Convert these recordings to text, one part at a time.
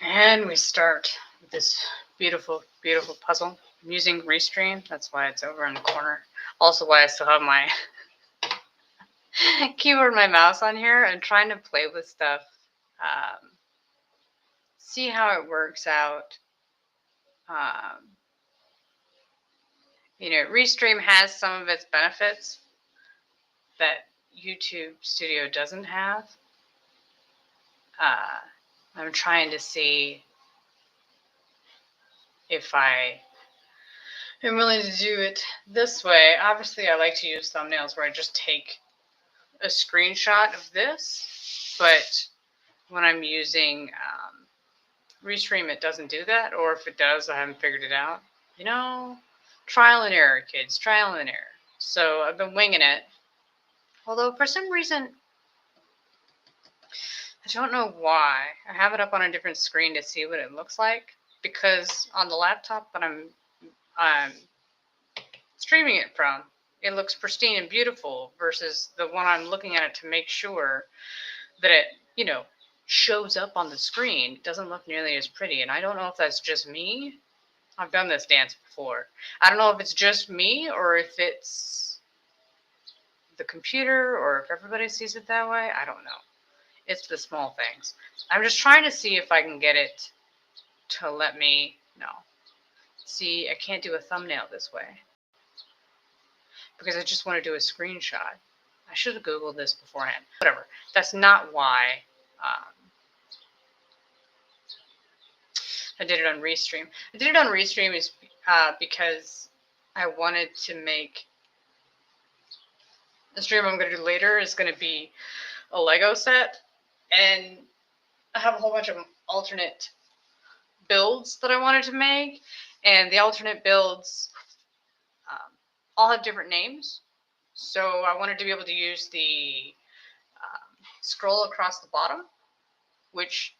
And we start with this beautiful, beautiful puzzle. I'm using Restream, that's why it's over in the corner. Also why I still have my keyboard and my mouse on here. I'm trying to play with stuff, see how it works out. Restream has some of its benefits that YouTube Studio doesn't have. I'm trying to see if I am willing to do it this way. Obviously, I like to use thumbnails where I just take a screenshot of this, but when I'm using Restream, it doesn't do that, or if it does, I haven't figured it out. Trial and error, kids, trial and error. So I've been winging it, although for some reason, I don't know why. I have it up on a different screen to see what it looks like, because on the laptop that I'm streaming it from, it looks pristine and beautiful, versus the one I'm looking at it to make sure that it, shows up on the screen. It doesn't look nearly as pretty, and I don't know if that's just me. I've done this dance before. I don't know if it's just me or if it's the computer or if everybody sees it that way. I don't know. It's the small things. I'm just trying to see if I can get it to let me, no. See, I can't do a thumbnail this way because I just want to do a screenshot. I should have Googled this beforehand. Whatever. That's not why I did it on Restream. I did it on Restream is because I wanted to make the stream I'm going to do later is going to be a Lego set, and I have a whole bunch of alternate builds that I wanted to make, and the alternate builds all have different names. So I wanted to be able to use the scroll across the bottom, which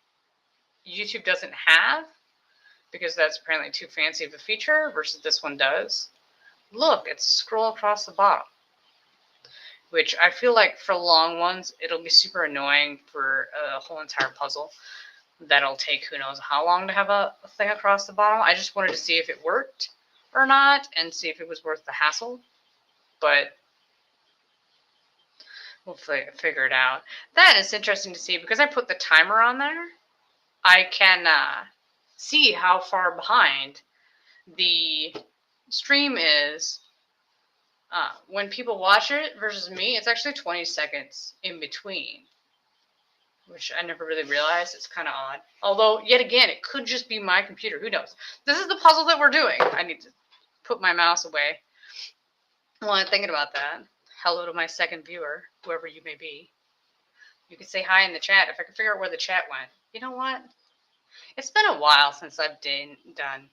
YouTube doesn't have because that's apparently too fancy of a feature, versus this one does. Look, it's scroll across the bottom, which I feel like for long ones, it'll be super annoying for a whole entire puzzle. That'll take who knows how long to have a thing across the bottom. I just wanted to see if it worked or not and see if it was worth the hassle. But we'll figure it out. That is interesting to see because I put the timer on there. I can see how far behind the stream is when people watch it versus me. It's actually 20 seconds in between, which I never really realized. It's kind of odd. Although, yet again, it could just be my computer. Who knows? This is the puzzle that we're doing. I need to put my mouse away while I'm thinking about that. Hello to my second viewer, whoever you may be. You can say hi in the chat if I can figure out where the chat went. You know what? It's been a while since I've done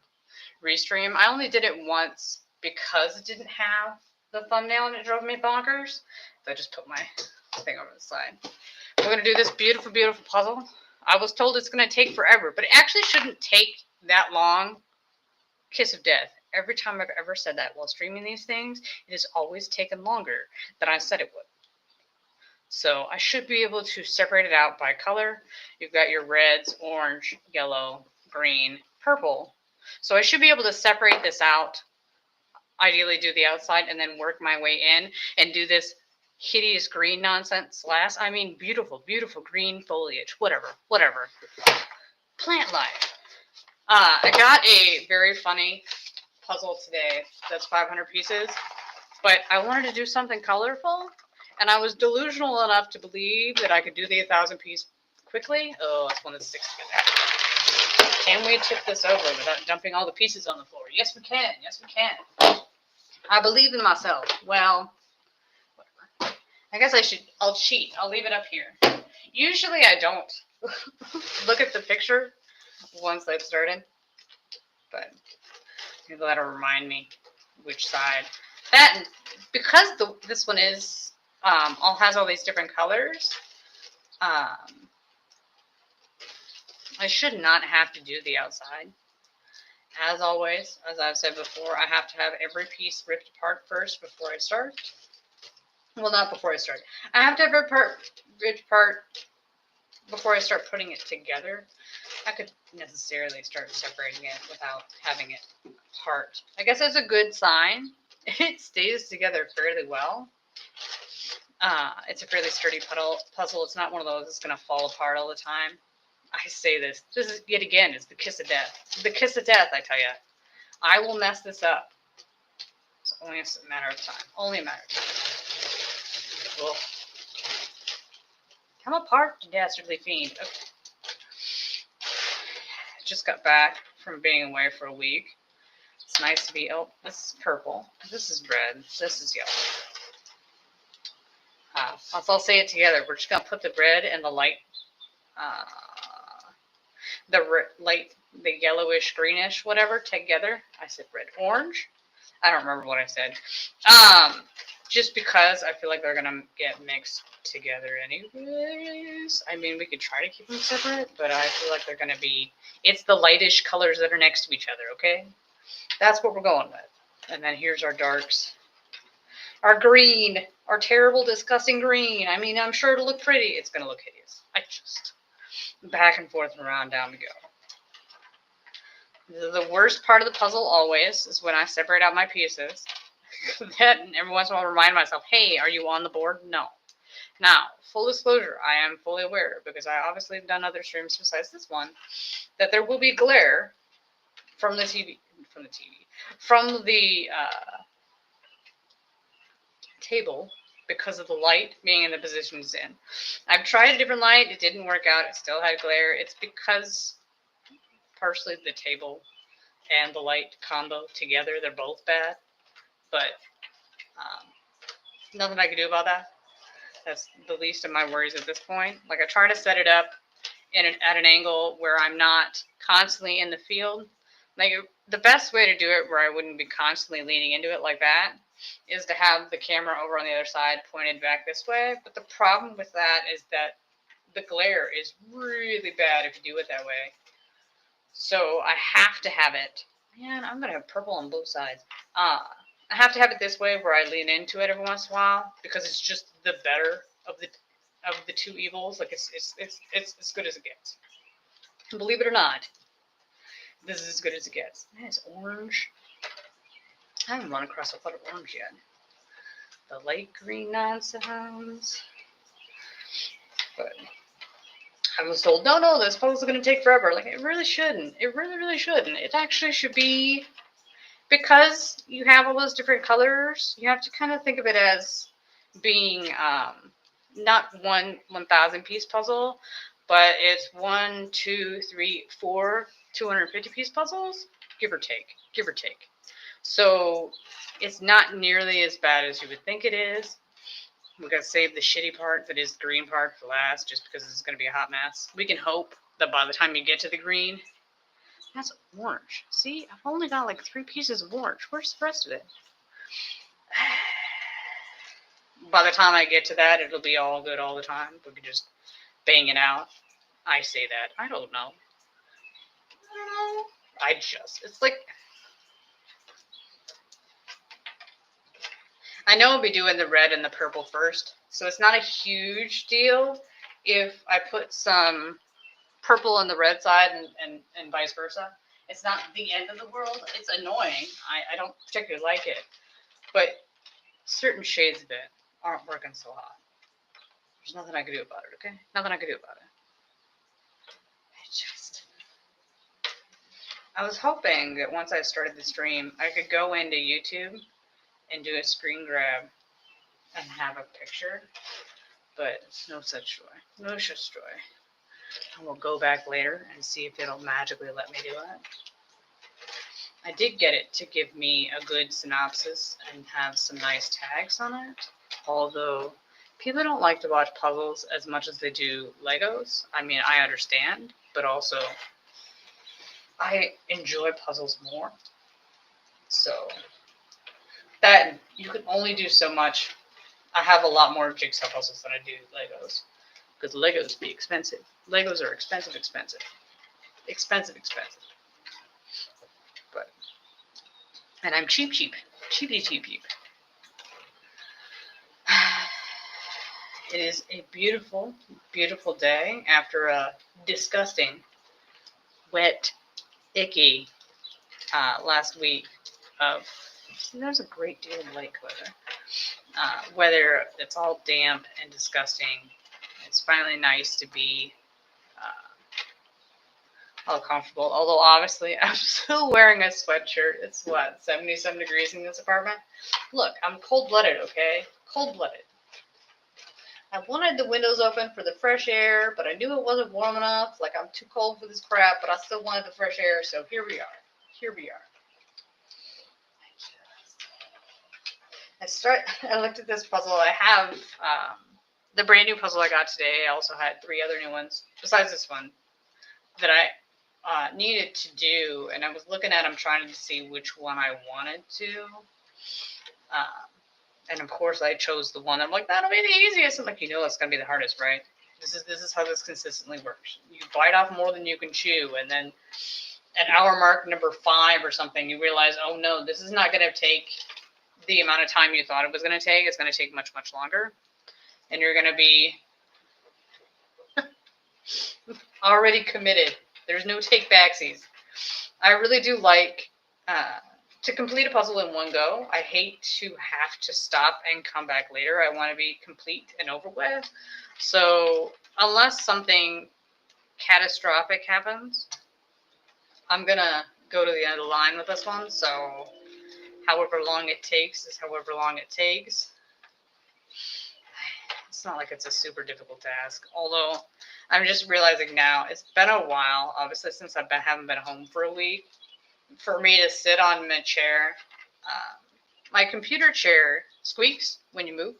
Restream. I only did it once because it didn't have the thumbnail and it drove me bonkers. So I just put my thing over the side. We're going to do this beautiful, beautiful puzzle. I was told it's going to take forever, but it actually shouldn't take that long. Kiss of death. Every time I've ever said that while streaming these things, it has always taken longer than I said it would. So I should be able to separate it out by color. You've got your reds, orange, yellow, green, purple. So I should be able to separate this out, ideally do the outside, and then work my way in and do this hideous green nonsense last. I mean, beautiful, beautiful green foliage. Whatever. Plant life. I got a very funny puzzle today that's 500 pieces, but I wanted to do something colorful, and I was delusional enough to believe that I could do the 1,000 piece quickly. Oh, that's one that sticks together. Can we tip this over without dumping all the pieces on the floor? Yes, we can. Yes, we can. I believe in myself. Well, whatever. I guess I'll cheat. I'll leave it up here. Usually I don't look at the picture once I've started, but maybe that'll remind me which side. That, because this one is all has all these different colors, I should not have to do the outside. As always, as I've said before, I have to have every piece ripped apart first before I start. Well, not before I start. I have to have every part ripped apart before I start putting it together. I could necessarily start separating it without having it apart. I guess that's a good sign. It stays together fairly well. It's a fairly sturdy puzzle. It's not one of those that's going to fall apart all the time. I say this. This is, yet again, is the kiss of death. The kiss of death, I tell you. I will mess this up. It's only a matter of time. Only a matter of time. Ugh. Come apart, you dastardly fiend. Okay. Just got back from being away for a week. It's nice to be. Oh, this is purple. This is red. This is yellow. Let's all say it together. We're just gonna put the red and the light, the yellowish, greenish, whatever, together. I said red, orange. I don't remember what I said. Just because I feel like they're gonna get mixed together anyways. I mean, we could try to keep them separate, but I feel like they're gonna be. It's the lightish colors that are next to each other. Okay, that's what we're going with. And then here's our darks. Our green, our terrible, disgusting green. I mean, I'm sure it'll look pretty. It's going to look hideous. I just, back and forth and around, down we go. The worst part of the puzzle always is when I separate out my pieces. That, every once in a while, I remind myself, hey, are you on the board? No. Now, full disclosure, I am fully aware, because I obviously have done other streams besides this one, that there will be glare from the table because of the light being in the position it's in. I've tried a different light. It didn't work out. It still had glare. It's because partially the table and the light combo together, they're both bad. But nothing I can do about that. That's the least of my worries at this point. Like, I try to set it up at an angle where I'm not constantly in the field. Like, the best way to do it where I wouldn't be constantly leaning into it like that is to have the camera over on the other side pointed back this way. But the problem with that is that the glare is really bad if you do it that way. So I have to have it. Man, I'm going to have purple on both sides. I have to have it this way where I lean into it every once in a while because it's just the better of the two evils. Like, it's as good as it gets. Believe it or not, this is as good as it gets. Man, it's orange. I haven't run across a lot of orange yet. The light green nonsense. But I was told, no, this puzzle's going to take forever. Like, it really shouldn't. It really, really shouldn't. It actually should be, because you have all those different colors, you have to kind of think of it as being not 1,000 piece puzzle, but it's 1, 2, 3, 4 250 piece puzzles, give or take. So it's not nearly as bad as you would think it is. We got to save the shitty part that is the green part for last, just because it's going to be a hot mess. We can hope that by the time you get to the green, that's orange. See, I've only got like 3 pieces of orange. Where's the rest of it? By the time I get to that, it'll be all good all the time. We can just bang it out. I say that. I don't know. It's like, I know I'll be doing the red and the purple first, so it's not a huge deal if I put some purple on the red side and vice versa. It's not the end of the world. It's annoying. I don't particularly like it, but certain shades of it aren't working so hot. There's nothing I can do about it, okay? Nothing I can do about it. I was hoping that once I started the stream, I could go into YouTube and do a screen grab and have a picture, but no such joy. No such joy. I will go back later and see if it'll magically let me do it. I did get it to give me a good synopsis and have some nice tags on it, although people don't like to watch puzzles as much as they do Legos. I mean, I understand, but also I enjoy puzzles more. So that, you can only do so much. I have a lot more Jigsaw puzzles than I do Legos, because Legos be expensive. Legos are expensive. But, and I'm cheap. It is a beautiful, beautiful day after a disgusting wet, icky last week of, there's a great deal of lake weather. Weather that's all damp and disgusting. It's finally nice to be all comfortable. Although obviously I'm still wearing a sweatshirt. It's what, 77 degrees in this apartment? Look, I'm cold-blooded, okay? Cold-blooded. I wanted the windows open for the fresh air, but I knew it wasn't warm enough. Like, I'm too cold for this crap, but I still wanted the fresh air, so here we are. Here we are. I looked at this puzzle. I have the brand new puzzle I got today. I also had 3 other new ones, besides this one, that I needed to do, and I was looking at them trying to see which one I wanted to. And of course, I chose the one. I'm like, that'll be the easiest. I'm like, you know, that's gonna be the hardest, right? This is how this consistently works. You bite off more than you can chew, and then at hour mark number 5 or something, you realize, oh no, this is not gonna take the amount of time you thought it was gonna take. It's gonna take much, much longer, and you're gonna be already committed. There's no take backsies. I really do like to complete a puzzle in one go. I hate to have to stop and come back later. I want to be complete and over with. So unless something catastrophic happens, I'm going to go to the end of the line with this one. So however long it takes is however long it takes. It's not like it's a super difficult task. Although I'm just realizing now, it's been a while, obviously, since haven't been home for a week, for me to sit on my chair. My computer chair squeaks when you move,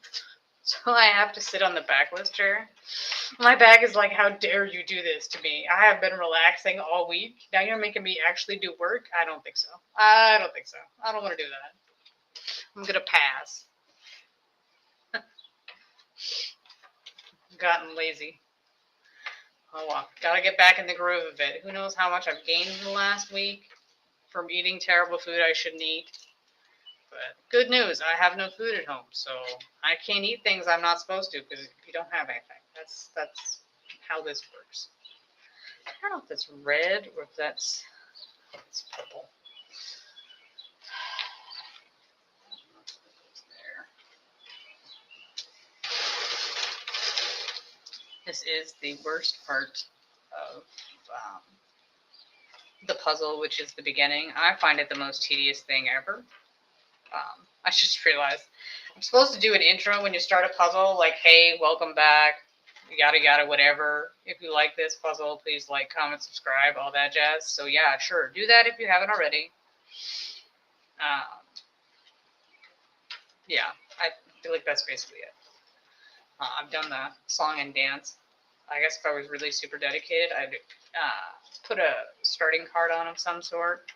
so I have to sit on the backless chair. My back is like, how dare you do this to me? I have been relaxing all week. Now you're making me actually do work? I don't think so. I don't think so. I don't want to do that. I'm going to pass. Gotten lazy. Oh well, gotta get back in the groove of it. Who knows how much I've gained in the last week from eating terrible food I shouldn't eat. But good news, I have no food at home, so I can't eat things I'm not supposed to because you don't have anything. That's how this works. I don't know if that's red or if that's purple. This is the worst part of the puzzle, which is the beginning. I find it the most tedious thing ever. I just realized I'm supposed to do an intro when you start a puzzle, like, hey, welcome back, yada yada, whatever. If you like this puzzle, please like, comment, subscribe, all that jazz. So yeah, sure, do that if you haven't already. Yeah, I feel like that's basically it. I've done the song and dance. I guess if I was really super dedicated, I'd put a starting card on of some sort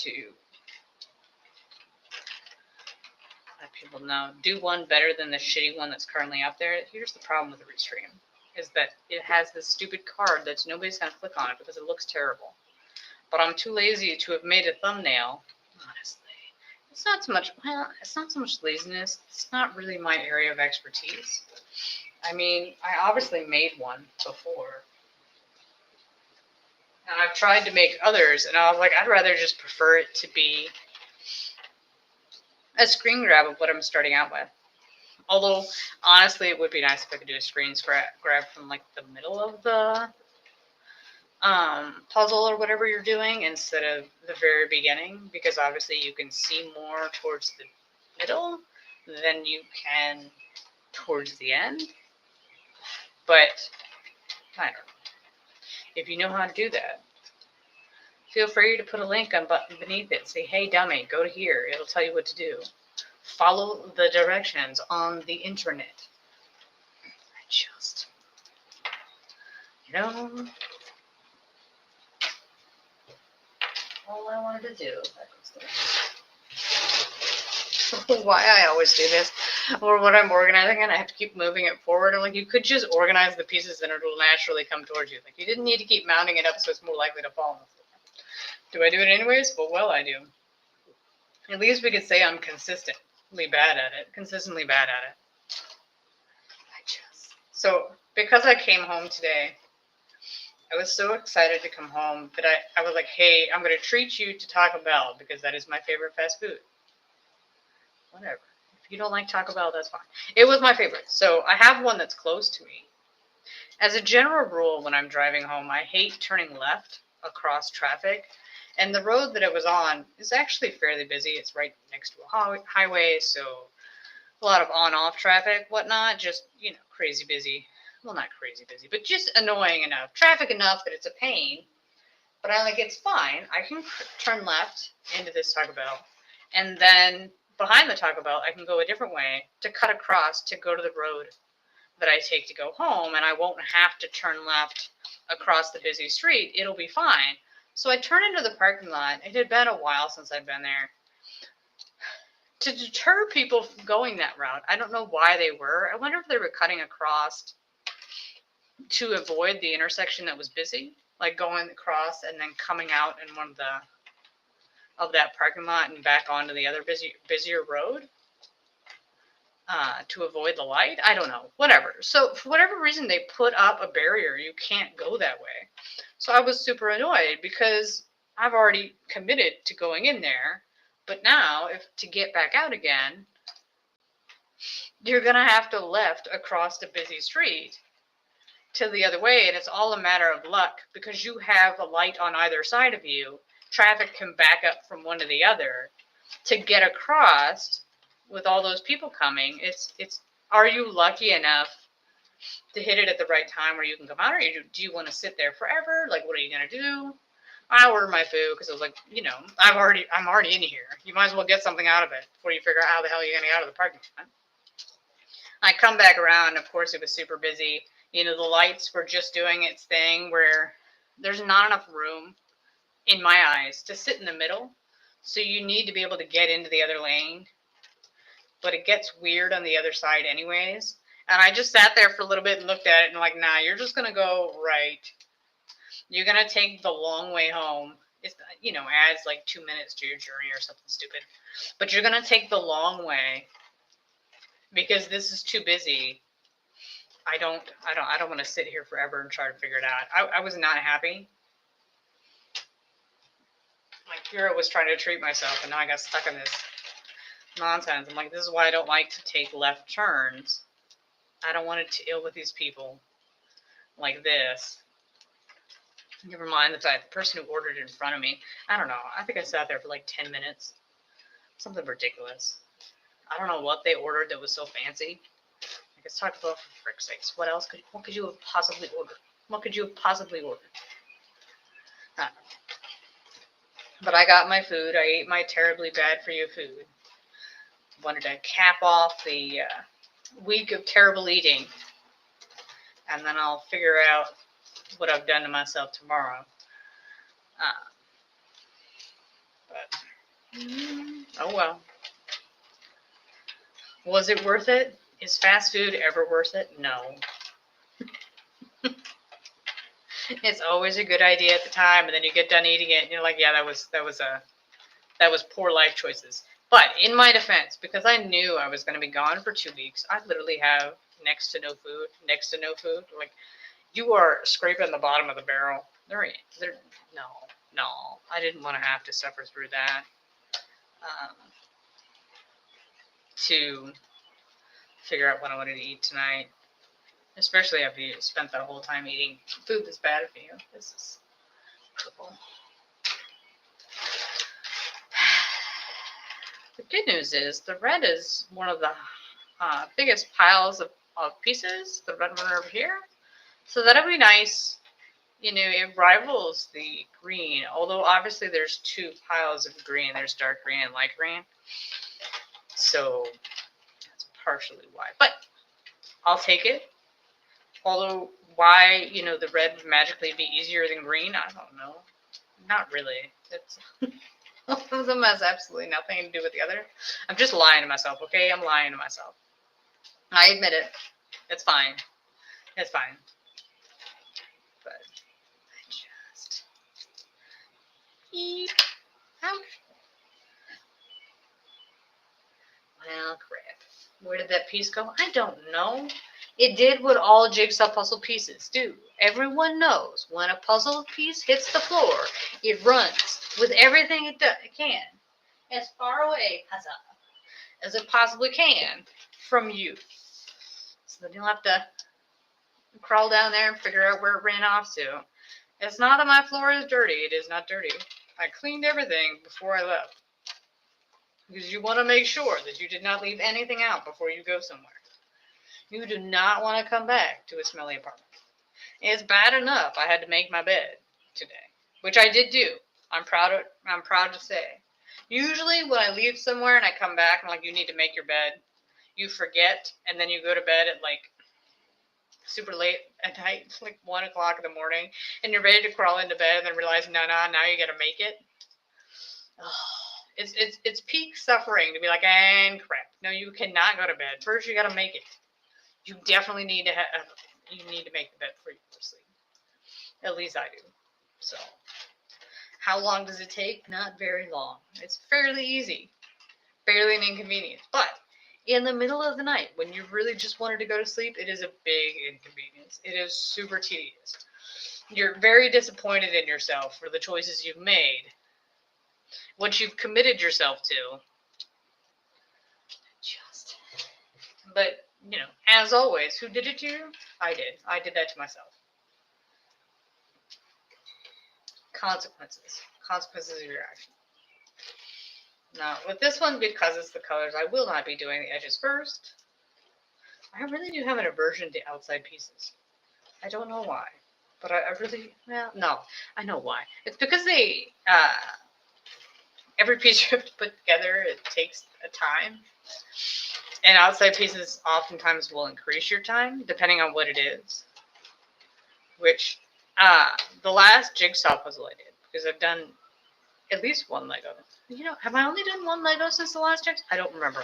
to let people know. Do one better than the shitty one that's currently up there. Here's the problem with the Restream, is that it has this stupid card that nobody's going to click on it because it looks terrible. But I'm too lazy to have made a thumbnail, honestly. It's not so much laziness. It's not really my area of expertise. I mean, I obviously made one before. And I've tried to make others, and I was like, I'd rather just prefer it to be a screen grab of what I'm starting out with. Although, honestly, it would be nice if I could do a screen grab from, like, the middle of the puzzle or whatever you're doing instead of the very beginning, because obviously you can see more towards the middle than you can towards the end. But I don't know. If you know how to do that, feel free to put a link on button beneath it. Say, hey dummy, go to here. It'll tell you what to do. Follow the directions on the internet. I just, all I wanted to do. Why I always do this, or when I'm organizing it, I have to keep moving it forward. I'm like, you could just organize the pieces and it'll naturally come towards you. Like, you didn't need to keep mounting it up so it's more likely to fall on the floor. Do I do it anyways? Well, I do. At least we could say I'm consistently bad at it. So, because I came home today, I was so excited to come home that I was like, hey, I'm going to treat you to Taco Bell because that is my favorite fast food. Whatever. If you don't like Taco Bell, that's fine. It was my favorite. So I have one that's close to me. As a general rule, when I'm driving home, I hate turning left across traffic. And the road that I was on is actually fairly busy. It's right next to a highway, so a lot of on-off traffic, whatnot, just, crazy busy. Well, not crazy busy, but just annoying enough. Traffic enough that it's a pain. But it's fine. I can turn left into this Taco Bell. And then behind the Taco Bell, I can go a different way to cut across to go to the road that I take to go home. And I won't have to turn left across the busy street. It'll be fine. So I turn into the parking lot. It had been a while since I'd been there. To deter people from going that route, I don't know why they were. I wonder if they were cutting across to avoid the intersection that was busy, like going across and then coming out in one of that parking lot and back onto the other busier road to avoid the light. I don't know. Whatever. So for whatever reason, they put up a barrier. You can't go that way. So I was super annoyed because I've already committed to going in there. But now, if to get back out again, you're going to have to left across the busy street to the other way, and it's all a matter of luck because you have a light on either side of you. Traffic can back up from one to the other to get across with all those people coming. It's are you lucky enough to hit it at the right time where you can come out, or do you want to sit there forever? Like, what are you going to do? I ordered my food because I was like, I'm already in here. You might as well get something out of it before you figure out how the hell you're going to get out of the parking lot. I come back around. Of course, it was super busy. The lights were just doing its thing where there's not enough room, in my eyes, to sit in the middle. So you need to be able to get into the other lane. But it gets weird on the other side anyways. And I just sat there for a little bit and looked at it and like, nah, you're just going to go right. You're going to take the long way home. It, adds like 2 minutes to your journey or something stupid. But you're going to take the long way because this is too busy. I don't want to sit here forever and try to figure it out. I was not happy. Like, here I was trying to treat myself, and now I got stuck in this nonsense. I'm like, this is why I don't like to take left turns. I don't want to deal with these people like this. Never mind the fact the person who ordered it in front of me, I don't know. I think I sat there for like 10 minutes. Something ridiculous. I don't know what they ordered that was so fancy. Let's talk about, for frick's sakes. What could you have possibly ordered? What could you have possibly ordered? But I got my food. I ate my terribly bad for you food. Wanted to cap off the week of terrible eating. And then I'll figure out what I've done to myself tomorrow. Oh well. Was it worth it? Is fast food ever worth it? No. It's always a good idea at the time, and then you get done eating it, and you're like, yeah, that was poor life choices. But in my defense, because I knew I was going to be gone for 2 weeks, I literally have next to no food. Like, you are scraping the bottom of the barrel. No, I didn't want to have to suffer through that. To figure out what I wanted to eat tonight. Especially after you spent that whole time eating food that's bad for you. This is trouble. The good news is the red is one of the biggest piles of pieces, the red one over here. So that'll be nice. It rivals the green, although obviously there's 2 piles of green. There's dark green and light green. So that's partially why. But I'll take it. Although, why, the red would magically be easier than green, I don't know. Not really. Both of them has absolutely nothing to do with the other. I'm just lying to myself, okay? I'm lying to myself. I admit it. It's fine. It's fine. But I just eat. Ouch. Well, crap. Where did that piece go? I don't know. It did what all Jigsaw puzzle pieces do. Everyone knows when a puzzle piece hits the floor, it runs with everything it can, as far away as it possibly can from you. So then you'll have to crawl down there and figure out where it ran off to. It's not that my floor is dirty. It is not dirty. I cleaned everything before I left. Because you want to make sure that you did not leave anything out before you go somewhere. You do not want to come back to a smelly apartment. It's bad enough I had to make my bed today, which I did do. I'm proud to say. Usually when I leave somewhere and I come back and like, you need to make your bed, you forget, and then you go to bed at like super late at night, like 1 o'clock in the morning, and you're ready to crawl into bed and then realize, no, now you gotta make it. It's peak suffering to be like, and crap. No, you cannot go to bed. First, you gotta make it. You definitely need to make the bed before you go to sleep. At least I do. So, how long does it take? Not very long. It's fairly easy. Barely an inconvenience. But in the middle of the night, when you really just wanted to go to sleep, it is a big inconvenience. It is super tedious. You're very disappointed in yourself for the choices you've made. What you've committed yourself to. But, as always, who did it to you? I did. I did that to myself. Consequences. Consequences of your action. Now, with this one, because it's the colors, I will not be doing the edges first. I really do have an aversion to outside pieces. I don't know why. But I really, no, I know why. It's because every piece you have to put together, it takes a time. And outside pieces oftentimes will increase your time, depending on what it is. Which, the last Jigsaw puzzle I did, because I've done at least one Lego. Have I only done one Lego since the last Jigsaw? I don't remember.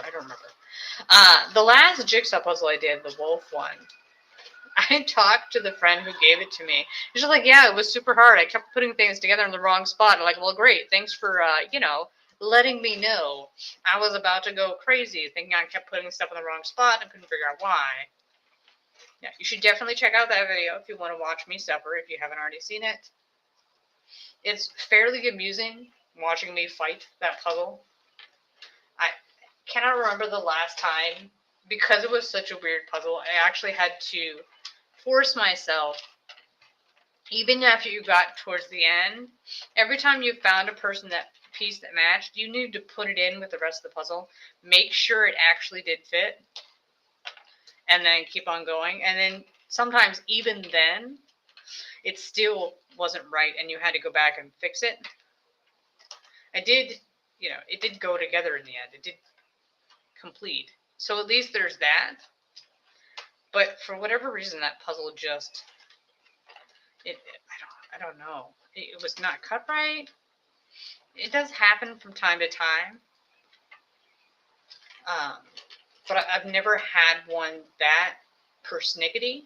The last Jigsaw puzzle I did, the wolf one, I talked to the friend who gave it to me. She's like, yeah, it was super hard. I kept putting things together in the wrong spot. I'm like, well, great. Thanks for, letting me know. I was about to go crazy, thinking I kept putting stuff in the wrong spot and couldn't figure out why. Yeah, you should definitely check out that video if you want to watch me suffer, if you haven't already seen it. It's fairly amusing watching me fight that puzzle. I cannot remember the last time, because it was such a weird puzzle, I actually had to force myself, even after you got towards the end, every time you found a piece that matched, you needed to put it in with the rest of the puzzle, make sure it actually did fit, and then keep on going. And then sometimes even then, it still wasn't right, and you had to go back and fix it. It did go together in the end. It did complete. So at least there's that. But for whatever reason, that puzzle just, I don't know. It was not cut right. It does happen from time to time. But I've never had one that persnickety,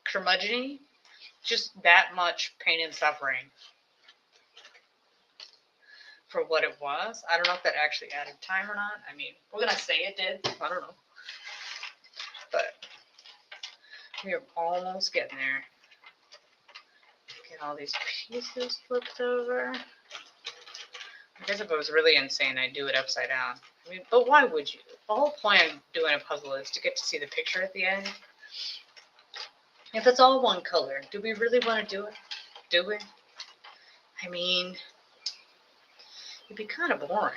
curmudgeon-y, just that much pain and suffering for what it was. I don't know if that actually added time or not. I mean, we're going to say it did. I don't know. But we're almost getting there. Get all these pieces flipped over. I guess if it was really insane, I'd do it upside down. I mean, but why would you? The whole point of doing a puzzle is to get to see the picture at the end. If it's all one color, do we really want to do it? Do we? I mean, it'd be kind of boring.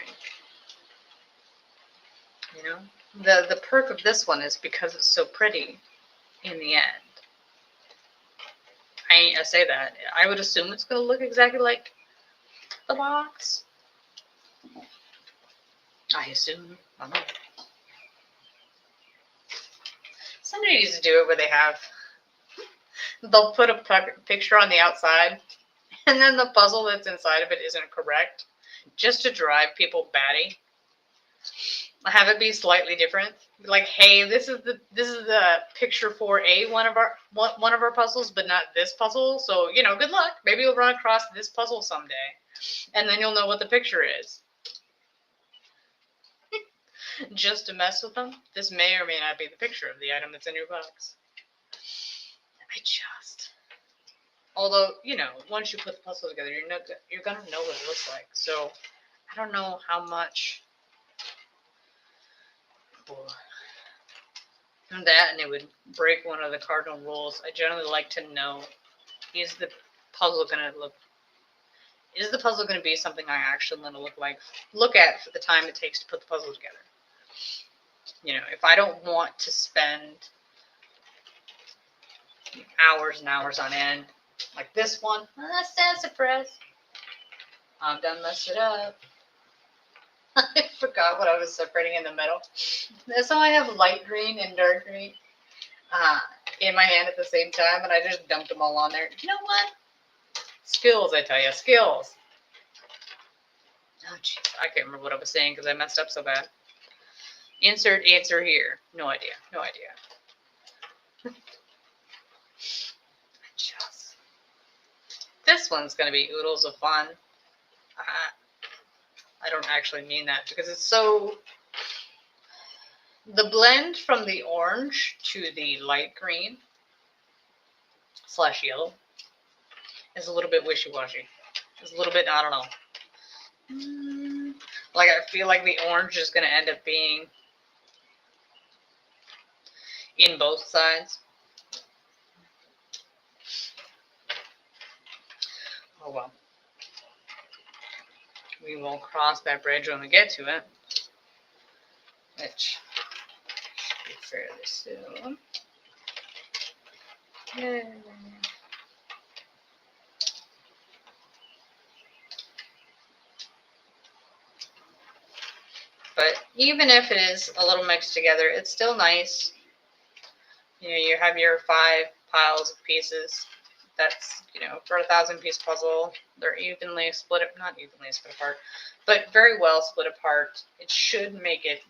The perk of this one is because it's so pretty in the end. I say that. I would assume it's going to look exactly like the box. I assume. I don't know. Somebody needs to do it where they'll put a picture on the outside, and then the puzzle that's inside of it isn't correct, just to drive people batty. Have it be slightly different. Like, hey, this is the picture for one of our puzzles, but not this puzzle. So, good luck. Maybe you'll run across this puzzle someday, and then you'll know what the picture is. Just to mess with them. This may or may not be the picture of the item that's in your box. Although, you know, once you put the puzzle together, you're gonna know what it looks like. So I don't know how much that, and it would break one of the cardinal rules. I generally like to know, is the puzzle gonna be something I actually want to look at for the time it takes to put the puzzle together? You know, if I don't want to spend hours and hours on end, like this one, that's sassafras. I'm done messed it up. I forgot what I was separating in the middle. So I have light green and dark green in my hand at the same time, and I just dumped them all on there. You know what? Skills, I tell you, skills. Oh, jeez, I can't remember what I was saying because I messed up so bad. Insert answer here. No idea. No idea. This one's going to be oodles of fun. I don't actually mean that because it's so... The blend from the orange to the light green / yellow is a little bit wishy-washy. It's a little bit, I don't know. Like, I feel like the orange is going to end up being in both sides. Oh well. We will cross that bridge when we get to it, which should be fairly soon. Yay. But even if it is a little mixed together, it's still nice. You know, you have your 5 piles of pieces. That's, you know, for a 1,000-piece puzzle, they're evenly split, not evenly split apart, but very well split apart. It should make it,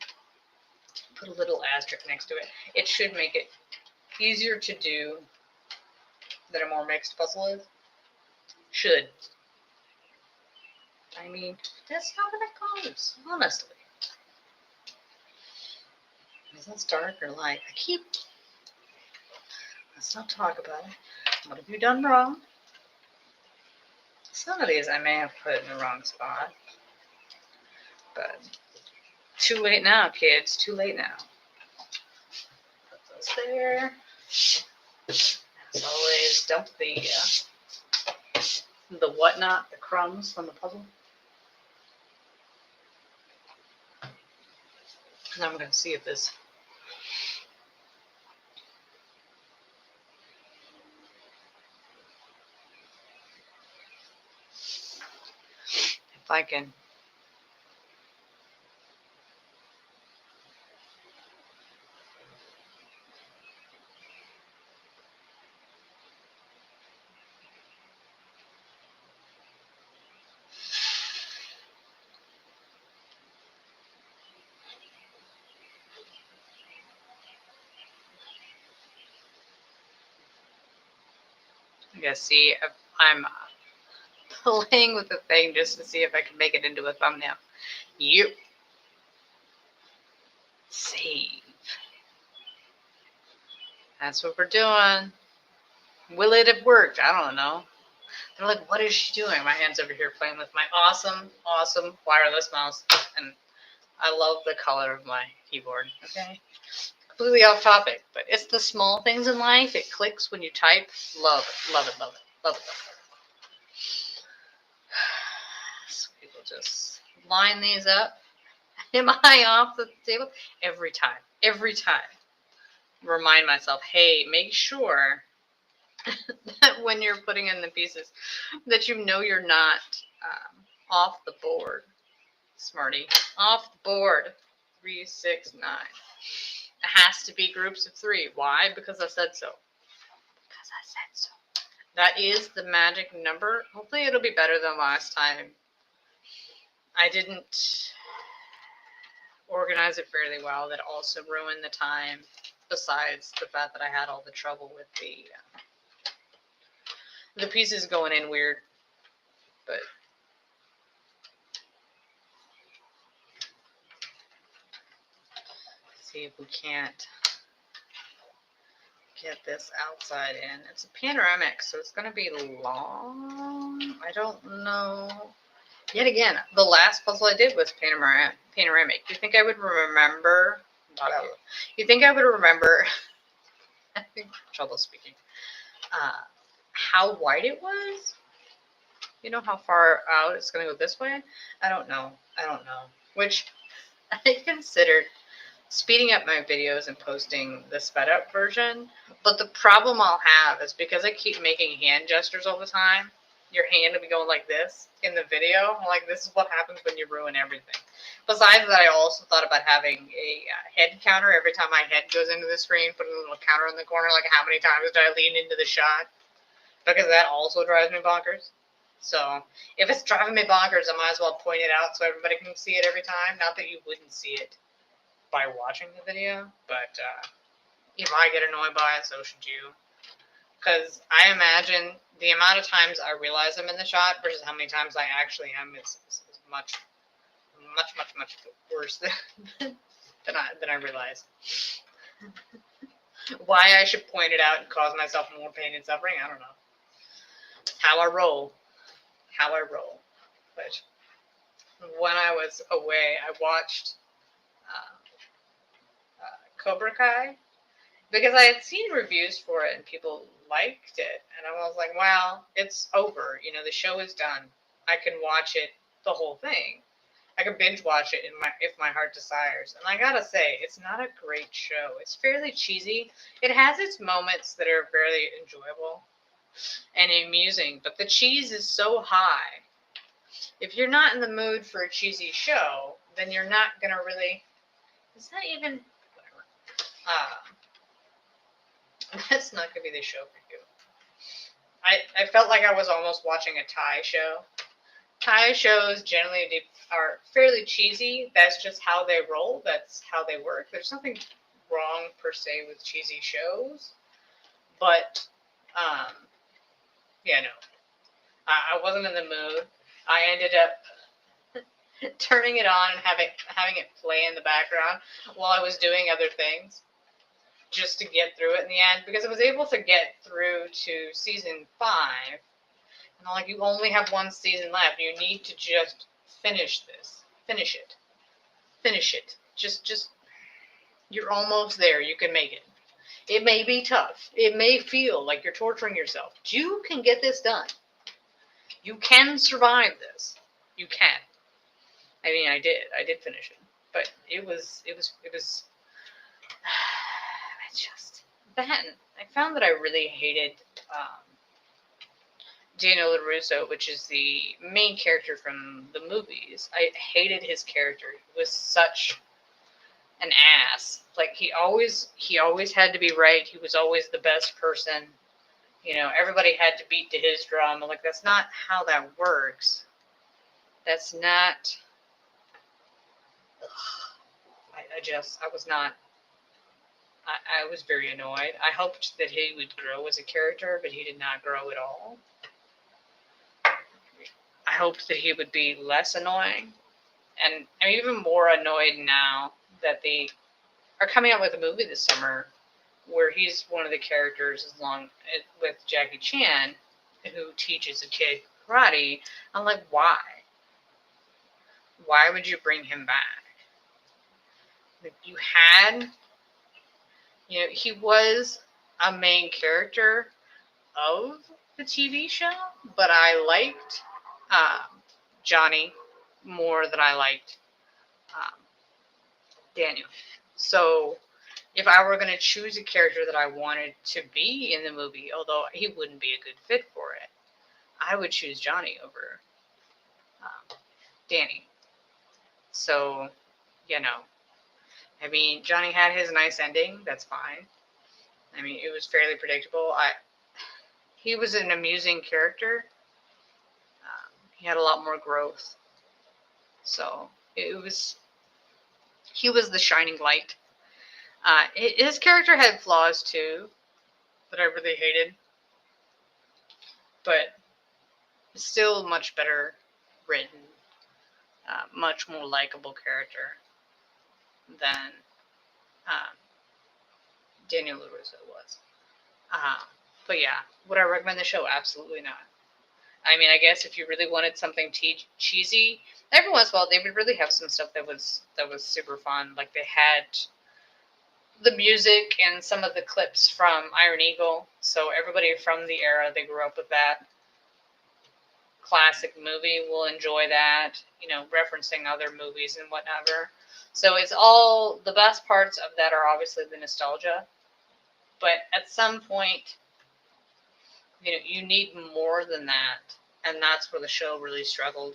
put a little asterisk next to it, it should make it easier to do than a more mixed puzzle is. Should. I mean, that's not what it goes, honestly. Is this dark or light? Let's not talk about it. What have you done wrong? Some of these I may have put in the wrong spot. But too late now, kids. Too late now. Put those there. As always, dump the whatnot, the crumbs from the puzzle. And I'm going to see if this... If I can... I gotta see if I'm playing with the thing just to see if I can make it into a thumbnail. Yep. Save. That's what we're doing. Will it have worked? I don't know. They're like, what is she doing? My hand's over here playing with my awesome wireless mouse. And I love the color of my keyboard. Okay? Completely off topic, but it's the small things in life. It clicks when you type. Love it, love it, love it, love it, love it. So we will just line these up. Am I off the table? Every time. Every time. Remind myself, hey, make sure that when you're putting in the pieces that you know you're not off the board. Smarty. Off the board. 3, 6, 9. It has to be groups of 3. Why? Because I said so. Because I said so. That is the magic number. Hopefully it'll be better than last time. I didn't organize it fairly well. That also ruined the time, besides the fact that I had all the trouble with the pieces going in weird. But see if we can't get this outside in. It's a panoramic, so it's going to be long. I don't know. Yet again, the last puzzle I did was panoramic. You think I would remember? You think I would remember? I think trouble speaking. How wide it was? You know how far out it's going to go this way? I don't know. Which I considered speeding up my videos and posting the sped up version. But the problem I'll have is because I keep making hand gestures all the time, your hand will be going like this in the video. Like, this is what happens when you ruin everything. Besides that, I also thought about having a head counter every time my head goes into the screen, put a little counter in the corner, like how many times did I lean into the shot? Because that also drives me bonkers. So if it's driving me bonkers, I might as well point it out so everybody can see it every time. Not that you wouldn't see it by watching the video, but if I get annoyed by it, so should you. Because I imagine the amount of times I realize I'm in the shot versus how many times I actually am is much worse than I realize. Why I should point it out and cause myself more pain and suffering, I don't know. How I roll. But when I was away, I watched Cobra Kai because I had seen reviews for it and people liked it, and I was like, "Well, it's over. You know, the show is done. I can watch it, the whole thing. I can binge watch it if my heart desires." And I gotta say, it's not a great show. It's fairly cheesy. It has its moments that are fairly enjoyable and amusing, but the cheese is so high. If you're not in the mood for a cheesy show, then you're not gonna really. Is that even? Whatever. That's not gonna be the show for you. I felt like I was almost watching a Thai show. Thai shows generally are fairly cheesy. That's just how they roll. That's how they work. There's nothing wrong per se with cheesy shows, but yeah, no, I wasn't in the mood. I ended up turning it on and having it play in the background while I was doing other things, just to get through it in the end, because I was able to get through to season 5. And I'm like, you only have one season left. You need to just finish this. Finish it. Just, you're almost there. You can make it. It may be tough. It may feel like you're torturing yourself. You can get this done. You can survive this. You can. I mean, I did finish it. But it was it's just, then I found that I really hated Daniel LaRusso, which is the main character from the movies. I hated his character. He was such an ass. Like, he always had to be right. He was always the best person. You know, everybody had to beat to his drum. Like, that's not how that works. That's not. I was not. I was very annoyed. I hoped that he would grow as a character, but he did not grow at all. I hoped that he would be less annoying. And I'm even more annoyed now that they are coming out with a movie this summer where he's one of the characters with Jackie Chan, who teaches a kid karate. I'm like, why? Why would you bring him back? Like, he was a main character of the TV show, but I liked Johnny more than I liked Daniel. So if I were going to choose a character that I wanted to be in the movie, although he wouldn't be a good fit for it, I would choose Johnny over Danny. So, I mean, Johnny had his nice ending. That's fine. I mean, it was fairly predictable. He was an amusing character. He had a lot more growth. So he was the shining light. His character had flaws too that I really hated, but still much better written, much more likable character than Daniel LaRusso was. But yeah, would I recommend the show? Absolutely not. I mean, I guess if you really wanted something cheesy, every once in a while they would really have some stuff that was super fun. Like they had the music and some of the clips from Iron Eagle, so everybody from the era they grew up with that classic movie will enjoy that. Referencing other movies and whatever. So it's all the best parts of that are obviously the nostalgia, but at some point, you need more than that, and that's where the show really struggled.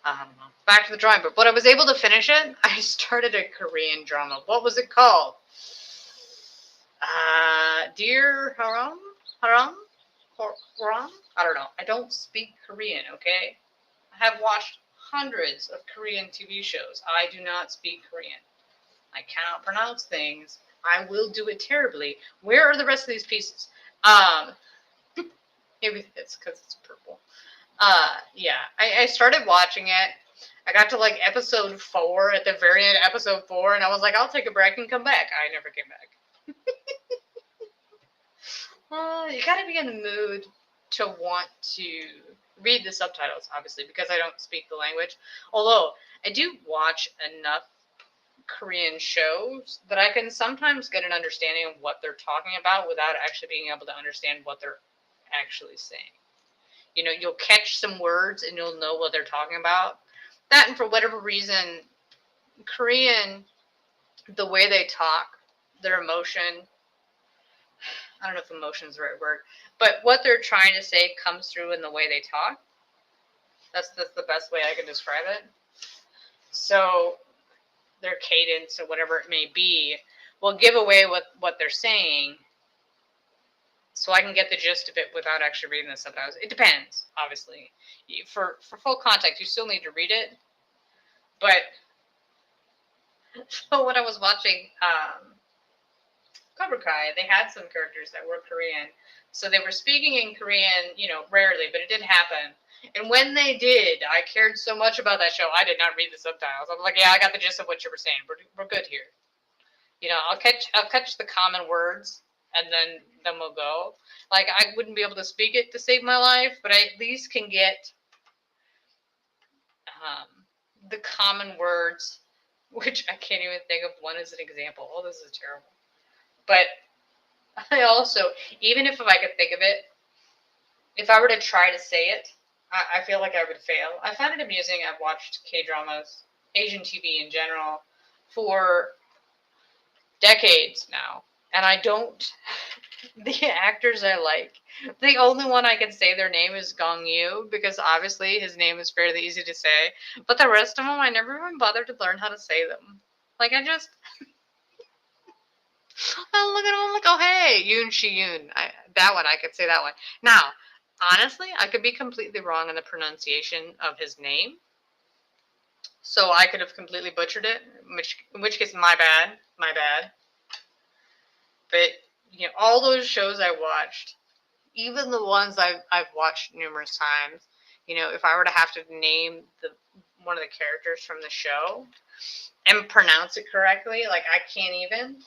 I don't know. Back to the drawing board. But I was able to finish it. I started a Korean drama. What was it called? Dear Haram? Haram? Haram? I don't know. I don't speak Korean, okay? I have watched hundreds of Korean TV shows. I do not speak Korean. I cannot pronounce things. I will do it terribly. Where are the rest of these pieces? Maybe it's because it's purple. Yeah. I started watching it. I got to like episode 4, at the very end of episode 4, and I was like, I'll take a break and come back. I never came back. You gotta be in the mood to want to read the subtitles, obviously, because I don't speak the language. Although, I do watch enough Korean shows that I can sometimes get an understanding of what they're talking about without actually being able to understand what they're actually saying. You'll catch some words and you'll know what they're talking about. That, and for whatever reason, Korean, the way they talk, their emotion, I don't know if emotion is the right word, but what they're trying to say comes through in the way they talk. That's the best way I can describe it. So their cadence or whatever it may be will give away what they're saying, so I can get the gist of it without actually reading the subtitles. It depends, obviously. For full context, you still need to read it. But so when I was watching Cobra Kai, they had some characters that were Korean. So they were speaking in Korean, rarely, but it did happen. And when they did, I cared so much about that show, I did not read the subtitles. I was like, yeah, I got the gist of what you were saying. We're good here. I'll catch the common words, and then we'll go. Like, I wouldn't be able to speak it to save my life, but I at least can get the common words, which I can't even think of one as an example. Oh, this is terrible. But I also, even if I could think of it, if I were to try to say it, I feel like I would fail. I find it amusing. I've watched K-dramas, Asian TV in general, for decades now. And I don't, the actors I like, the only one I can say their name is Gong Yu, because obviously his name is fairly easy to say. But the rest of them, I never even bothered to learn how to say them. Like, I just, I look at them, I'm like, oh, hey, Yoon Shi-yoon. That one, I could say that one. Now, honestly, I could be completely wrong in the pronunciation of his name. So I could have completely butchered it, in which case, my bad. But, all those shows I watched, even the ones I've watched numerous times, if I were to have to name one of the characters from the show and pronounce it correctly, like, I can't even.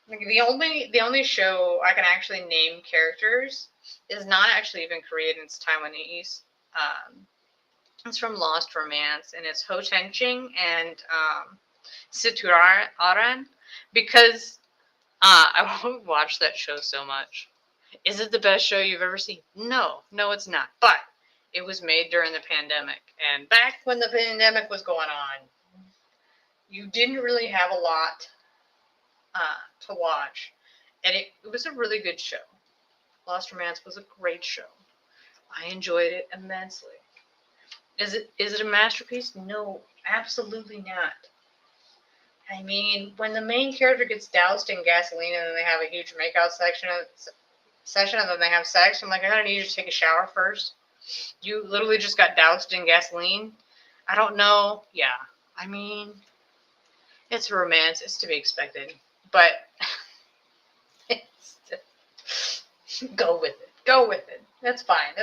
Like, the only show I can actually name characters is not actually even Korean, it's Taiwanese. It's from Lost Romance, and it's Ho Tenching and Situran, because I watched that show so much. Is it the best show you've ever seen? No, it's not. But it was made during the pandemic, and back when the pandemic was going on, you didn't really have a lot to watch, and it was a really good show. Lost Romance was a great show. I enjoyed it immensely. Is it a masterpiece? No, absolutely not. I mean, when the main character gets doused in gasoline and then they have a huge makeout session and then they have sex, I'm like, I'm gonna need you to take a shower first. You literally just got doused in gasoline. I don't know. Yeah, I mean, it's a romance. It's to be expected, but go with it. Go with it. That's fine.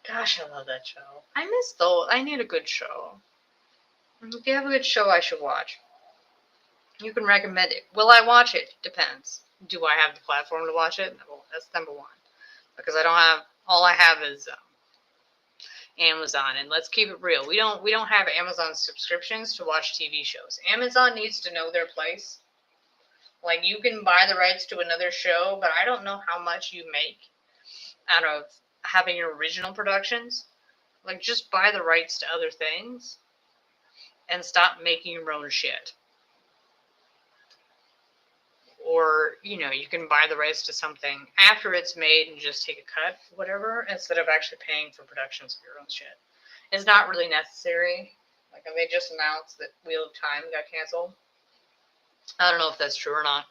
Gosh, I love that show. I miss those. I need a good show. If you have a good show, I should watch. You can recommend it. Will I watch it? Depends. Do I have the platform to watch it? Well, that's number one. Because I don't have, all I have is Amazon, and let's keep it real. We don't have Amazon subscriptions to watch TV shows. Amazon needs to know their place. Like, you can buy the rights to another show, but I don't know how much you make out of having your original productions. Like, just buy the rights to other things and stop making your own shit. Or, you can buy the rights to something after it's made and just take a cut, whatever, instead of actually paying for productions of your own shit. It's not really necessary. Like, they just announced that Wheel of Time got canceled. I don't know if that's true or not.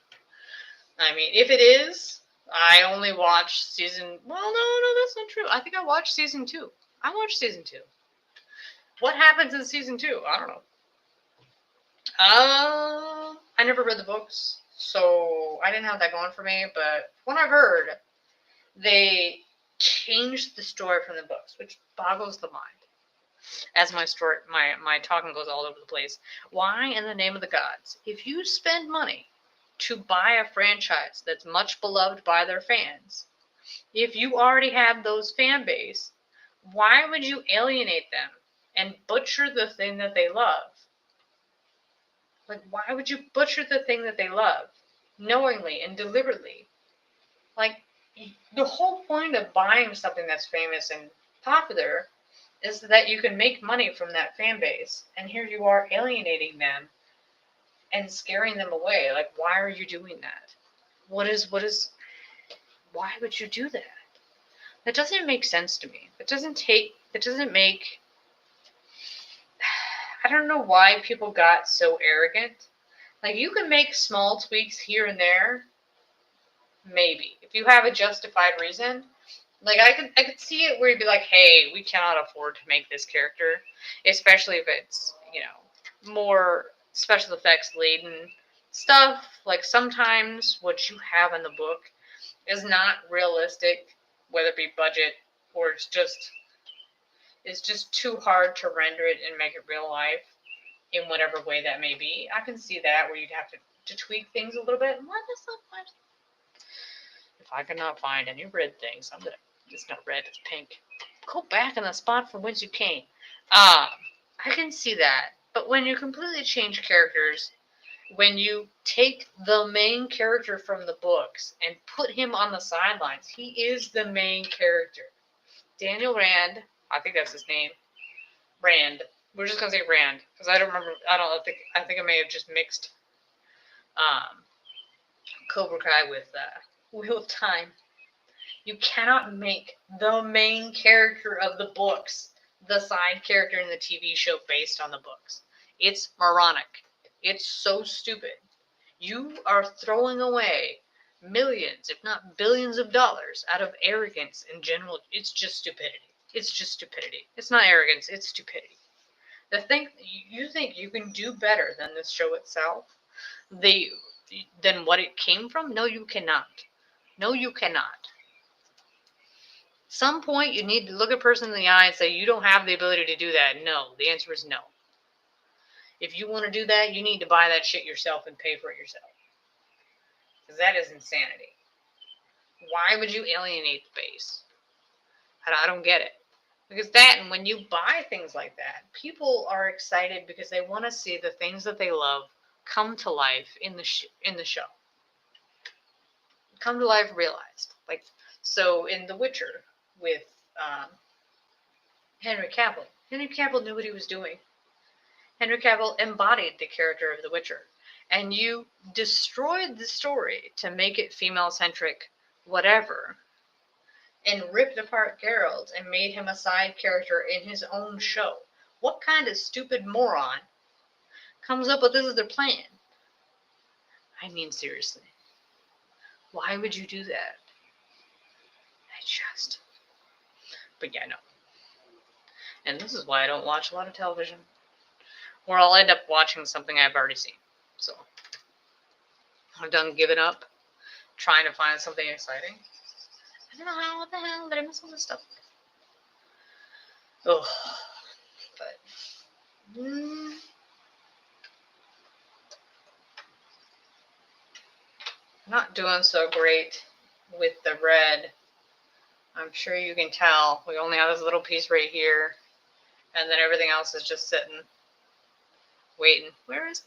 I mean, if it is, I only watched season... Well, no, that's not true. I think I watched season 2. I watched season 2. What happens in season 2? I don't know. I never read the books, so I didn't have that going for me, but when I've heard, they changed the story from the books, which boggles the mind. As my talking goes all over the place. Why in the name of the gods, if you spend money to buy a franchise that's much beloved by their fans, if you already have those fan base, why would you alienate them and butcher the thing that they love? Like, why would you butcher the thing that they love, knowingly and deliberately? Like, the whole point of buying something that's famous and popular is that you can make money from that fan base. And here you are alienating them and scaring them away. Like, why are you doing that? Why would you do that? That doesn't make sense to me. It doesn't make... I don't know why people got so arrogant. Like, you can make small tweaks here and there, maybe, if you have a justified reason. Like, I could see it where you'd be like, hey, we cannot afford to make this character, especially if it's, more special effects laden stuff. Like, sometimes what you have in the book is not realistic, whether it be budget or it's just too hard to render it and make it real life in whatever way that may be. I can see that, where you'd have to tweak things a little bit. If I cannot find any red things, it's not red, it's pink. Go back in the spot from whence you came. I can see that. But when you completely change characters, when you take the main character from the books and put him on the sidelines, he is the main character. Daniel Rand, I think that's his name. Rand. We're just gonna say Rand, because I don't remember. I think I may have just mixed Cobra Kai with Wheel of Time. You cannot make the main character of the books the side character in the TV show based on the books. It's moronic. It's so stupid. You are throwing away millions, if not billions of dollars out of arrogance in general. It's just stupidity. It's not arrogance, it's stupidity. You think you can do better than this show itself? Than what it came from? No, you cannot. Some point you need to look a person in the eye and say, you don't have the ability to do that. No, the answer is no. If you want to do that, you need to buy that shit yourself and pay for it yourself. Because that is insanity. Why would you alienate the base? I don't get it. Because and when you buy things like that, people are excited because they want to see the things that they love come to life in the show. Come to life realized. Like, so in The Witcher with Henry Cavill. Henry Cavill knew what he was doing. Henry Cavill embodied the character of The Witcher. And you destroyed the story to make it female-centric, whatever, and ripped apart Geralt and made him a side character in his own show. What kind of stupid moron comes up with this as their plan? I mean, seriously. Why would you do that? But yeah, no. And this is why I don't watch a lot of television. Or I'll end up watching something I've already seen. So, I'm done giving up, trying to find something exciting. I don't know what the hell did I miss all this stuff? Oh, but Not doing so great with the red. I'm sure you can tell. We only have this little piece right here, and then everything else is just sitting, waiting. Where is it?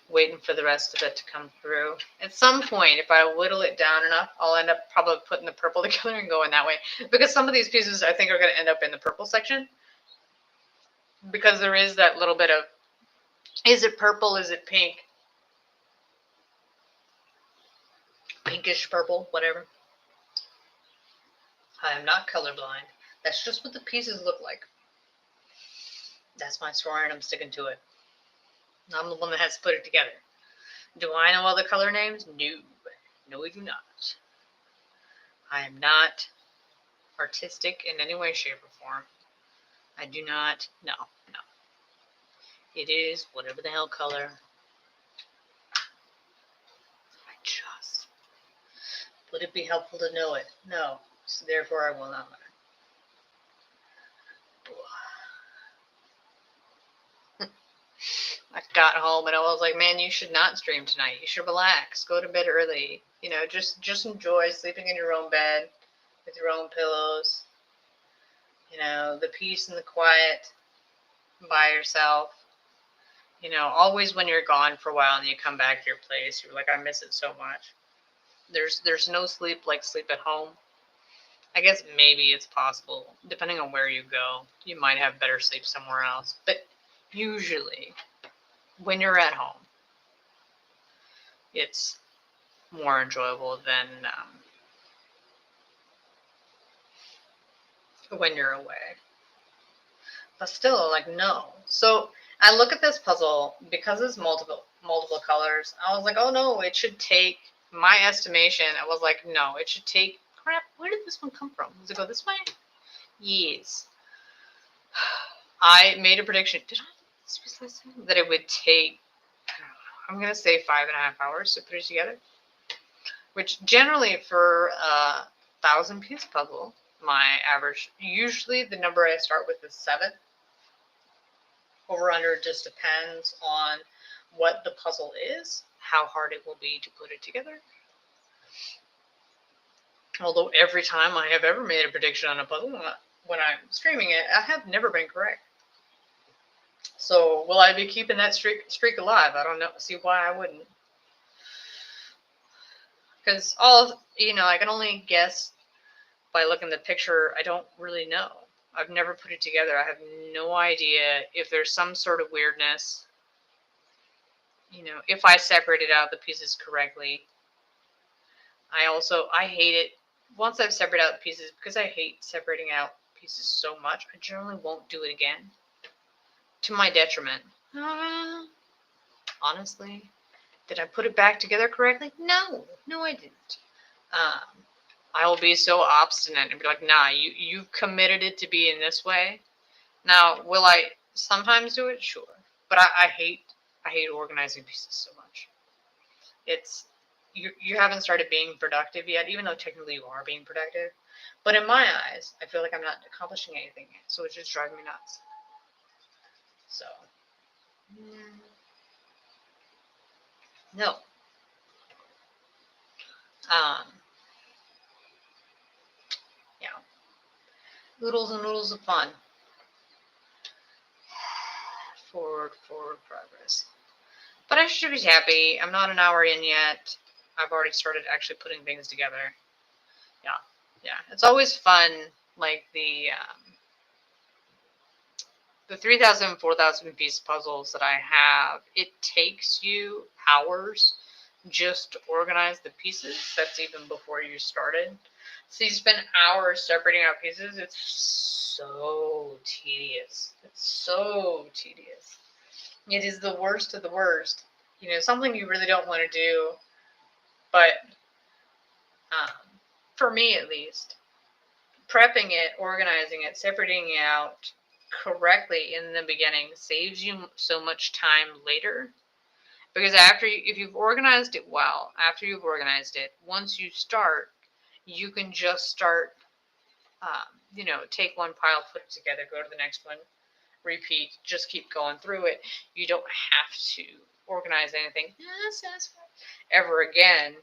Waiting for the rest of it to come through. At some point, if I whittle it down enough, I'll end up probably putting the purple together and going that way. Because some of these pieces I think are going to end up in the purple section. Because there is that little bit of, is it purple, is it pink? Pinkish purple, whatever. I am not colorblind. That's just what the pieces look like. That's my story and I'm sticking to it. I'm the one that has to put it together. Do I know all the color names? No. No, I do not. I am not artistic in any way, shape, or form. I do not. No. It is whatever the hell color. Would it be helpful to know it? No. So therefore, I will not learn. I got home and I was like, man, you should not stream tonight. You should relax. Go to bed early. You know, just enjoy sleeping in your own bed with your own pillows. You know, the peace and the quiet by yourself. You know, always when you're gone for a while and you come back to your place, you're like, I miss it so much. There's no sleep like sleep at home. I guess maybe it's possible, depending on where you go, you might have better sleep somewhere else. But usually, when you're at home, it's more enjoyable than when you're away. But still, like, no. So I look at this puzzle, because it's multiple colors, I was like, oh no, it should take, my estimation, I was like, no, it should take, crap, where did this one come from? Does it go this way? Yes. I made a prediction. Did I that it would take, I'm going to say 5.5 hours to put it together? Which generally for a 1,000-piece puzzle, my average, usually the number I start with is 7. Over under just depends on what the puzzle is, how hard it will be to put it together. Although every time I have ever made a prediction on a puzzle, when I'm streaming it, I have never been correct. So will I be keeping that streak alive? I don't know. See why I wouldn't. Because I can only guess by looking at the picture. I don't really know. I've never put it together. I have no idea if there's some sort of weirdness. You know, if I separated out the pieces correctly. I hate it. Once I've separated out the pieces, because I hate separating out pieces so much, I generally won't do it again. To my detriment. Honestly, did I put it back together correctly? No, I didn't. I will be so obstinate and be like, nah, you committed it to be in this way. Now, will I sometimes do it? Sure. But I hate organizing pieces so much. It's, you haven't started being productive yet, even though technically you are being productive. But in my eyes, I feel like I'm not accomplishing anything yet, so it's just driving me nuts. So, no. Yeah. Oodles and noodles of fun. Forward progress. But I should be happy. I'm not an hour in yet. I've already started actually putting things together. Yeah. It's always fun, like the 3,000, 4,000 piece puzzles that I have. It takes you hours just to organize the pieces. That's even before you started. So you spend hours separating out pieces. It's so tedious. It is the worst of the worst. You know, something you really don't want to do. But for me at least, prepping it, organizing it, separating it out correctly in the beginning saves you so much time later. Because if you've organized it well, once you start, you can just start, take one pile, put it together, go to the next one, repeat, just keep going through it. You don't have to organize anything ever again.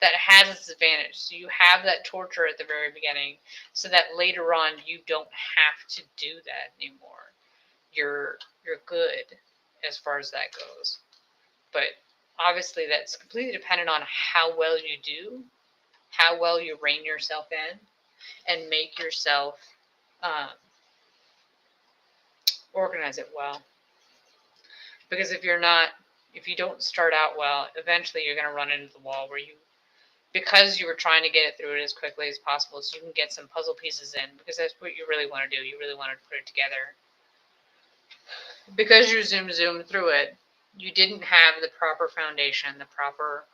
That has its advantage. So you have that torture at the very beginning, so that later on you don't have to do that anymore. You're good as far as that goes. But obviously that's completely dependent on how well you do, how well you rein yourself in, and make yourself organize it well. Because if you don't start out well, eventually you're going to run into the wall where because you were trying to get it through it as quickly as possible so you can get some puzzle pieces in, because that's what you really want to do. You really want to put it together. Because you zoom through it, you didn't have the proper foundation, the proper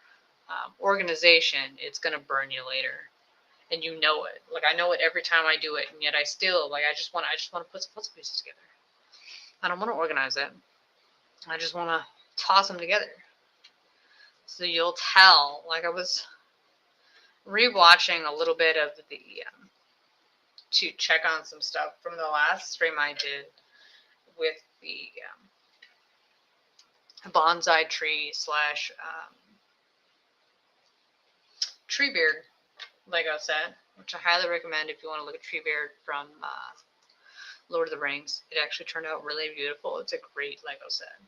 organization. It's going to burn you later. And you know it. Like, I know it every time I do it, and yet I still, like, I just want to put some puzzle pieces together. I don't want to organize it. I just want to toss them together. So you'll tell, like, I was rewatching a little bit of the to check on some stuff from the last stream I did with the bonsai tree slash Treebeard Lego set, which I highly recommend if you want to look at Treebeard from Lord of the Rings. It actually turned out really beautiful. It's a great Lego set.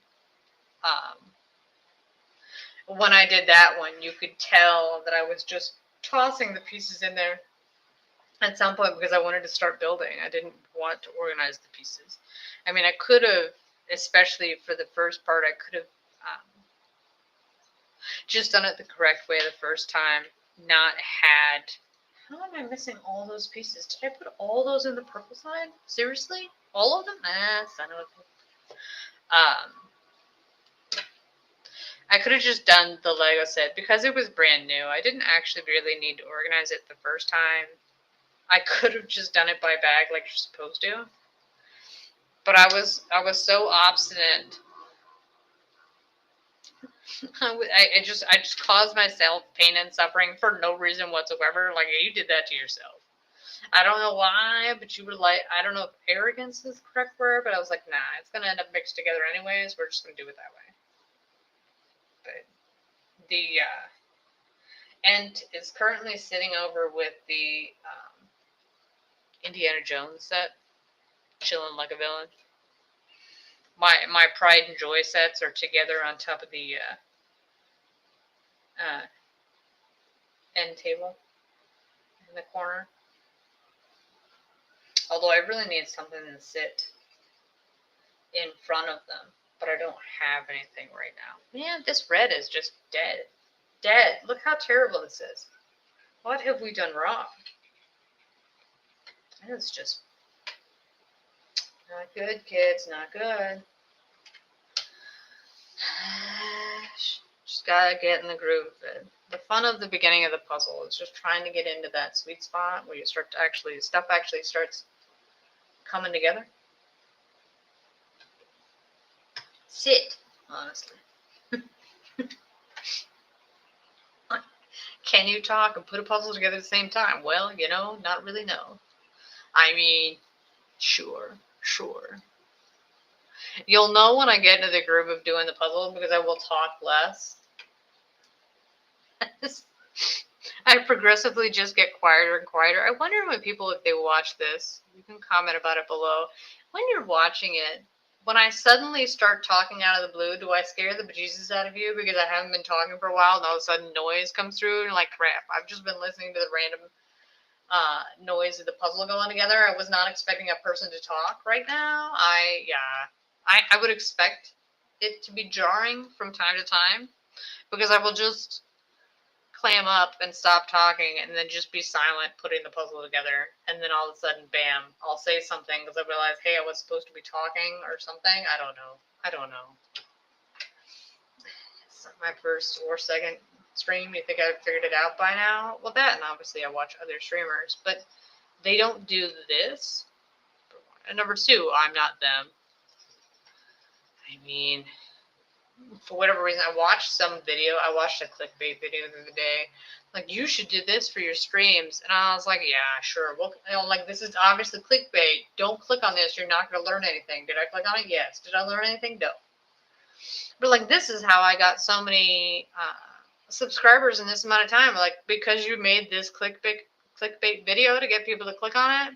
When I did that one, you could tell that I was just tossing the pieces in there at some point because I wanted to start building. I didn't want to organize the pieces. I mean, I could have, especially for the first part, I could have just done it the correct way the first time, not had... How am I missing all those pieces? Did I put all those in the purple side? Seriously? All of them? Son of a... I could have just done the Lego set because it was brand new. I didn't actually really need to organize it the first time. I could have just done it by bag like you're supposed to. But I was so obstinate. I just caused myself pain and suffering for no reason whatsoever. Like, you did that to yourself. I don't know why, but you were like, I don't know if arrogance is the correct word, but I was like, nah, it's going to end up mixed together anyways. We're just going to do it that way. But the Ent is currently sitting over with the Indiana Jones set, chilling like a villain. My Pride and Joy sets are together on top of the end table in the corner. Although I really need something to sit in front of them, but I don't have anything right now. Man, this red is just dead. Dead. Look how terrible this is. What have we done wrong? It's just not good, kids. Not good. Just gotta get in the groove of it. The fun of the beginning of the puzzle is just trying to get into that sweet spot where you start to stuff actually starts coming together. Sit, honestly. Can you talk and put a puzzle together at the same time? Well, not really, no. I mean, sure. You'll know when I get into the groove of doing the puzzle because I will talk less. I progressively just get quieter and quieter. I wonder when people, if they watch this, you can comment about it below. When you're watching it, when I suddenly start talking out of the blue, do I scare the bejesus out of you because I haven't been talking for a while and all of a sudden noise comes through and like, crap, I've just been listening to the random noise of the puzzle going together. I was not expecting a person to talk right now. I would expect it to be jarring from time to time because I will just clam up and stop talking and then just be silent putting the puzzle together, and then all of a sudden, bam, I'll say something because I realize, hey, I was supposed to be talking or something. I don't know. It's my first or second stream. You think I've figured it out by now? Well, that, and obviously I watch other streamers, but they don't do this. And number two, I'm not them. I mean, for whatever reason, I watched some video. I watched a clickbait video the other day. Like, you should do this for your streams. And I was like, yeah, sure. Well, like, this is obviously clickbait. Don't click on this. You're not going to learn anything. Did I click on it? Yes. Did I learn anything? No. But, like, this is how I got so many subscribers in this amount of time. Like, because you made this clickbait video to get people to click on it.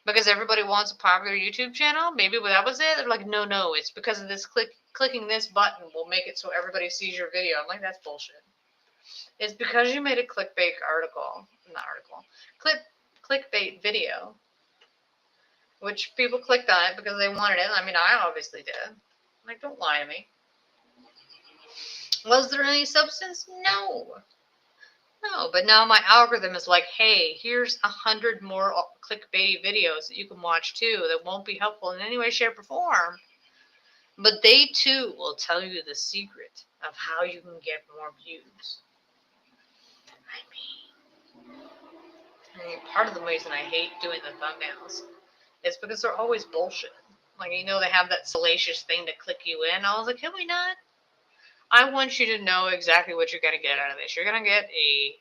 Because everybody wants a popular YouTube channel. Maybe that was it. They're like, no, it's because of this clicking this button will make it so everybody sees your video. I'm like, that's bullshit. It's because you made a clickbait clickbait video, which people clicked on it because they wanted it. I mean, I obviously did. Like, don't lie to me. Was there any substance? No, but now my algorithm is like, hey, here's 100 more clickbaity videos that you can watch too that won't be helpful in any way, shape, or form. But they too will tell you the secret of how you can get more views. I mean, part of the reason I hate doing the thumbnails is because they're always bullshit. Like, they have that salacious thing to click you in. I was like, can we not? I want you to know exactly what you're going to get out of this. You're going to get a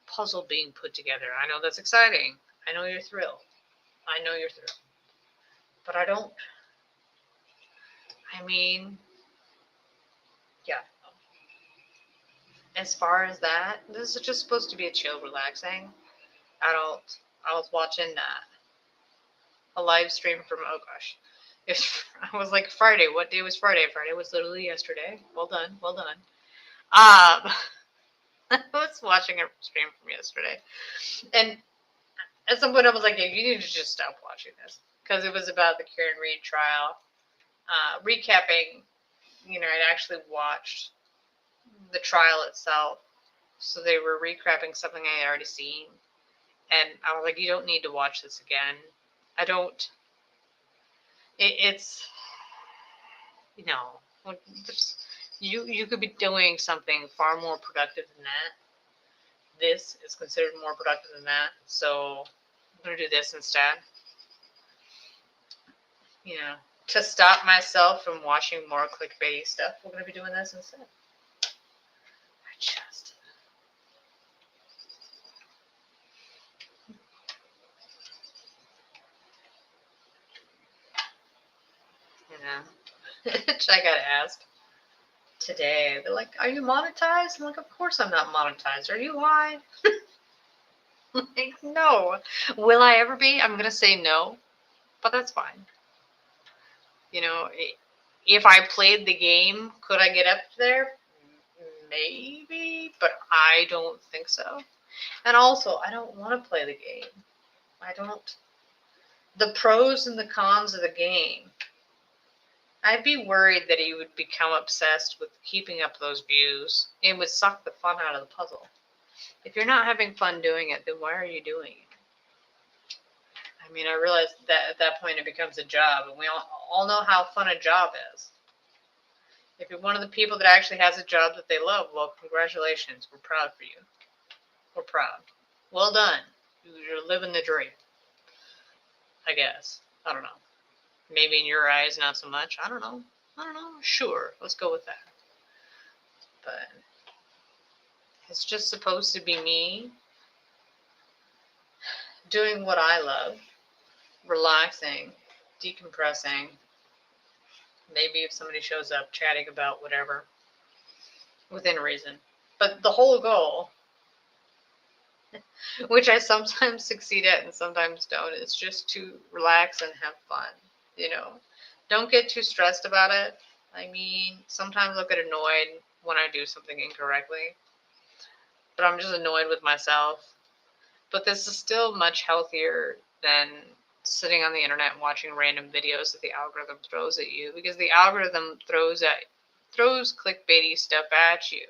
puzzle being put together. I know that's exciting. I know you're thrilled. But I don't. I mean, yeah. As far as that, this is just supposed to be a chill, relaxing. I was watching a live stream from, oh gosh. I was like, Friday. What day was Friday? Friday was literally yesterday. Well done. I was watching a stream from yesterday. And at some point I was like, yeah, you need to just stop watching this. Because it was about the Karen Reed trial. Recapping, I'd actually watched the trial itself. So they were recapping something I had already seen. And I was like, you don't need to watch this again. I don't. It's, you could be doing something far more productive than that. This is considered more productive than that. So I'm going to do this instead. To stop myself from watching more clickbaity stuff, we're going to be doing this instead. I got asked today. They're like, are you monetized? I'm like, of course I'm not monetized. Are you high? Like, no. Will I ever be? I'm going to say no, but that's fine. If I played the game, could I get up there? Maybe, but I don't think so. And also, I don't want to play the game. I don't. The pros and the cons of the game. I'd be worried that he would become obsessed with keeping up those views. It would suck the fun out of the puzzle. If you're not having fun doing it, then why are you doing it? I mean, I realize that at that point it becomes a job, and we all know how fun a job is. If you're one of the people that actually has a job that they love, well, congratulations. We're proud for you. We're proud. Well done. You're living the dream. I guess. I don't know. Maybe in your eyes, not so much. I don't know. Sure. Let's go with that. But it's just supposed to be me doing what I love. Relaxing. Decompressing. Maybe if somebody shows up, chatting about whatever. Within reason. But the whole goal, which I sometimes succeed at and sometimes don't, is just to relax and have fun. Don't get too stressed about it. I mean, sometimes I'll get annoyed when I do something incorrectly, but I'm just annoyed with myself. But this is still much healthier than sitting on the internet and watching random videos that the algorithm throws at you, because the algorithm throws clickbaity stuff at you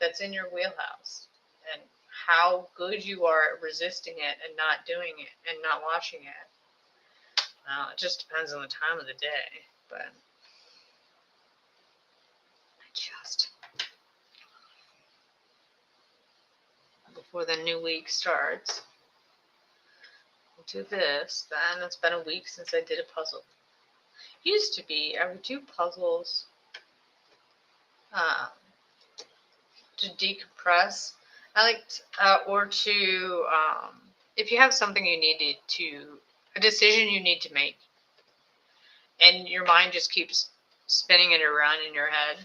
that's in your wheelhouse, and how good you are at resisting it and not doing it and not watching it. Well, it just depends on the time of the day, but before the new week starts, I'll do this. Then it's been a week since I did a puzzle. Used to be, I would do puzzles um, to decompress. I like, or to, if you have something you needed to, a decision you need to make, and your mind just keeps spinning it around in your head.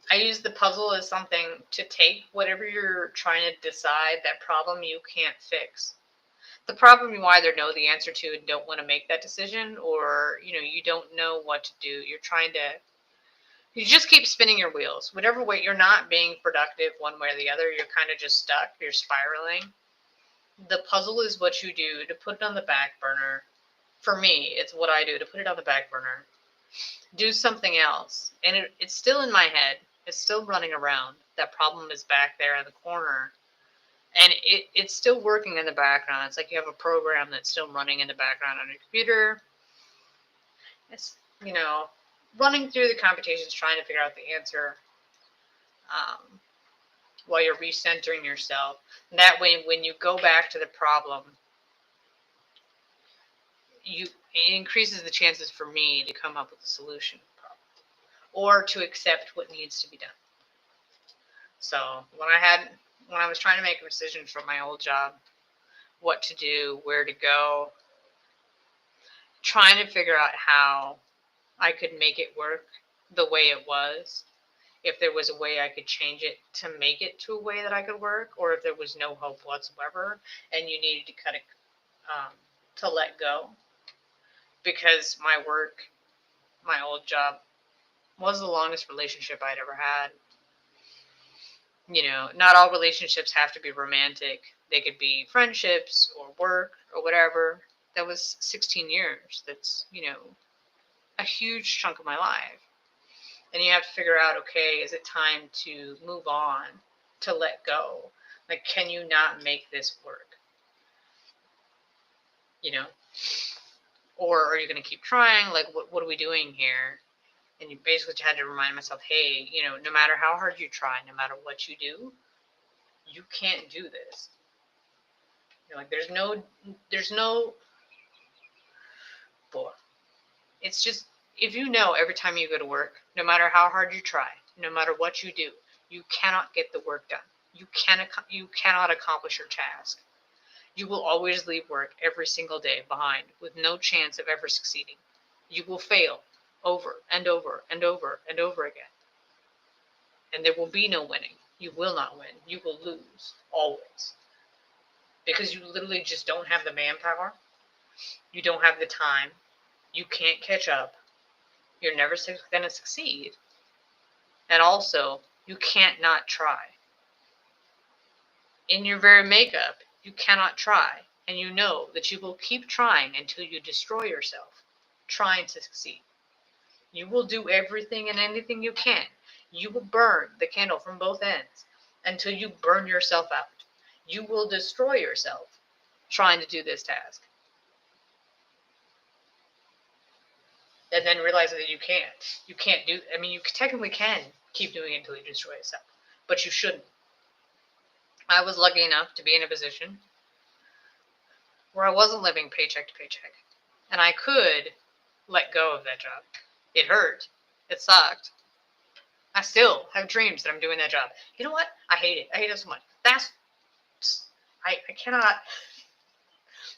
I use the puzzle as something to take whatever you're trying to decide, that problem you can't fix. The problem you either know the answer to and don't want to make that decision, or you don't know what to do. You just keep spinning your wheels. Whatever way, you're not being productive one way or the other. You're kind of just stuck. You're spiraling. The puzzle is what you do to put it on the back burner. For me, it's what I do to put it on the back burner. Do something else. And it's still in my head. It's still running around. That problem is back there in the corner. And it's still working in the background. It's like you have a program that's still running in the background on your computer. It's, running through the computations, trying to figure out the answer, while you're recentering yourself. And that way, when you go back to the problem, it increases the chances for me to come up with a solution or to accept what needs to be done. So when I was trying to make a decision for my old job, what to do, where to go, trying to figure out how I could make it work the way it was, if there was a way I could change it to make it to a way that I could work, or if there was no hope whatsoever and you needed to cut it, to let go. Because my work, my old job, was the longest relationship I'd ever had. Not all relationships have to be romantic. They could be friendships or work or whatever. That was 16 years. That's, a huge chunk of my life. And you have to figure out, okay, is it time to move on, to let go? Like, can you not make this work? Or are you going to keep trying? Like, what are we doing here? And you basically had to remind myself, hey, no matter how hard you try, no matter what you do, you can't do this. Like, there's no, boy. It's just, if every time you go to work, no matter how hard you try, no matter what you do, you cannot get the work done. You cannot accomplish your task. You will always leave work every single day behind with no chance of ever succeeding. You will fail over and over and over and over again. And there will be no winning. You will not win. You will lose, always. Because you literally just don't have the manpower. You don't have the time. You can't catch up. You're never going to succeed. And also, you can't not try. In your very makeup, you cannot try. And you know that you will keep trying until you destroy yourself, trying to succeed. You will do everything and anything you can. You will burn the candle from both ends until you burn yourself out. You will destroy yourself trying to do this task. And then realize that you can't. You can't do, you technically can keep doing it until you destroy yourself, but you shouldn't. I was lucky enough to be in a position where I wasn't living paycheck to paycheck, and I could let go of that job. It hurt. It sucked. I still have dreams that I'm doing that job. You know what? I hate it. I hate it so much. I cannot.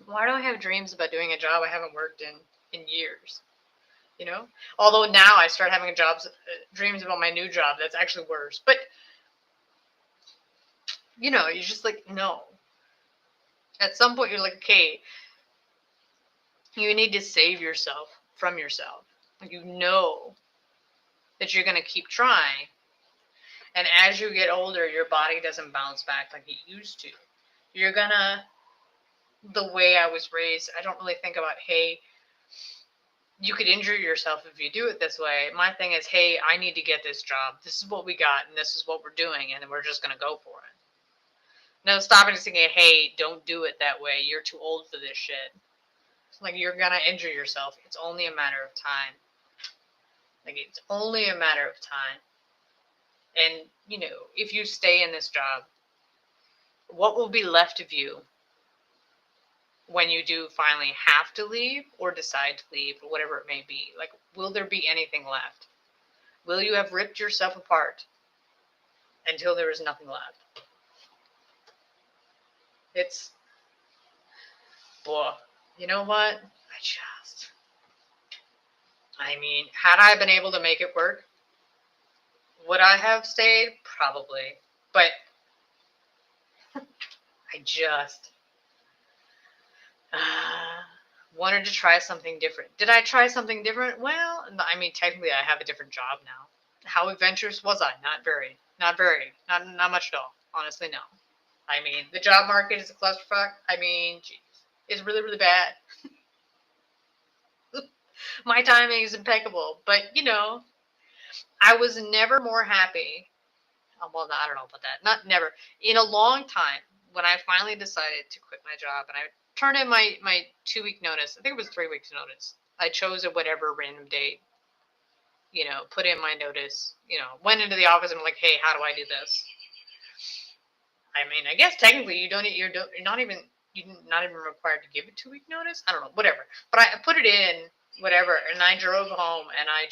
Why do I have dreams about doing a job I haven't worked in years? Although now I start having dreams about my new job. That's actually worse. But, you're just like, no. At some point, you're like, okay, you need to save yourself from yourself. Like, that you're going to keep trying. And as you get older, your body doesn't bounce back like it used to. You're going to, the way I was raised, I don't really think about, hey, you could injure yourself if you do it this way. My thing is, hey, I need to get this job. This is what we got, and this is what we're doing, and we're just going to go for it. No stopping and saying, hey, don't do it that way. You're too old for this shit. Like, you're going to injure yourself. It's only a matter of time. Like, it's only a matter of time. And, if you stay in this job, what will be left of you when you do finally have to leave or decide to leave or whatever it may be? Like, will there be anything left? will you have ripped yourself apart until there is nothing left? It's, boy, you know what? I mean, had I been able to make it work, would I have stayed? Probably. But I just wanted to try something different. Did I try something different? Well, I mean, technically I have a different job now. How adventurous was I? Not very. Not much at all. Honestly, no. I mean, the job market is a clusterfuck. I mean, geez, it's really, really bad. My timing is impeccable, but I was never more happy. Well, I don't know about that. Not never. In a long time, when I finally decided to quit my job and I turned in my 2-week notice, I think it was 3 weeks notice. I chose a whatever random date, put in my notice, went into the office and I'm like, hey, how do I do this? I mean, I guess technically you're not even required to give a 2-week notice. I don't know, whatever. But I put it in, whatever, and I drove home and I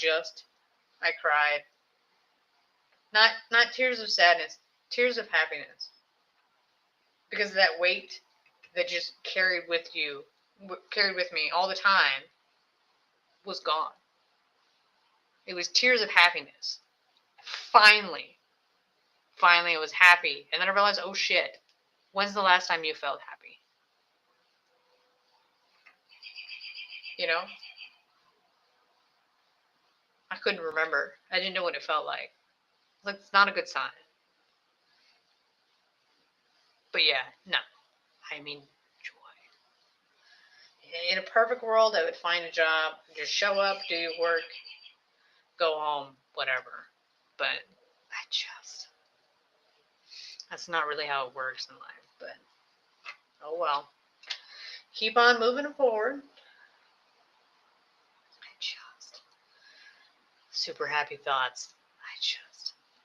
cried. Not tears of sadness, tears of happiness. Because that weight that just carried with me all the time was gone. It was tears of happiness. Finally, I was happy. And then I realized, oh shit, when's the last time you felt happy? I couldn't remember. I didn't know what it felt like. Like, it's not a good sign. But yeah, no. I mean, joy. In a perfect world, I would find a job, just show up, do your work, go home, whatever. But that's not really how it works in life. But, oh well. Keep on moving forward. Super happy thoughts.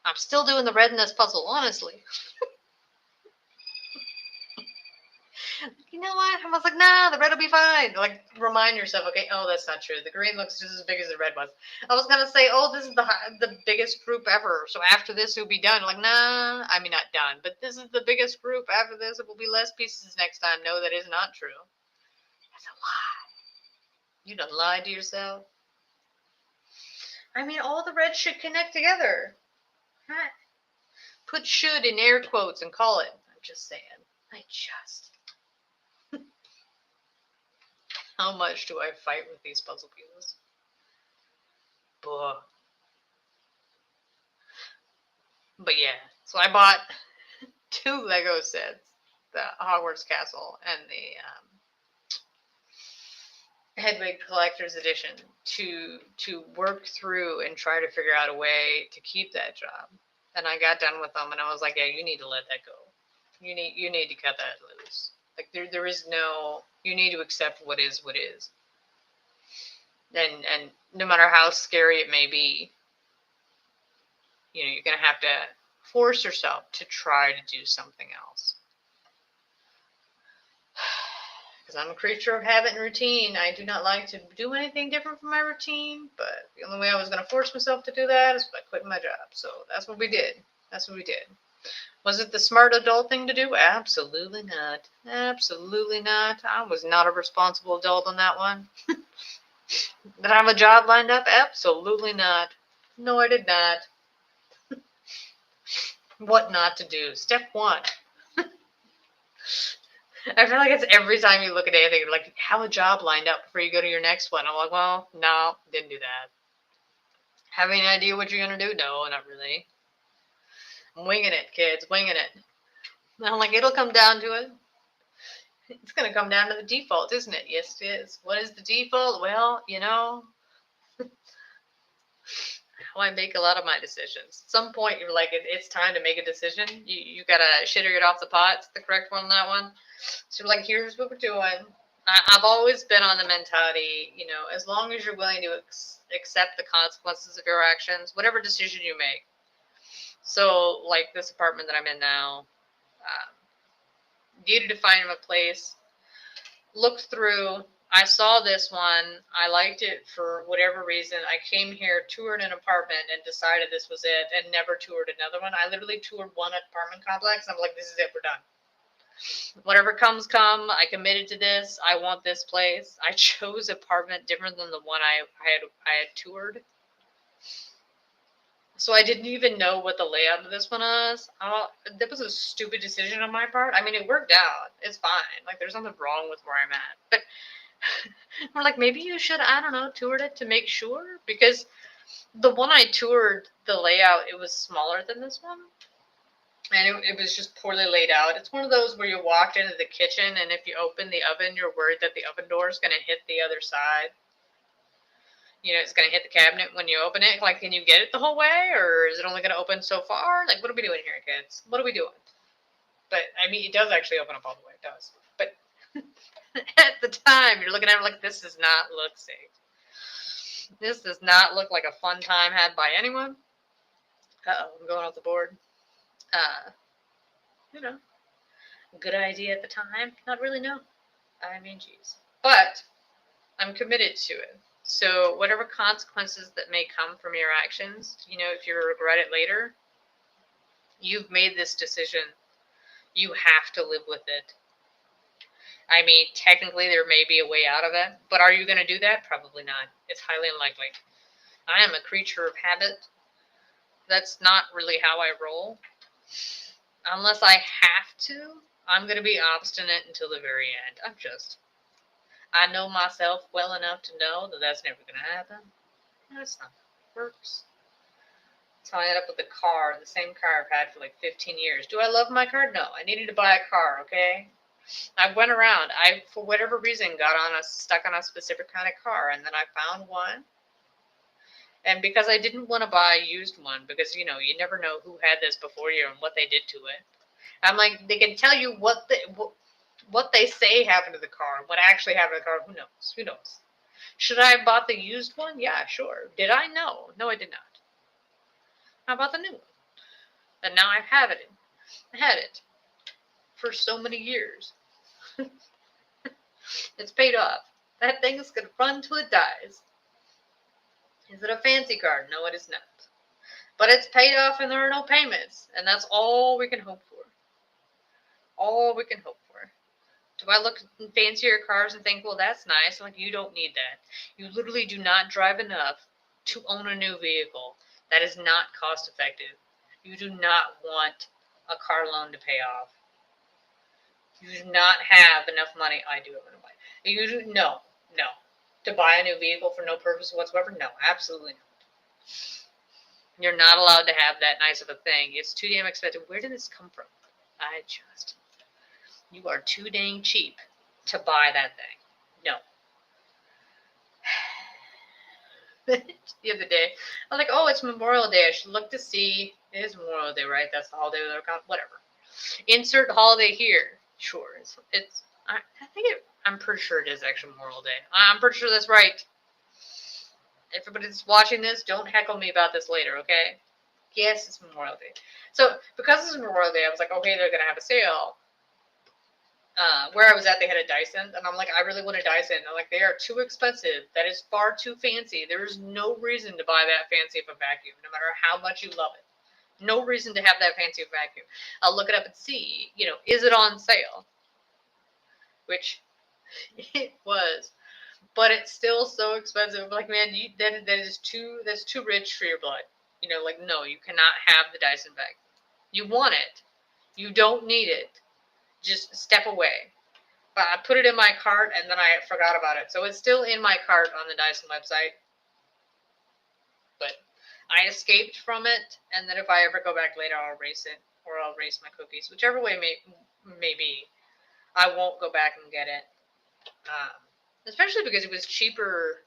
I'm still doing the redness puzzle, honestly. You know what? I was like, nah, the red will be fine. Like, remind yourself, okay, oh, that's not true. The green looks just as big as the red was. I was going to say, oh, this is the biggest group ever. So after this, it'll be done. Like, nah, I mean, not done. But this is the biggest group. After this, it will be less pieces next time. No, that is not true. That's a lie. You done lied to yourself. I mean, all the reds should connect together. Put should in air quotes and call it. I'm just saying. How much do I fight with these puzzle pieces? But yeah, so I bought 2 Lego sets, the Hogwarts Castle and the Hedwig Collector's Edition, to work through and try to figure out a way to keep that job. And I got done with them, and I was like, yeah, you need to let that go. You need to cut that loose. Like, there is no, you need to accept what is. And no matter how scary it may be, you're going to have to force yourself to try to do something else. Because I'm a creature of habit and routine. I do not like to do anything different from my routine, but the only way I was going to force myself to do that is by quitting my job. So that's what we did. Was it the smart adult thing to do? Absolutely not. Absolutely not. I was not a responsible adult on that one. Did I have a job lined up? Absolutely not. No, I did not. What not to do. Step 1. I feel like it's every time you look at anything, like, have a job lined up before you go to your next one. I'm like, well, no, didn't do that. Have any idea what you're going to do? No, not really. I'm winging it, kids, winging it. I'm like, it'll come down to it. It's going to come down to the default, isn't it? Yes, it is. What is the default? Well, how I make a lot of my decisions. At some point, you're like, it's time to make a decision. You got to shit or get off the pot. It's the correct one on that one. So, like, here's what we're doing. I've always been on the mentality, as long as you're willing to accept the consequences of your actions, whatever decision you make. So, like this apartment that I'm in now, needed to find him a place, looked through, I saw this one. I liked it for whatever reason. I came here, toured an apartment, and decided this was it, and never toured another one. I literally toured one apartment complex. I'm like, this is it. We're done. Whatever comes, come. I committed to this. I want this place. I chose apartment different than the one I had toured. So I didn't even know what the layout of this one was. That was a stupid decision on my part. I mean, it worked out. It's fine. Like, there's nothing wrong with where I'm at. But we're like, maybe you should, I don't know, toured it to make sure. Because the one I toured, the layout, it was smaller than this one. And it was just poorly laid out. It's one of those where you walked into the kitchen, and if you open the oven, you're worried that the oven door is going to hit the other side. You know, it's going to hit the cabinet when you open it. Like, can you get it the whole way, or is it only going to open so far? Like, what are we doing here, kids? What are we doing? But, I mean, it does actually open up all the way. It does. But at the time, you're looking at it like, this does not look safe. This does not look like a fun time had by anyone. Uh-oh, I'm going off the board. You know, good idea at the time? Not really, no. I mean, geez. But I'm committed to it. So whatever consequences that may come from your actions, you know, if you regret it later, you've made this decision. You have to live with it. I mean, technically there may be a way out of it, but are you going to do that? Probably not. It's highly unlikely. I am a creature of habit. That's not really how I roll. Unless I have to, I'm going to be obstinate until the very end. I know myself well enough to know that that's never going to happen. That's not how it works. So I ended up with a car, the same car I've had for like 15 years. Do I love my car? No. I needed to buy a car, okay? I went around. I, for whatever reason, stuck on a specific kind of car, and then I found one. And because I didn't want to buy a used one, because, you know, you never know who had this before you and what they did to it. I'm like, they can tell you what they say happened to the car. What actually happened to the car, who knows? Who knows? Should I have bought the used one? Yeah, sure. Did I? No. No, I did not. How about the new one? And now I have it. I had it for so many years. It's paid off. That thing is going to run till it dies. Is it a fancy car? No, it is not. But it's paid off and there are no payments. And that's all we can hope for. All we can hope for. Do I look at fancier cars and think, well, that's nice? I'm like, you don't need that. You literally do not drive enough to own a new vehicle. That is not cost effective. You do not want a car loan to pay off. You do not have enough money. I do have enough money. You do no. To buy a new vehicle for no purpose whatsoever? No, absolutely not. You're not allowed to have that nice of a thing. It's too damn expensive. Where did this come from? You are too dang cheap to buy that thing. No. The other day, I was like, oh, it's Memorial Day. I should look to see. It is Memorial Day, right? That's the holiday they're called. Whatever. Insert holiday here. Sure. I'm pretty sure it is actually Memorial Day. I'm pretty sure that's right. Everybody that's watching this, don't heckle me about this later, okay? Yes, it's Memorial Day. So, because it's Memorial Day, I was like, okay, they're going to have a sale. Where I was at, they had a Dyson, and I'm like, I really want a Dyson. I'm like, they are too expensive. That is far too fancy. There is no reason to buy that fancy of a vacuum, no matter how much you love it. No reason to have that fancy of a vacuum. I'll look it up and see, you know, is it on sale? Which it was. But it's still so expensive. Like, man, that's too rich for your blood. You know, like, no, you cannot have the Dyson vacuum. You want it. You don't need it. Just step away. But I put it in my cart and then I forgot about it. So it's still in my cart on the Dyson website. But I escaped from it, and then if I ever go back later, I'll erase it, or I'll erase my cookies. Whichever way may be. I won't go back and get it. Especially because it was cheaper,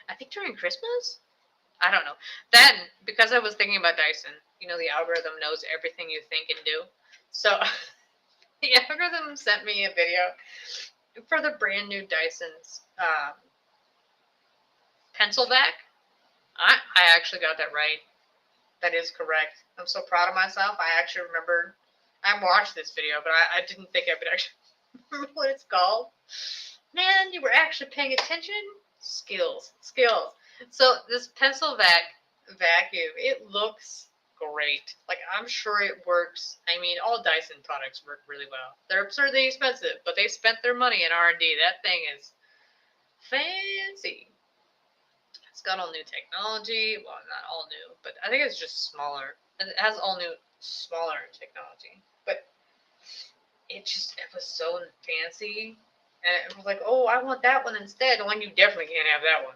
I think during Christmas? I don't know. Then, because I was thinking about Dyson, you know, the algorithm knows everything you think and do. So, the algorithm sent me a video for the brand new Dyson's pencil vac. I actually got that right. That is correct. I'm so proud of myself. I actually remembered. I watched this video, but I didn't think I would actually remember what it's called. Man, you were actually paying attention. Skills. So this pencil vacuum, it looks great. Like, I'm sure it works. I mean, all Dyson products work really well. They're absurdly expensive, but they spent their money in R&D. That thing is fancy. It's got all new technology. Well, not all new, but I think it's just smaller. And it has all new, smaller technology. But it was so fancy. And it was like, oh, I want that one instead. When you definitely can't have that one.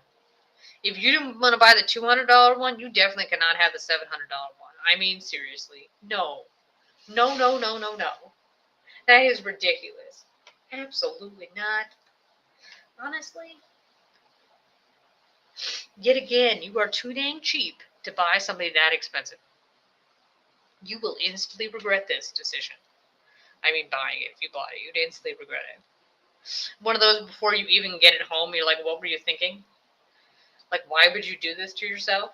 If you didn't want to buy the $200 one, you definitely cannot have the $700 one. I mean, seriously. No. No. That is ridiculous. Absolutely not. Honestly. Yet again, you are too dang cheap to buy something that expensive. You will instantly regret this decision. I mean, buying it. If you bought it, you'd instantly regret it. One of those before you even get it home, you're like, what were you thinking? Like, why would you do this to yourself?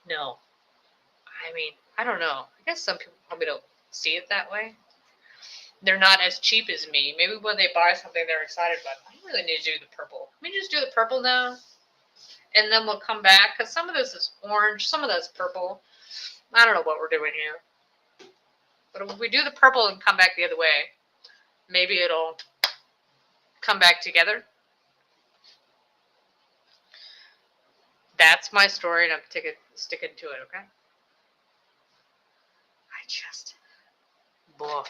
No. I mean, I don't know. I guess some people probably don't see it that way. They're not as cheap as me. Maybe when they buy something, they're excited about it. I really need to do the purple. Let me just do the purple now. And then we'll come back. Because some of this is orange. Some of that's purple. I don't know what we're doing here. But if we do the purple and come back the other way, maybe it'll come back together. That's my story, and I'm sticking to it, okay? I just... Blah.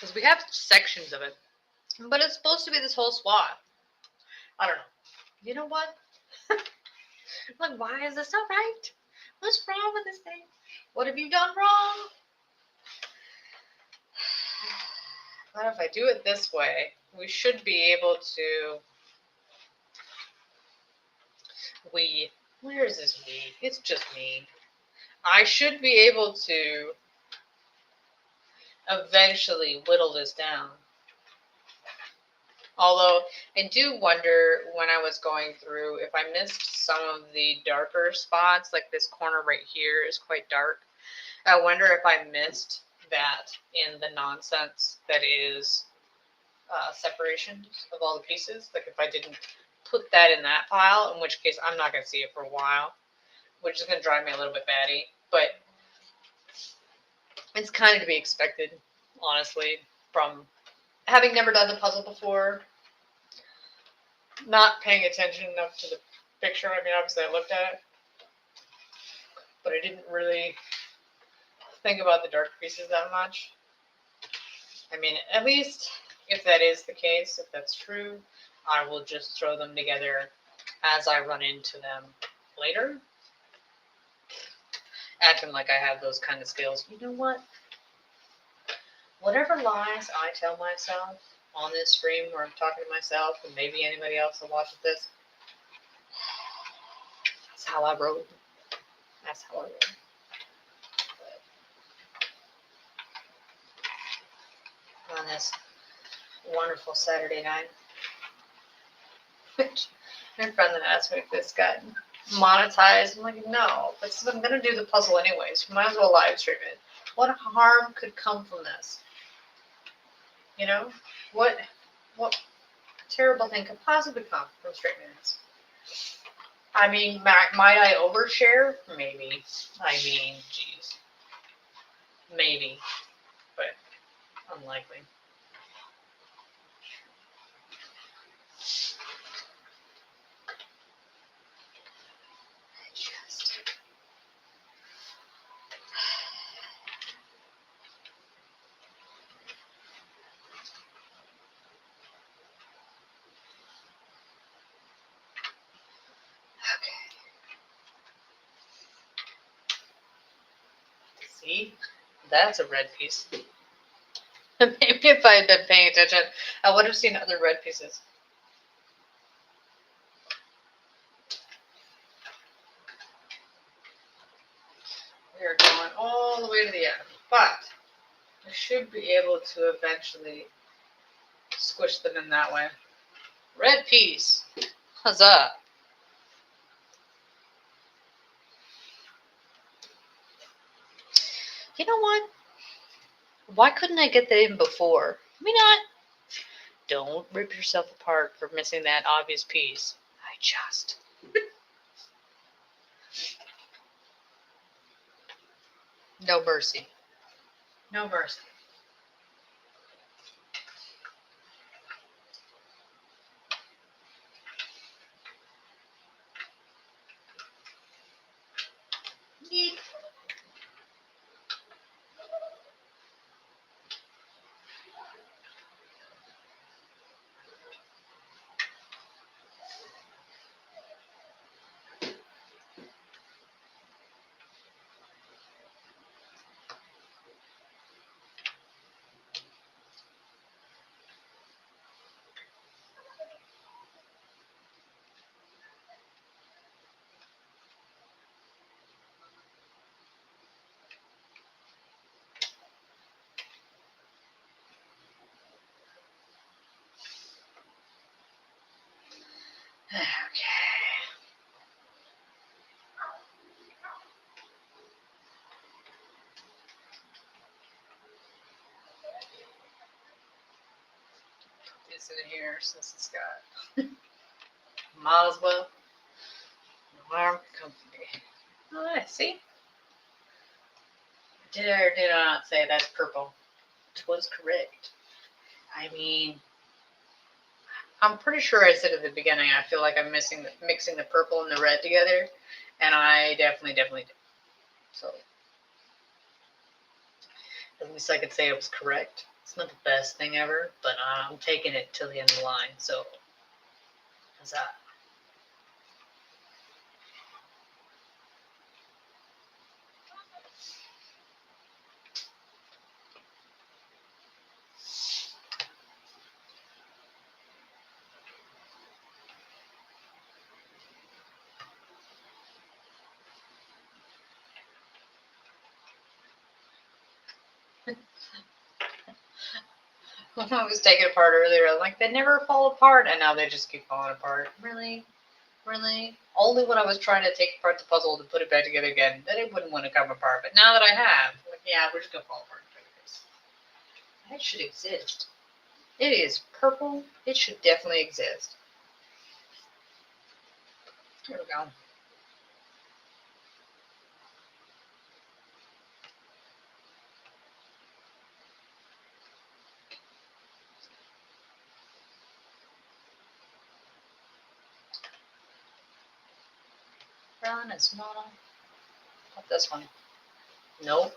Because we have sections of it. But it's supposed to be this whole swath. I don't know. You know what? Like, why is this not right? What's wrong with this thing? What have you done wrong? But if I do it this way, we should be able to... Where is this we? It's just me. I should be able to eventually whittle this down. Although, I do wonder when I was going through if I missed some of the darker spots, like this corner right here is quite dark. I wonder if I missed that in the nonsense that is separations of all the pieces. Like if I didn't put that in that pile, in which case I'm not going to see it for a while, which is going to drive me a little bit batty. But it's kind of to be expected, honestly, from having never done the puzzle before, not paying attention enough to the picture. I mean, obviously I looked at it, but I didn't really think about the dark pieces that much. I mean, at least if that is the case, if that's true, I will just throw them together as I run into them later. Acting like I have those kind of skills. You know what? Whatever lies I tell myself on this stream where I'm talking to myself, and maybe anybody else that watches this, that's how I roll. That's how I roll. On this wonderful Saturday night. Which my friend that asked me if this got monetized. I'm like, no, but since I'm gonna do the puzzle anyways, you might as well live stream it. What harm could come from this? You know? What terrible thing could possibly come from streaming this? I mean, might I overshare? Maybe. I mean, geez. Maybe. But unlikely. See? That's a red piece. Maybe if I had been paying attention, I would have seen other red pieces. We are going all the way to the end. But I should be able to eventually squish them in that way. Red piece. Huzzah. You know what? Why couldn't I get that in before? Maybe not. Don't rip yourself apart for missing that obvious piece. I just... No mercy. No mercy. Yeet. Okay. Put this in here since it's got... Might as well. Alarm company. Oh, I see. Did or did I not say that's purple? It was correct. I mean, I'm pretty sure I said at the beginning I feel like I'm mixing the purple and the red together, and I definitely did. So at least I could say it was correct. It's not the best thing ever, but I'm taking it till the end of the line. So how's that? When I was taking it apart earlier, I'm like, they never fall apart, and now they just keep falling apart. Really? Really? Only when I was trying to take apart the puzzle to put it back together again, then it wouldn't want to come apart. But now that I have, like, yeah, we're just gonna fall apart. That should exist. It is purple. It should definitely exist. Here we go. Brown and small. Not this one. Nope.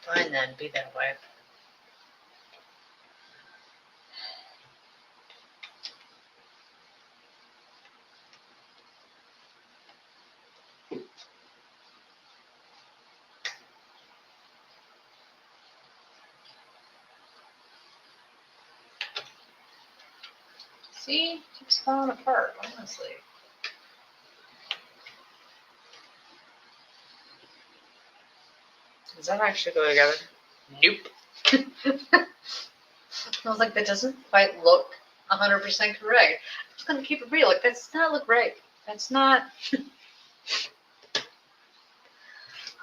Fine then, be that way. See? It keeps falling apart, honestly. Does that actually go together? Nope. I was like, that doesn't quite look 100% correct. I'm just gonna keep it real. Like, that does not look right. That's not.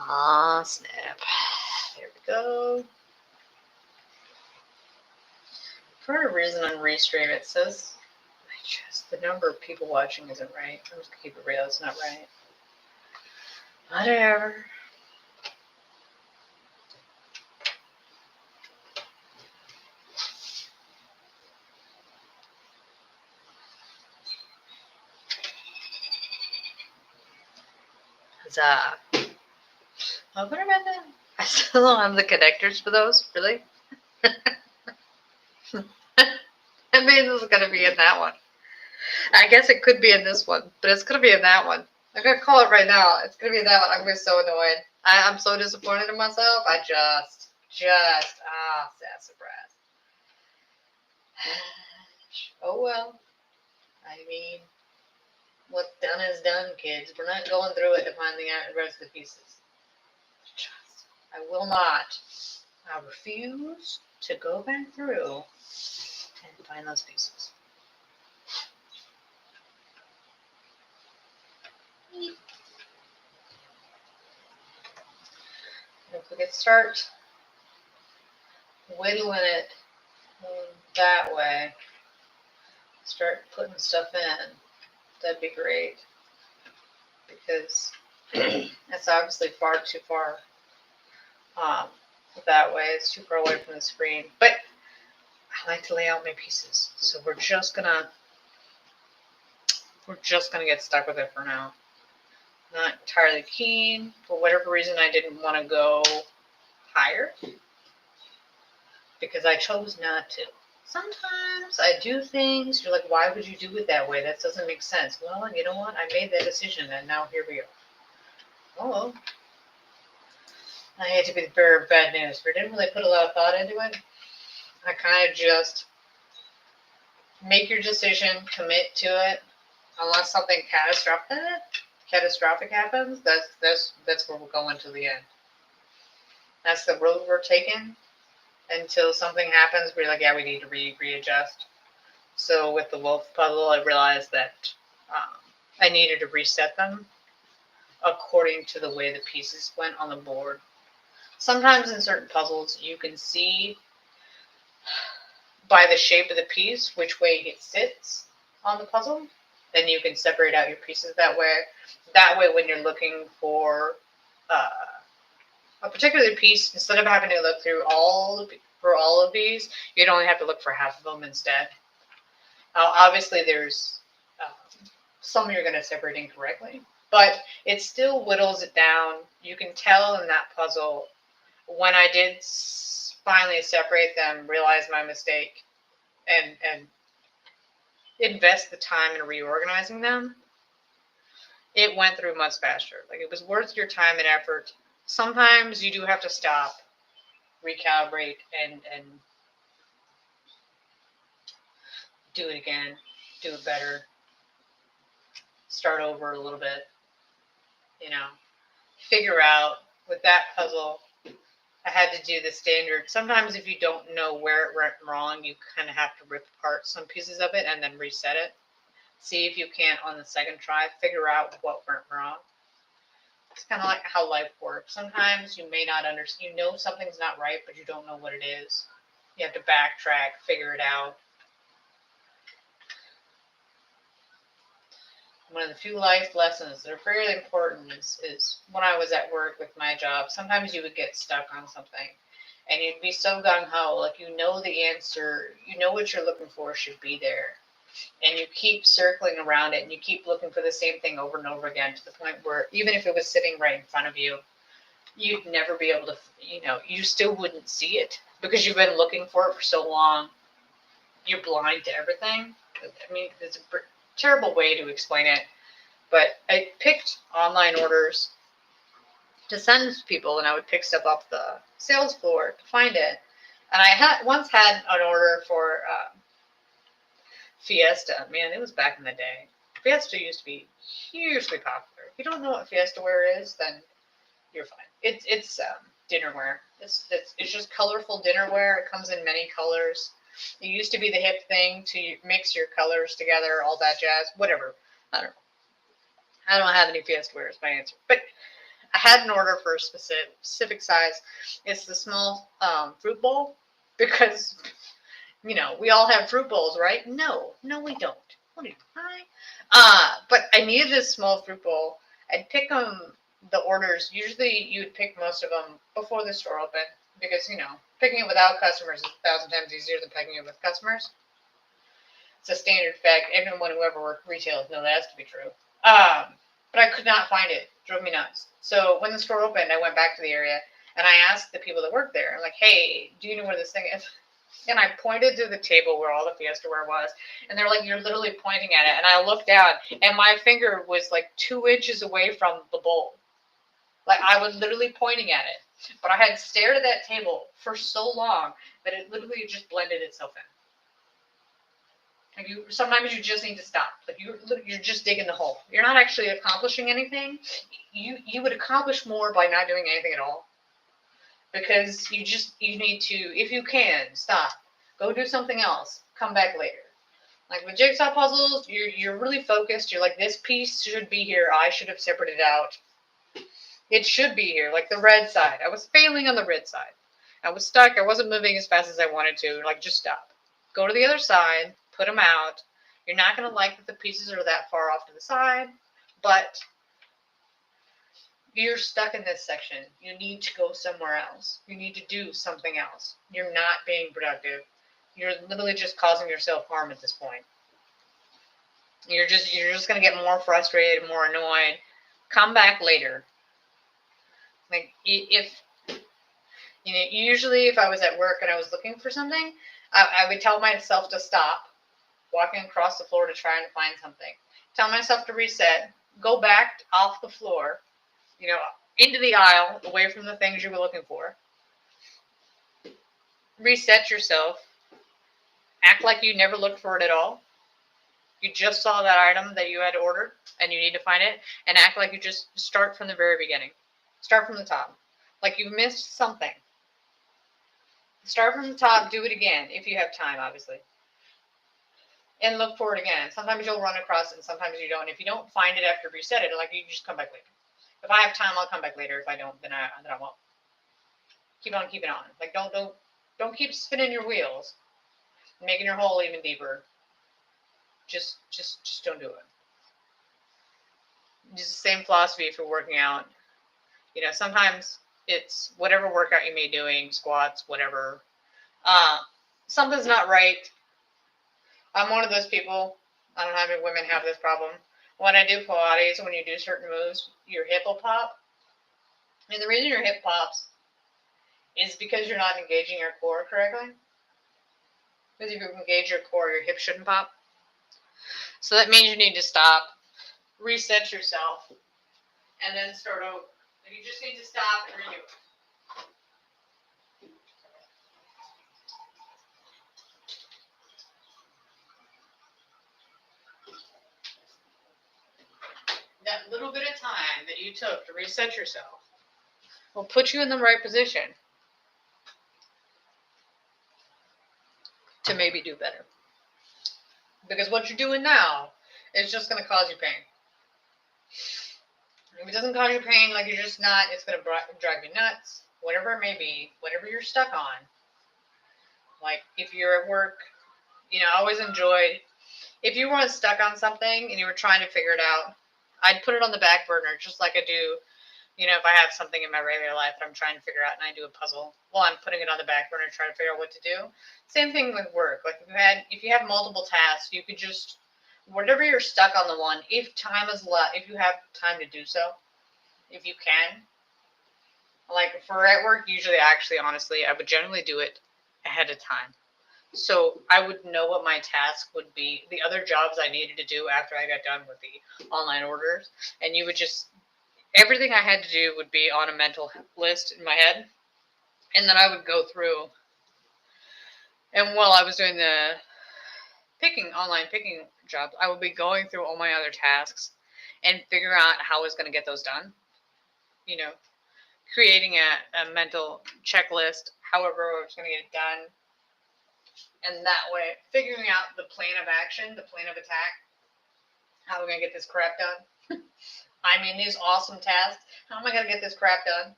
Ah, snap. There we go. For a reason on Restream, it says the number of people watching isn't right. I'm just gonna keep it real. It's not right. Whatever. Huzzah. Oh, what about that? I still don't have the connectors for those. Really? I mean, this is gonna be in that one. I guess it could be in this one, but it's gonna be in that one. I'm gonna call it right now. It's gonna be in that one. I'm gonna be so annoyed. I'm so disappointed in myself. I just sad surprise. Oh well. I mean, what's done is done, kids. We're not going through it to find the rest of the pieces. Just, I will not. I refuse to go back through and find those pieces. we could start whittling it that way. Start putting stuff in. That'd be great. Because it's obviously far too far that way. It's too far away from the screen. But I like to lay out my pieces. So we're just gonna get stuck with it for now. Not entirely keen. For whatever reason, I didn't want to go higher. Because I chose not to. Sometimes I do things, you're like, why would you do it that way? That doesn't make sense. Well, you know what? I made that decision, and now here we are. Oh, well. I hate to be the bearer of bad news, but I didn't really put a lot of thought into it. I kind of just make your decision, commit to it, unless something catastrophic happens. That's where we're going to the end. That's the road we're taking. Until something happens, we're like, yeah, we need to readjust. So with the wolf puzzle, I realized that I needed to reset them according to the way the pieces went on the board. Sometimes in certain puzzles, you can see by the shape of the piece which way it sits on the puzzle. Then you can separate out your pieces that way. That way, when you're looking for a particular piece, instead of having to look through all of these, you'd only have to look for half of them instead. Obviously, there's some you're going to separate incorrectly, but it still whittles it down. You can tell in that puzzle when I did finally separate them, realize my mistake, and invest the time in reorganizing them, it went through much faster. Like, it was worth your time and effort. Sometimes you do have to stop, recalibrate, and do it again, do it better, start over a little bit, figure out. With that puzzle, I had to do the standard. Sometimes if you don't know where it went wrong, you kind of have to rip apart some pieces of it and then reset it. See if you can't, on the second try, figure out what went wrong. It's kind of like how life works. Sometimes you may not understand. You know something's not right, but you don't know what it is. You have to backtrack, figure it out. One of the few life lessons that are fairly important is when I was at work with my job, sometimes you would get stuck on something. And you'd be so gung-ho, like you know the answer, you know what you're looking for should be there. And you keep circling around it, and you keep looking for the same thing over and over again, to the point where even if it was sitting right in front of you, you'd never be able to, you still wouldn't see it because you've been looking for it for so long. You're blind to everything. I mean, it's a terrible way to explain it, but I picked online orders to send to people, and I would pick stuff off the sales floor to find it. And I once had an order for Fiesta. Man, it was back in the day. Fiesta used to be hugely popular. If you don't know what Fiesta ware is, then you're fine. It's dinnerware. It's just colorful dinnerware. It comes in many colors. It used to be the hip thing to mix your colors together, all that jazz. Whatever. I don't know. I don't have any Fiesta ware is my answer. But I had an order for a specific size. It's the small fruit bowl, because we all have fruit bowls, right? No, we don't. What are you, high? But I needed this small fruit bowl. I'd pick the orders. Usually you would pick most of them before the store opened, because, picking it without customers is 1,000 times easier than picking it with customers. It's a standard fact. Everyone who ever worked retail knows that to be true. But I could not find it. It drove me nuts. So when the store opened, I went back to the area, and I asked the people that worked there, I'm like, hey, do you know where this thing is? And I pointed to the table where all the Fiesta ware was. And they're like, you're literally pointing at it. And I looked down, and my finger was like 2 inches away from the bowl. Like, I was literally pointing at it. But I had stared at that table for so long that it literally just blended itself in. Like, sometimes you just need to stop. Like, you're just digging the hole. You're not actually accomplishing anything. You would accomplish more by not doing anything at all. Because you need to, if you can, stop. Go do something else. Come back later. Like with jigsaw puzzles, you're really focused. You're like, this piece should be here. I should have separated it out. It should be here, like the red side. I was failing on the red side. I was stuck. I wasn't moving as fast as I wanted to. Like, just stop. Go to the other side. Put them out. You're not going to like that the pieces are that far off to the side, but you're stuck in this section. You need to go somewhere else. You need to do something else. You're not being productive. You're literally just causing yourself harm at this point. You're just going to get more frustrated, more annoyed. Come back later. Like, if usually if I was at work and I was looking for something, I would tell myself to stop walking across the floor to try and find something. Tell myself to reset, go back off the floor, into the aisle, away from the things you were looking for. Reset yourself. Act like you never looked for it at all. You just saw that item that you had ordered and you need to find it, and act like you just start from the very beginning. Start from the top. Like you missed something. Start from the top, do it again, if you have time, obviously. And look for it again. Sometimes you'll run across it and sometimes you don't. If you don't find it after reset it, like you just come back later. If I have time, I'll come back later. If I don't, then I won't. Keep on keeping on. Like don't keep spinning your wheels, making your hole even deeper. Just don't do it. Just the same philosophy for working out. Sometimes it's whatever workout you may be doing, squats, whatever. Something's not right. I'm one of those people. I don't know how many women have this problem. When I do Pilates, when you do certain moves, your hip will pop. And the reason your hip pops is because you're not engaging your core correctly. Because if you engage your core, your hip shouldn't pop. So that means you need to stop, reset yourself, and then start over. You just need to stop and redo it. That little bit of time that you took to reset yourself will put you in the right position to maybe do better. Because what you're doing now is just going to cause you pain. If it doesn't cause you pain, like you're just not, it's going to drive you nuts, whatever it may be, whatever you're stuck on. Like if you're at work, I always enjoyed, if you weren't stuck on something and you were trying to figure it out, I'd put it on the back burner, just like I do, if I have something in my regular life that I'm trying to figure out and I do a puzzle, well, I'm putting it on the back burner trying to figure out what to do. Same thing with work. Like if you have multiple tasks, you could just, whatever you're stuck on the one, if time is left, if you have time to do so, if you can, like for at work, usually honestly, I would generally do it ahead of time. So I would know what my task would be, the other jobs I needed to do after I got done with the online orders. And you would just, everything I had to do would be on a mental list in my head. And then I would go through. And while I was doing the online picking jobs, I would be going through all my other tasks and figuring out how I was going to get those done. Creating a mental checklist, however I was going to get it done. And that way, figuring out the plan of action, the plan of attack, how am I going to get this crap done? These awesome tasks, how am I going to get this crap done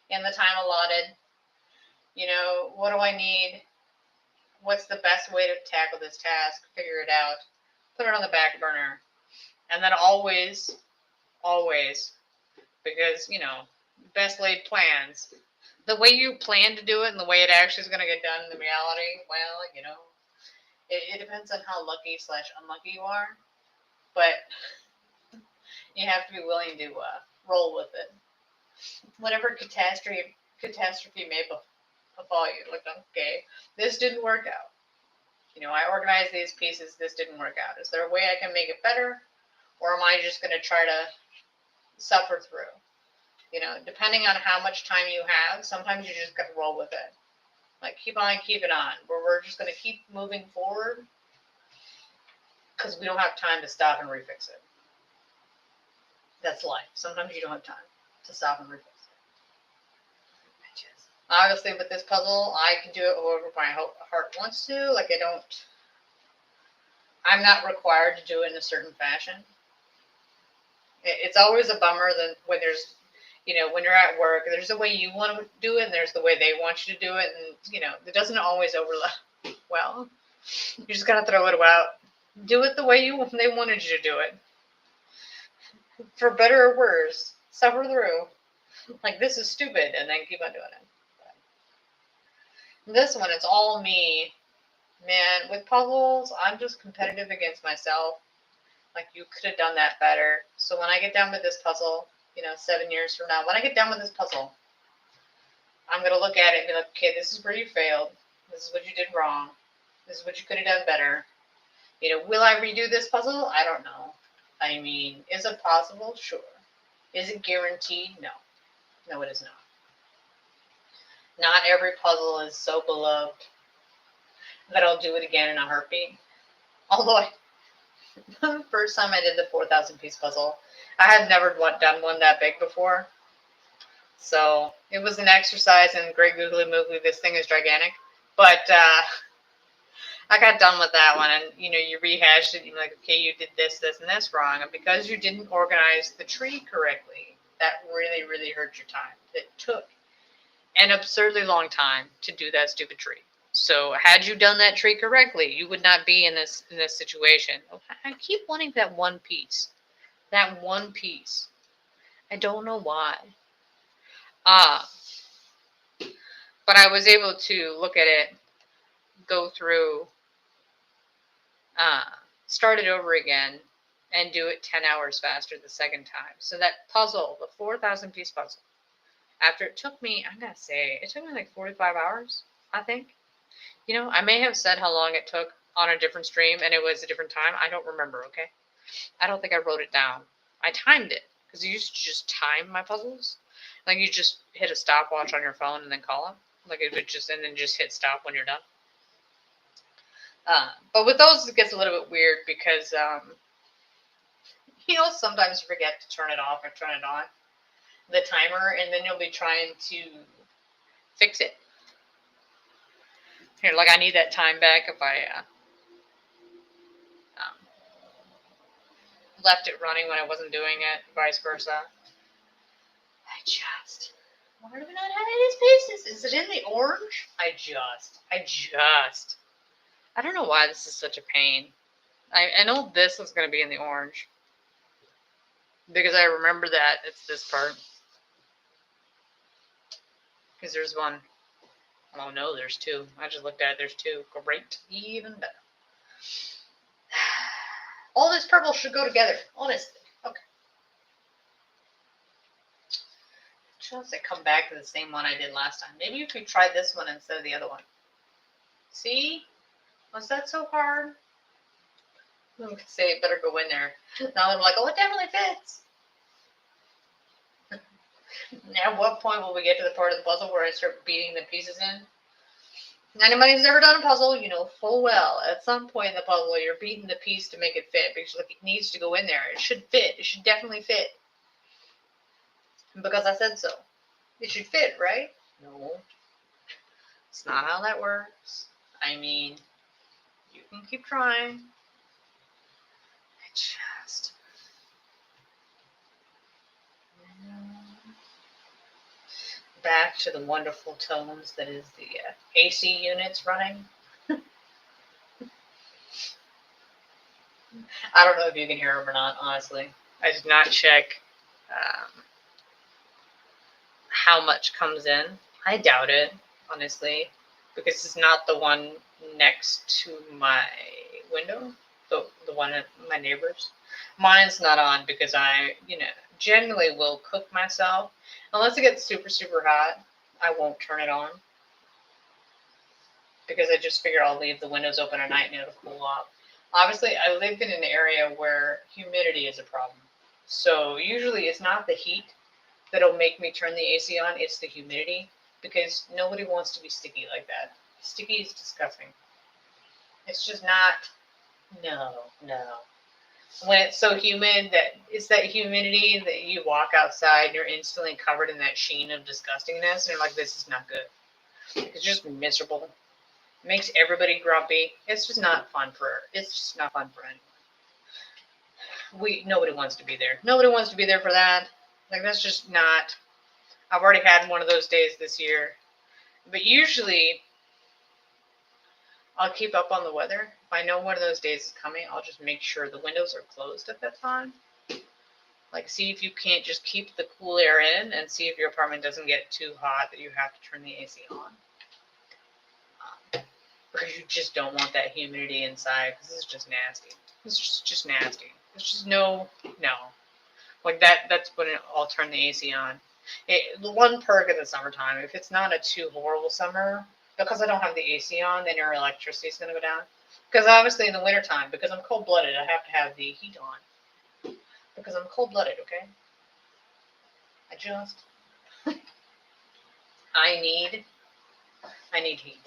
in the time allotted? What do I need? What's the best way to tackle this task? Figure it out. Put it on the back burner. And then always, because, best laid plans, the way you plan to do it and the way it actually is going to get done in the reality, well, it depends on how lucky / unlucky you are. But you have to be willing to roll with it. Whatever catastrophe may befall you. Like, okay, this didn't work out. I organized these pieces. This didn't work out. Is there a way I can make it better? Or am I just going to try to suffer through? Depending on how much time you have, sometimes you just got to roll with it. Like, keep on, keep it on. We're just going to keep moving forward because we don't have time to stop and refix it. That's life. Sometimes you don't have time to stop and refix it. Obviously, with this puzzle, I can do it however my heart wants to. Like, I'm not required to do it in a certain fashion. It's always a bummer when there's, You know, when you're at work, there's the way you want to do it, and there's the way they want you to do it, and you know, it doesn't always overlap well. You just gotta throw it out. Do it the way they wanted you to do it, for better or worse. Suffer through. Like, this is stupid, and then keep on doing it. But this one, it's all me. Man, with puzzles, I'm just competitive against myself. Like, you could have done that better. So when I get done with this puzzle, you know, 7 years from now, when I get done with this puzzle, I'm going to look at it and be like, okay, this is where you failed. This is what you did wrong. This is what you could have done better. You know, will I redo this puzzle? I don't know. I mean, is it possible? Sure. Is it guaranteed? No. No, it is not. Not every puzzle is so beloved that I'll do it again in a heartbeat. Although the first time I did the 4,000 piece puzzle, I had never done one that big before. So it was an exercise in great googly moogly, this thing is gigantic. But I got done with that one, and you know, you rehashed it, you're like, okay, you did this, this, and this wrong. And because you didn't organize the tree correctly, that really, really hurt your time. It took an absurdly long time to do that stupid tree. So had you done that tree correctly, you would not be in this situation. I keep wanting that one piece. That one piece. I don't know why. But I was able to look at it, go through, start it over again, and do it 10 hours faster the second time. So that puzzle, the 4,000 piece puzzle, after it took me, I'm going to say, it took me like 45 hours, I think. You know, I may have said how long it took on a different stream, and it was a different time. I don't remember, okay? I don't think I wrote it down. I timed it, because I used to just time my puzzles. Like, you just hit a stopwatch on your phone and then call it. Like, it would just, and then just hit stop when you're done. But with those, it gets a little bit weird, because, you know, sometimes you forget to turn it off or turn it on, the timer, and then you'll be trying to fix it. Here, like, I need that time back if I left it running when I wasn't doing it, vice versa. Why do we not have any spaces? Is it in the orange? I don't know why this is such a pain. I know this is going to be in the orange, because I remember that it's this part. Because there's one. Oh no, there's two. I just looked at it. There's two. Great. Even better. All this purple should go together. Honestly. Okay. Just to come back to the same one I did last time. Maybe if we tried this one instead of the other one. See? Was that so hard? I could say it better go in there. Now I'm like, oh, it definitely fits. At what point will we get to the part of the puzzle where I start beating the pieces in? Anybody who's ever done a puzzle, you know full well, at some point in the puzzle, you're beating the piece to make it fit, because like, it needs to go in there. It should fit. It should definitely fit. Because I said so. It should fit, right? No. It's not how that works. I mean, you can keep trying. Just... back to the wonderful tones that is the AC units running. I don't know if you can hear them or not, honestly. I did not check how much comes in. I doubt it, honestly, because it's not the one next to my window, the one at my neighbor's. Mine's not on because I, you know, generally will cook myself. Unless it gets super, super hot, I won't turn it on. Because I just figure I'll leave the windows open at night and it'll cool off. Obviously, I live in an area where humidity is a problem. So usually it's not the heat that'll make me turn the AC on, it's the humidity. Because nobody wants to be sticky like that. Sticky is disgusting. It's just not, no. When it's so humid, that it's that humidity that you walk outside and you're instantly covered in that sheen of disgustingness, and you're like, this is not good. It's just miserable. It makes everybody grumpy. It's just not fun for anyone. Nobody wants to be there. Nobody wants to be there for that. Like, that's just not I've already had one of those days this year. But usually, I'll keep up on the weather. If I know one of those days is coming, I'll just make sure the windows are closed at that time. Like, see if you can't just keep the cool air in and see if your apartment doesn't get too hot that you have to turn the AC on. Because you just don't want that humidity inside, because it's just nasty. It's just nasty. There's just no. Like that's when I'll turn the AC on. The one perk in the summertime, if it's not a too horrible summer, because I don't have the AC on, then your electricity is going to go down. Because obviously in the wintertime, because I'm cold-blooded, I have to have the heat on. Because I'm cold-blooded, okay? I need heat.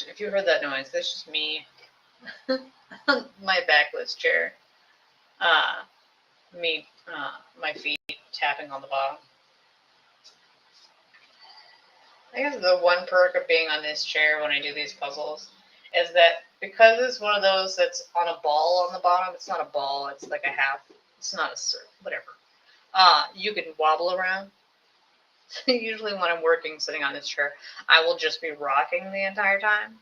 If you heard that noise, that's just me. My backless chair. My feet tapping on the bottom. I guess the one perk of being on this chair when I do these puzzles is that because it's one of those that's on a ball on the bottom, it's not a ball, it's like a half, it's not a circle, whatever. You can wobble around. Usually when I'm working sitting on this chair, I will just be rocking the entire time.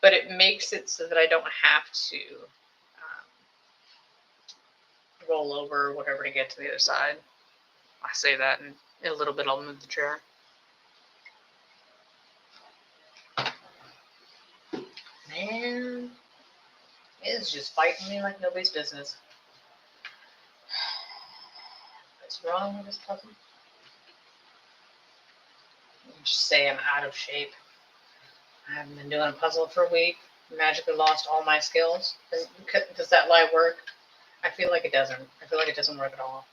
But it makes it so that I don't have to roll over or whatever to get to the other side. I say that, and in a little bit I'll move the chair. Man, it's just fighting me like nobody's business. What's wrong with this puzzle? Just say I'm out of shape. I haven't been doing a puzzle for a week. Magically lost all my skills. Does that lie work? I feel like it doesn't. I feel like it doesn't work at all.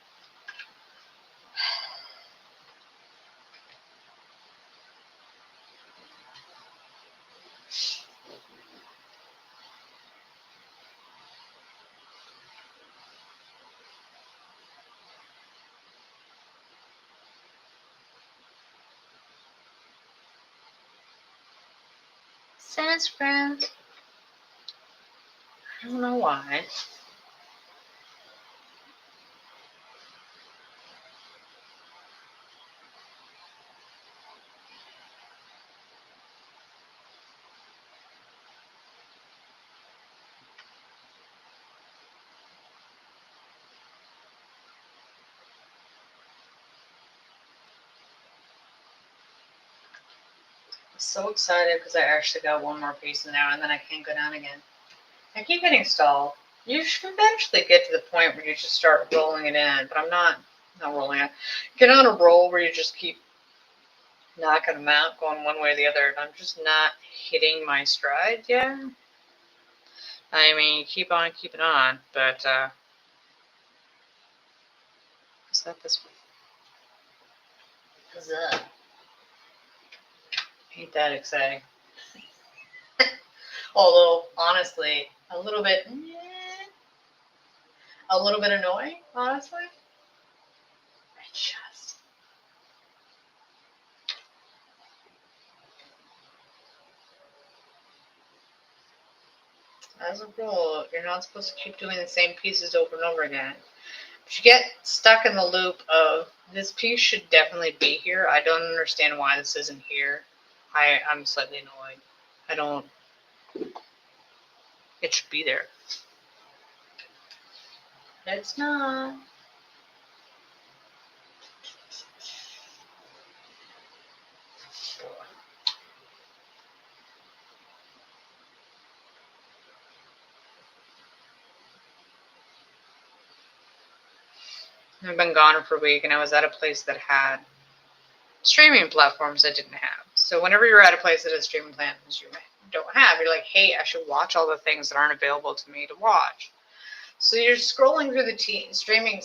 Sassafras. I don't know why. I'm so excited because I actually got one more piece now and then I can't go down again. I keep getting stalled. You should eventually get to the point where you just start rolling it in, but I'm not rolling it. Get on a roll where you just keep knocking them out, going one way or the other, and I'm just not hitting my stride yet. I mean, keep on keeping on, but is that this way? Huzzah. Ain't that exciting? Although, honestly, a little bit annoying, honestly. As a rule, you're not supposed to keep doing the same pieces over and over again. If you get stuck in the loop of this piece should definitely be here, I don't understand why this isn't here. I'm slightly annoyed. It should be there. It's not. I've been gone for a week, and I was at a place that had streaming platforms I didn't have. So whenever you're at a place that has streaming platforms you don't have, you're like, hey, I should watch all the things that aren't available to me to watch. So you're scrolling through the streaming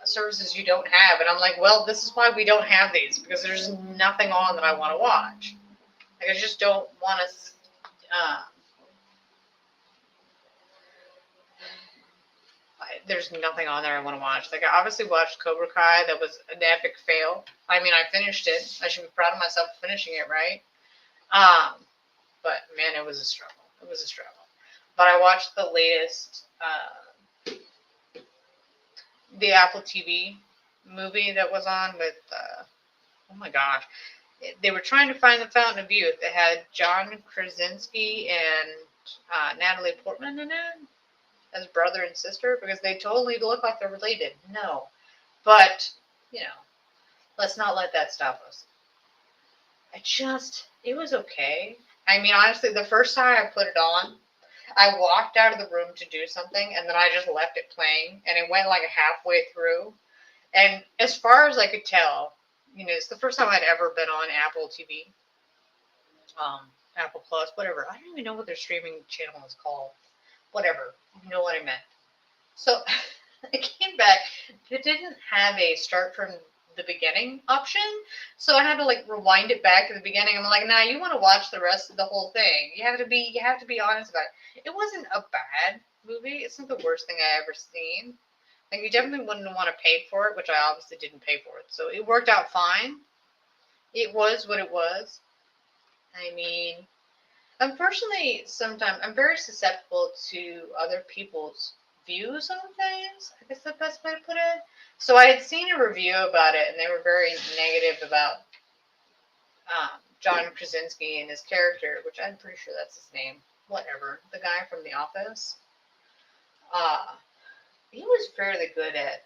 services you don't have, and I'm like, well, this is why we don't have these, because there's nothing on that I want to watch. Like, I just don't want to. There's nothing on there I want to watch. Like, I obviously watched Cobra Kai. That was an epic fail. I mean, I finished it. I should be proud of myself for finishing it, right? But man, it was a struggle. It was a struggle. But I watched the latest, the Apple TV movie that was on with, oh my gosh, they were trying to find the Fountain of Youth. It had John Krasinski and Natalie Portman in it as brother and sister because they totally look like they're related. No, but you know, let's not let that stop us. It was okay. I mean, honestly, the first time I put it on, I walked out of the room to do something, and then I just left it playing, and it went like halfway through. And as far as I could tell, it's the first time I'd ever been on Apple TV, Apple Plus, whatever. I don't even know what their streaming channel is called. Whatever. You know what I meant. So I came back. It didn't have a start from the beginning option, so I had to like rewind it back to the beginning. I'm like, nah, you want to watch the rest of the whole thing. You have to be honest about it. It wasn't a bad movie. It's not the worst thing I ever seen. Like, you definitely wouldn't want to pay for it, which I obviously didn't pay for it. So it worked out fine. It was what it was. I mean, unfortunately, sometimes I'm very susceptible to other people's views on things. I guess that's the best way to put it. So I had seen a review about it, and they were very negative about John Krasinski and his character, which I'm pretty sure that's his name. Whatever. The guy from The Office. He was fairly good at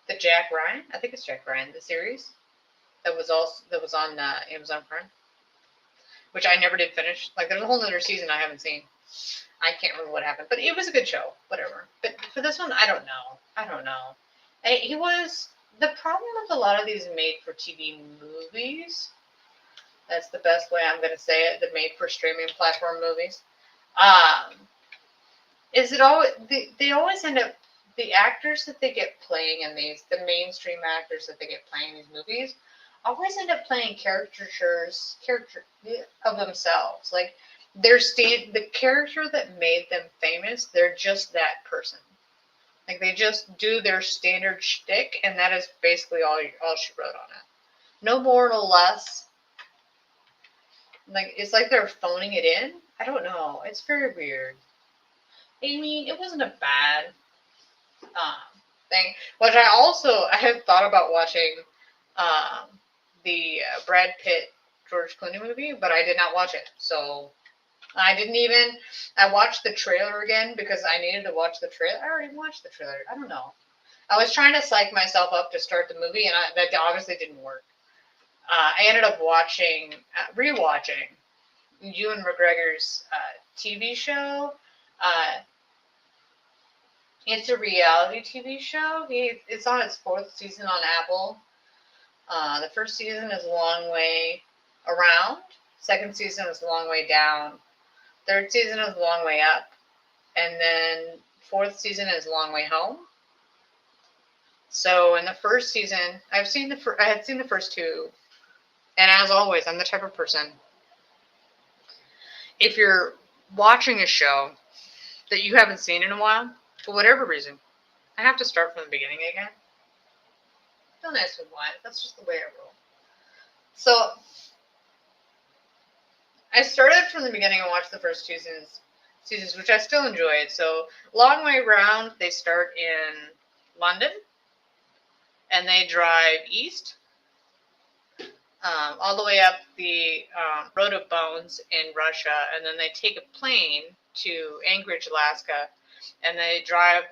the Jack Ryan. I think it's Jack Ryan, the series that was on Amazon Prime, which I never did finish. Like, there's a whole other season I haven't seen. I can't remember what happened, but it was a good show. Whatever. But for this one, I don't know. He was the problem with a lot of these made-for-TV movies. That's the best way I'm going to say it. The made-for-streaming platform movies. Is it always they always end up, the actors that they get playing in these, the mainstream actors that they get playing in these movies, always end up playing caricatures of themselves. Like, the character that made them famous, they're just that person. Like, they just do their standard shtick, and that is basically all she wrote on it. No more, no less. Like, it's like they're phoning it in. I don't know. It's very weird. I mean, it wasn't a bad thing. Which I have thought about watching the Brad Pitt George Clooney movie, but I did not watch it. So I watched the trailer again because I needed to watch the trailer. I already watched the trailer. I don't know. I was trying to psych myself up to start the movie, and that obviously didn't work. I ended up rewatching Ewan McGregor's TV show. It's a reality TV show. It's on its 4th season on Apple. The first season is a long way around. Second season is a long way down. Third season is a long way up. And then 4th season is a long way home. So in the first season, I had seen the first 2. And as always, I'm the type of person, if you're watching a show that you haven't seen in a while, for whatever reason, I have to start from the beginning again. Don't ask me why. That's just the way I roll. So I started from the beginning and watched the first 2 seasons, which I still enjoyed. So Long Way Round, they start in London, and they drive east, all the way up the Road of Bones in Russia, and then they take a plane to Anchorage, Alaska, and they drive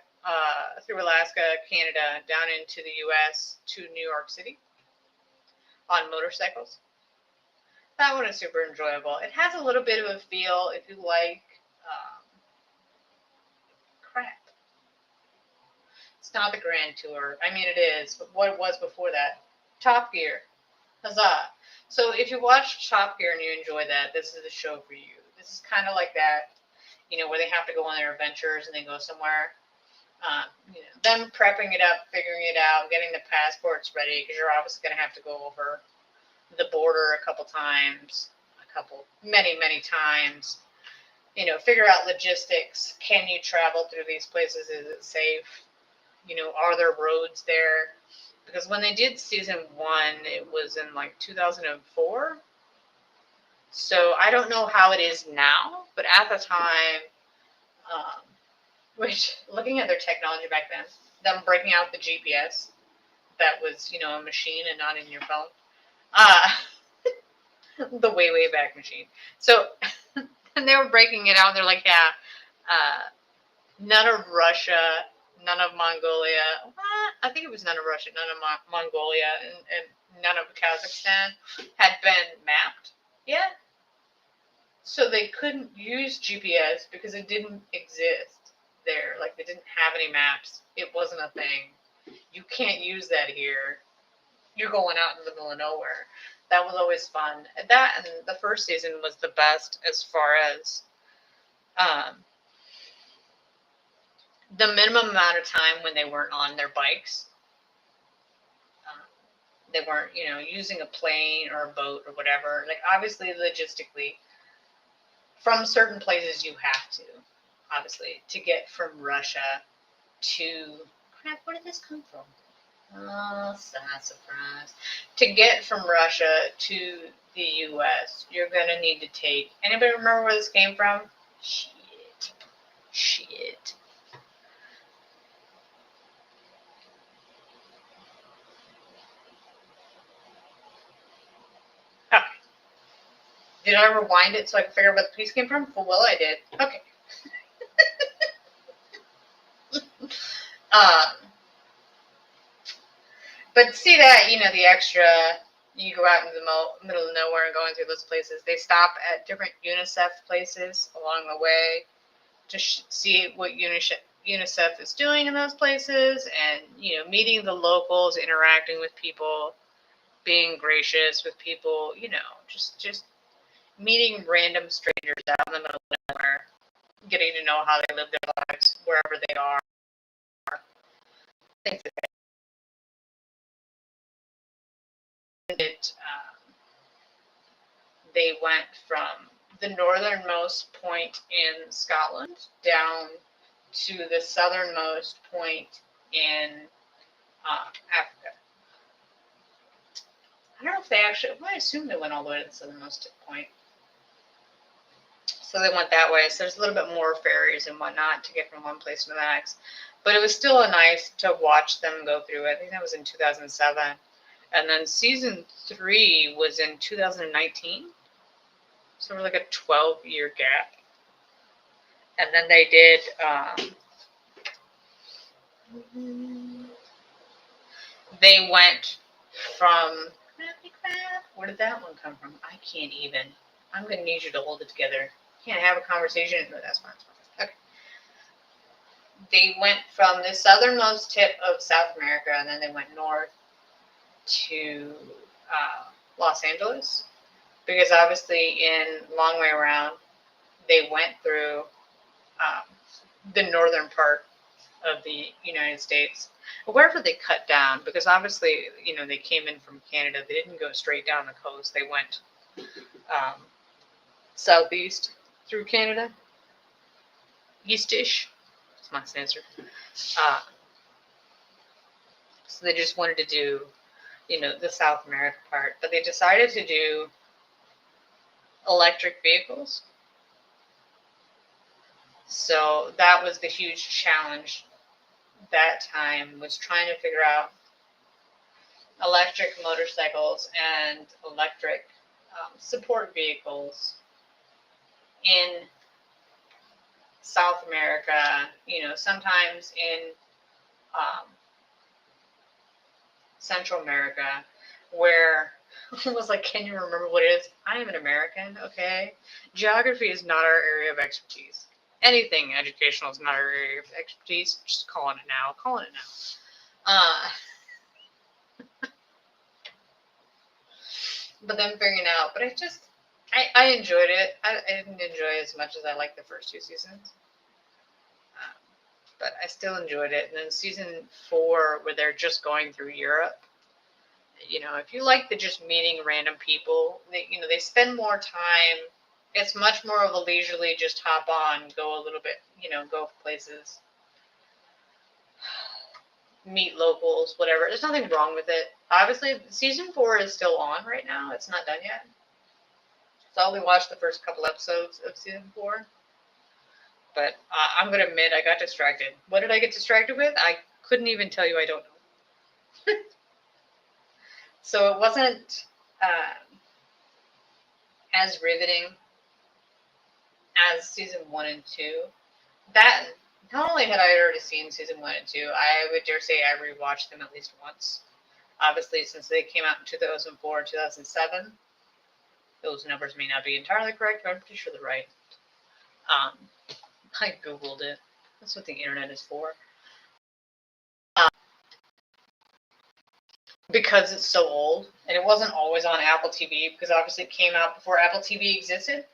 through Alaska, Canada, down into the U.S. to New York City on motorcycles. That one is super enjoyable. It has a little bit of a feel if you like crap. It's not the Grand Tour. I mean, it is, but what it was before that. Top Gear. Huzzah. So if you watch Top Gear and you enjoy that, this is the show for you. This is kind of like that, where they have to go on their adventures and they go somewhere. Them prepping it up, figuring it out, getting the passports ready, because you're obviously going to have to go over the border a couple times, many times. Figure out logistics. Can you travel through these places? Is it safe? Are there roads there? Because when they did season 1, it was in like 2004. So I don't know how it is now, but at the time, which looking at their technology back then, them breaking out the GPS, that was, a machine and not in your phone. The way back machine. So, and they were breaking it out, and they're like, yeah, none of Russia, none of Mongolia. I think it was none of Russia, none of Mongolia, and none of Kazakhstan had been mapped yet. So they couldn't use GPS because it didn't exist there. Like, they didn't have any maps. It wasn't a thing. You can't use that here. You're going out in the middle of nowhere. That was always fun. That and the first season was the best as far as the minimum amount of time when they weren't on their bikes. They weren't, using a plane or a boat or whatever. Like, obviously, logistically, from certain places you have to, obviously, to get from Russia to... Crap, where did this come from? Oh, sad surprise. To get from Russia to the U.S., you're going to need to take... Anybody remember where this came from? Shit. Okay. Did I rewind it so I could figure out where the piece came from? Well, I did. Okay. But see that, the extra, you go out in the middle of nowhere and going through those places. They stop at different UNICEF places along the way to see what UNICEF is doing in those places, and, meeting the locals, interacting with people, being gracious with people, just meeting random strangers out in the middle of nowhere, getting to know how they live their lives wherever they are. Things like that. They went from the northernmost point in Scotland down to the southernmost point in Africa. I don't know if they actually, I assume they went all the way to the southernmost point. So they went that way. So there's a little bit more ferries and whatnot to get from one place to the next. But it was still nice to watch them go through it. I think that was in 2007. And then season 3 was in 2019. So we're like a 12-year gap. And then they did, they went from, where did that one come from? I can't even. I'm going to need you to hold it together. Can't have a conversation. No, that's fine. Okay. They went from the southernmost tip of South America, and then they went north to Los Angeles. Because obviously in Long Way Around, they went through the northern part of the United States. Wherever they cut down, because obviously, they came in from Canada. They didn't go straight down the coast. They went southeast through Canada. Eastish. That's my answer. So they just wanted to do, the South America part. But they decided to do electric vehicles. So that was the huge challenge that time, was trying to figure out electric motorcycles and electric support vehicles in South America, sometimes in Central America, where I was like, can you remember what it is? I am an American, okay? Geography is not our area of expertise. Anything educational is not our area of expertise. Just calling it now. But then figuring out, but I enjoyed it. I didn't enjoy it as much as I liked the first 2 seasons. But I still enjoyed it. And then season 4, where they're just going through Europe, if you like the just meeting random people, they spend more time. It's much more of a leisurely, just hop on, go a little bit, go places, meet locals, whatever. There's nothing wrong with it. Obviously, season 4 is still on right now. It's not done yet. So I only watched the first couple episodes of season 4. But I'm going to admit, I got distracted. What did I get distracted with? I couldn't even tell you. I don't know. So it wasn't as riveting as season 1 and 2. That, not only had I already seen season 1 and 2, I would dare say I rewatched them at least once. Obviously, since they came out in 2004 and 2007, those numbers may not be entirely correct, but I'm pretty sure they're right. I Googled it. That's what the internet is for. Because it's so old, and it wasn't always on Apple TV, because obviously it came out before Apple TV existed.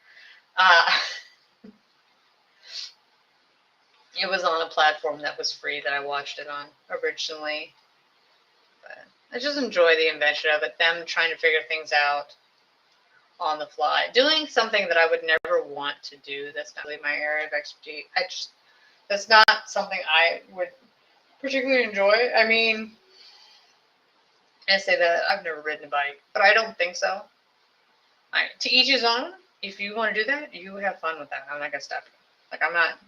It was on a platform that was free that I watched it on originally. But I just enjoy the invention of it, them trying to figure things out on the fly. Doing something that I would never want to do. That's not really my area of expertise. That's not something I would particularly enjoy. I mean, I say that I've never ridden a bike, but I don't think so. To each his own. If you want to do that, you have fun with that. I'm not going to stop you. Like, I'm not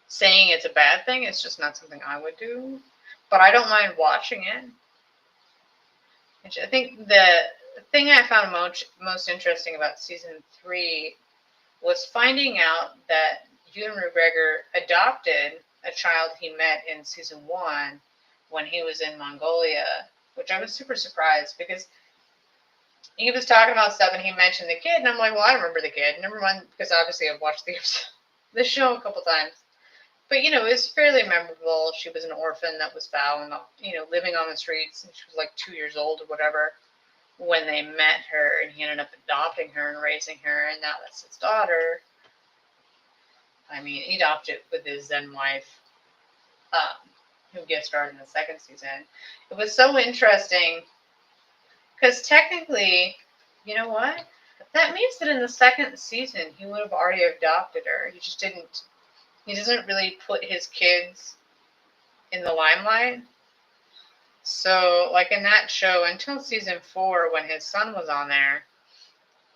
saying it's a bad thing. It's just not something I would do. But I don't mind watching it. I think the thing I found most interesting about season 3 was finding out that Ewan McGregor adopted a child he met in season 1 when he was in Mongolia, which I was super surprised because he was talking about stuff and he mentioned the kid, and I'm like, well, I remember the kid. Never mind, because obviously I've watched the show a couple times. But, it was fairly memorable. She was an orphan that was found, living on the streets, and she was like 2 years old or whatever when they met her, and he ended up adopting her and raising her, and now that's his daughter. I mean, he adopted with his then wife, who gets started in the second season. It was so interesting because technically, you know what? That means that in the second season, he would have already adopted her. He just didn't. He doesn't really put his kids in the limelight. So, like in that show, until season 4, when his son was on there,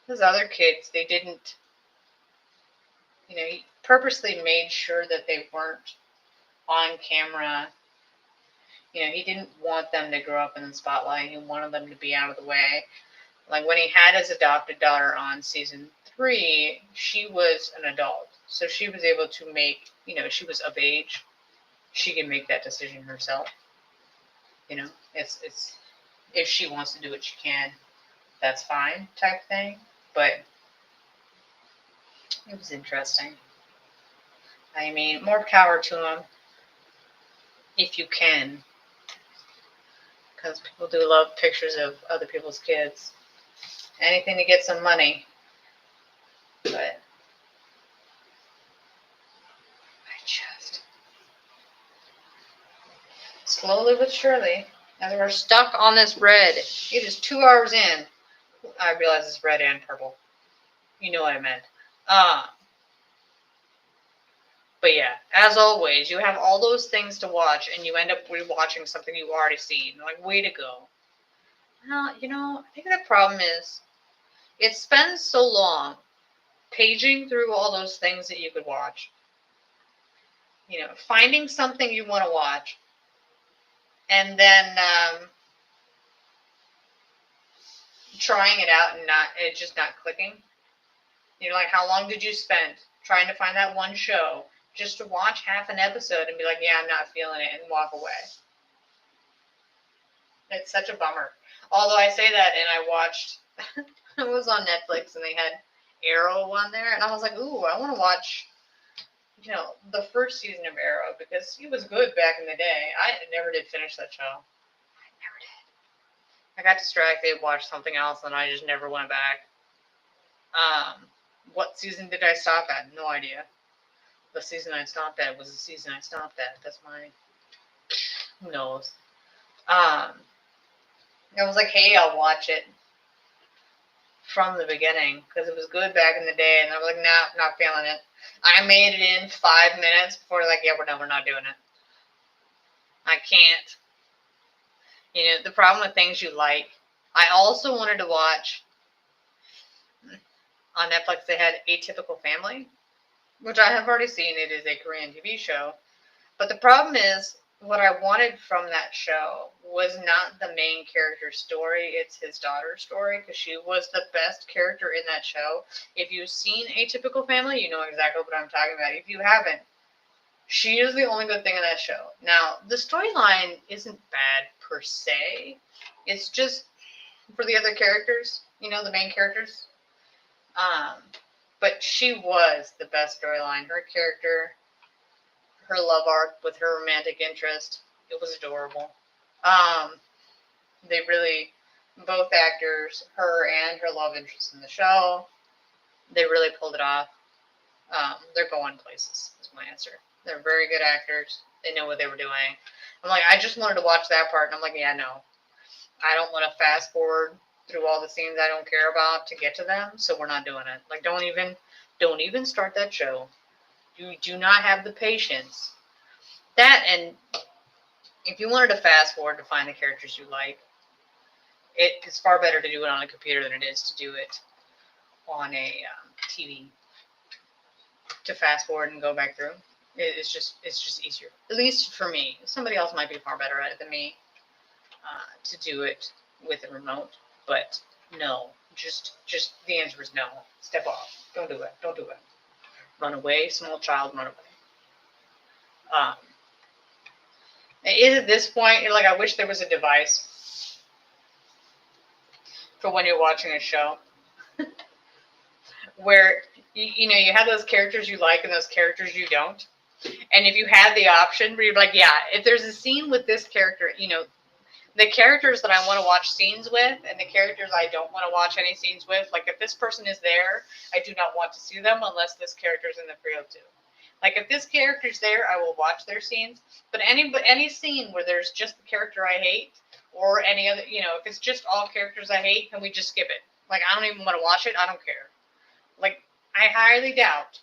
his other kids, they didn't, he purposely made sure that they weren't on camera. He didn't want them to grow up in the spotlight. He wanted them to be out of the way. Like when he had his adopted daughter on season 3, she was an adult. So she was able to make, she was of age. She can make that decision herself. It's if she wants to do it, she can. That's fine, type thing. But it was interesting. I mean, more power to them if you can, because people do love pictures of other people's kids. Anything to get some money. But slowly but surely, as we're stuck on this red. It is 2 hours in. I realize it's red and purple. You know what I meant. But yeah, as always, you have all those things to watch, and you end up rewatching something you've already seen. Like, way to go. Now, I think the problem is it spends so long paging through all those things that you could watch. Finding something you want to watch, and then trying it out and it just not clicking. Like, how long did you spend trying to find that one show just to watch half an episode and be like, yeah, I'm not feeling it, and walk away? It's such a bummer. Although I say that, and I watched, it was on Netflix, and they had Arrow on there, and I was like, ooh, I want to watch, the first season of Arrow, because it was good back in the day. I never did finish that show. I never did. I got distracted, watched something else, and I just never went back. What season did I stop at? No idea. The season I stopped at was the season I stopped at. That's who knows. I was like, hey, I'll watch it from the beginning because it was good back in the day, and I was like, nah, not feeling it. I made it in 5 minutes before they're like, yeah, we're not doing it. I can't. You know, the problem with things you like. I also wanted to watch on Netflix. They had Atypical Family, which I have already seen. It is a Korean TV show. But the problem is, what I wanted from that show was not the main character's story, it's his daughter's story, because she was the best character in that show. If you've seen Atypical Family, you know exactly what I'm talking about. If you haven't, she is the only good thing in that show. Now, the storyline isn't bad per se. It's just for the other characters, you know, the main characters. Um, but she was the best storyline. Her character, her love arc with her romantic interest, it was adorable. They really, both actors, her and her love interest in the show, they really pulled it off. They're going places, is my answer. They're very good actors. They know what they were doing. I'm like, I just wanted to watch that part, and I'm like, yeah, no. I don't want to fast forward through all the scenes I don't care about to get to them, so we're not doing it. Like, don't even start that show. You do not have the patience. That, and if you wanted to fast forward to find the characters you like, it's far better to do it on a computer than it is to do it on a TV. To fast forward and go back through, it's just easier. At least for me. Somebody else might be far better at it than me to do it with a remote. But no, just the answer is no. Step off. Don't do it. Don't do it. Run away, small child. Run away. Is at this point, like, I wish there was a device for when you're watching a show where you know you have those characters you like and those characters you don't, and if you had the option where you're like, yeah, if there's a scene with this character, you know, the characters that I want to watch scenes with and the characters I don't want to watch any scenes with, like if this person is there, I do not want to see them unless this character's in the trio too. Like if this character's there, I will watch their scenes, but any scene where there's just the character I hate or any other, you know, if it's just all characters I hate, can we just skip it? Like I don't even want to watch it. I don't care. Like I highly doubt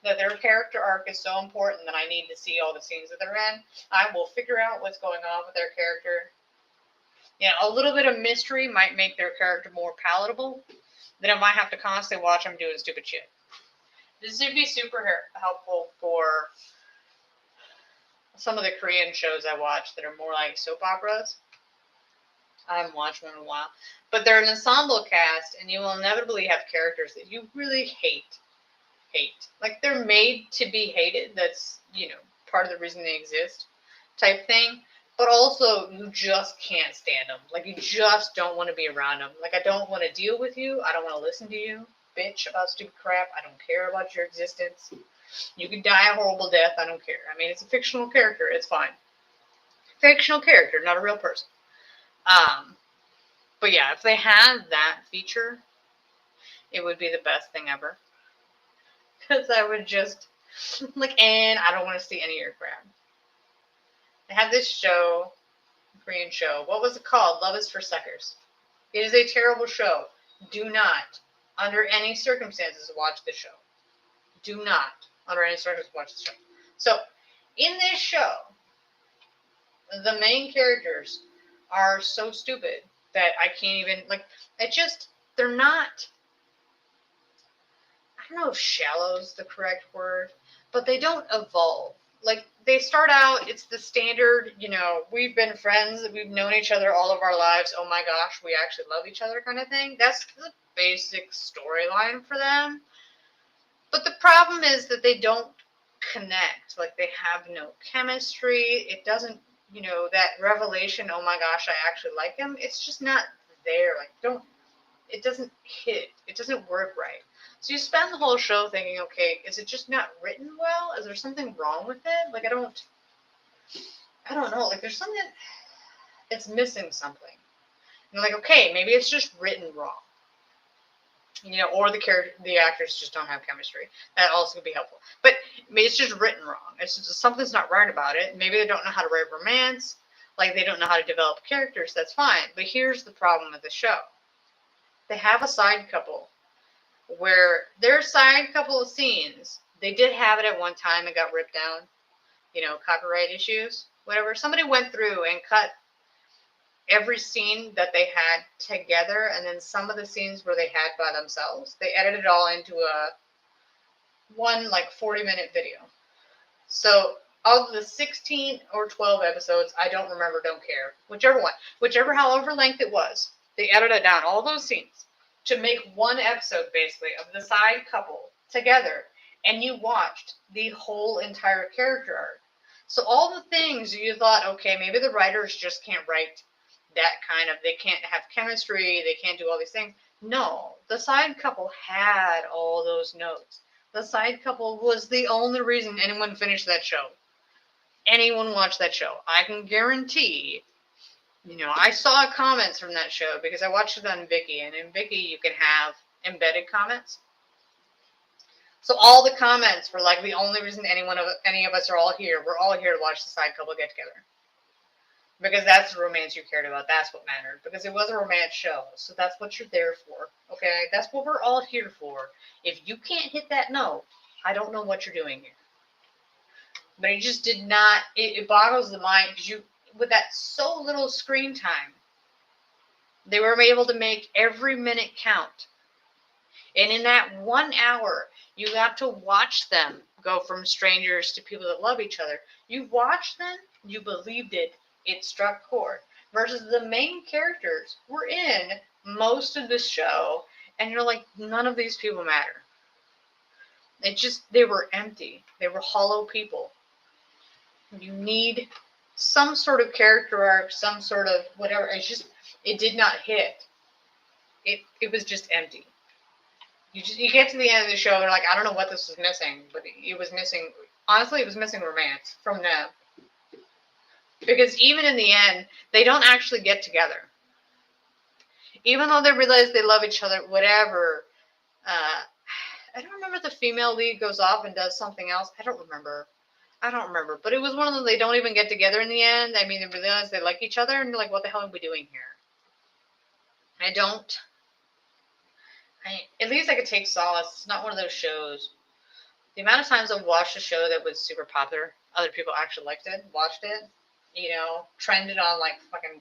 that their character arc is so important that I need to see all the scenes that they're in. I will figure out what's going on with their character. You know, a little bit of mystery might make their character more palatable. Then I might have to constantly watch them doing stupid shit. This would be super helpful for some of the Korean shows I watch that are more like soap operas. I haven't watched one in a while. But they're an ensemble cast, and you will inevitably have characters that you really hate. Like, they're made to be hated. That's, you know, part of the reason they exist type thing. But also, you just can't stand them. Like, you just don't want to be around them. Like, I don't want to deal with you. I don't want to listen to you bitch about stupid crap. I don't care about your existence. You can die a horrible death. I don't care. I mean, it's a fictional character. It's fine. Fictional character, not a real person. But yeah, if they had that feature, it would be the best thing ever. Because I would just, like, and I don't want to see any of your crap. They had this show, Korean show. What was it called? Love is for Suckers. It is a terrible show. Do not, under any circumstances, watch the show. Do not, under any circumstances, watch the show. So, in this show, the main characters are so stupid that I can't even, like, they're not, I don't know if shallow is the correct word, but they don't evolve. Like, they start out, it's the standard, you know, we've been friends, we've known each other all of our lives, oh my gosh, we actually love each other kind of thing. That's the basic storyline for them. But the problem is that they don't connect. Like, they have no chemistry. It doesn't, you know, that revelation, oh my gosh, I actually like him, it's just not there. Like, it doesn't hit. It doesn't work right. So you spend the whole show thinking, okay, is it just not written well? Is there something wrong with it? Like, I don't know. Like, there's something, it's missing something. And you're like, okay, maybe it's just written wrong. You know, or the actors just don't have chemistry. That also could be helpful. But I mean, it's just written wrong. It's just something's not right about it. Maybe they don't know how to write romance. Like, they don't know how to develop characters, that's fine. But here's the problem with the show. They have a side couple where their side couple of scenes, they did have it at one time and got ripped down, copyright issues, whatever. Somebody went through and cut every scene that they had together, and then some of the scenes where they had by themselves, they edited it all into one 40-minute video. So of the 16 or 12 episodes, I don't remember, don't care. Whichever however length it was, they edited down all those scenes to make one episode, basically, of the side couple together, and you watched the whole entire character arc. So all the things you thought, okay, maybe the writers just can't write that they can't have chemistry, they can't do all these things. No, the side couple had all those notes. The side couple was the only reason anyone finished that show. Anyone watched that show. I can guarantee, I saw comments from that show because I watched it on Viki, and in Viki you can have embedded comments. So all the comments were like, the only reason any of us are all here, we're all here to watch the side couple get together. Because that's the romance you cared about. That's what mattered. Because it was a romance show. So that's what you're there for. Okay? That's what we're all here for. If you can't hit that note, I don't know what you're doing here. But it just did not, it boggles the mind, because with that so little screen time, they were able to make every minute count. And in that 1 hour, you got to watch them go from strangers to people that love each other. You watched them, you believed it, it struck chord. Versus the main characters were in most of the show, and you're like, none of these people matter. They were empty. They were hollow people. You need some sort of character arc, some sort of whatever. It did not hit. It was just empty. You get to the end of the show, they're like, I don't know what this was missing, but it was missing, honestly, it was missing romance from them. Because even in the end, they don't actually get together. Even though they realize they love each other, whatever. I don't remember if the female lead goes off and does something else. I don't remember. But it was one of them, they don't even get together in the end. I mean, they realize they like each other, and you're like, what the hell are we doing here? At least I could take solace. It's not one of those shows. The amount of times I've watched a show that was super popular, other people actually liked it, watched it, trended on fucking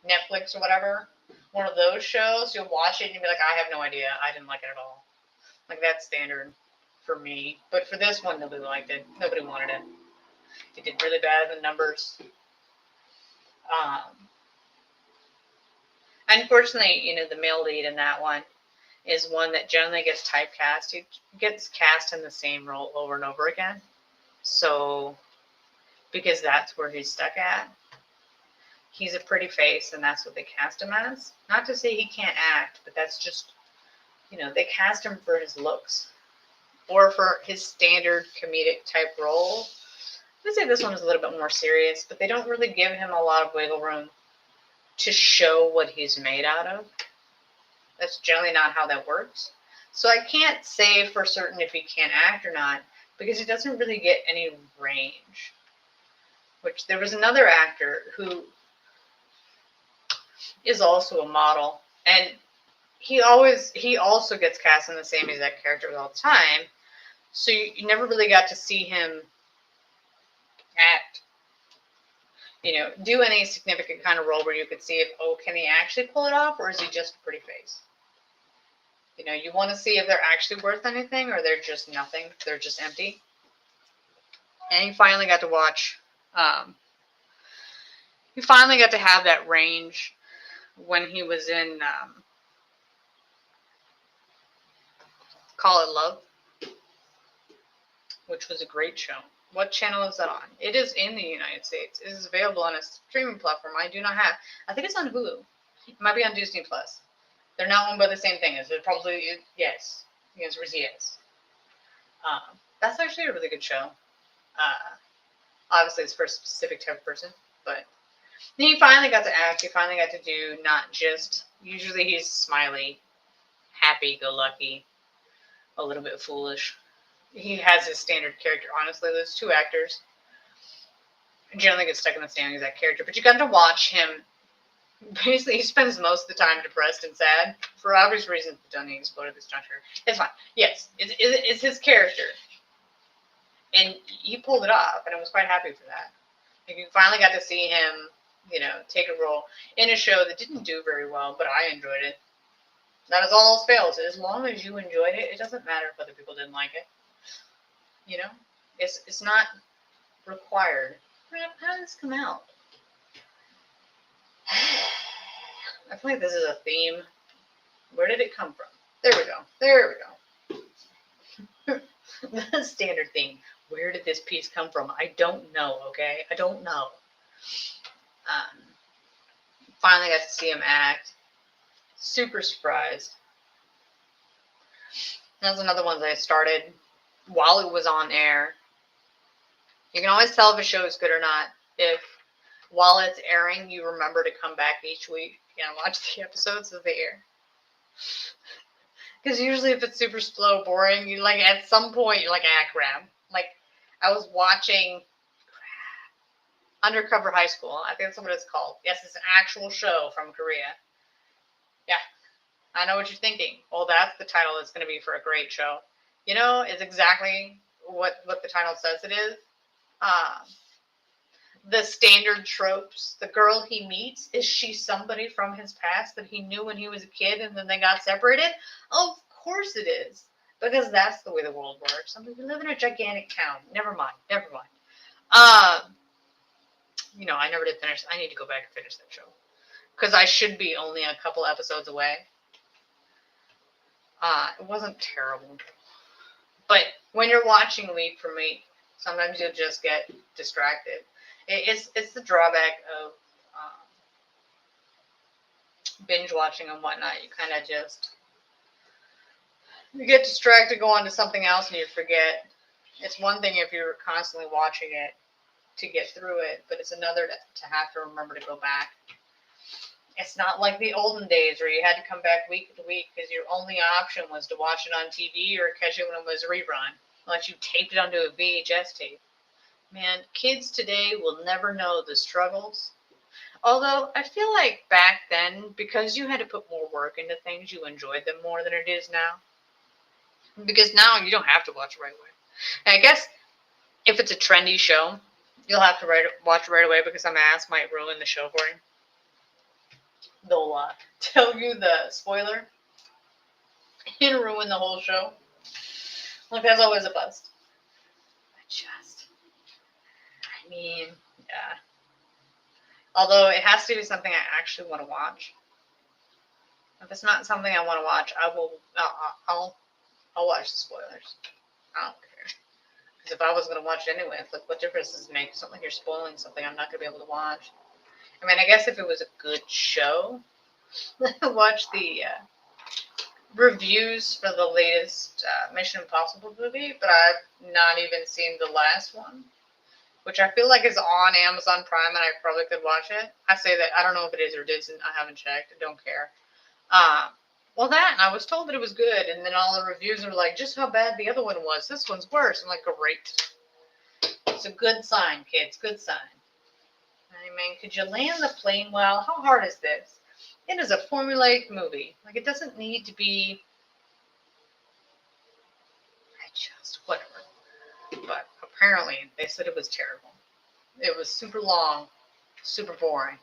Netflix or whatever. One of those shows, you'll watch it and you'll be like, I have no idea. I didn't like it at all. That's standard for me. But for this one, nobody liked it. Nobody wanted it. It did really bad in the numbers. Unfortunately, the male lead in that one is one that generally gets typecast. He gets cast in the same role over and over again. So, because that's where he's stuck at. He's a pretty face, and that's what they cast him as. Not to say he can't act, but that's just, they cast him for his looks. Or for his standard comedic type role. I'd say this one is a little bit more serious, but they don't really give him a lot of wiggle room to show what he's made out of. That's generally not how that works. So I can't say for certain if he can act or not, because he doesn't really get any range. Which there was another actor who is also a model, and he also gets cast in the same exact character all the time. So you never really got to see him act, do any significant kind of role where you could see if, can he actually pull it off, or is he just a pretty face? You want to see if they're actually worth anything, or they're just nothing. They're just empty. And you finally got to watch, you finally got to have that range when he was in Call It Love, which was a great show. What channel is that on? It is in the United States. It is available on a streaming platform I do not have. I think it's on Hulu. It might be on Disney Plus. They're not owned by the same thing. Is it probably yes? The answer is yes. That's actually a really good show. Obviously, it's for a specific type of person, but he finally got to act. He finally got to do not just. Usually, he's smiley, happy-go-lucky, a little bit foolish. He has his standard character. Honestly, those two actors, generally get stuck in the same exact character. But you got to watch him. Basically, he spends most of the time depressed and sad for obvious reasons. Don't need to explode at this juncture. It's fine. Yes, it's his character, and he pulled it off, and I was quite happy for that. Like, you finally got to see him, take a role in a show that didn't do very well, but I enjoyed it. That is all else fails. As long as you enjoyed it, it doesn't matter if other people didn't like it. It's not required. How did this come out? I feel like this is a theme. Where did it come from? There we go. The standard theme. Where did this piece come from? I don't know, okay? I don't know. Finally got to see him act. Super surprised. That's another one that I started while it was on air. You can always tell if a show is good or not if, while it's airing, you remember to come back each week and watch the episodes as they air. Because usually if it's super slow, boring, you at some point you're like, crap. Like, I was watching Undercover High School. I think that's what it's called. Yes, it's an actual show from Korea. Yeah, I know what you're thinking. Well, that's the title it's going to be for a great show. It's exactly what the title says it is. The standard tropes. The girl he meets, is she somebody from his past that he knew when he was a kid and then they got separated? Of course it is. Because that's the way the world works. I mean, we live in a gigantic town. Never mind. I never did finish. I need to go back and finish that show. Because I should be only a couple episodes away. It wasn't terrible. But when you're watching week for week, sometimes you'll just get distracted. It's the drawback of binge watching and whatnot. You kind of you get distracted, go on to something else, and you forget. It's one thing if you're constantly watching it to get through it, but it's another to have to remember to go back. It's not like the olden days where you had to come back week to week because your only option was to watch it on TV or catch it when it was a rerun, unless you taped it onto a VHS tape. Man, kids today will never know the struggles. Although, I feel like back then, because you had to put more work into things, you enjoyed them more than it is now. Because now you don't have to watch it right away. And I guess if it's a trendy show, you'll have to watch it right away because some ass might ruin the show for you. They'll tell you the spoiler and ruin the whole show. Like, that's always a bust. Yeah. Although it has to be something I actually want to watch. If it's not something I want to watch, I'll watch the spoilers. I don't care. Because if I was going to watch it anyway, it's like, what difference does it make? It's not like you're spoiling something I'm not going to be able to watch. I mean, I guess if it was a good show, watch the reviews for the latest Mission Impossible movie, but I've not even seen the last one, which I feel like is on Amazon Prime, and I probably could watch it. I say that, I don't know if it is or isn't. I haven't checked. I don't care. Well, and I was told that it was good, and then all the reviews are like, just how bad the other one was. This one's worse. I'm like, great. It's a good sign, kids. Good sign. I mean, could you land the plane well? How hard is this? It is a formulaic movie. Like, it doesn't need to be... whatever. But apparently, they said it was terrible. It was super long, super boring.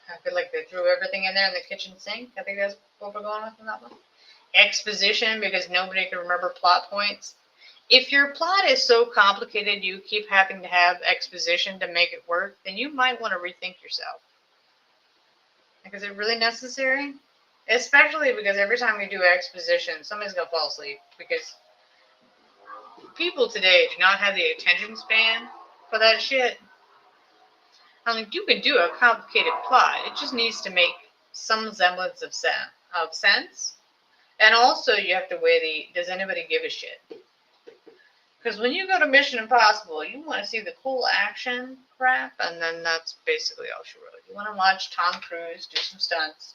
I feel like they threw everything in there in the kitchen sink. I think that's what we're going with in that one. Exposition, because nobody can remember plot points. If your plot is so complicated you keep having to have exposition to make it work, then you might want to rethink yourself. Like, is it really necessary? Especially because every time you do exposition, somebody's going to fall asleep. Because people today do not have the attention span for that shit. I mean, you can do a complicated plot. It just needs to make some semblance of sense. And also, you have to weigh does anybody give a shit? Because when you go to Mission Impossible, you want to see the cool action crap, and then that's basically all she wrote. You want to watch Tom Cruise do some stunts,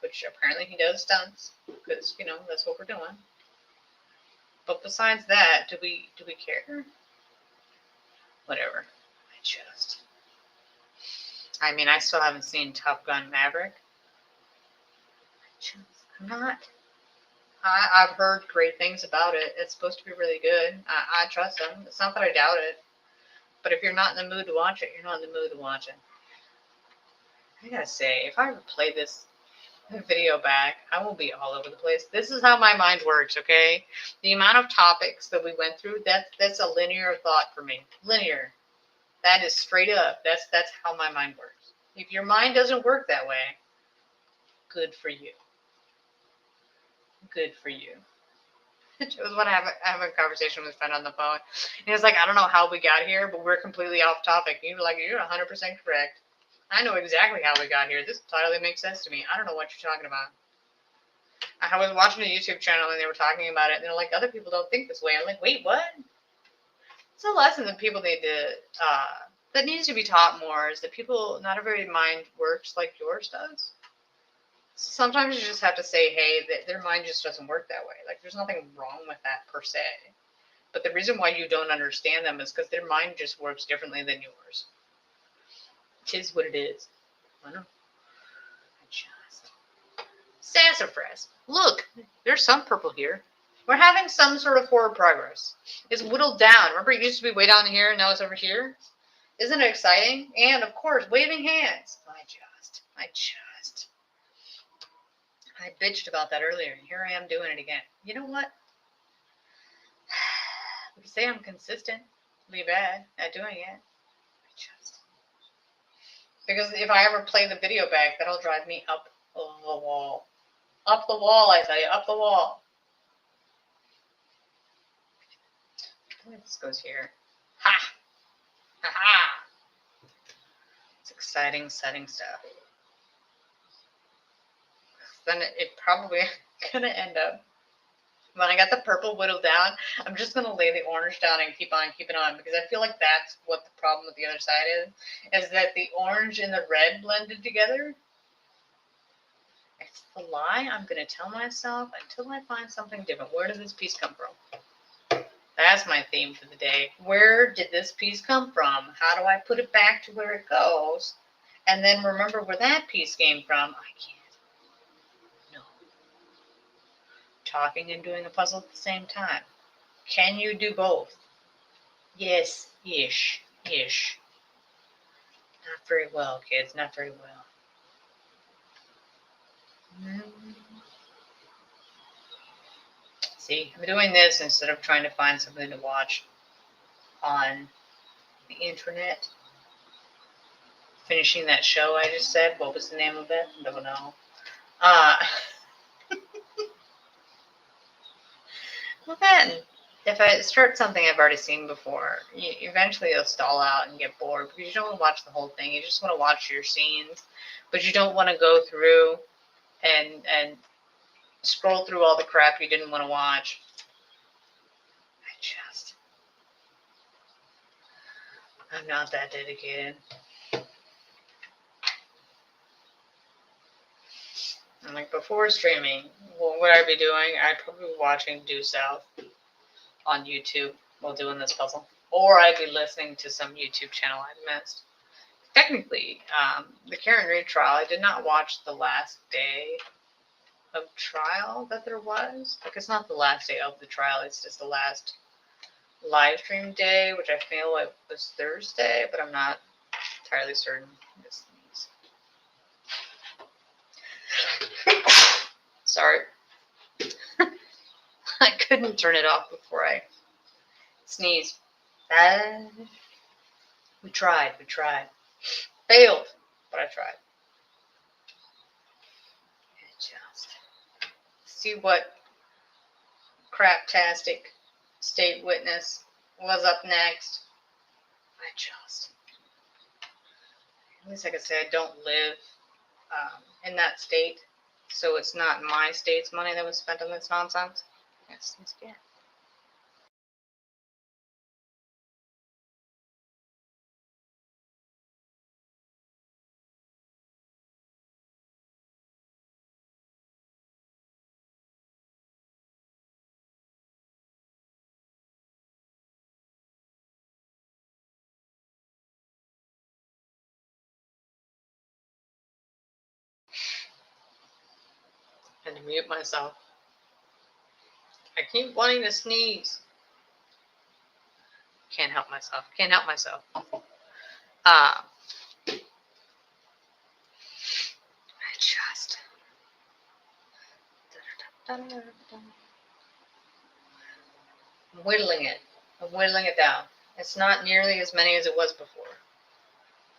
which apparently he does stunts, because, that's what we're doing. But besides that, do we care? Whatever. I mean, I still haven't seen Top Gun Maverick. I'm not. I've heard great things about it. It's supposed to be really good. I trust them. It's not that I doubt it. But if you're not in the mood to watch it, you're not in the mood to watch it. I gotta say, if I ever play this video back, I will be all over the place. This is how my mind works, okay? The amount of topics that we went through, that's a linear thought for me. Linear. That is straight up. That's how my mind works. If your mind doesn't work that way, good for you. Good for you. It was when I have a conversation with a friend on the phone. And he was like, I don't know how we got here, but we're completely off topic. And you were like, you're 100% correct. I know exactly how we got here. This totally makes sense to me. I don't know what you're talking about. I was watching a YouTube channel and they were talking about it. And they're like, other people don't think this way. I'm like, wait, what? It's a lesson that people need to, that needs to be taught more, is that people, not every mind works like yours does. Sometimes you just have to say, hey, their mind just doesn't work that way. Like, there's nothing wrong with that per se. But the reason why you don't understand them is because their mind just works differently than yours. It is what it is. I know. Sassafras. Look, there's some purple here. We're having some sort of forward progress. It's whittled down. Remember, it used to be way down here, and now it's over here? Isn't it exciting? And, of course, waving hands. I bitched about that earlier, and here I am doing it again. You know what? We say I'm consistently bad at doing it. Because if I ever play the video back, that'll drive me up the wall. Up the wall, I tell you, up the wall. I think this goes here. Ha! Ha-ha! It's exciting stuff. Then it probably gonna end up, when I got the purple whittled down, I'm just gonna lay the orange down and keep on keeping on, because I feel like that's what the problem with the other side is that the orange and the red blended together. It's the lie I'm gonna tell myself until I find something different. Where did this piece come from? That's my theme for the day. Where did this piece come from? How do I put it back to where it goes? And then remember where that piece came from. I can't. No. Talking and doing a puzzle at the same time. Can you do both? Yes, ish. Not very well, kids. Not very well. See, I'm doing this instead of trying to find something to watch on the internet. Finishing that show I just said. What was the name of it? I don't know. Well then, if I start something I've already seen before, eventually you'll stall out and get bored because you don't want to watch the whole thing. You just want to watch your scenes, but you don't want to go through and scroll through all the crap you didn't want to watch. I'm not that dedicated. And like before streaming, what would I be doing? I'd probably be watching Due South on YouTube while doing this puzzle. Or I'd be listening to some YouTube channel I'd missed. Technically, the Karen Reed trial, I did not watch the last day of trial that there was. Like, it's not the last day of the trial, it's just the last live stream day, which I feel like was Thursday, but I'm not entirely certain. Sorry. I couldn't turn it off before I sneezed. We tried. Failed, but I tried. Just see what craptastic state witness was up next. At least I could say I don't live in that state, so it's not my state's money that was spent on this nonsense. Yes, yeah. Mute myself. I keep wanting to sneeze. Can't help myself. Can't help myself. I just. I'm whittling it. I'm whittling it down. It's not nearly as many as it was before.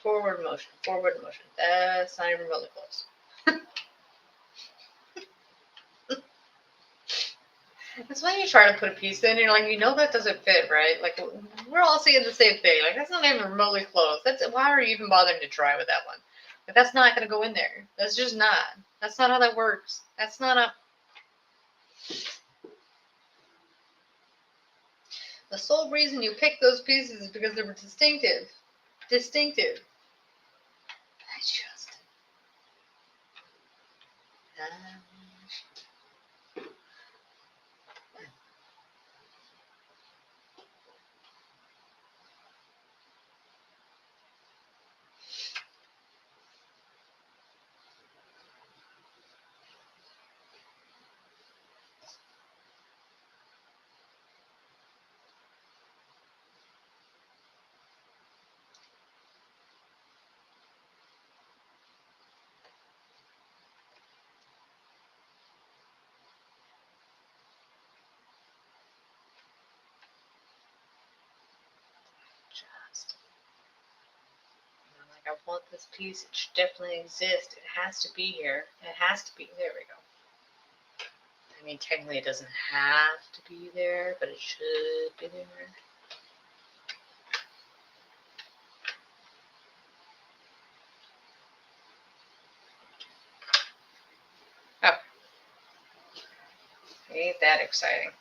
Forward motion. Forward motion. That's not even remotely close. That's when you try to put a piece in, and you're like, you know that doesn't fit, right? Like, we're all seeing the same thing. Like, that's not even remotely close. Why are you even bothering to try with that one? Like, that's not going to go in there. That's just not. That's not how that works. That's not a... The sole reason you picked those pieces is because they were distinctive. Distinctive. I just... I want this piece. It should definitely exist. It has to be here. It has to be. There we go. I mean, technically it doesn't have to be there, but it should be there. Oh. Ain't that exciting.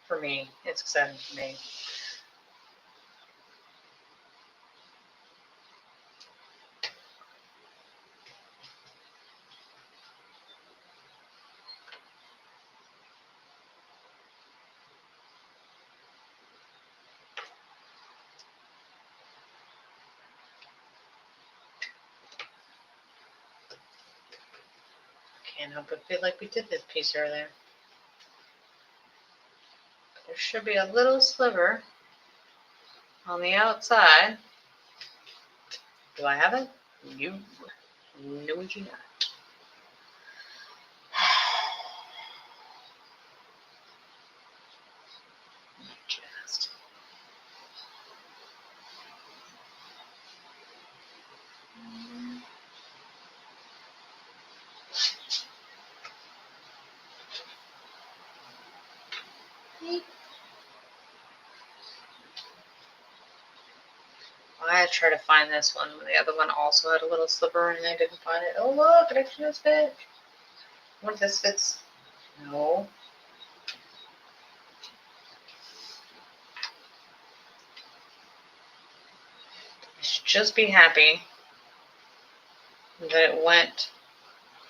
For me. It's exciting for me. Can't help but feel like we did this piece earlier. There should be a little sliver on the outside. Do I have it? No. No, we do not. Just. I tried to find this one. The other one also had a little sliver and I didn't find it. Oh, look, it actually does fit. What if this fits? No. I should just be happy that it went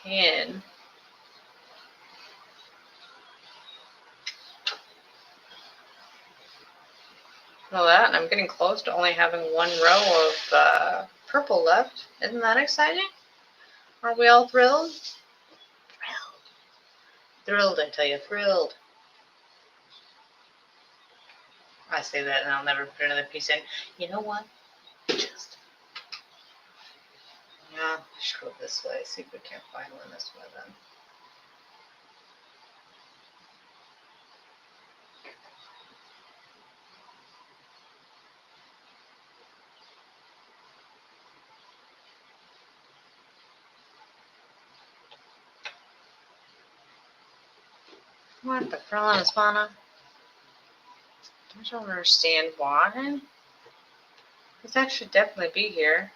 in. Well, that, and I'm getting close to only having one row of purple left. Isn't that exciting? Are we all thrilled? Thrilled, I tell you, thrilled. I say that and I'll never put another piece in. You know what? Just... Yeah, let's go this way. See if we can't find one this way then. What the frillin' is Fauna? I don't understand why. That should definitely be here.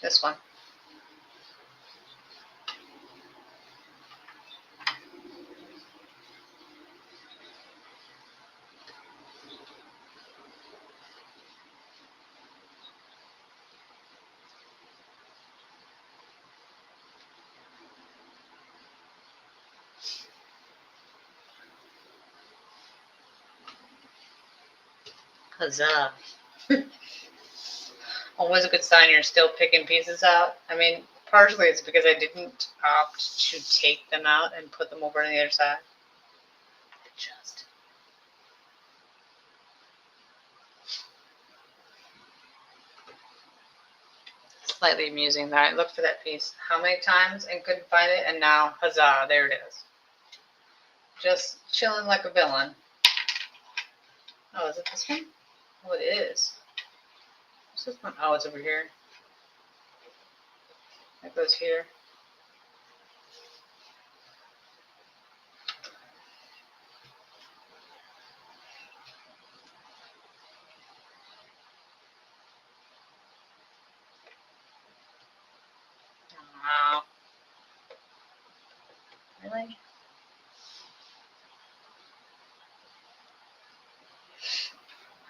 This one. Huzzah. always a good sign you're still picking pieces out. I mean, partially it's because I didn't opt to take them out and put them over on the other side. Just slightly amusing that I looked for that piece how many times and couldn't find it, and now, huzzah, there it is. Just chilling like a villain. Oh, is it this one? Oh, it is. What's this one? Oh, it's over here. It goes here. Wow. Really?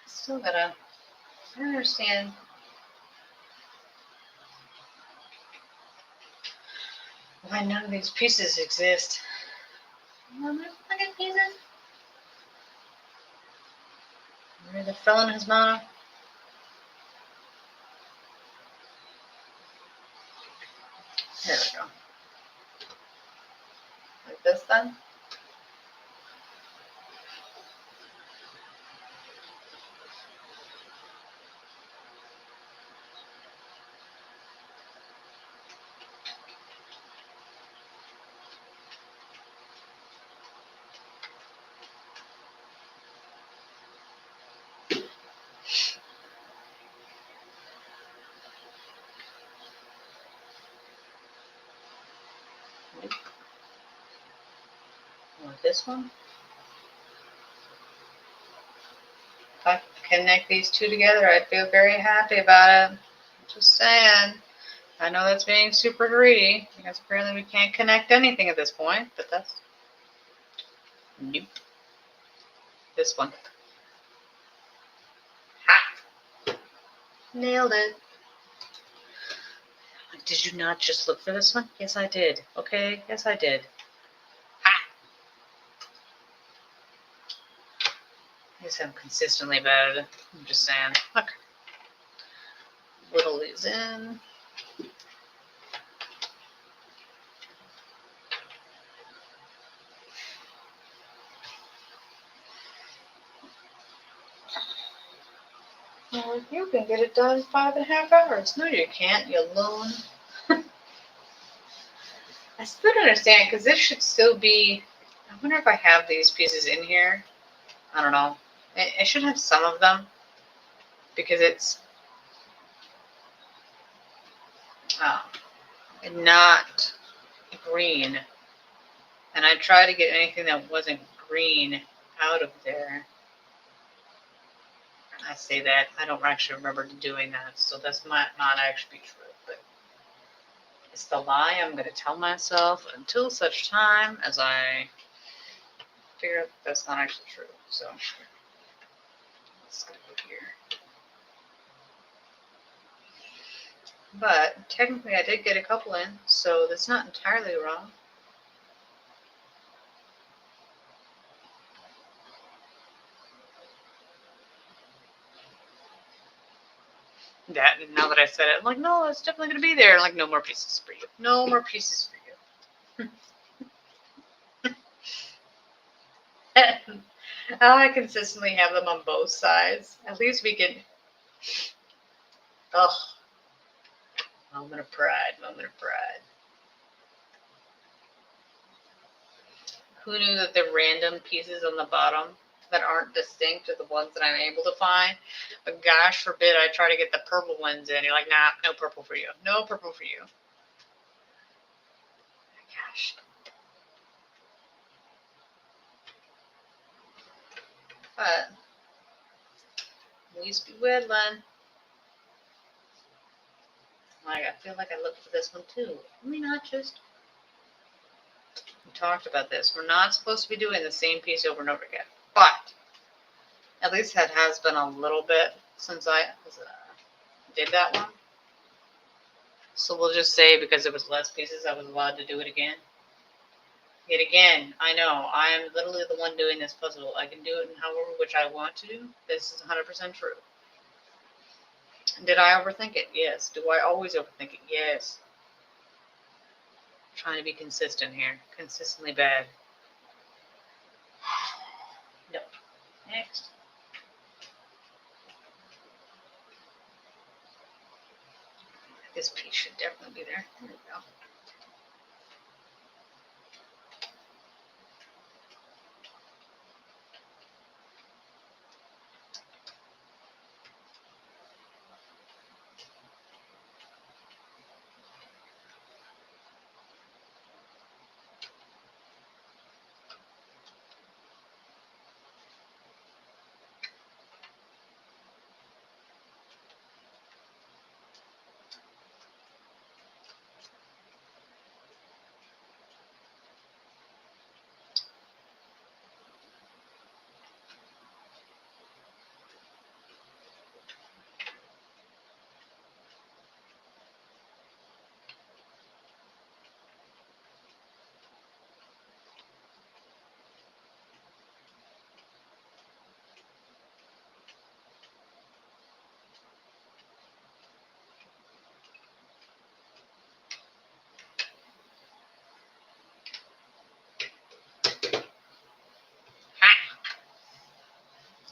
Still gotta, I don't understand. Why none of these pieces exist. None of these fucking pieces? Where the fell in his mouth? There we go. Like this then? Or this one? If I connect these two together, I'd feel very happy about it. Just saying. I know that's being super greedy, because apparently we can't connect anything at this point, but that's... Nope. This one. Ha! Nailed it. Did you not just look for this one? Yes, I did. Okay, yes, I did. Ha! I guess I'm consistently bad at it. I'm just saying. Look. Whittle these in. Well, you can get it done in 5.5 hours. No, you can't, you loon. I still don't understand, because this should still be... I wonder if I have these pieces in here. I don't know. I should have some of them, because it's not green. And I tried to get anything that wasn't green out of there. I say that. I don't actually remember doing that, so this might not actually be true. But it's the lie I'm going to tell myself until such time as I figure out that that's not actually true. So let's go here. But technically I did get a couple in, so that's not entirely wrong. That, now that I said it, I'm like, no, it's definitely going to be there. Like, no more pieces for you. No more pieces for you. I consistently have them on both sides. At least we can... Oh, moment of pride, moment of pride. Who knew that the random pieces on the bottom that aren't distinct are the ones that I'm able to find? But gosh forbid I try to get the purple ones in. You're like, nah, no purple for you. No purple for you. Gosh. But at least be whittling. Like, I feel like I looked for this one too. Let me not just... We talked about this. We're not supposed to be doing the same piece over and over again. But at least that has been a little bit since I did that one. So we'll just say because it was less pieces, I was allowed to do it again. Yet again, I know, I am literally the one doing this puzzle. I can do it in however which I want to do. This is 100% true. Did I overthink it? Yes. Do I always overthink it? Yes. I'm trying to be consistent here. Consistently bad. Nope. Next. This piece should definitely be there. There we go.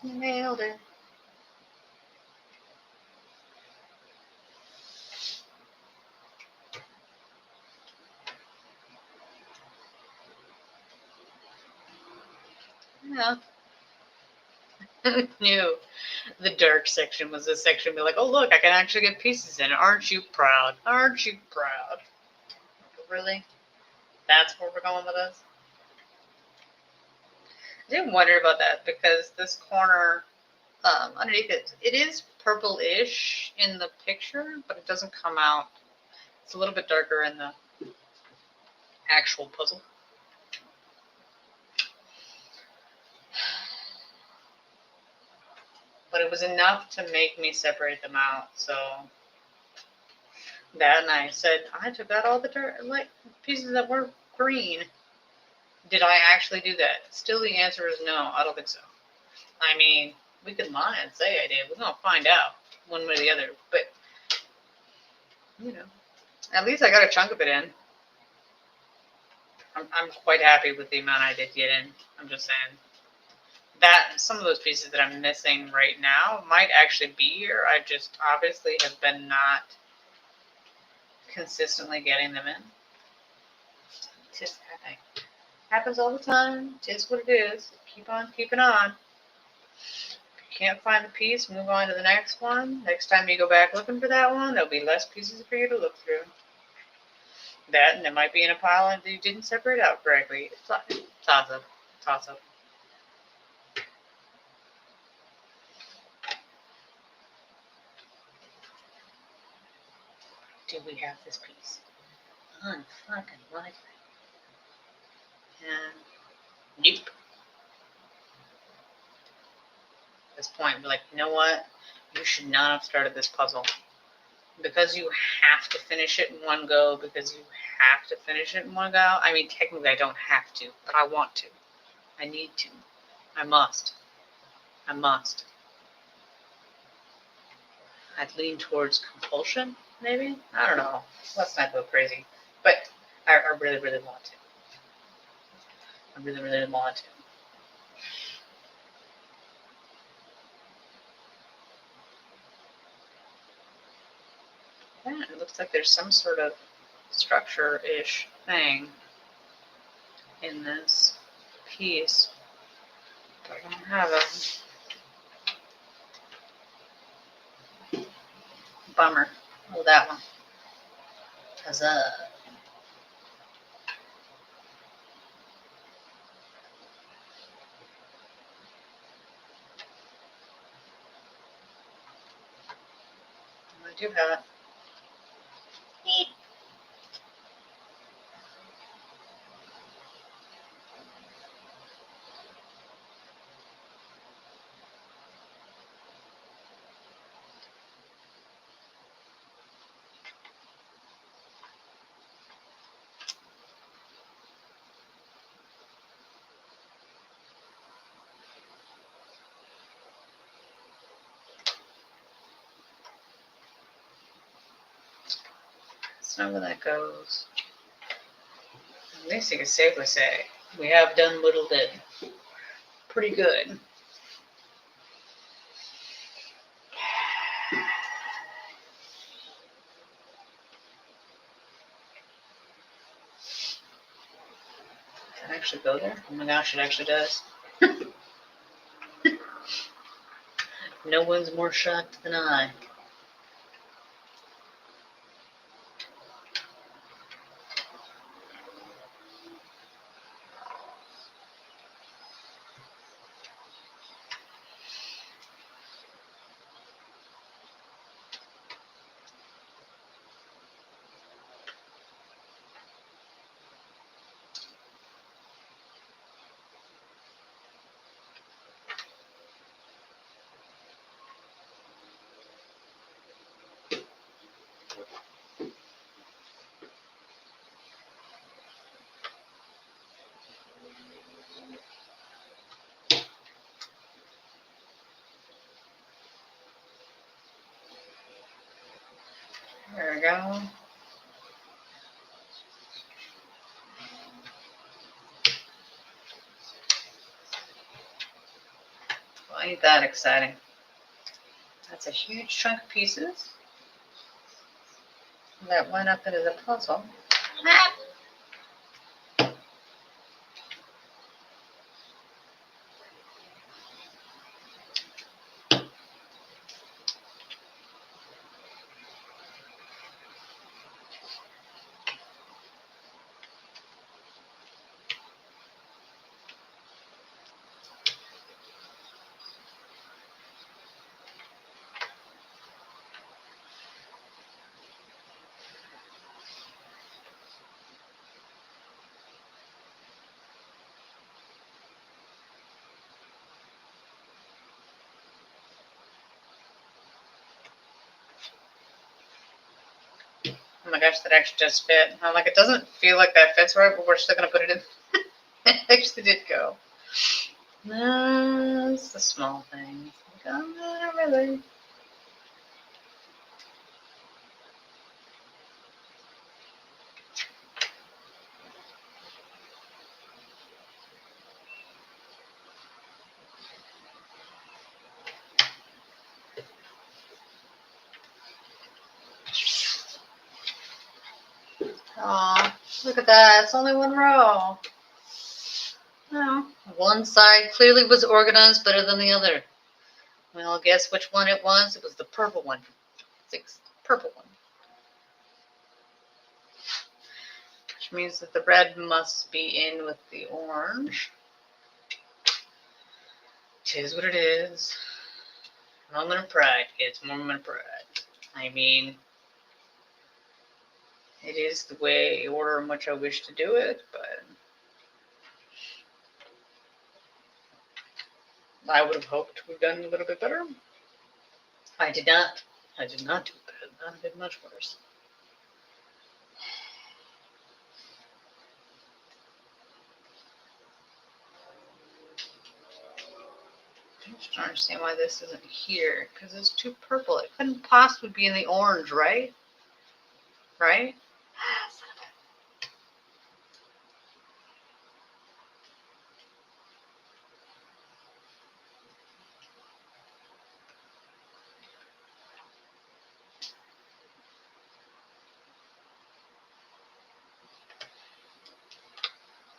Nailed it. Yeah. Who knew the dark section was this section? Be like, oh look, I can actually get pieces in it. Aren't you proud? Aren't you proud? Really? That's where we're going with this? I did wonder about that because this corner underneath it, it is purple-ish in the picture, but it doesn't come out. It's a little bit darker in the actual puzzle. But it was enough to make me separate them out. So that, and I said, I took out all the pieces that were green. Did I actually do that? Still, the answer is no. I don't think so. I mean, we could lie and say I did. We're going to find out one way or the other. But, you know, at least I got a chunk of it in. I'm quite happy with the amount I did get in. I'm just saying. That some of those pieces that I'm missing right now might actually be here. I just obviously have been not consistently getting them in. Just happening. Happens all the time. Just what it is. Keep on keeping on. If you can't find the piece, move on to the next one. Next time you go back looking for that one, there'll be less pieces for you to look through. That, and it might be in a pile that you didn't separate out correctly. Toss up. Toss up. Do we have this piece? Unfucking likely. And nope. At this point, be like, you know what? You should not have started this puzzle. Because you have to finish it in one go, because you have to finish it in one go. I mean, technically I don't have to, but I want to. I need to. I must. I must. I'd lean towards compulsion, maybe? I don't know. Let's not go crazy. But I really, really want to. I really, really want to. Yeah, it looks like there's some sort of structure-ish thing in this piece. But I don't have a bummer. Oh, that one. Huzzah. I do have it. Neat. Let's know where that goes. At least you can safely say we have done whittled it pretty good. Can it actually go there? Oh my gosh, it actually does. No one's more shocked than I. There we go. Well, ain't that exciting? That's a huge chunk of pieces that went up into the puzzle. Oh my gosh, that actually just fit. I'm like, it doesn't feel like that fits right, but we're still going to put it in. It actually did go. That's the small things. Oh, really? Aw, look at that. It's only one row. No. One side clearly was organized better than the other. Well, guess which one it was? It was the purple one. Purple one. Which means that the red must be in with the orange. Tis what it is. Moment of pride, kids. Moment of pride. I mean, it is the order in which I wish to do it, but I would have hoped to have done a little bit better. I did not. I did not do bad. I did much worse. I just don't understand why this isn't here, because it's too purple. It couldn't possibly be in the orange, right? Right?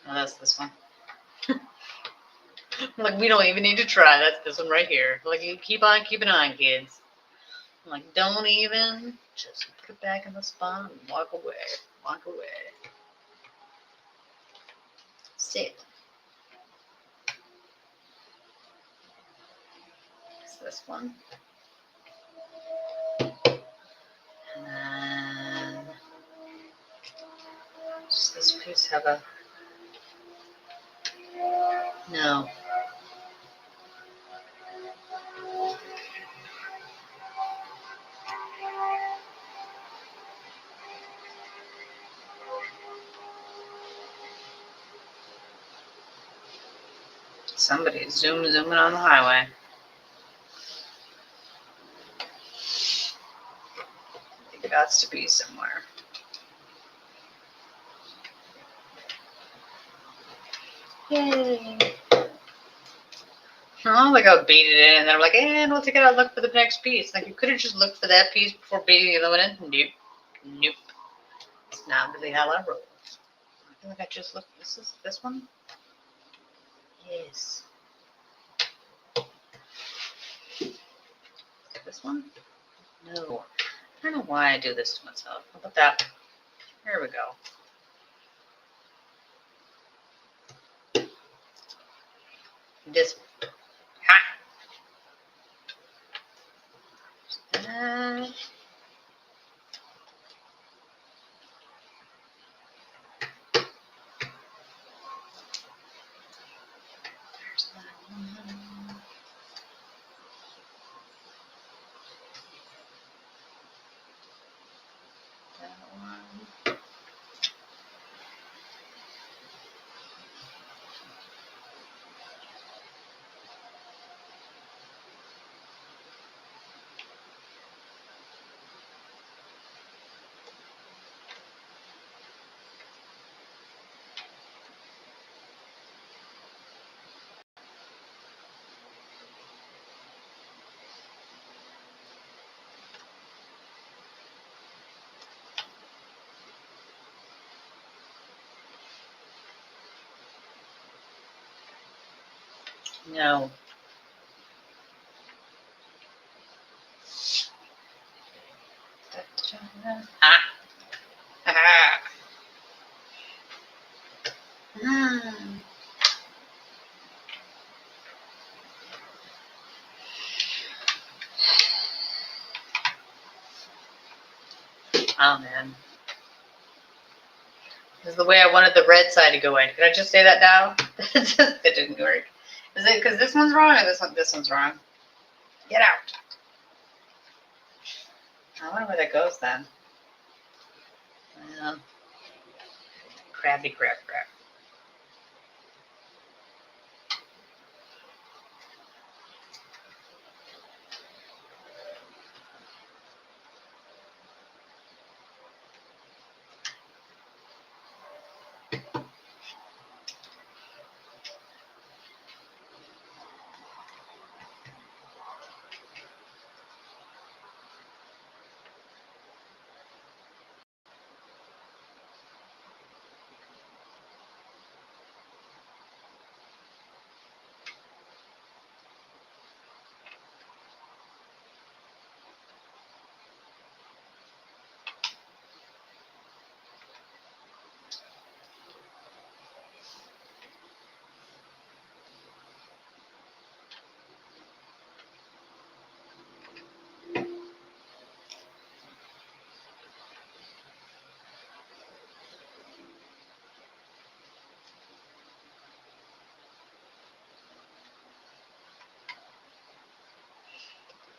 Oh, that's this one. Like, we don't even need to try. That's this one right here. Like, you keep on keeping on, kids. Like, don't even. Just put it back in the spot and walk away. Walk away. Sit. It's this one. And then does this piece have a no. Somebody's zooming on the highway. It got to be somewhere. Yay. Oh, like I baited it in, and then I'm like, and we'll take it out and look for the next piece. Like, you could have just looked for that piece before baiting the other one in. Nope. Nope. It's not really how I roll. I feel like I just looked. This one? Yes. This one? No. I don't know why I do this to myself. How about that? There we go. This one. Ha! There's that one. That one. No. Ah. Ah. Oh man. This is the way I wanted the red side to go in. Could I just say that now? It didn't work. Is it because this one's wrong or this one? This one's wrong. Get out. I wonder where that goes then. Crabby crap crap.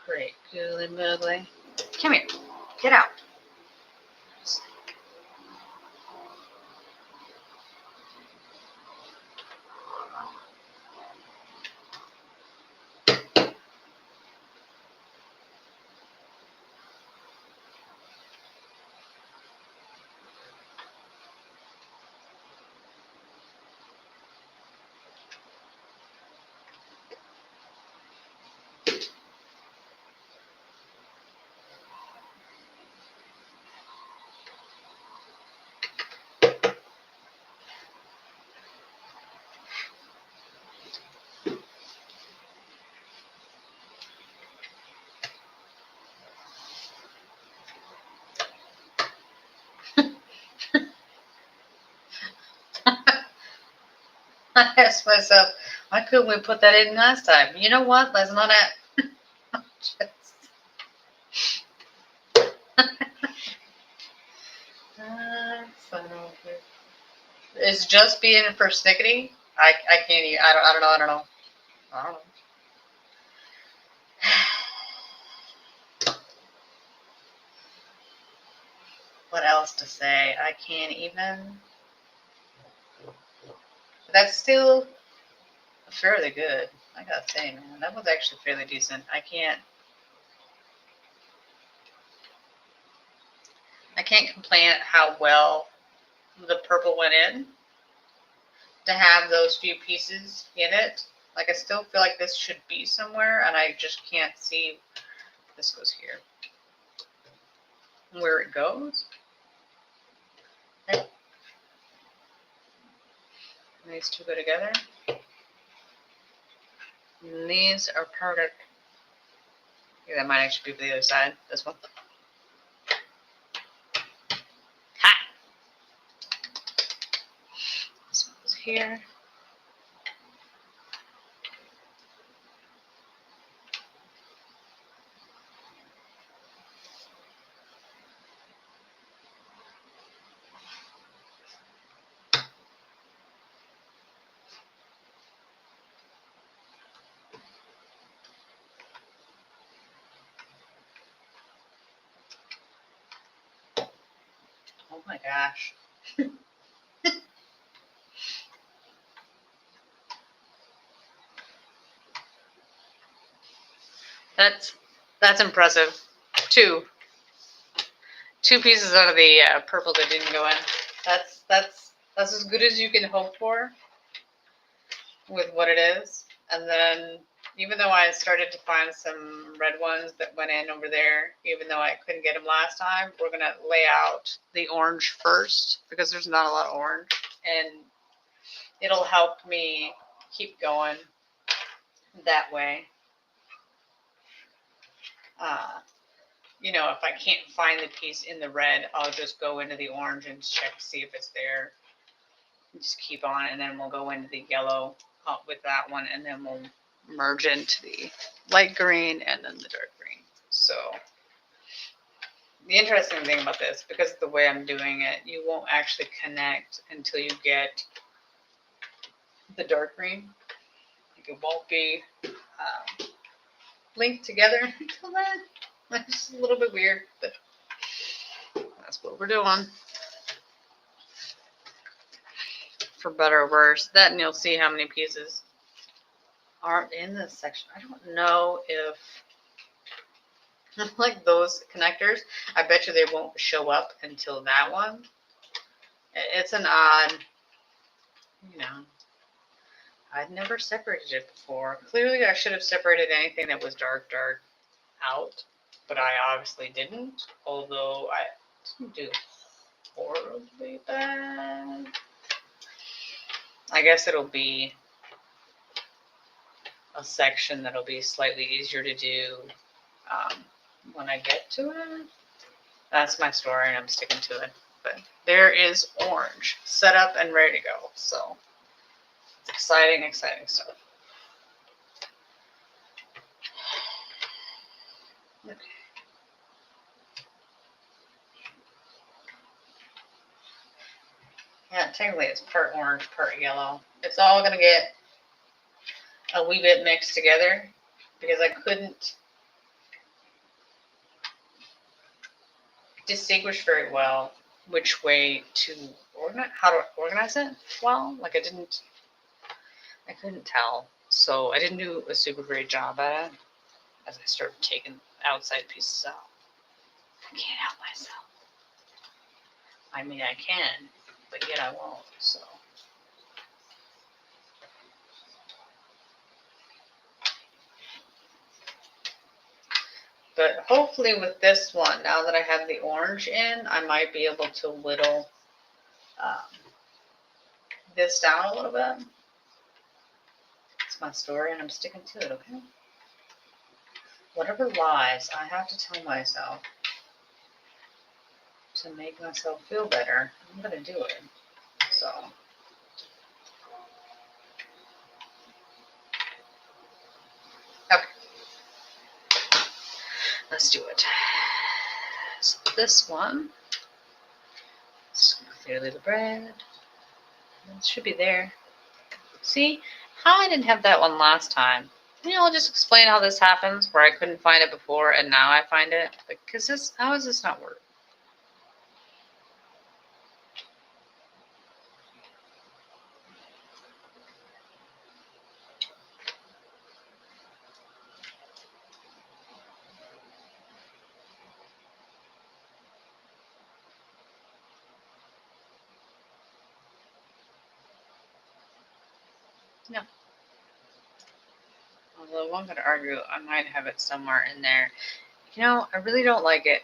Great. Googly moogly. Come here. Get out. I asked myself, why couldn't we put that in last time? You know what? Let's not It's just being persnickety. I can't even. I don't know. What else to say? I can't even. But that's still fairly good. I gotta say, man, that was actually fairly decent. I can't complain at how well the purple went in. to have those few pieces in it. Like I still feel like this should be somewhere, and I just can't see. This goes here. Where it goes. Okay. These two go together. And these are part of. Yeah, that might actually be for the other side. This one. Ha! This one goes here. Oh my gosh. That's impressive. Two pieces out of the purple that didn't go in. That's as good as you can hope for with what it is. And then even though I started to find some red ones that went in over there, even though I couldn't get them last time, we're gonna lay out the orange first because there's not a lot of orange, and it'll help me keep going that way. You know, if I can't find the piece in the red, I'll just go into the orange and check to see if it's there. Just keep on, and then we'll go into the yellow with that one, and then we'll merge into the light green and then the dark green. So the interesting thing about this, because of the way I'm doing it, you won't actually connect until you get the dark green. Like it won't be linked together until then. It's just a little bit weird, but that's what we're doing. For better or worse. That, and you'll see how many pieces aren't in this section. I don't know if, like those connectors, I bet you they won't show up until that one. It's an odd, you know, I'd never separated it before. Clearly I should have separated anything that was dark out, but I obviously didn't, although I didn't do horribly bad. I guess it'll be a section that'll be slightly easier to do when I get to it. That's my story, and I'm sticking to it. But there is orange set up and ready to go. So it's exciting, exciting stuff. Okay. Yeah, technically it's part orange, part yellow. It's all going to get a wee bit mixed together because I couldn't distinguish very well which way to how to organize it well. Like I couldn't tell. So I didn't do a super great job at it as I started taking outside pieces out. I can't help myself. I mean, I can, but yet I won't, so. But hopefully with this one, now that I have the orange in, I might be able to whittle this down a little bit. It's my story and I'm sticking to it, okay? Whatever lies, I have to tell myself to make myself feel better. I'm going to do it. So. Okay. Let's do it. So this one, clearly the bread. It should be there. See how I didn't have that one last time? You know, I'll just explain how this happens, where I couldn't find it before and now I find it. Because this, how is this not working? No. Although one could argue I might have it somewhere in there. You know, I really don't like it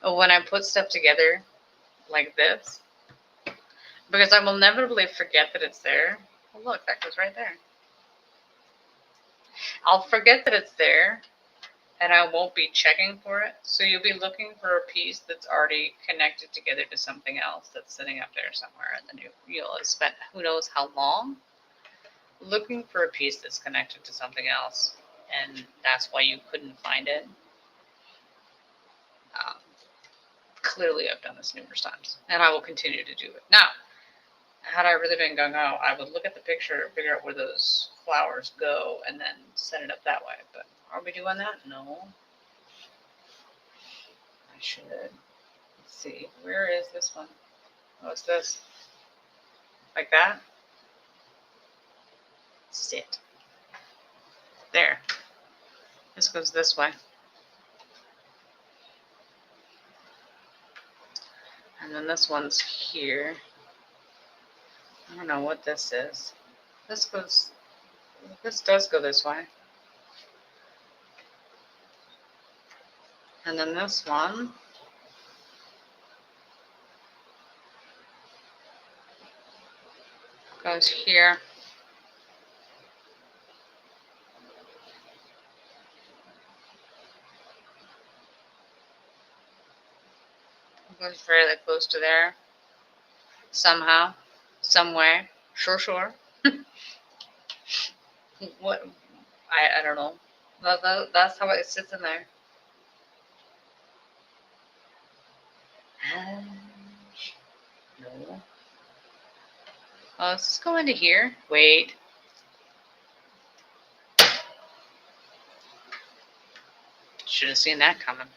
when I put stuff together like this, because I will inevitably forget that it's there. Oh, look, that goes right there. I'll forget that it's there, and I won't be checking for it. So you'll be looking for a piece that's already connected together to something else that's sitting up there somewhere, and then you'll have spent who knows how long looking for a piece that's connected to something else, and that's why you couldn't find it. Clearly, I've done this numerous times, and I will continue to do it. Now, had I really been gung-ho, I would look at the picture, figure out where those flowers go, and then set it up that way. But are we doing that? No. I should. Let's see. Where is this one? What's this? Like that? Sit. There. This goes this way. And then this one's here. I don't know what this is. This does go this way. And then this one goes here. It goes fairly close to there. Somehow. Some way. Sure. What? I don't know. That's how it sits in there. No. Oh, let's go into here. Wait. Should have seen that coming.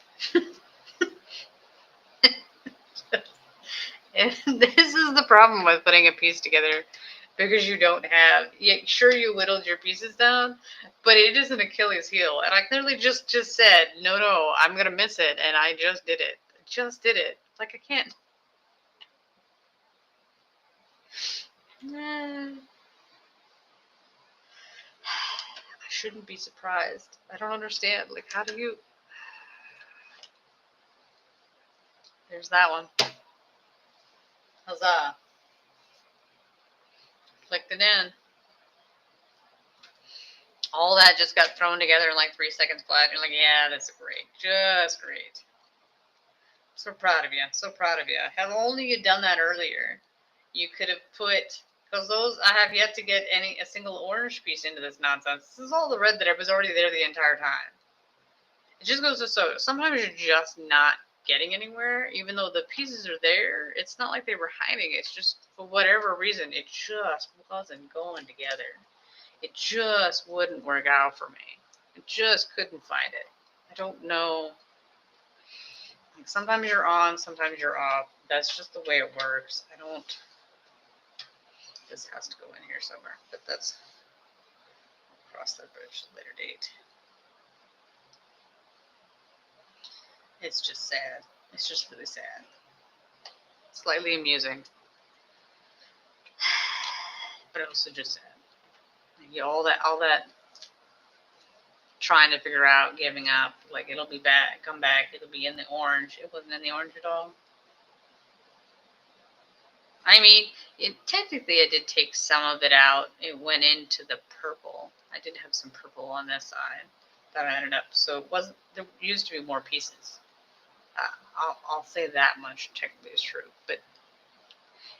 And this is the problem with putting a piece together, because you don't have. Yeah, sure, you whittled your pieces down, but it is an Achilles heel. And I clearly just said, no, I'm gonna miss it, and I just did it. Like I can't. I shouldn't be surprised. I don't understand. Like, how do you? There's that one. Huzzah. Clicked it in. All that just got thrown together in like 3 seconds flat. You're like, yeah, that's great. Just great. So proud of you. So proud of you. Had only you done that earlier, you could have put, because those, I have yet to get a single orange piece into this nonsense. This is all the red that was already there the entire time. It just goes to show, sometimes you're just not getting anywhere, even though the pieces are there. It's not like they were hiding. It's just, for whatever reason, it just wasn't going together. It just wouldn't work out for me. I just couldn't find it. I don't know. Like, sometimes you're on, sometimes you're off. That's just the way it works. I don't. This has to go in here somewhere, but that's. I'll cross that bridge at a later date. It's just sad. It's just really sad. Slightly amusing, but also just sad. Like, all that trying to figure out, giving up. Like, it'll be back, come back. It'll be in the orange. It wasn't in the orange at all. I mean, technically I did take some of it out. It went into the purple. I did have some purple on this side that I ended up. So it wasn't. There used to be more pieces. I'll say that much technically is true, but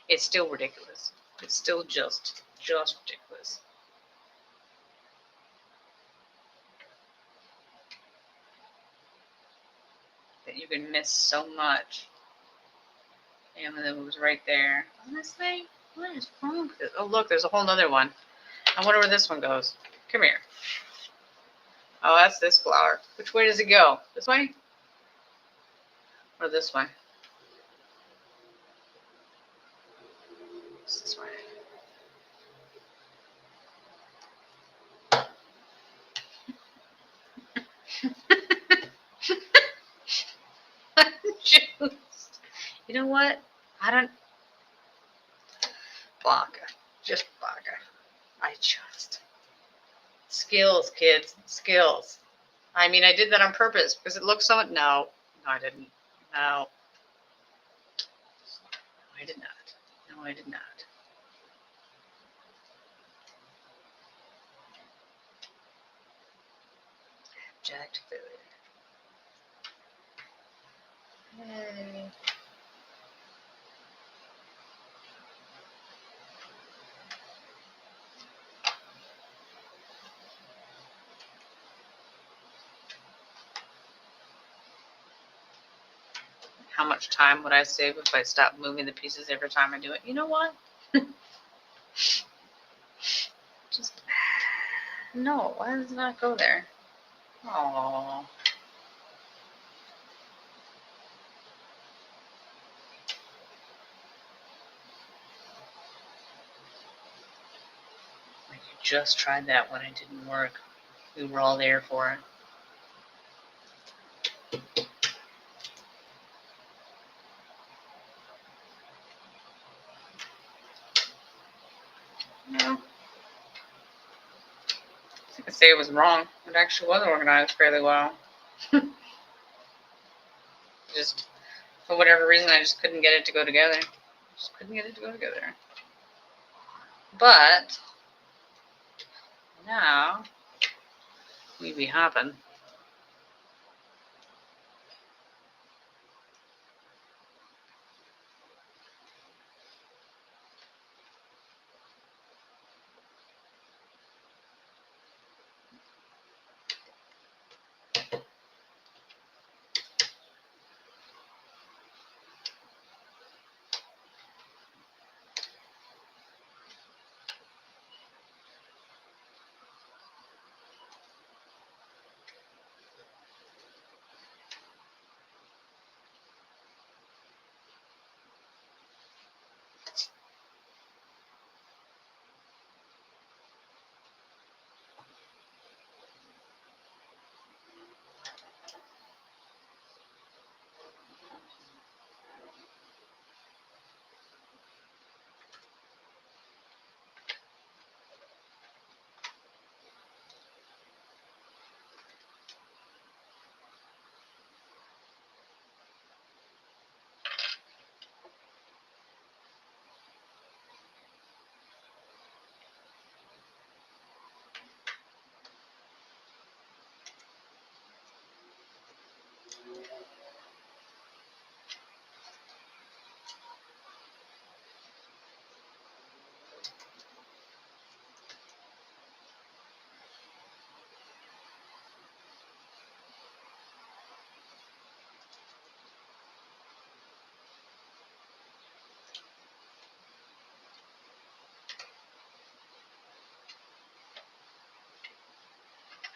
it's still ridiculous. It's still just ridiculous. That you can miss so much. And then it was right there. Honestly, what is wrong with it? Oh, look, there's a whole other one. I wonder where this one goes. Come here. Oh, that's this flower. Which way does it go? This way? Or this way? It's this way. You know what? I don't. Blanca. Just Blanca. I just... Skills, kids. Skills. I mean, I did that on purpose because it looks so... No, I didn't. No. I did not. No, I did not. Abject failure. Yay. How much time would I save if I stopped moving the pieces every time I do it? You know what? Just... No, why does it not go there? Oh. Like you just tried that when it didn't work. We were all there for it. No. I could say it was wrong. It actually was organized fairly well. Just, for whatever reason, I just couldn't get it to go together. But now we be hopping.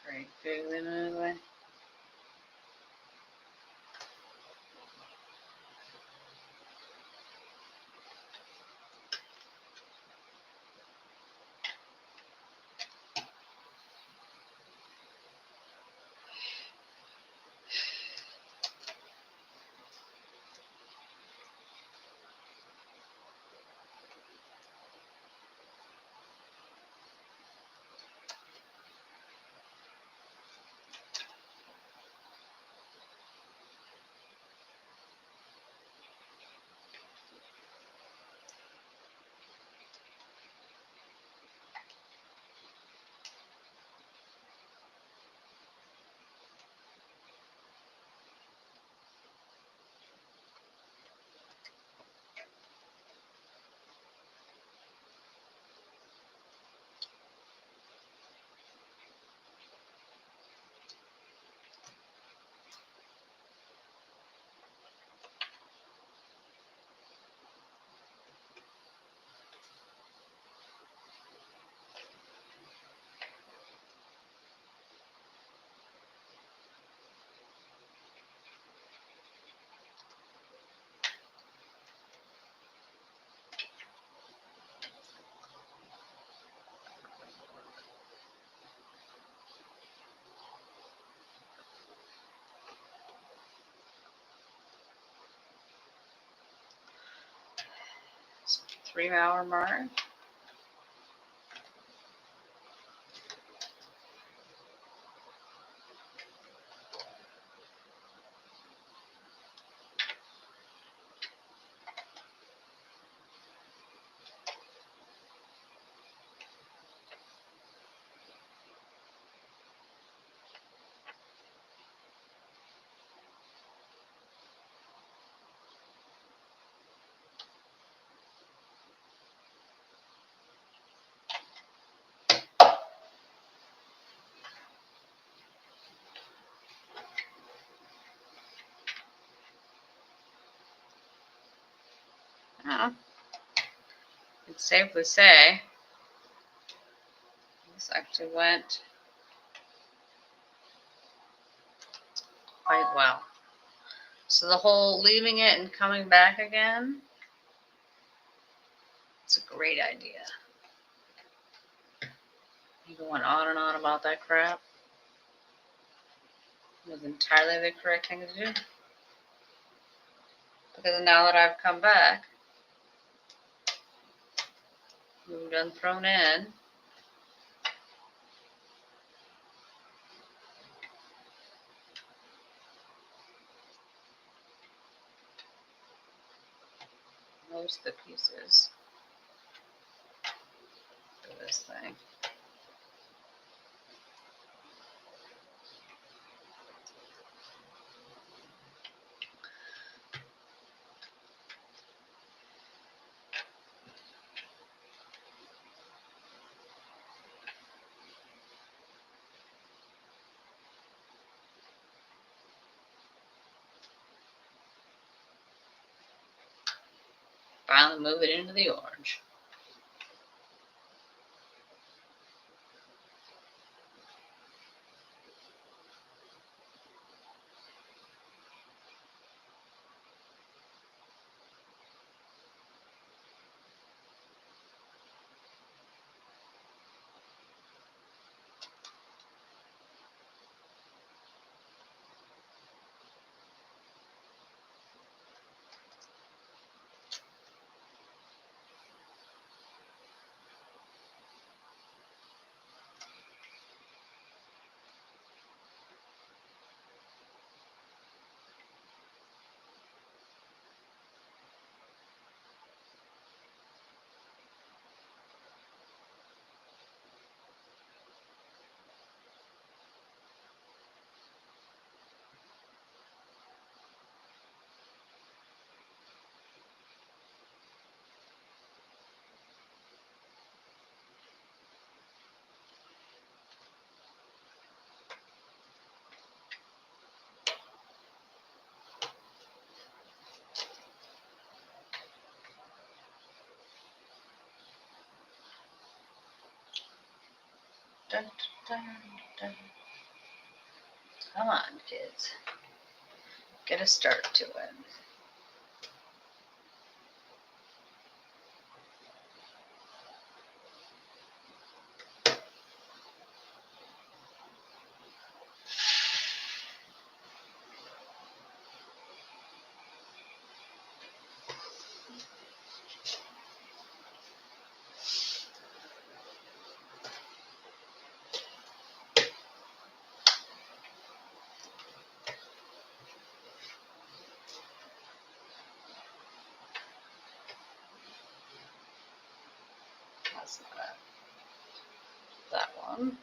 Great. Food in another way. It's 3 hour mark. I can safely say this actually went quite well. So the whole leaving it and coming back again, it's a great idea. You going on and on about that crap. It was entirely the correct thing to do. Because now that I've come back, moved and thrown in, most of the pieces for this thing. Finally move it into the orange. Dun, dun, dun. Come on, kids. Get a start to it. That's not it. That one.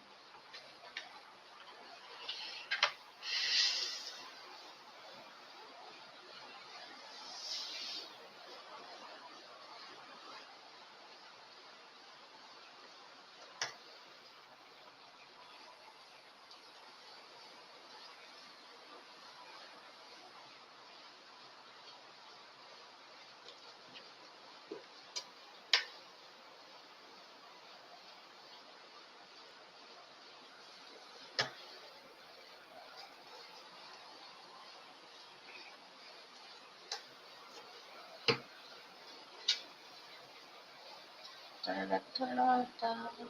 Da, da, da, da, da.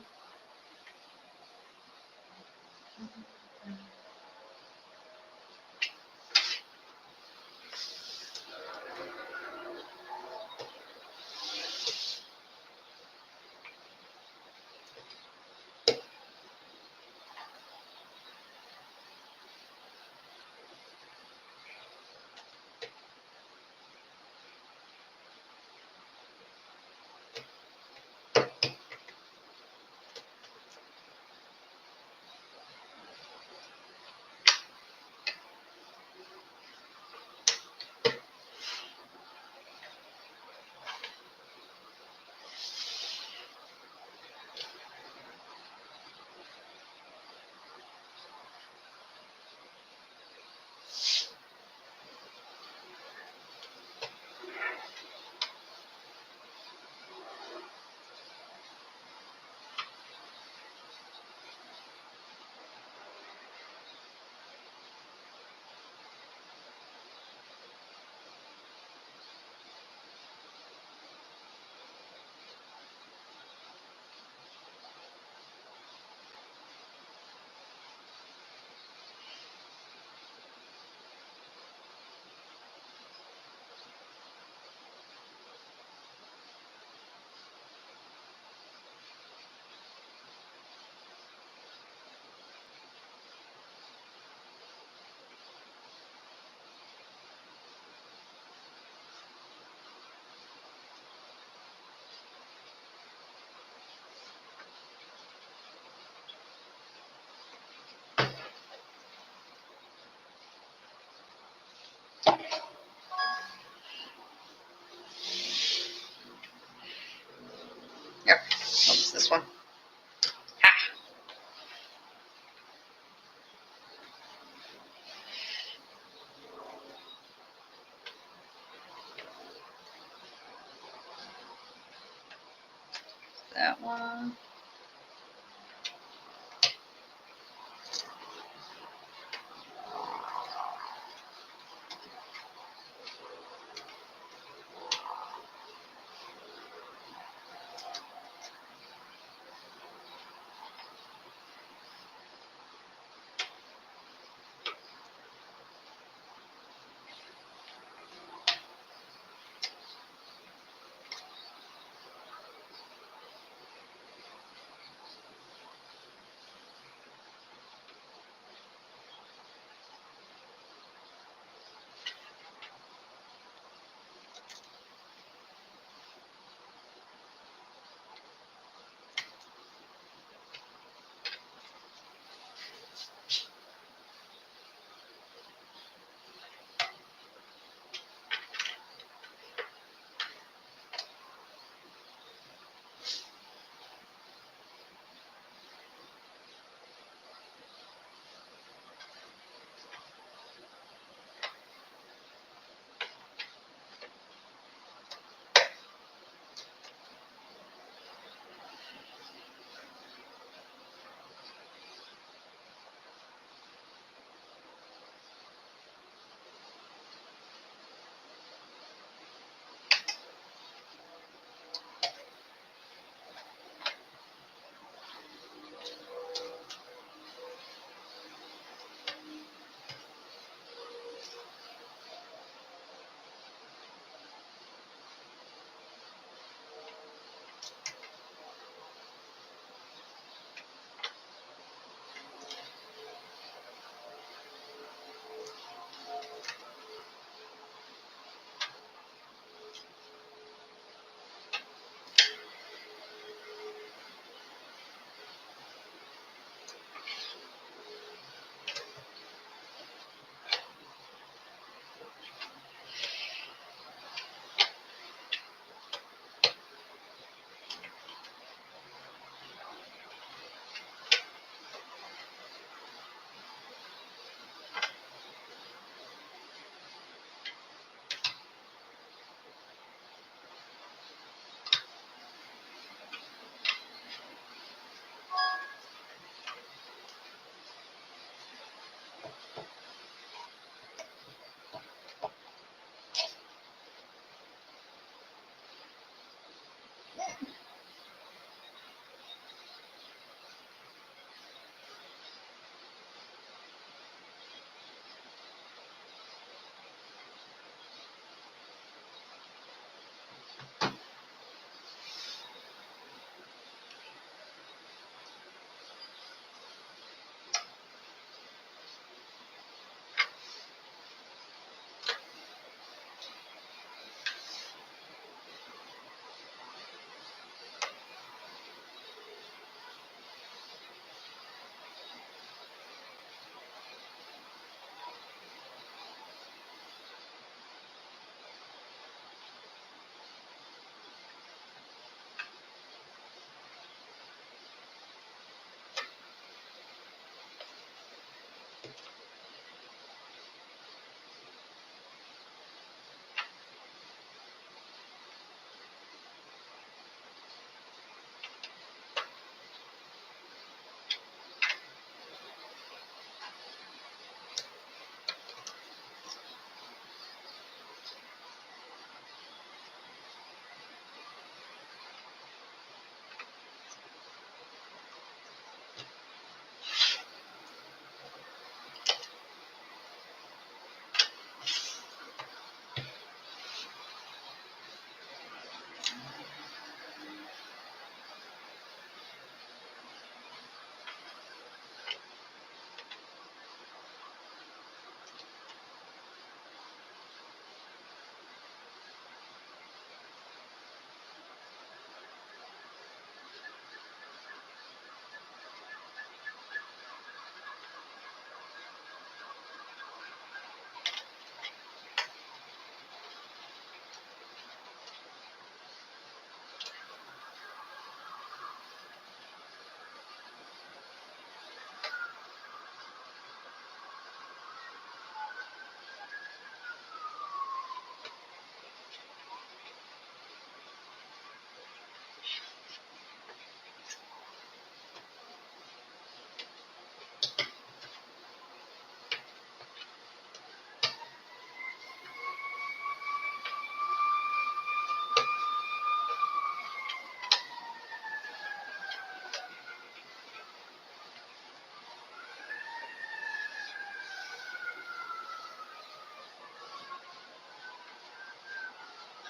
It's this one. Ha! That one.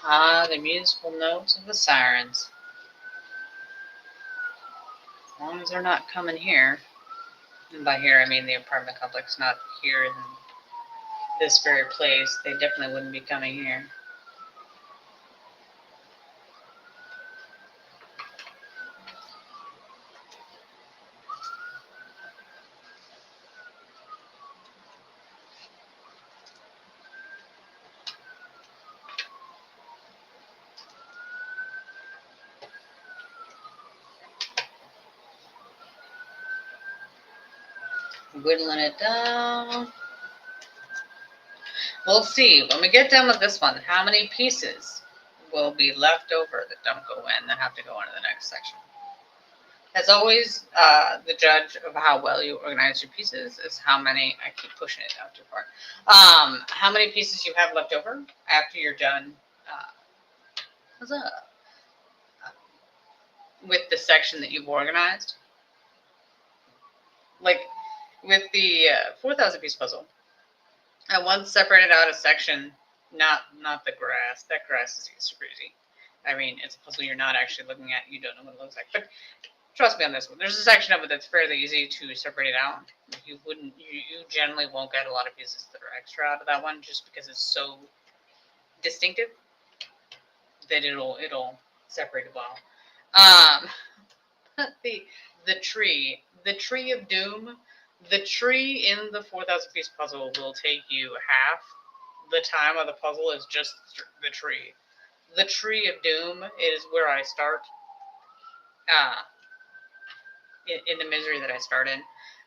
Ah, the musical notes of the sirens. As long as they're not coming here. And by here, I mean the apartment complex, not here in this very place. They definitely wouldn't be coming here. Whittling it down. We'll see. When we get done with this one, how many pieces will be left over that don't go in that have to go into the next section? As always, the judge of how well you organize your pieces is how many, I keep pushing it out too far, how many pieces you have left over after you're done what's up? With the section that you've organized. Like with the 4,000 piece puzzle, I once separated out a section, not the grass. That grass is super easy. I mean, it's a puzzle you're not actually looking at. You don't know what it looks like. But trust me on this one. There's a section of it that's fairly easy to separate it out. You generally won't get a lot of pieces that are extra out of that one just because it's so distinctive that it'll separate it well. The tree of doom. The tree in the 4,000 piece puzzle will take you half the time of the puzzle is just the tree. The tree of doom is where I start in the misery that I start in.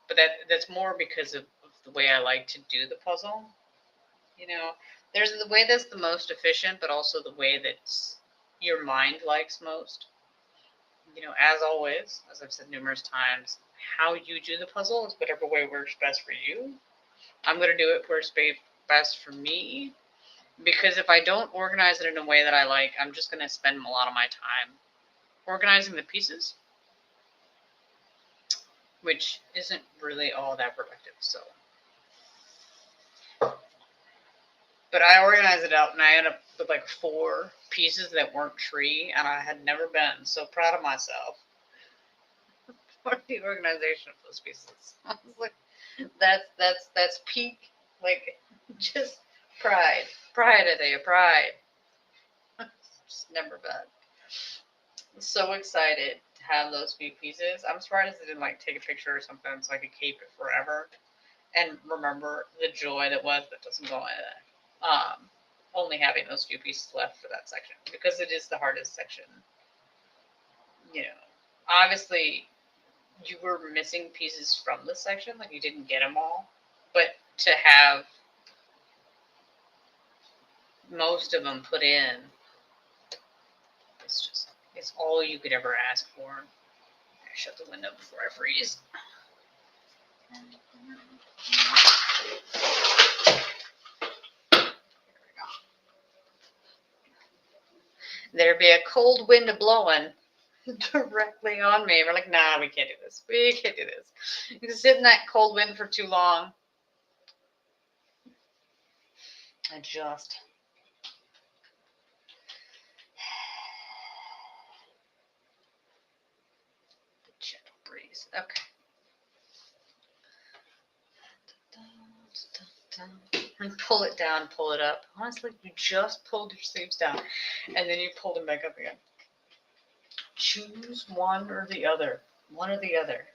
But that's more because of the way I like to do the puzzle. You know, there's the way that's the most efficient, but also the way that your mind likes most. You know, as always, as I've said numerous times, how you do the puzzle is whatever way works best for you. I'm going to do it works best for me, because if I don't organize it in a way that I like, I'm just going to spend a lot of my time organizing the pieces, which isn't really all that productive. So, but I organized it out, and I ended up with like 4 pieces that weren't tree, and I had never been so proud of myself for the organization of those pieces. I was like, that's peak, like, just pride. I tell you, pride. Just never been so excited to have those few pieces. I'm surprised I didn't like take a picture or something so I could keep it forever and remember the joy that doesn't go in it. Only having those few pieces left for that section, because it is the hardest section. You know, obviously you were missing pieces from this section, like you didn't get them all, but to have most of them put in, it's all you could ever ask for. I shut the window before I freeze. There'd be a cold wind blowing directly on me. We're like, nah, we can't do this. We can't do this. You can sit in that cold wind for too long. Adjust. The gentle breeze. Okay. And pull it down, pull it up. Honestly, you just pulled your sleeves down, and then you pulled them back up again. Choose one or the other. One or the other.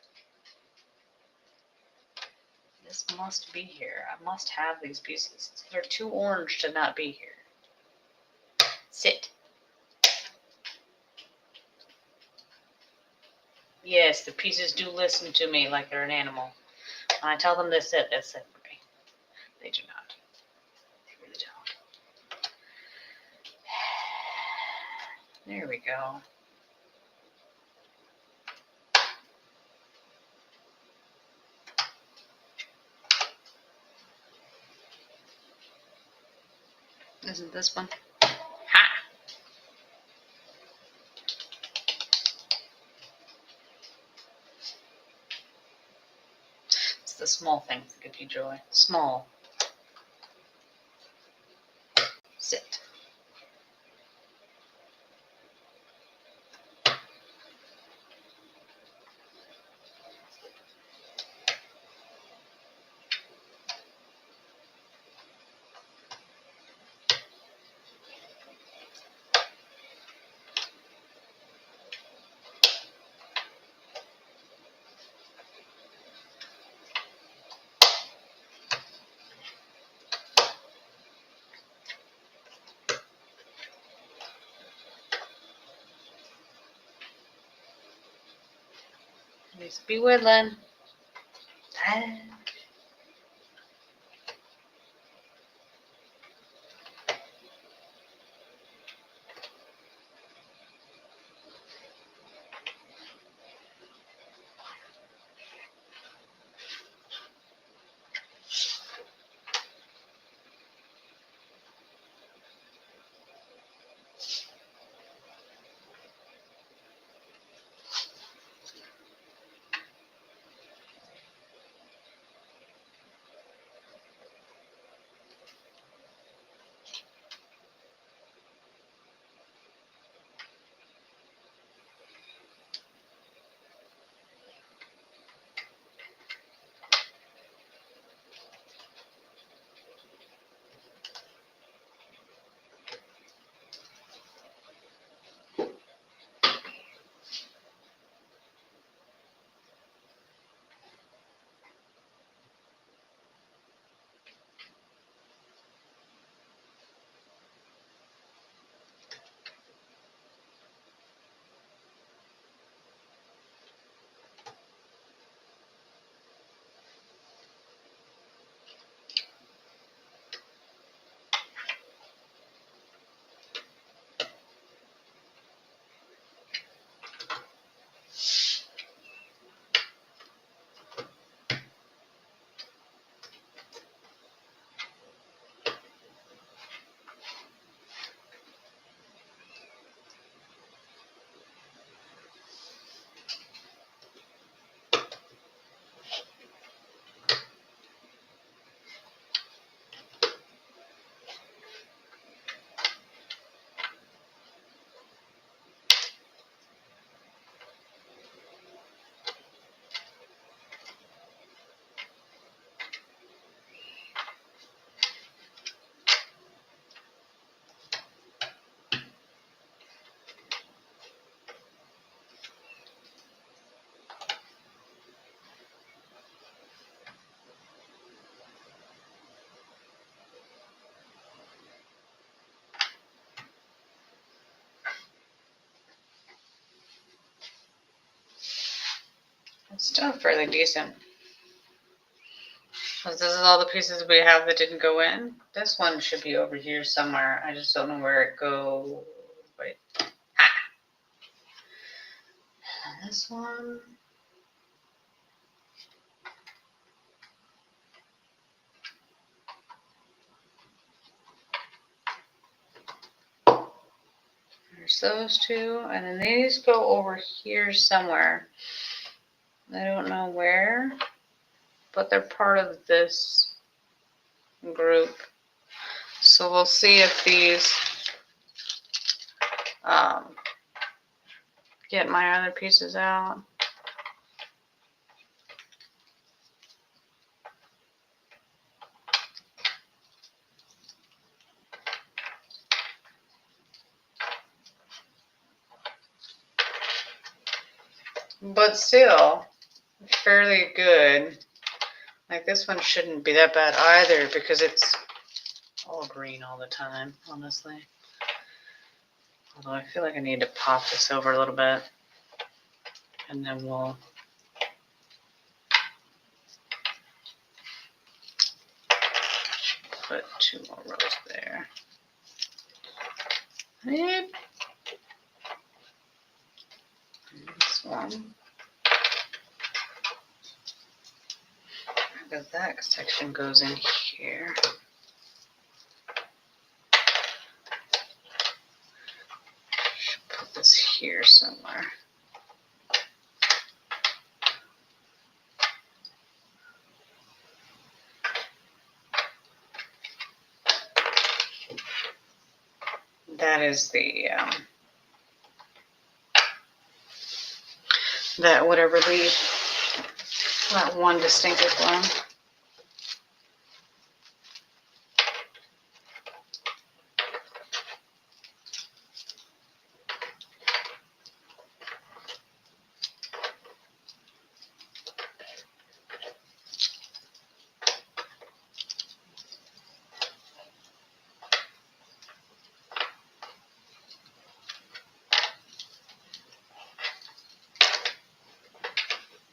This must be here. I must have these pieces. They're too orange to not be here. Sit. Yes, the pieces do listen to me like they're an animal. When I tell them to sit, they sit for me. They do not. They really don't. There we go. Isn't this one? Ha! It's the small things that give you joy. Small. Sit. Just be whittling. It's still fairly decent. This is all the pieces we have that didn't go in. This one should be over here somewhere. I just don't know where it goes. Wait. Ah. And this one. There's those two. And then these go over here somewhere. I don't know where, but they're part of this group. So we'll see if these get my other pieces out. But still, fairly good. Like this one shouldn't be that bad either because it's all green all the time, honestly. Although I feel like I need to pop this over a little bit. And then we'll put 2 more rows there. Yep. This one. Because that section goes in here. Should put this here somewhere. That is the that one distinctive one.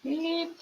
Beep.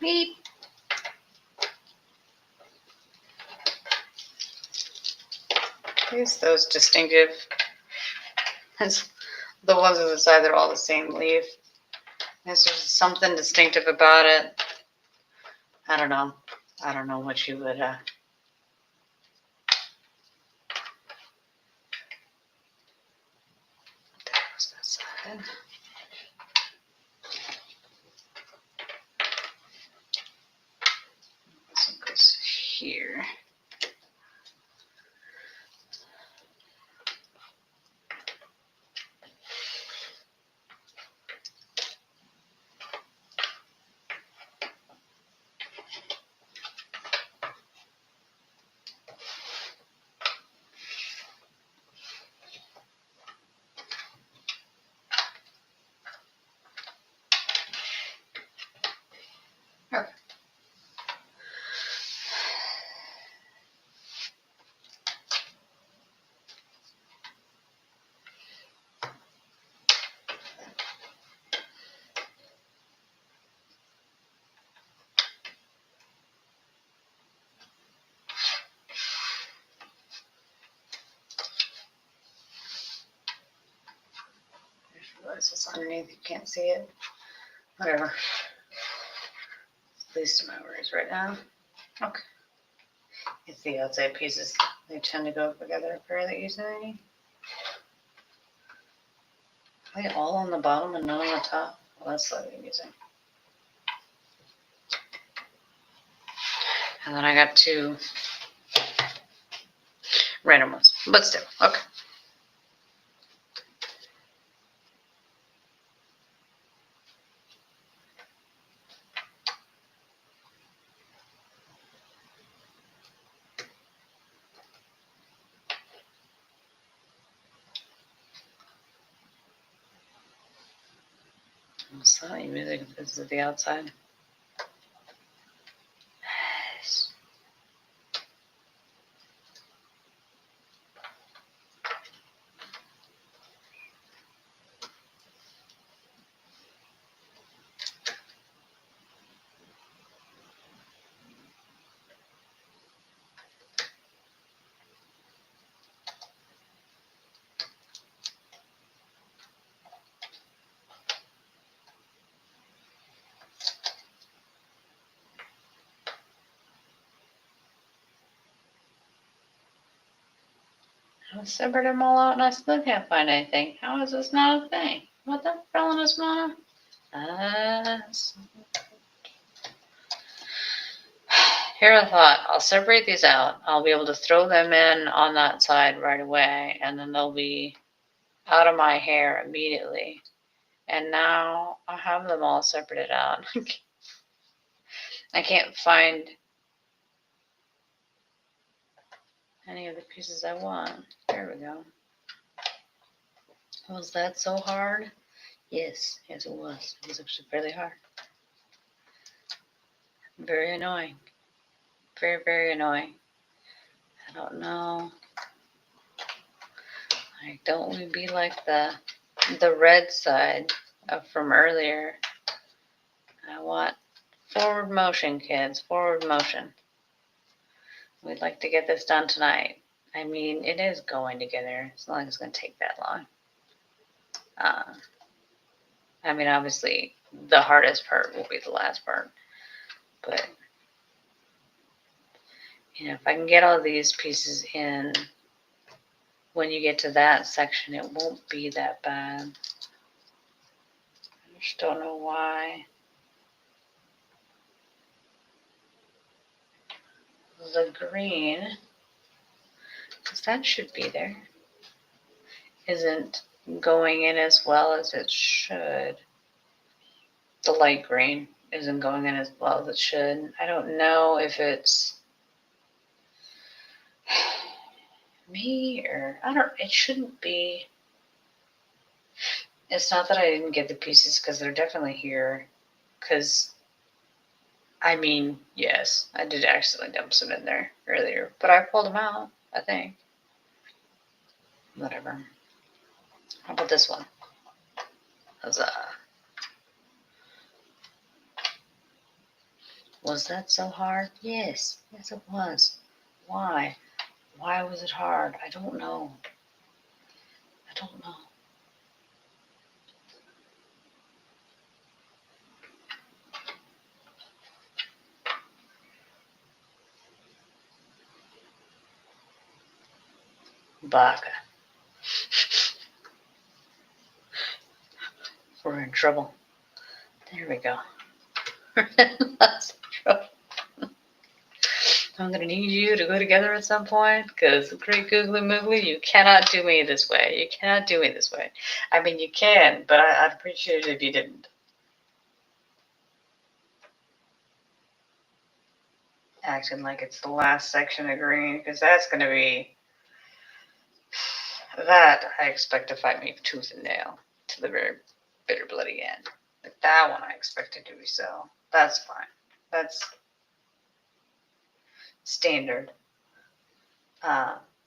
Beep. Use those distinctive. It's the ones on the side, they're all the same leaf. There's just something distinctive about it. I don't know. I don't know what you would. There was that side. This one goes here. Okay. I just realized it's underneath. You can't see it. Whatever. Least of my worries right now. Okay. It's the outside pieces. They tend to go together fairly easily. Are they all on the bottom and none on the top? Well, that's slightly amusing. And then I got two random ones, but still, okay. Slightly music if this is the outside. I severed them all out and I still can't find anything. How is this not a thing? What the hell is mana? Here I thought, I'll separate these out. I'll be able to throw them in on that side right away, and then they'll be out of my hair immediately. And now I have them all separated out. I can't find any of the pieces I want. There we go. Was that so hard? Yes, yes it was. It was actually fairly hard. Very annoying. Very, very annoying. I don't know. Like, don't we be like the red side from earlier? I want forward motion, kids. Forward motion. We'd like to get this done tonight. I mean, it is going together. It's not like it's going to take that long. I mean, obviously, the hardest part will be the last part. But, you know, if I can get all these pieces in when you get to that section, it won't be that bad. I just don't know why. The green, because that should be there, isn't going in as well as it should. The light green isn't going in as well as it should. I don't know if it's me or I don't. It shouldn't be. It's not that I didn't get the pieces because they're definitely here. Because I mean, yes, I did accidentally dump some in there earlier, but I pulled them out. I think. Whatever. How about this one? Huzzah. Was that so hard? Yes. Yes, it was. Why? Why was it hard? I don't know. I don't know. Baka. We're in trouble. There we go. We're in lots of trouble. I'm going to need you to go together at some point because Great Googly Moogly, you cannot do me this way. You cannot do me this way. I mean, you can, but I'd appreciate it if you didn't. Acting like it's the last section of green because that's going to be... That I expect to fight me tooth and nail to the very bitter bloody end. Like that one I expected to be so. That's fine. That's standard.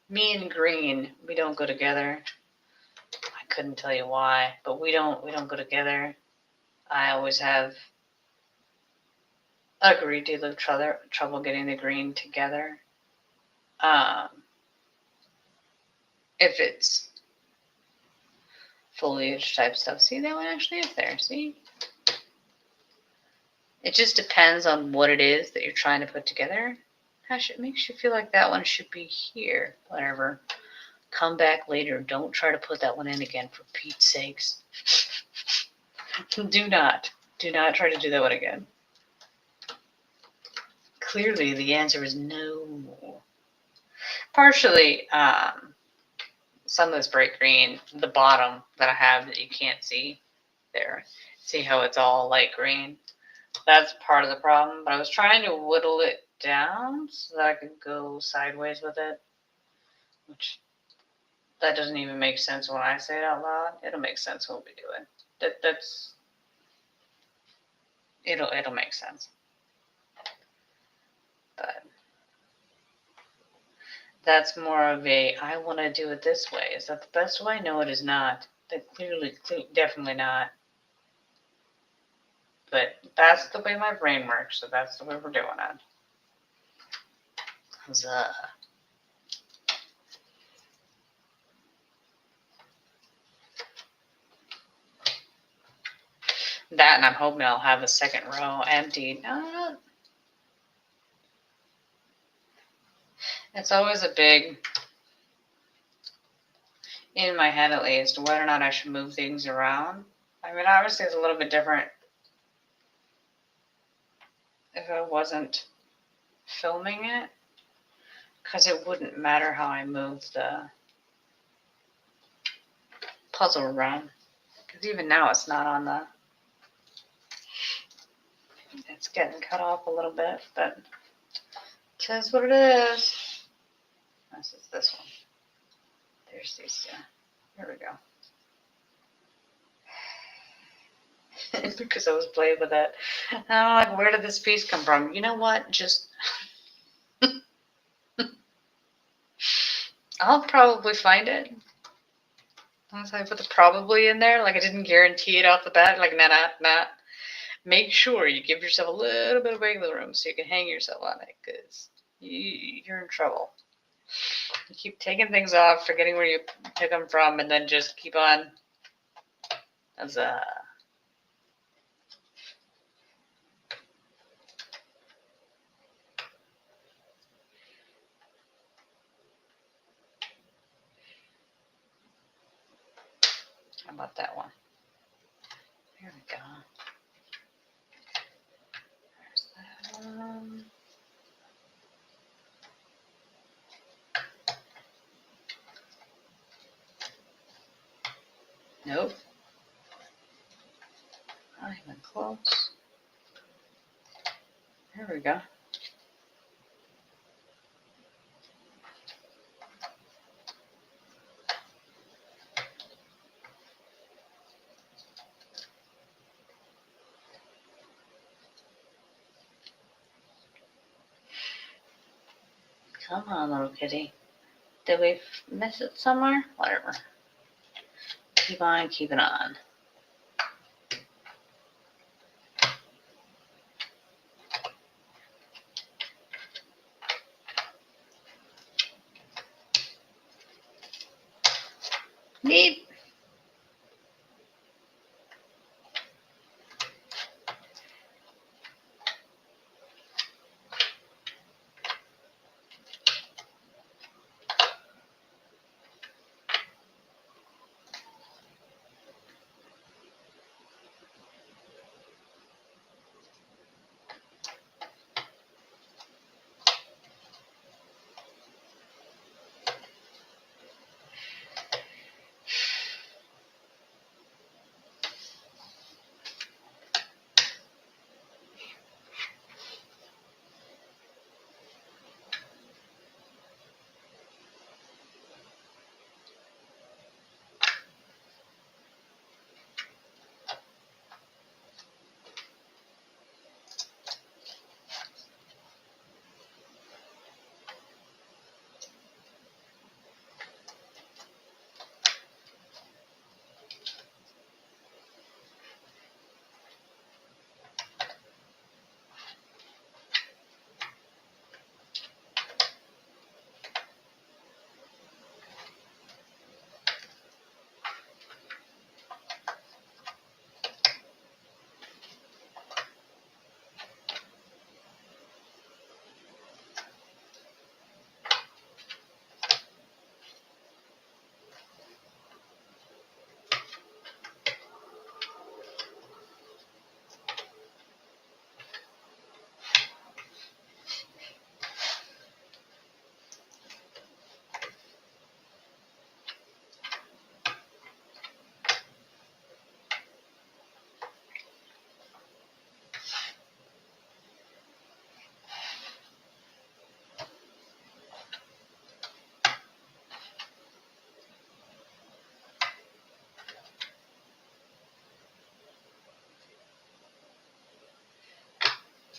Me and green, we don't go together. I couldn't tell you why, but we don't go together. I always have a great deal of trouble getting the green together. If it's foliage type stuff. See, that one actually is there. See? It just depends on what it is that you're trying to put together. Gosh, it makes you feel like that one should be here. Whatever. Come back later. Don't try to put that one in again, for Pete's sakes. Do not try to do that one again. Clearly, the answer is no. Partially, some of this bright green, the bottom that I have that you can't see there. See how it's all light green? That's part of the problem, but I was trying to whittle it down so that I could go sideways with it, which that doesn't even make sense when I say it out loud. It'll make sense when we do it. It'll make sense. But that's more of a, I want to do it this way. Is that the best way? No, it is not. Definitely not. But that's the way my brain works, so that's the way we're doing it. Huzzah. That, and I'm hoping I'll have a second row emptied. It's always a big, in my head at least, whether or not I should move things around. I mean, obviously it's a little bit different if I wasn't filming it, because it wouldn't matter how I move the puzzle around. Because even now it's not on the... It's getting cut off a little bit, but it is what it is. This is this one. There's these two. Here we go. Because I was playing with it. And I'm like, where did this piece come from? You know what? Just I'll probably find it. Unless I put the probably in there. Like I didn't guarantee it off the bat. Like nah. Make sure you give yourself a little bit of wiggle room so you can hang yourself on it, because you're in trouble. You keep taking things off, forgetting where you took them from, and then just keep on. Huzzah. How about that one? There we go. There's that one. Nope. Not even close. There we go. Come on, little kitty. Did we miss it somewhere? Whatever. Keep on keeping on. Neat.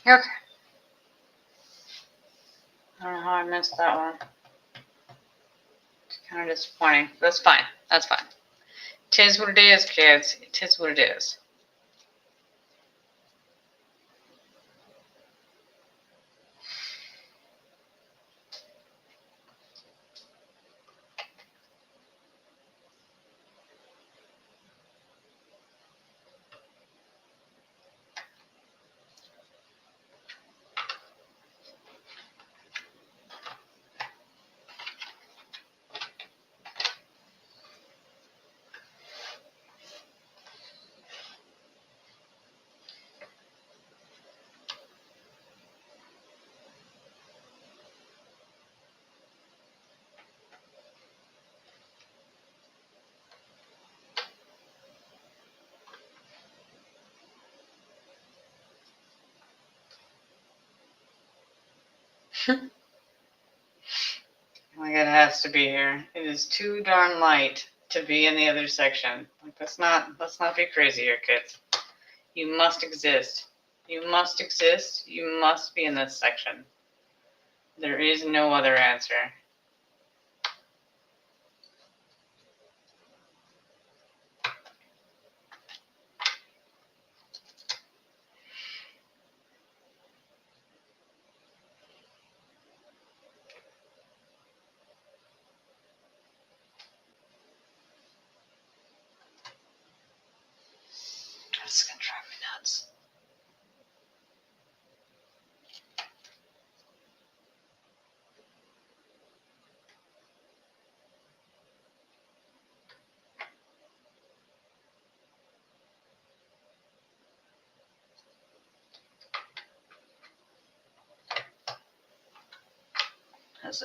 Okay. I don't know how I missed that one. It's kind of disappointing. That's fine. That's fine. Tis what it is, kids. Tis what it is. Like, it has to be here. It is too darn light to be in the other section. Like, let's not be crazy here, kids. You must exist. You must exist. You must be in this section. There is no other answer. That's gonna drive me nuts. As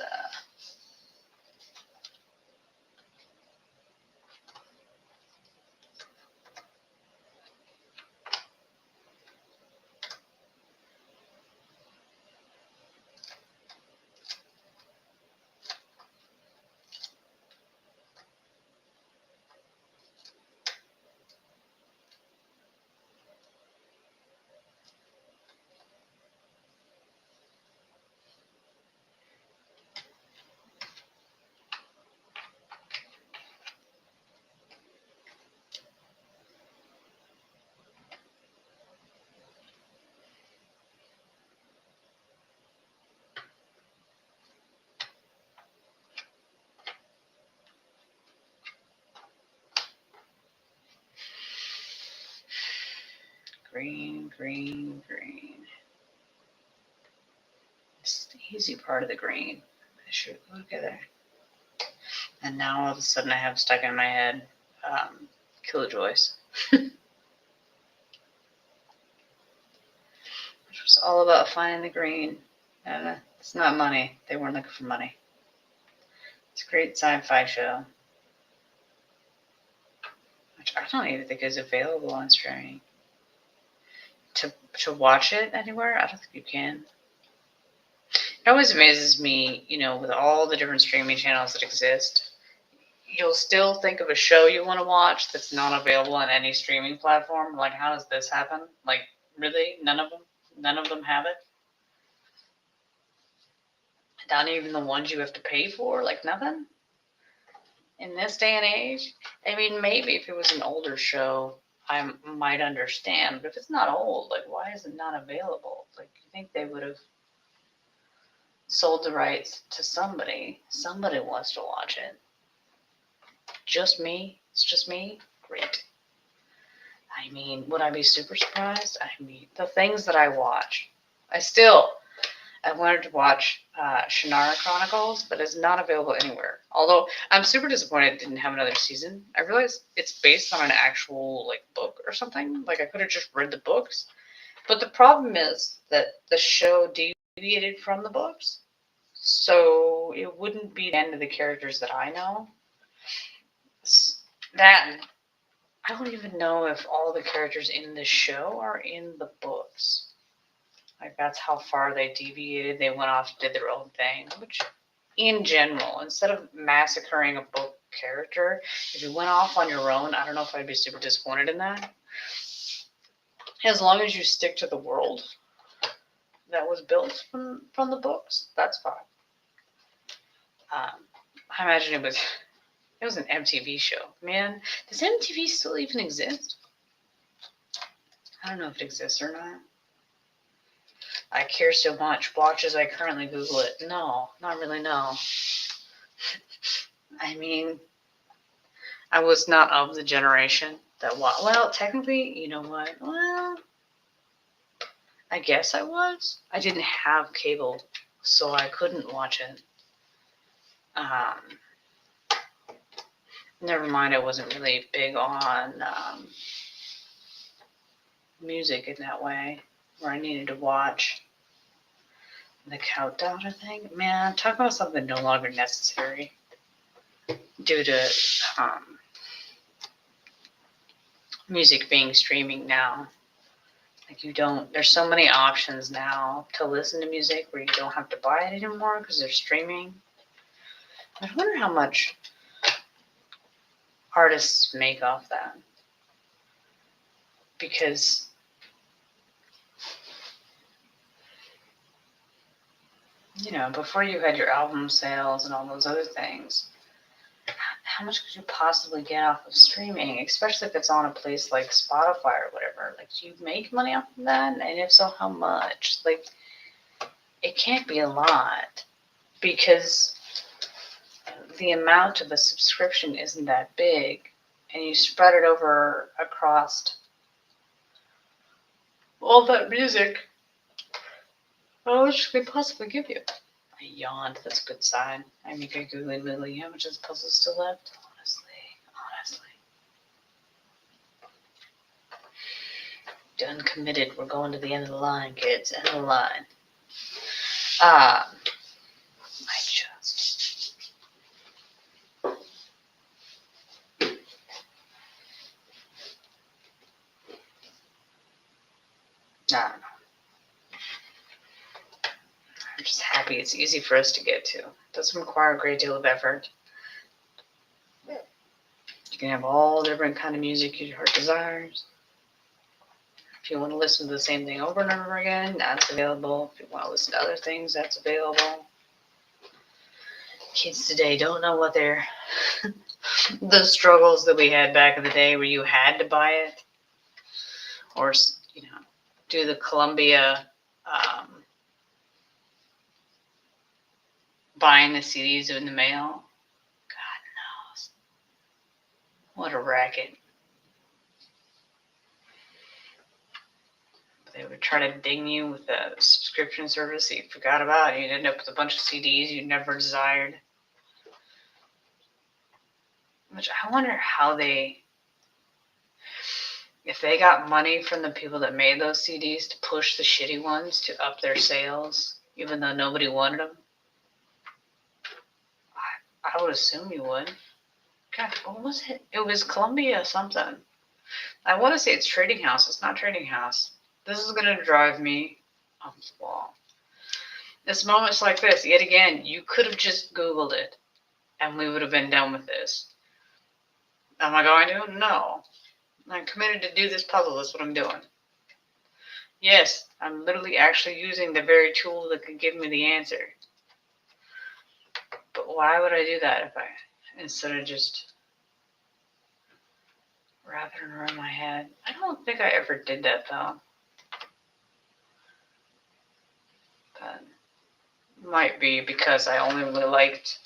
green, green, green. It's the easy part of the green. I should go together. And now all of a sudden I have stuck in my head Killjoys. Which was all about finding the green. And it's not money. They weren't looking for money. It's a great sci-fi show. Which I don't even think is available on streaming. To watch it anywhere, I don't think you can. It always amazes me, with all the different streaming channels that exist, you'll still think of a show you want to watch that's not available on any streaming platform. Like, how does this happen? Like, really? None of them have it? Not even the ones you have to pay for? Like, nothing? In this day and age? I mean, maybe if it was an older show, I might understand. But if it's not old, like, why is it not available? Like, you think they would have sold the rights to somebody. Somebody wants to watch it. Just me? It's just me? Great. I mean, would I be super surprised? I mean, the things that I watch. I wanted to watch Shannara Chronicles, but it's not available anywhere. Although, I'm super disappointed it didn't have another season. I realized it's based on an actual, book or something. Like, I could have just read the books. But the problem is that the show deviated from the books. So it wouldn't be the end of the characters that I know. That, I don't even know if all the characters in the show are in the books. Like, that's how far they deviated. They went off and did their own thing. Which, in general, instead of massacring a book character, if you went off on your own, I don't know if I'd be super disappointed in that. As long as you stick to the world that was built from the books, that's fine. I imagine it was an MTV show. Man, does MTV still even exist? I don't know if it exists or not. I care so much. Watch as I currently Google it. No, not really, no. I mean, I was not of the generation that well, technically, you know what? Well, I guess I was. I didn't have cable, so I couldn't watch it. Never mind, I wasn't really big on music in that way, where I needed to watch the countdown thing. Man, talk about something no longer necessary due to music being streaming now. Like, there's so many options now to listen to music where you don't have to buy it anymore because they're streaming. I wonder how much artists make off that. Because before you had your album sales and all those other things, how much could you possibly get off of streaming, especially if it's on a place like Spotify or whatever? Like, do you make money off of that? And if so, how much? Like, it can't be a lot, because the amount of a subscription isn't that big, and you spread it over across all that music. How much could they possibly give you? I yawned. That's a good sign. I make a googly wiggly. How much of the puzzle still left? Honestly. Done committed. We're going to the end of the line, kids. End of the line. I just... I don't know. I'm just happy it's easy for us to get to. It doesn't require a great deal of effort. You can have all different kind of music your heart desires. If you want to listen to the same thing over and over again, that's available. If you want to listen to other things, that's available. Kids today don't know what they're... the struggles that we had back in the day where you had to buy it. Or, do the Columbia... buying the CDs in the mail. God knows. What a racket. They would try to ding you with a subscription service that you forgot about. You'd end up with a bunch of CDs you never desired. Which I wonder how if they got money from the people that made those CDs to push the shitty ones to up their sales, even though nobody wanted them. I would assume you would. God, what was it? It was Columbia something. I want to say it's Trading House. It's not Trading House. This is going to drive me off the wall. It's moments like this. Yet again, you could have just Googled it, and we would have been done with this. Am I going to? No. I'm committed to do this puzzle. That's what I'm doing. Yes, I'm literally actually using the very tool that could give me the answer. But why would I do that instead of just wrapping it around my head? I don't think I ever did that, though. But it might be because I only really liked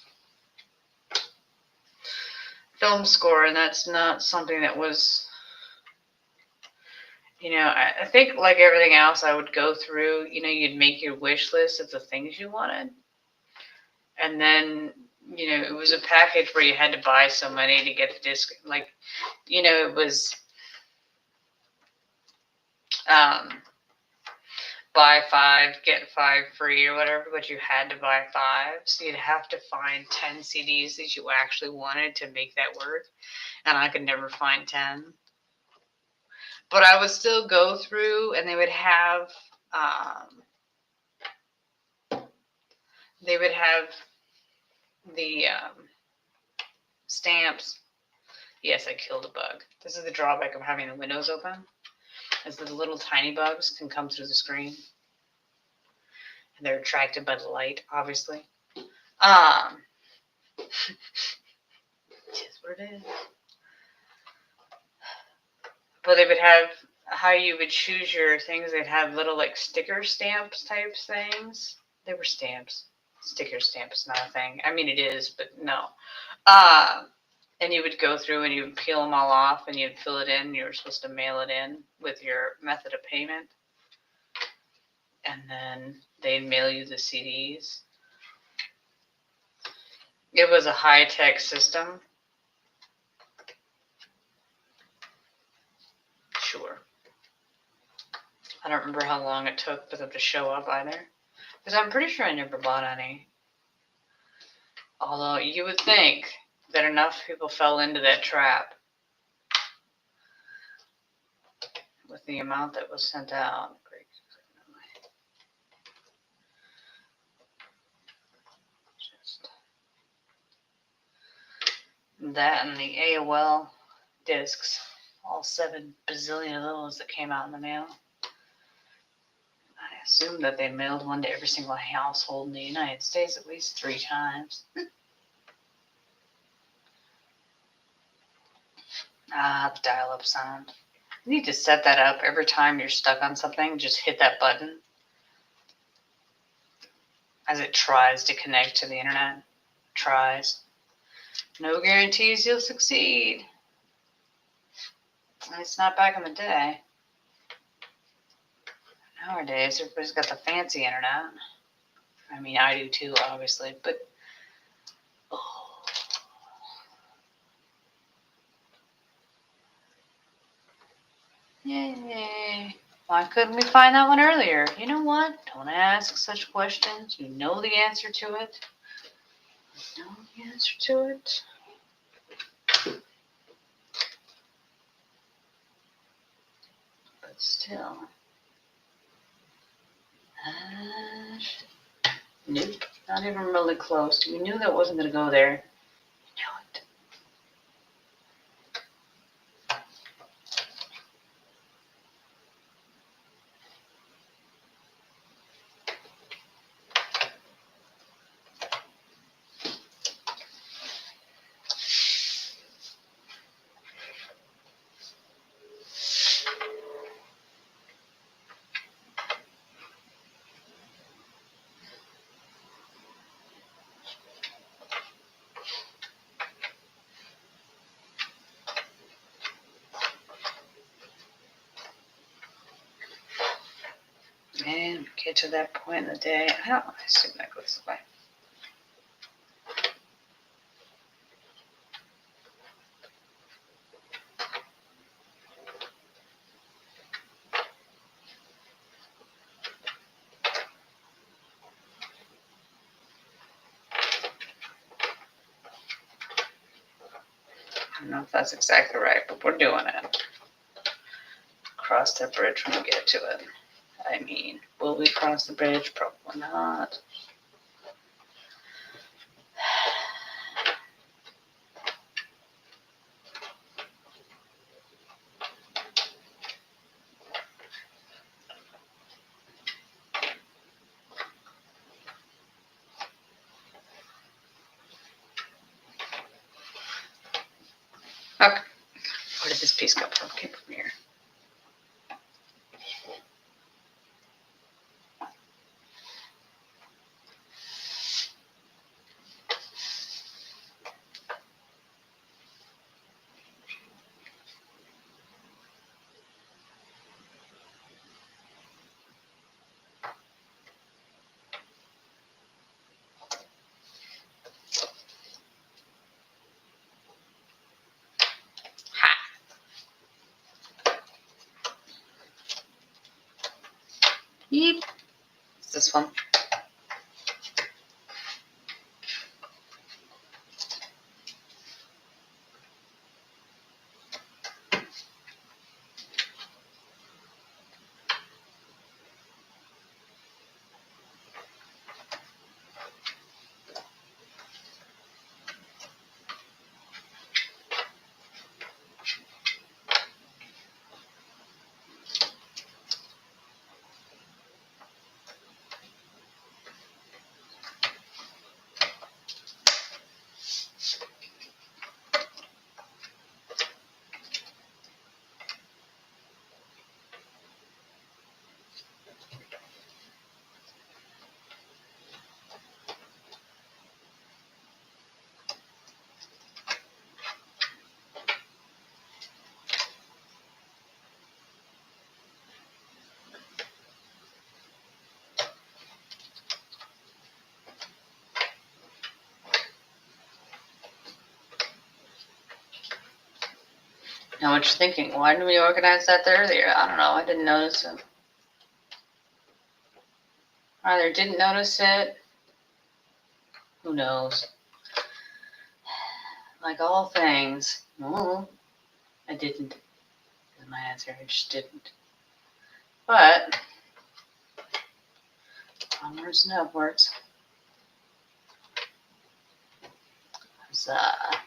film score, and that's not something that was, I think like everything else, I would go through, you'd make your wish list of the things you wanted. And then, it was a package where you had to buy so many to get the disc. Like, it was buy 5, get 5 free or whatever, but you had to buy 5. So you'd have to find 10 CDs that you actually wanted to make that work. And I could never find 10. But I would still go through, and they would have the stamps. Yes, I killed a bug. This is the drawback of having the windows open, is that the little tiny bugs can come through the screen. And they're attracted by the light, obviously. It is what it is. But they would have how you would choose your things. They'd have little like sticker stamps type things. They were stamps. Sticker stamp is not a thing. I mean, it is, but no. And you would go through and you would peel them all off and you'd fill it in. You were supposed to mail it in with your method of payment. And then they'd mail you the CDs. It was a high-tech system. Sure. I don't remember how long it took for them to show up either. Because I'm pretty sure I never bought any. Although you would think that enough people fell into that trap with the amount that was sent out. That and the AOL discs, all 7 bazillion of those that came out in the mail. I assume that they mailed one to every single household in the United States at least 3 times. The dial-up sound. You need to set that up every time you're stuck on something. Just hit that button as it tries to connect to the internet. Tries. No guarantees you'll succeed. It's not back in the day. Nowadays, everybody's got the fancy internet. I mean, I do too, obviously, but oh. Yay. Why couldn't we find that one earlier? You know what? Don't ask such questions. You know the answer to it. You know the answer to it. But still. Nope. Not even really close. We knew that wasn't going to go there. You know it. And get to that point in the day. I assume that goes this way. I don't know if that's exactly right, but we're doing it. Cross that bridge when we get to it. I mean, will we cross the bridge? Probably not. Okay. Where did this piece come from? Came from here. Yeep. It's this one. Now what you're thinking, why didn't we organize that earlier? I don't know, I didn't notice it. Either didn't notice it, who knows. Like all things, no, I didn't. Is my answer, I just didn't. But, onwards and upwards. Huzzah.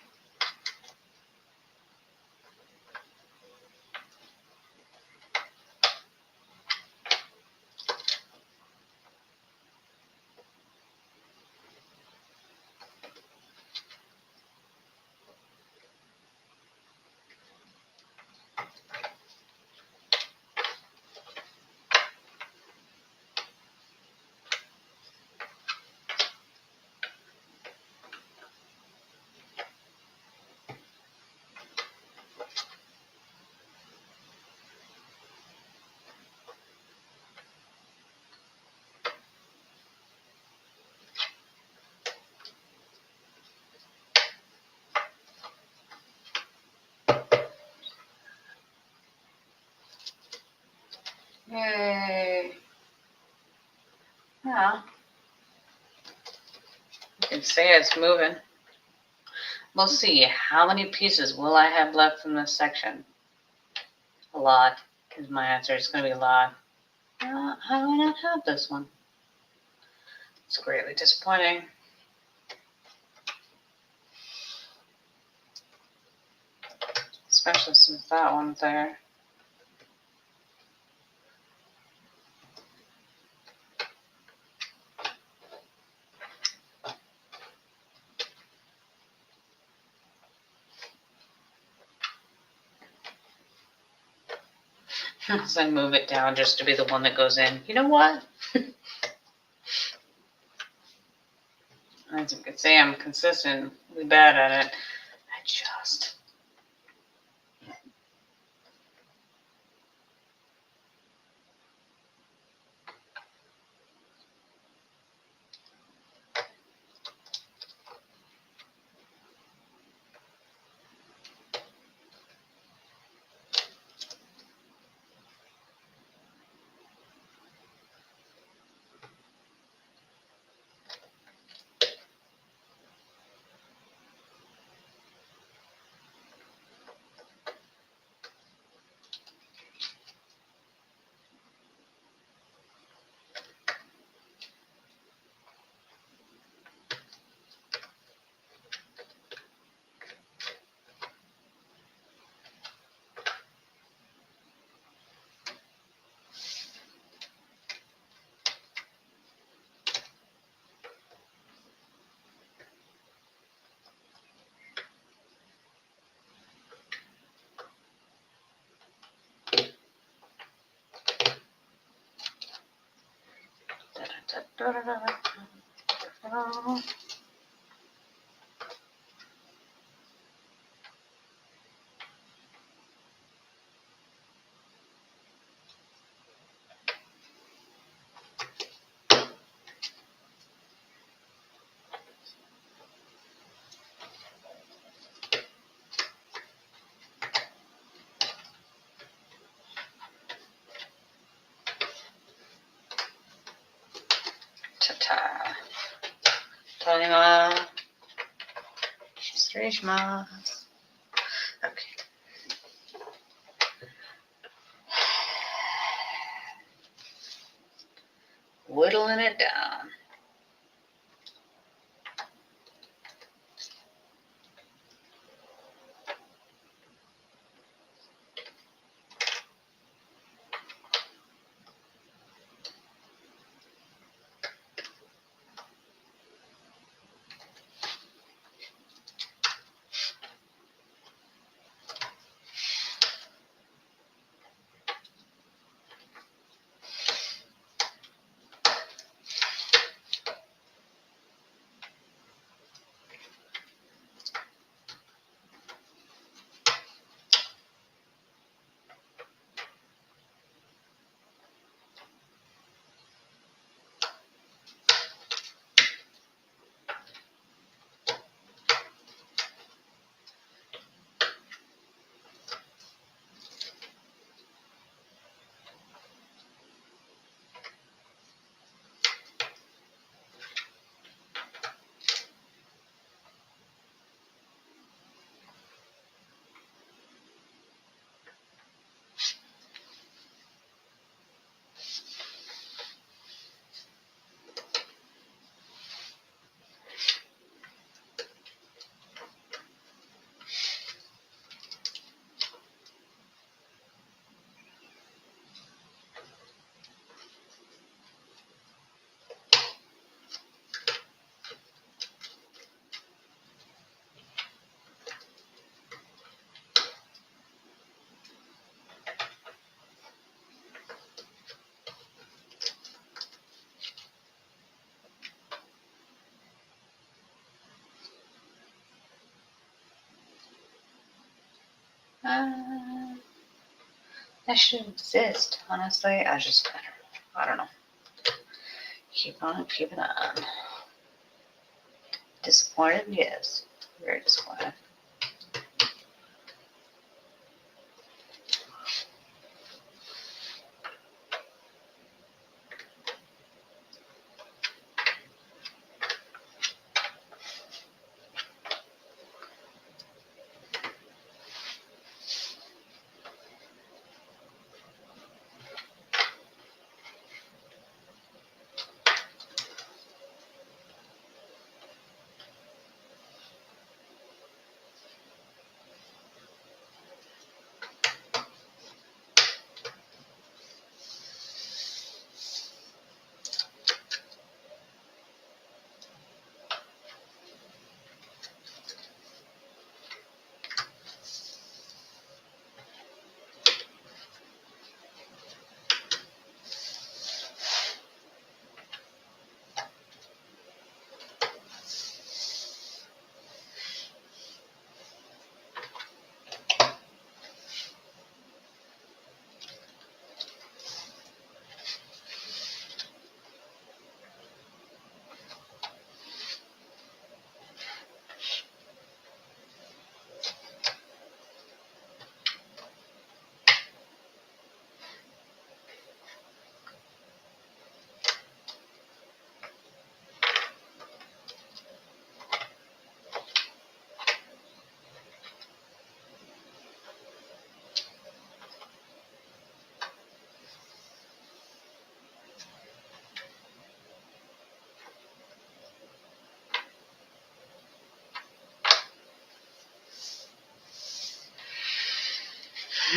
Yay. Yeah. You can say it's moving. We'll see. How many pieces will I have left from this section? A lot, because my answer is going to be a lot. How do I not have this one? It's greatly disappointing. Especially since that one's there. So I move it down just to be the one that goes in. You know what? As you can say, I'm consistently bad at it. I just... Ta-ta. Taima. Shimasu. Okay. Whittling it down. That should exist, honestly. I don't know. Keep on keeping on. Disappointed? Yes. Very disappointed.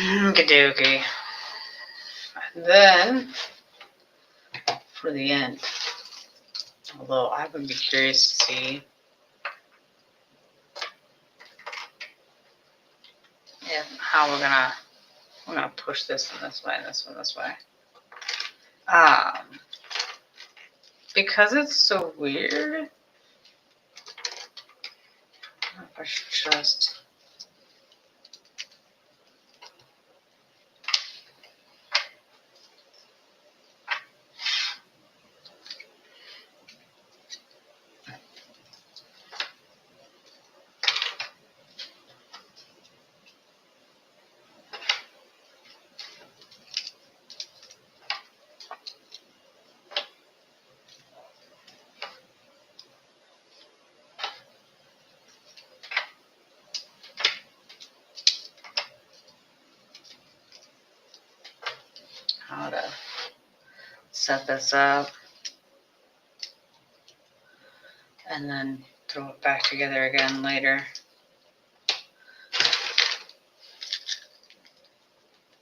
Okey-dokey. And then, for the end, although I would be curious to see how we're gonna push this one this way and this one this way. Because it's so weird, I don't know if I should just. How to set this up and then throw it back together again later.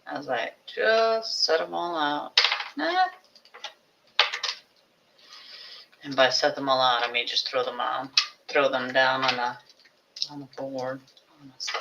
As I just set them all out. And by set them all out, I mean just throw them down on the board, honestly.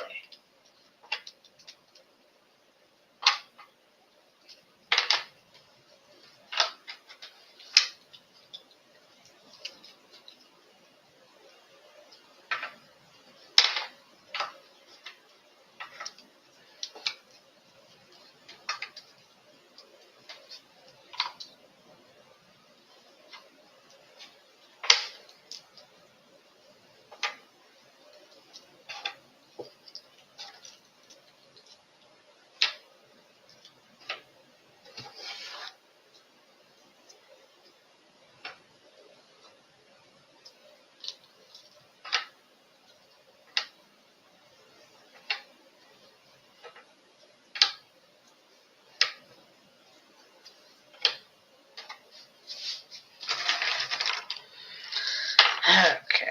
Okay,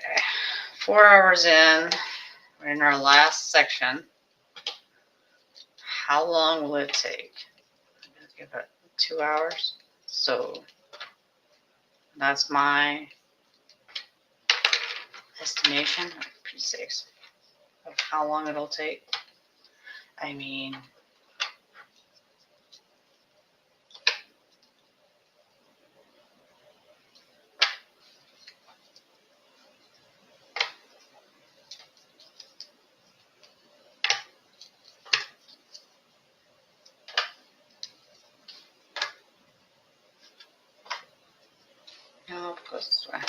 4 hours in, we're in our last section. How long will it take? I'm going to give it 2 hours. So that's my estimation, pretty safe, of how long it'll take. I mean, no, it goes this way.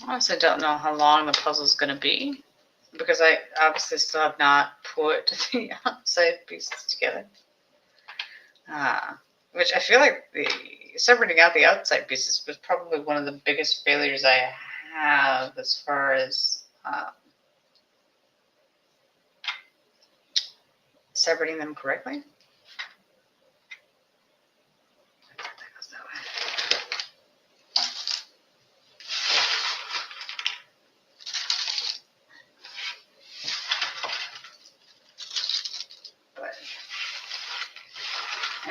I honestly don't know how long the puzzle's going to be, because I obviously still have not put the outside pieces together. Which I feel like the separating out the outside pieces was probably one of the biggest failures I have as far as separating them correctly. That goes that way. But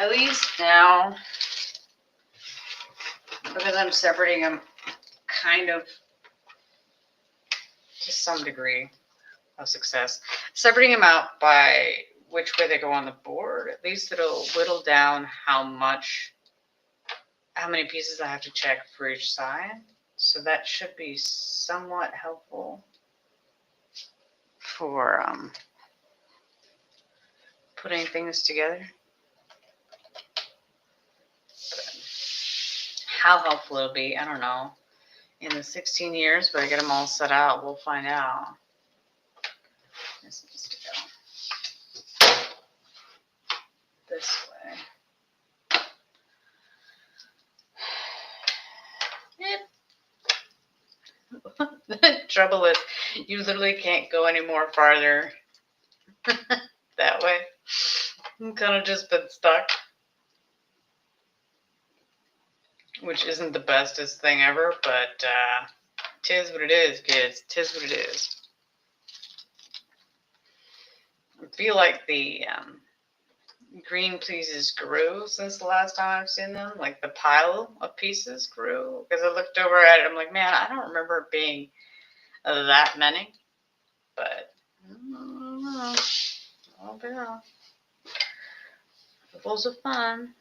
at least now, because I'm separating them kind of to some degree of success, separating them out by which way they go on the board, at least it'll whittle down how many pieces I have to check for each side. So that should be somewhat helpful for putting things together. But how helpful it'll be, I don't know. in the 16 years, but I get them all set out. We'll find out. This needs to go this way. Yep. The trouble is, you literally can't go any more farther that way. I'm kind of just been stuck. Which isn't the bestest thing ever, but tis what it is, kids. Tis what it is. I feel like the green pieces grew since the last time I've seen them. Like the pile of pieces grew. Because I looked over at it, I'm like, man, I don't remember it being that many. But, I don't know. I'll be wrong. Ripples of fun.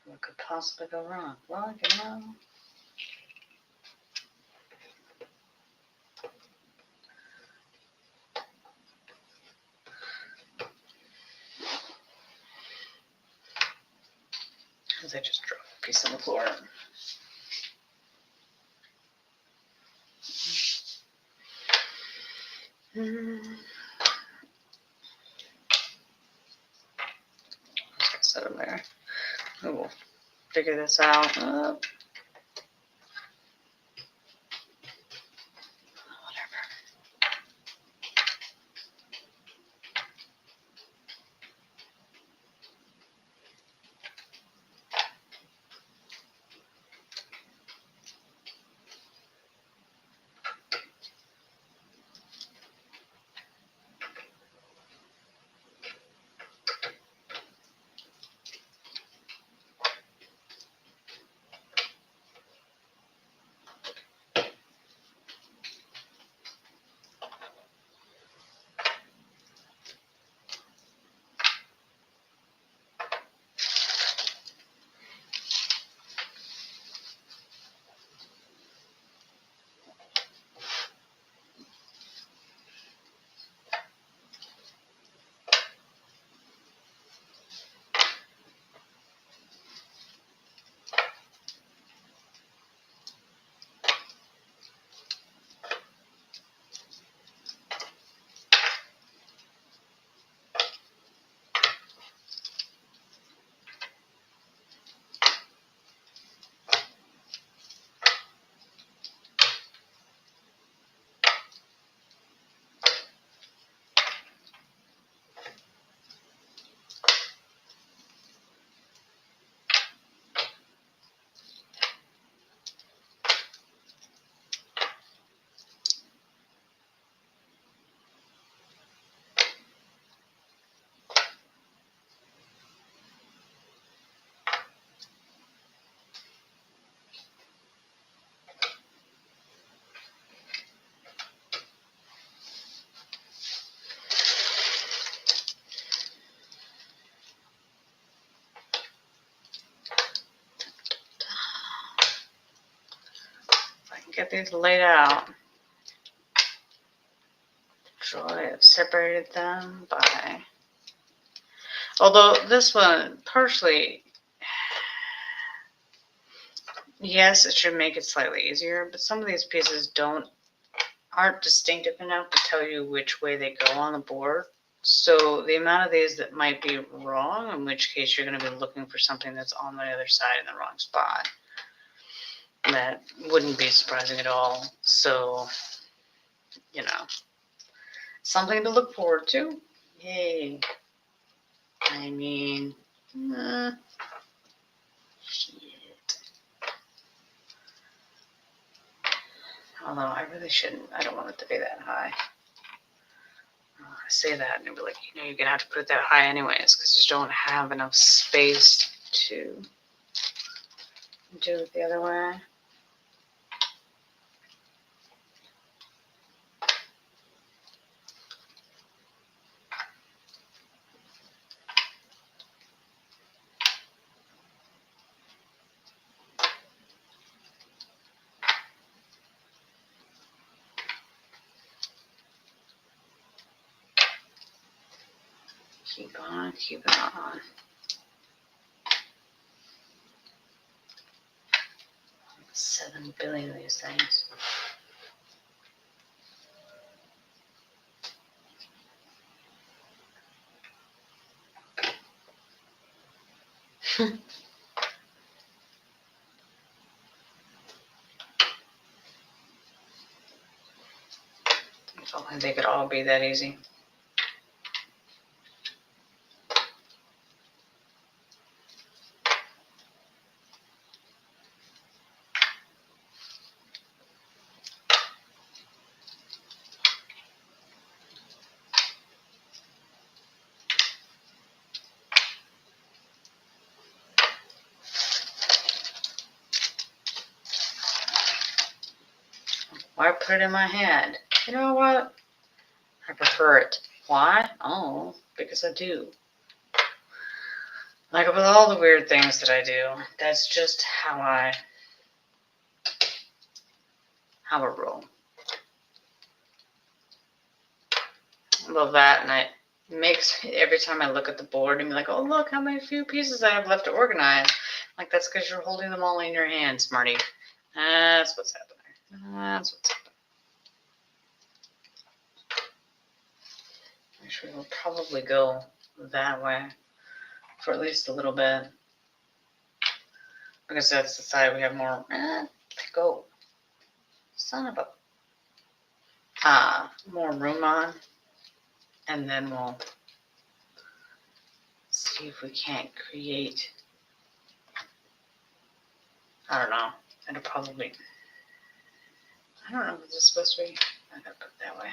What could possibly go wrong? Well, you know. As I just dropped a piece on the floor. Just set them there. We'll figure this out. Whatever. Get these laid out. Joy, I've separated them by. Although this one, partially, yes, it should make it slightly easier, but some of these pieces aren't distinctive enough to tell you which way they go on the board. So the amount of these that might be wrong, in which case you're going to be looking for something that's on the other side in the wrong spot. That wouldn't be surprising at all. So, you know, something to look forward to. Yay. I mean, shit. Although I really shouldn't. I don't want it to be that high. I say that and you'll be like, you're going to have to put it that high anyways because you don't have enough space to do it the other way. Keep on, keep it on. unbilling these things. If only they could all be that easy. Why put it in my hand? You know what? I prefer it. Why? Oh, because I do. Like with all the weird things that I do, that's just how I roll. I love that, and it makes every time I look at the board and be like, oh look how many few pieces I have left to organize. Like that's because you're holding them all in your hand, smarty. That's what's happening. That's what's happening. Actually, we'll probably go that way for at least a little bit. Because that's the side we have more. Go. Son of a. More room on. And then we'll see if we can't create. I don't know. It'll probably. I don't know if it's supposed to be. I gotta put it that way.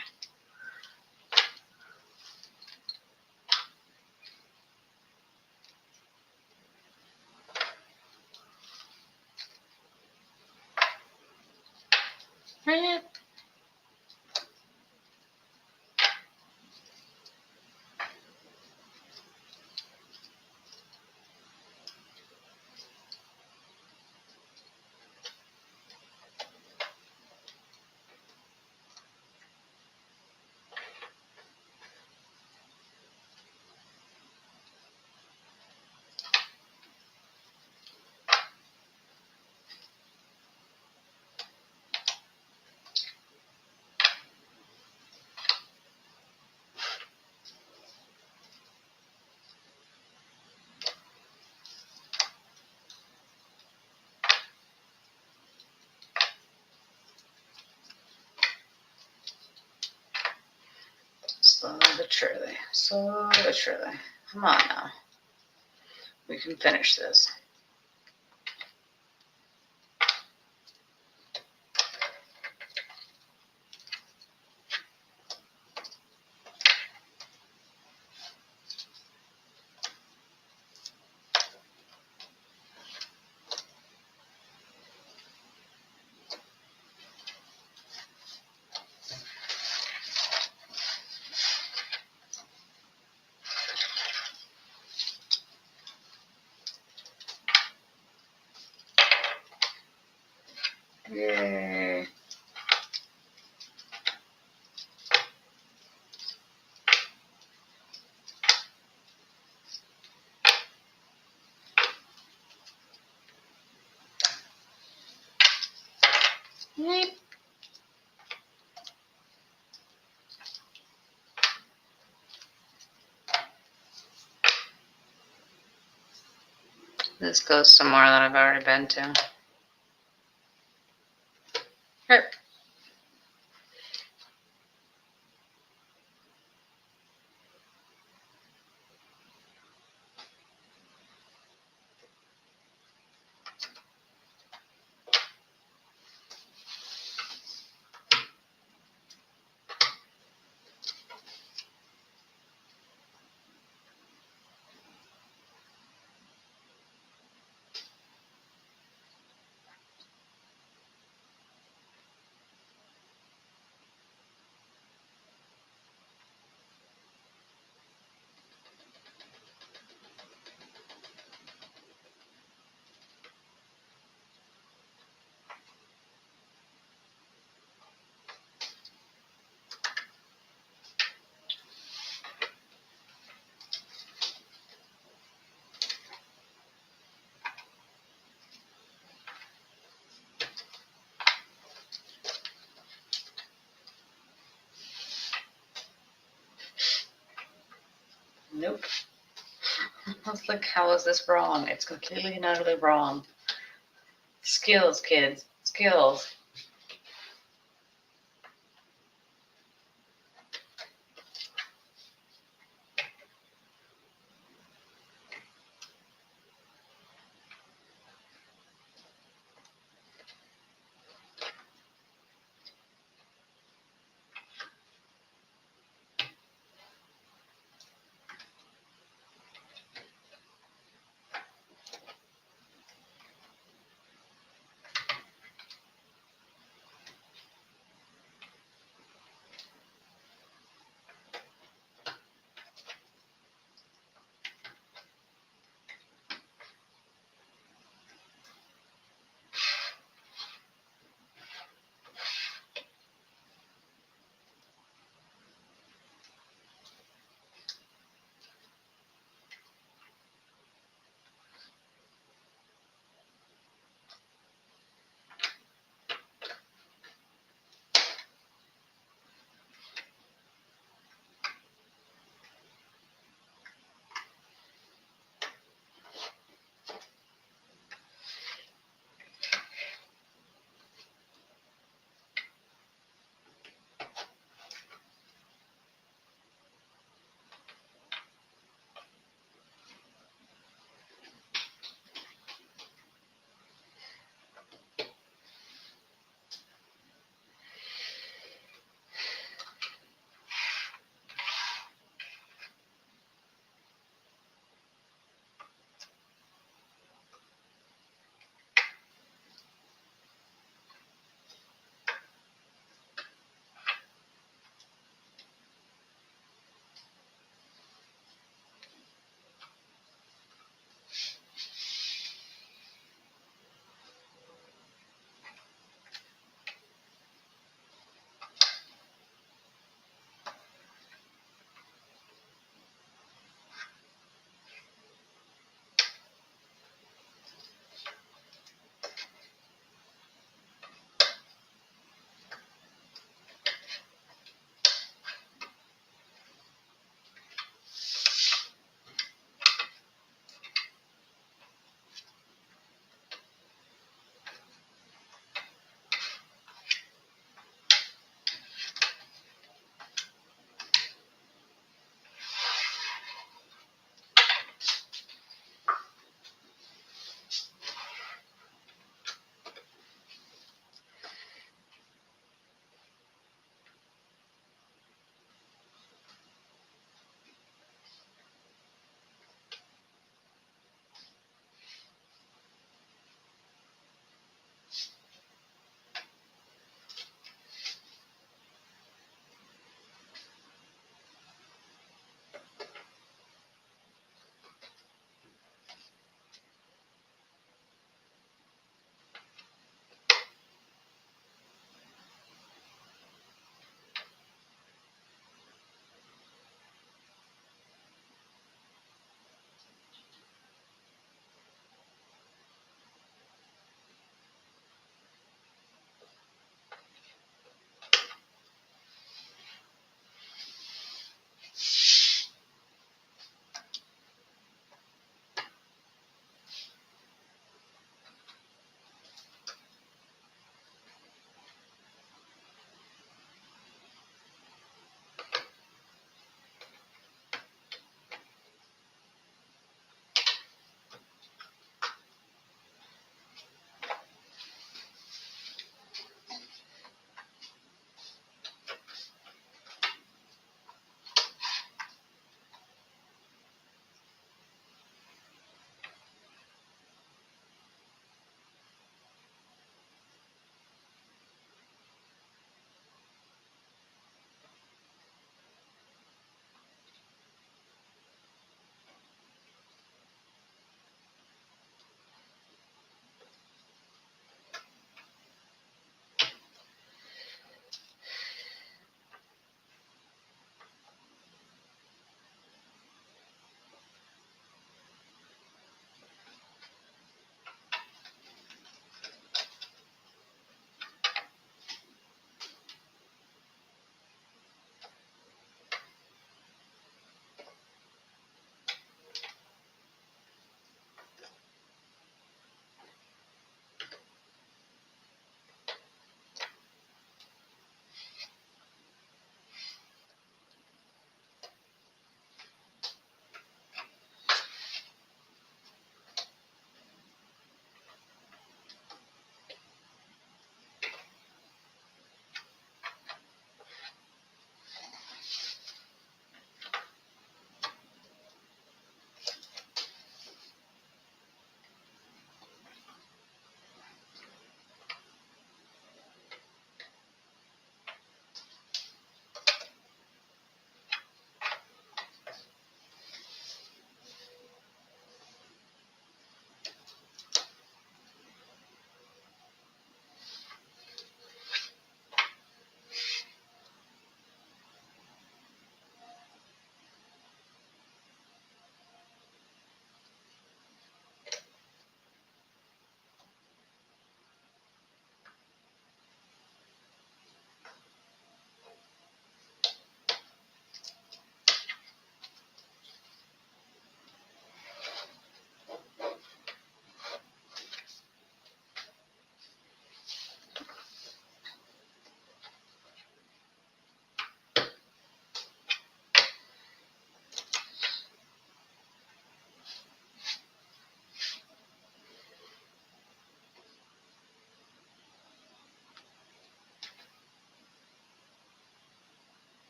Right. Slowly but surely. Slowly but surely. Come on now. We can finish this. Yay. Yeep. This goes somewhere that I've already been to. Here. Nope. Let's look, how is this wrong? It's completely and utterly wrong. Skills, kids. Skills.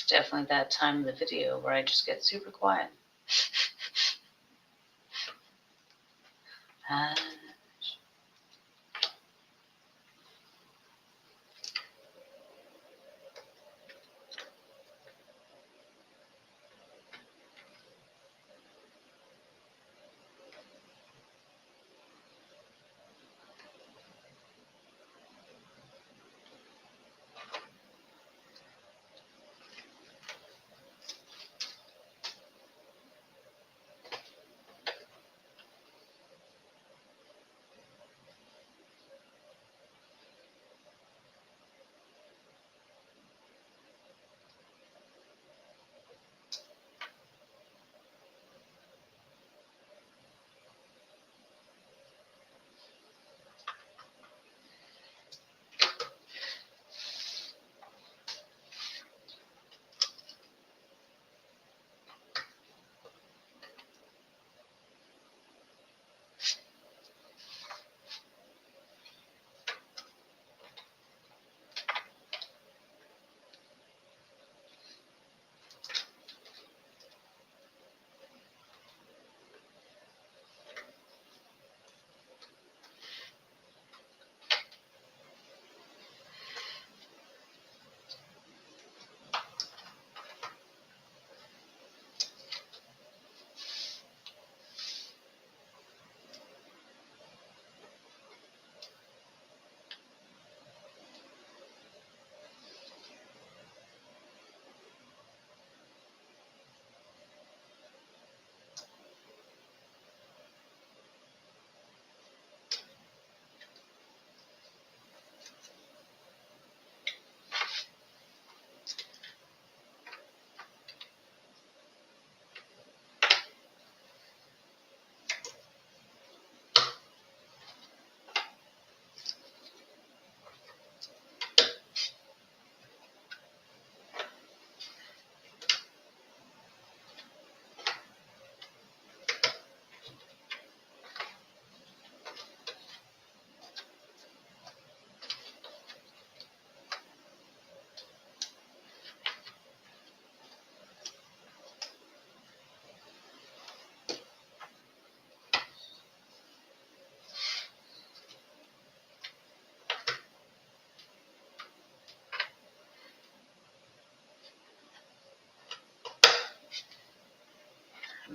It's definitely that time in the video where I just get super quiet.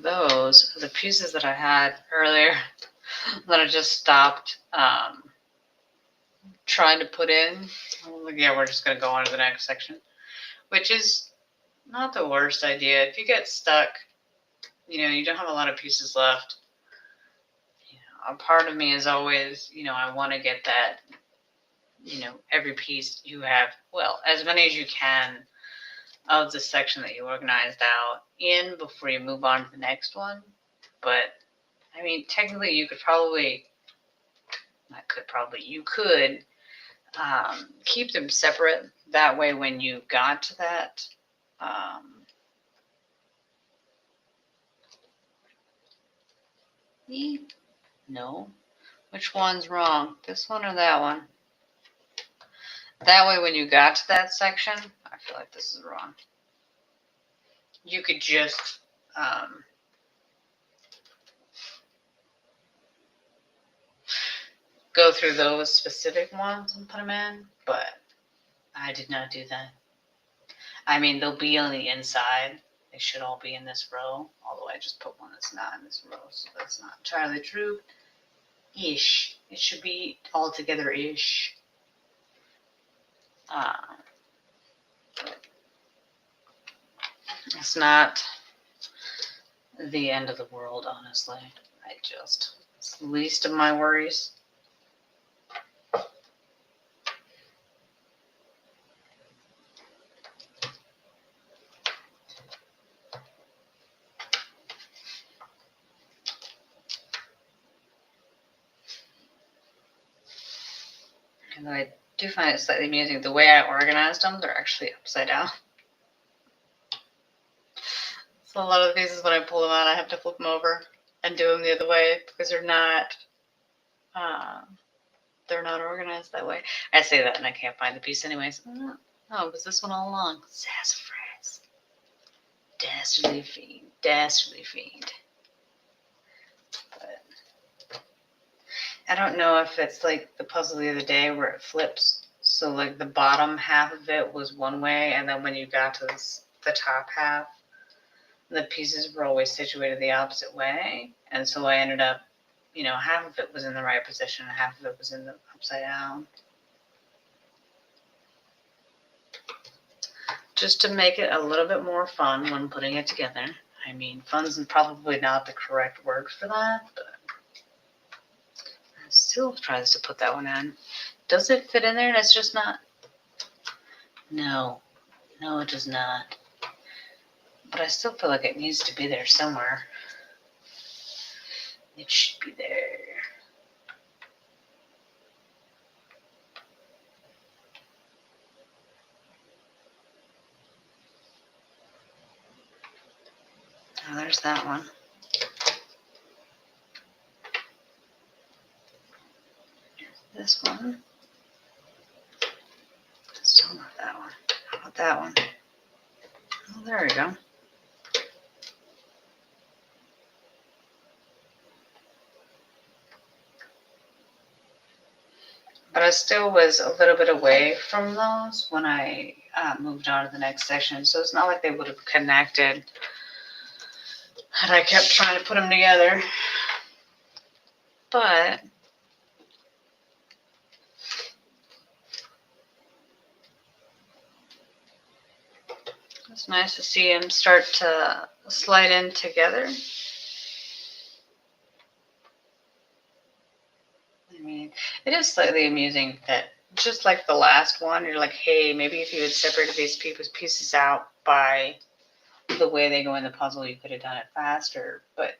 Those are the pieces that I had earlier that I just stopped trying to put in. Yeah, we're just going to go on to the next section, which is not the worst idea. If you get stuck, you don't have a lot of pieces left. A part of me is always, I want to get that, every piece you have, well, as many as you can of the section that you organized out in before you move on to the next one. But I mean, technically you could keep them separate. That way when you got to that, no, which one's wrong? This one or that one? That way when you got to that section, I feel like this is wrong. You could just go through those specific ones and put them in, but I did not do that. I mean, they'll be on the inside. They should all be in this row, although I just put one that's not in this row, so that's not entirely true. Ish. It should be all together-ish. It's not the end of the world, honestly. It's the least of my worries. And I do find it slightly amusing. The way I organized them, they're actually upside down. So a lot of the pieces, when I pull them out, I have to flip them over and do them the other way because they're not organized that way. I say that and I can't find the piece anyways. Oh, it was this one all along. Sassafras. Dastardly fiend. Dastardly fiend. But I don't know if it's like the puzzle the other day where it flips. So like the bottom half of it was one way, and then when you got to the top half, the pieces were always situated the opposite way. And so I ended up, half of it was in the right position and half of it was in the upside down. Just to make it a little bit more fun when putting it together. I mean, fun's probably not the correct word for that, but I still tries to put that one in. Does it fit in there? That's just not. No, it does not. But I still feel like it needs to be there somewhere. It should be there. Oh, there's that one. This one. Still not that one. How about that one? Oh, there we go. But I still was a little bit away from those when I moved on to the next section. So it's not like they would have connected had I kept trying to put them together. But it's nice to see them start to slide in together. I mean, it is slightly amusing that just like the last one, you're like, hey, maybe if you had separated these pieces out by the way they go in the puzzle, you could have done it faster. But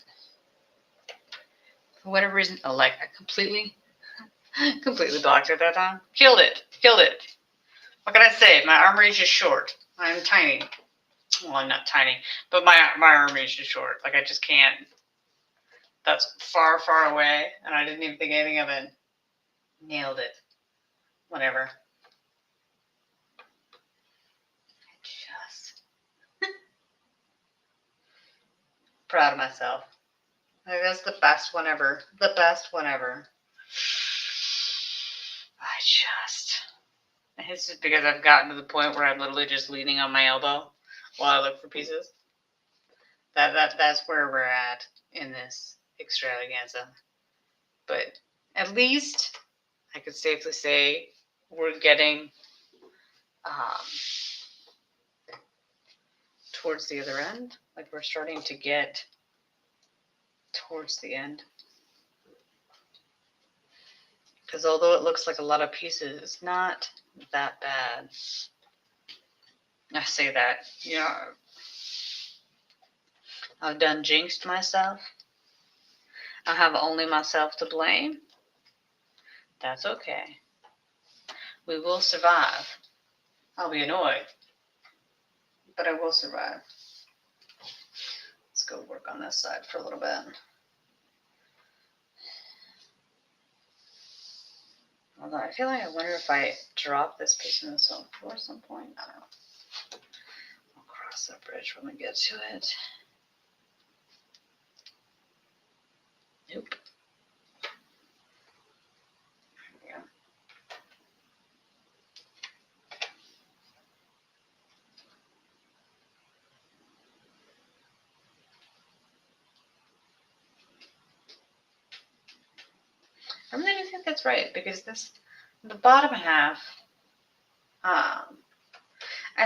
for whatever reason, I completely blocked it that time. Killed it. What can I say? My arm reach is short. I'm tiny. Well, I'm not tiny, but my arm reach is short. Like, I just can't. That's far, far away, and I didn't even think anything of it. Nailed it. Whatever. Just proud of myself. Like, that's the best one ever. The best one ever. It's just because I've gotten to the point where I'm literally just leaning on my elbow while I look for pieces. That's where we're at in this extravaganza. But at least I could safely say we're getting towards the other end. Like, we're starting to get towards the end. Because although it looks like a lot of pieces, it's not that bad. I say that, I've done jinxed myself. I have only myself to blame. That's okay. We will survive. I'll be annoyed, but I will survive. Let's go work on this side for a little bit. Although I feel like I wonder if I drop this piece in the floor at some point. I don't know. I'll cross that bridge when we get to it. Nope. There we go. I really do think that's right, because the bottom half, I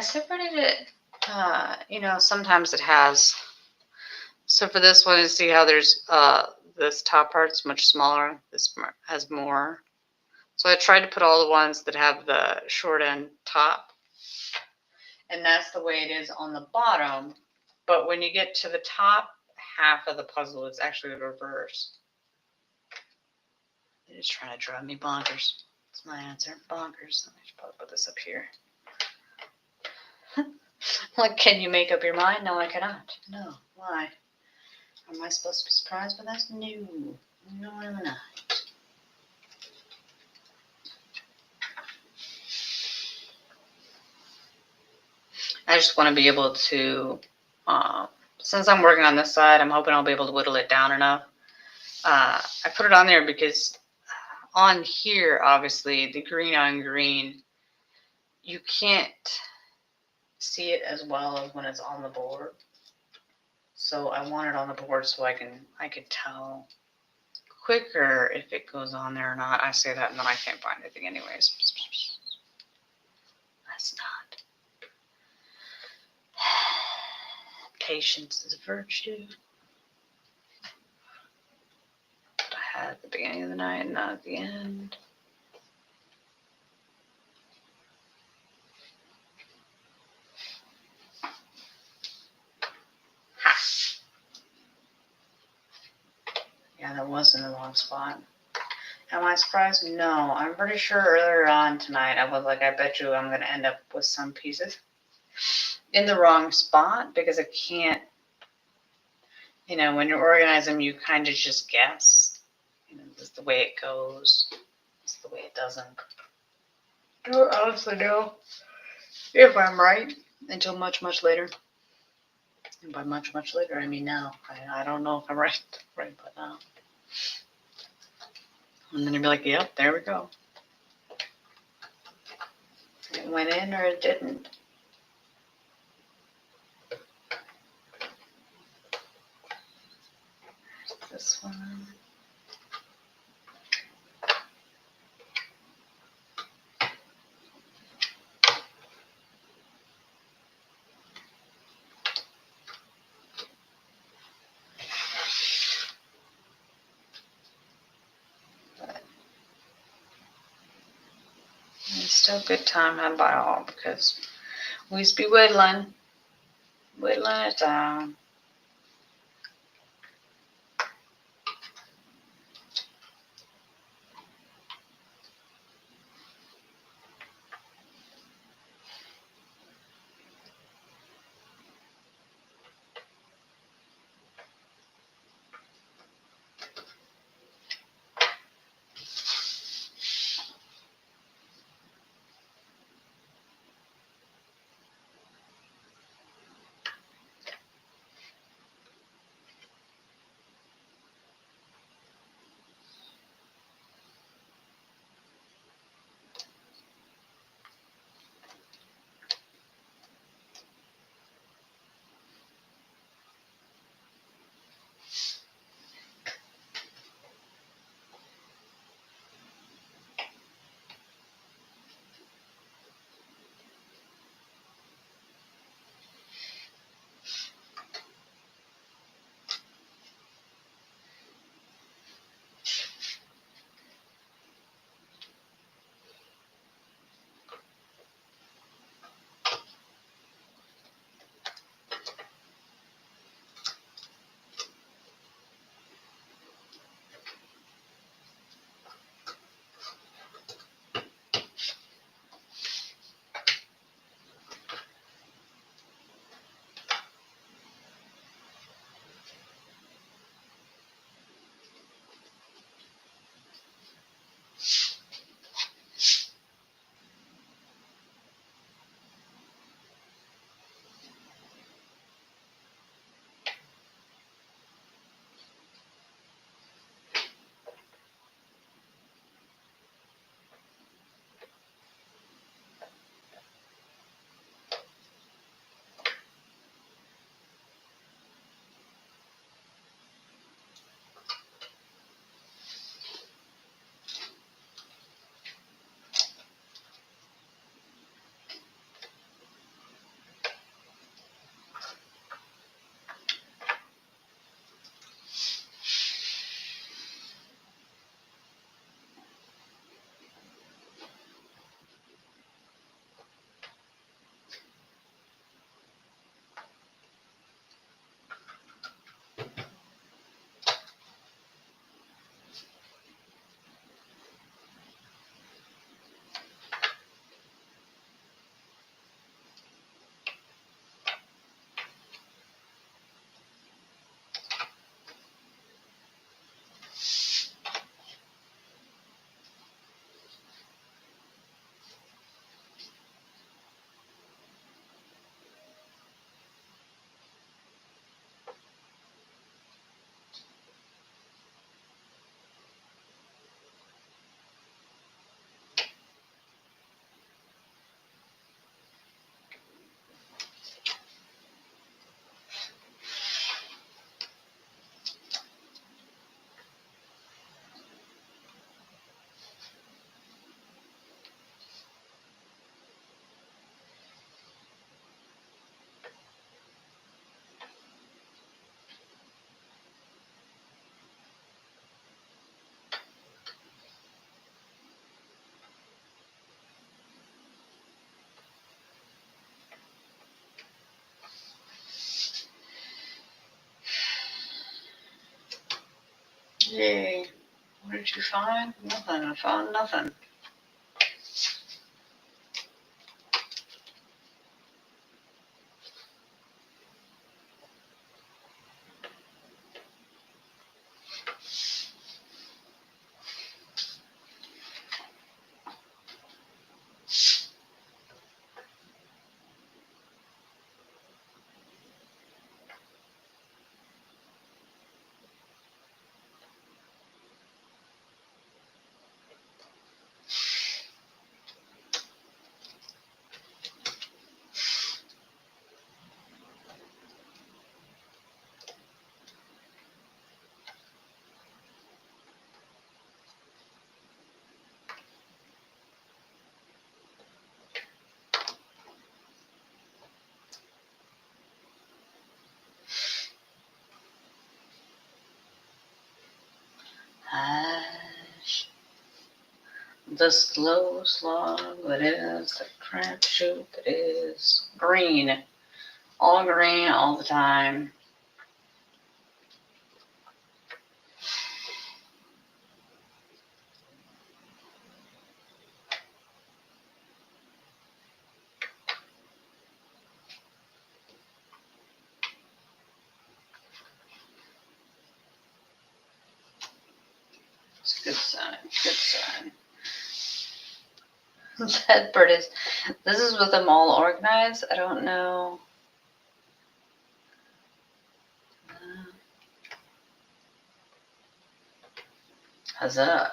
separated it, sometimes it has. So for this one, you see how there's this top part's much smaller. This has more. So I tried to put all the ones that have the short end top. And that's the way it is on the bottom. But when you get to the top half of the puzzle, it's actually the reverse. They're just trying to drive me bonkers. That's my answer. Bonkers. I should probably put this up here. Like, can you make up your mind? No, I cannot. No. Why? Am I supposed to be surprised by this? No. No, I'm not. I just want to be able to Since I'm working on this side, I'm hoping I'll be able to whittle it down enough. I put it on there because on here, obviously, the green on green, you can't see it as well as when it's on the board. So I want it on the board so I could tell quicker if it goes on there or not. I say that and then I can't find anything anyways. That's not. Patience is a virtue. I had at the beginning of the night, not at the end. Yeah, that was in the wrong spot. Am I surprised? No. I'm pretty sure earlier on tonight I was like, I bet you I'm going to end up with some pieces in the wrong spot because I can't, you know, when you organize them, you kind of just guess. You know, this is the way it goes. This is the way it doesn't. I don't honestly know if I'm right until much, much later. And by much, much later, I mean now. I don't know if I'm right but now. And then you'll be like, yep, there we go. It went in or it didn't. This one. It's still a good time had by all because we used to be whittling it down. Yay. What did you find? Nothing. I found nothing. Hush. The slow slog that is, the crapshoot that is green. All green all the time. It's a good sign. Good sign. That bird is. This is with them all organized. I don't know. Huzzah.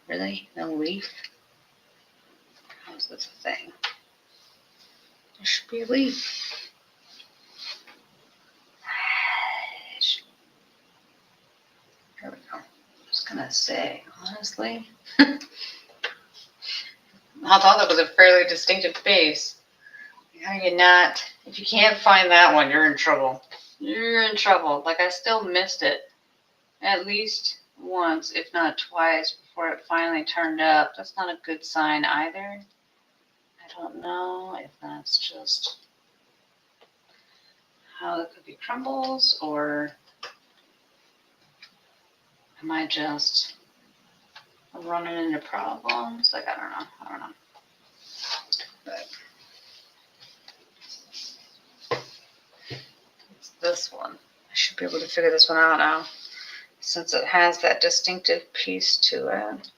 Really? No leaf? How's this a thing? There should be a leaf. There we go. I was gonna say, honestly, I thought that was a fairly distinctive base. How you not? If you can't find that one, you're in trouble. You're in trouble. Like, I still missed it at least once, if not twice, before it finally turned up. That's not a good sign either. I don't know if that's just how the cookie crumbles, or am I just running into problems? Like, I don't know. But it's this one. I should be able to figure this one out now, since it has that distinctive piece to it.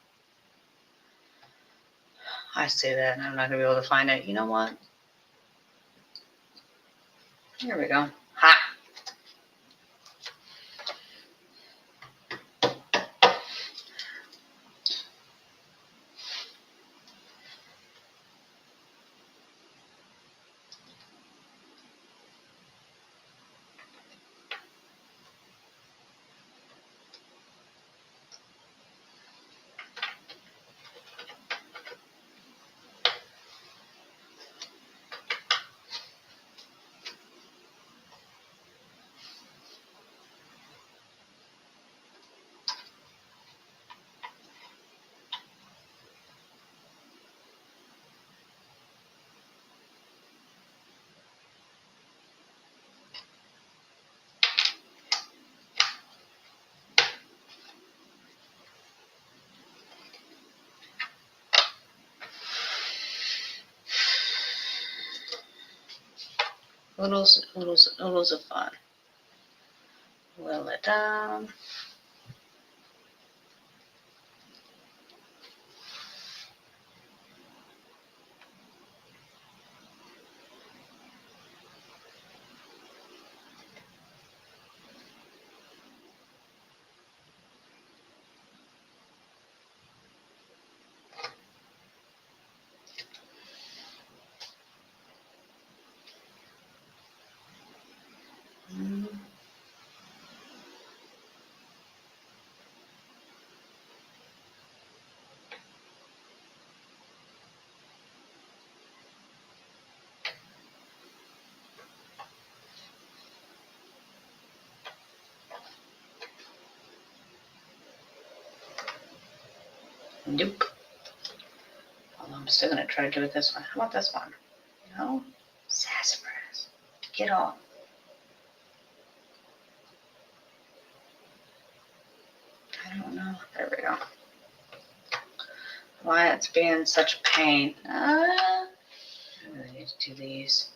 I say that and I'm not going to be able to find it. You know what? Here we go. Ha! Oodles of fun. Will it down. Nope. Although I'm still going to try to do it this one. How about this one? No? Sassafras. Get off. I don't know. There we go. Why it's being such a pain. I really need to do these.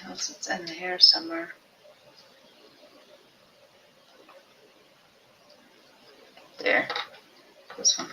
Else it's in here somewhere. There. This one.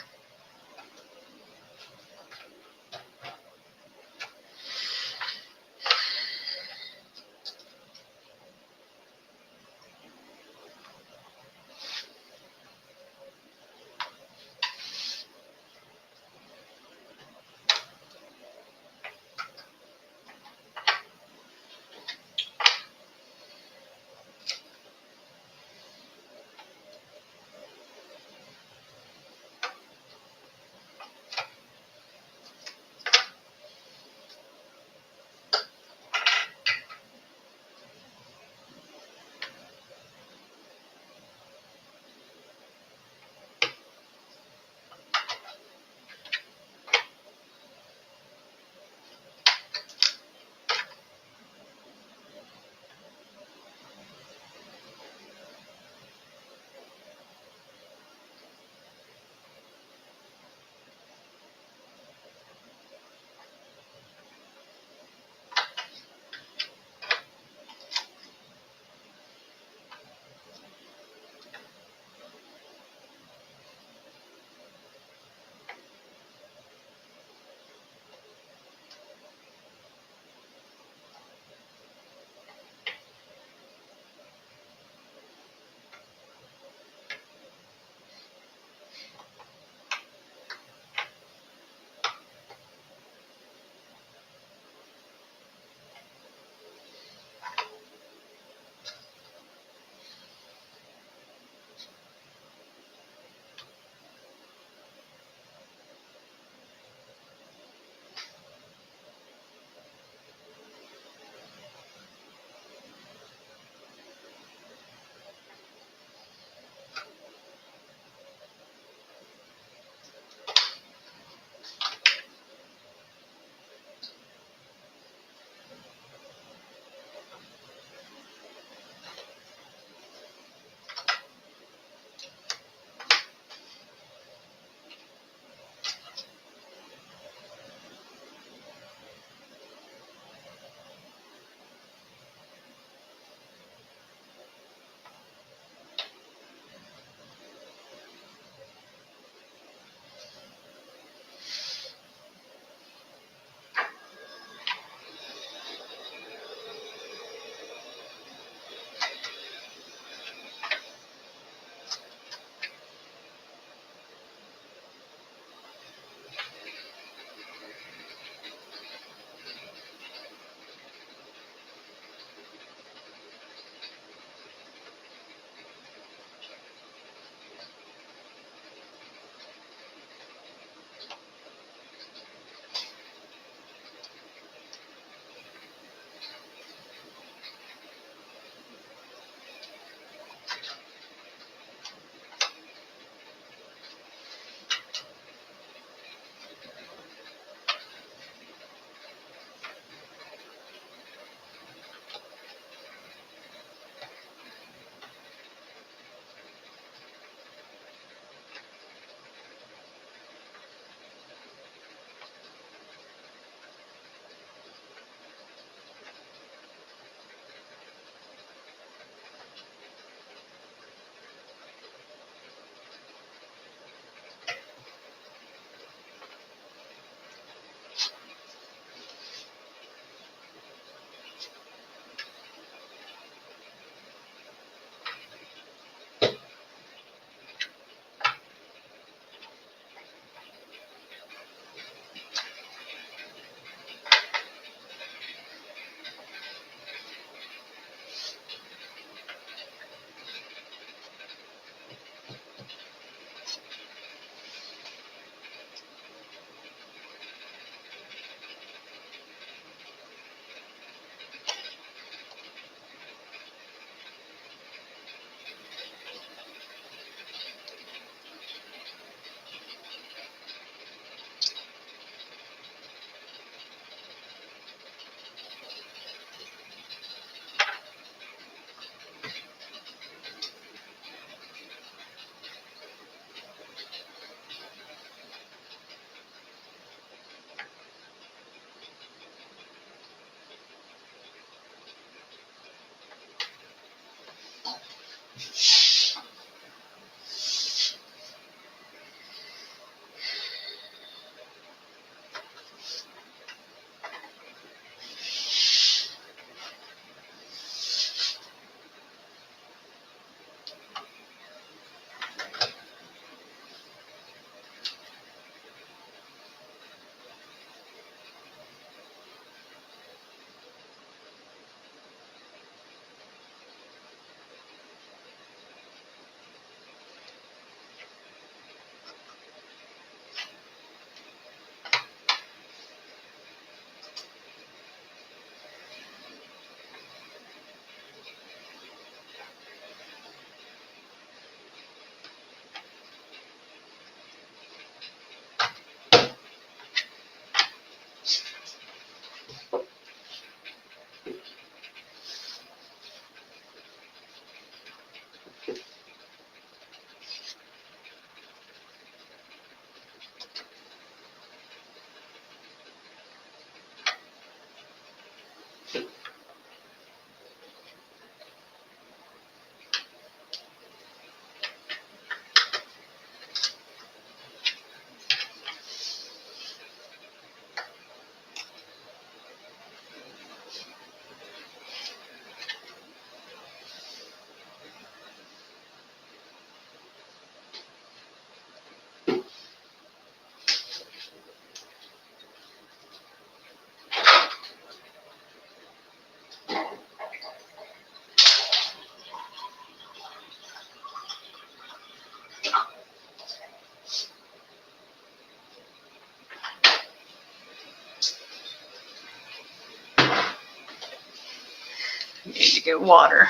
Need to get water.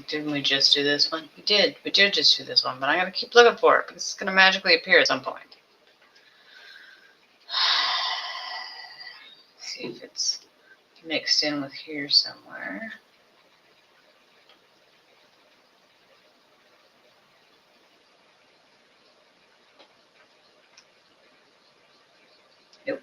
Didn't we just do this one? We did. We did just do this one, but I gotta keep looking for it because it's gonna magically appear at some point. See if it's mixed in with here somewhere. Nope.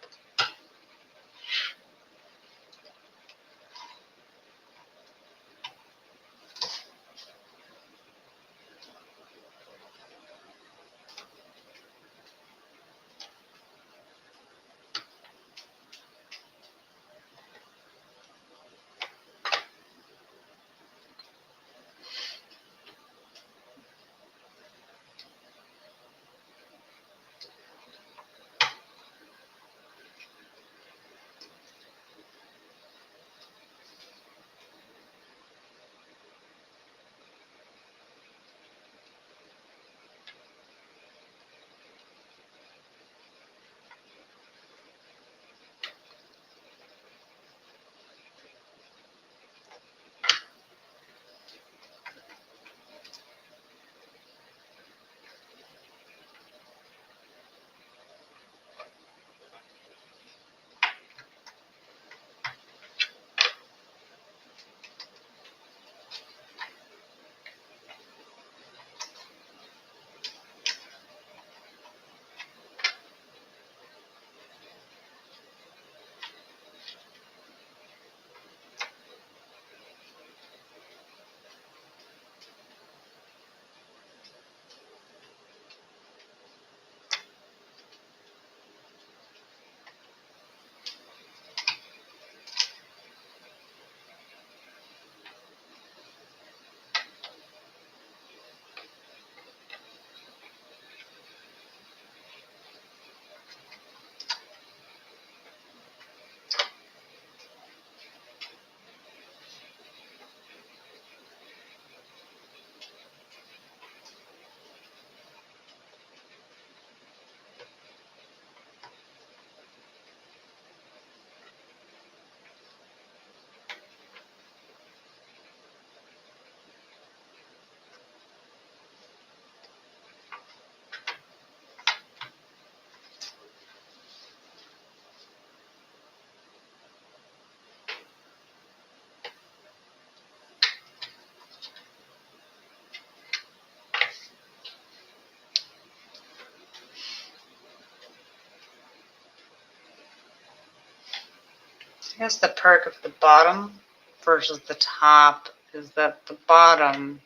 I guess the perk of the bottom versus the top is that the bottom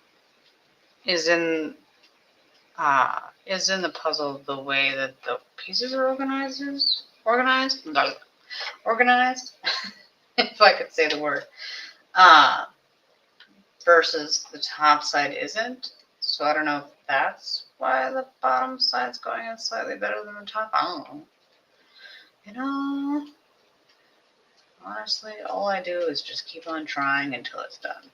is in the puzzle the way that the pieces are organized. No, organized. If I could say the word. Versus the top side isn't. So I don't know if that's why the bottom side's going in slightly better than the top. I don't know. You know, honestly, all I do is just keep on trying until it's done.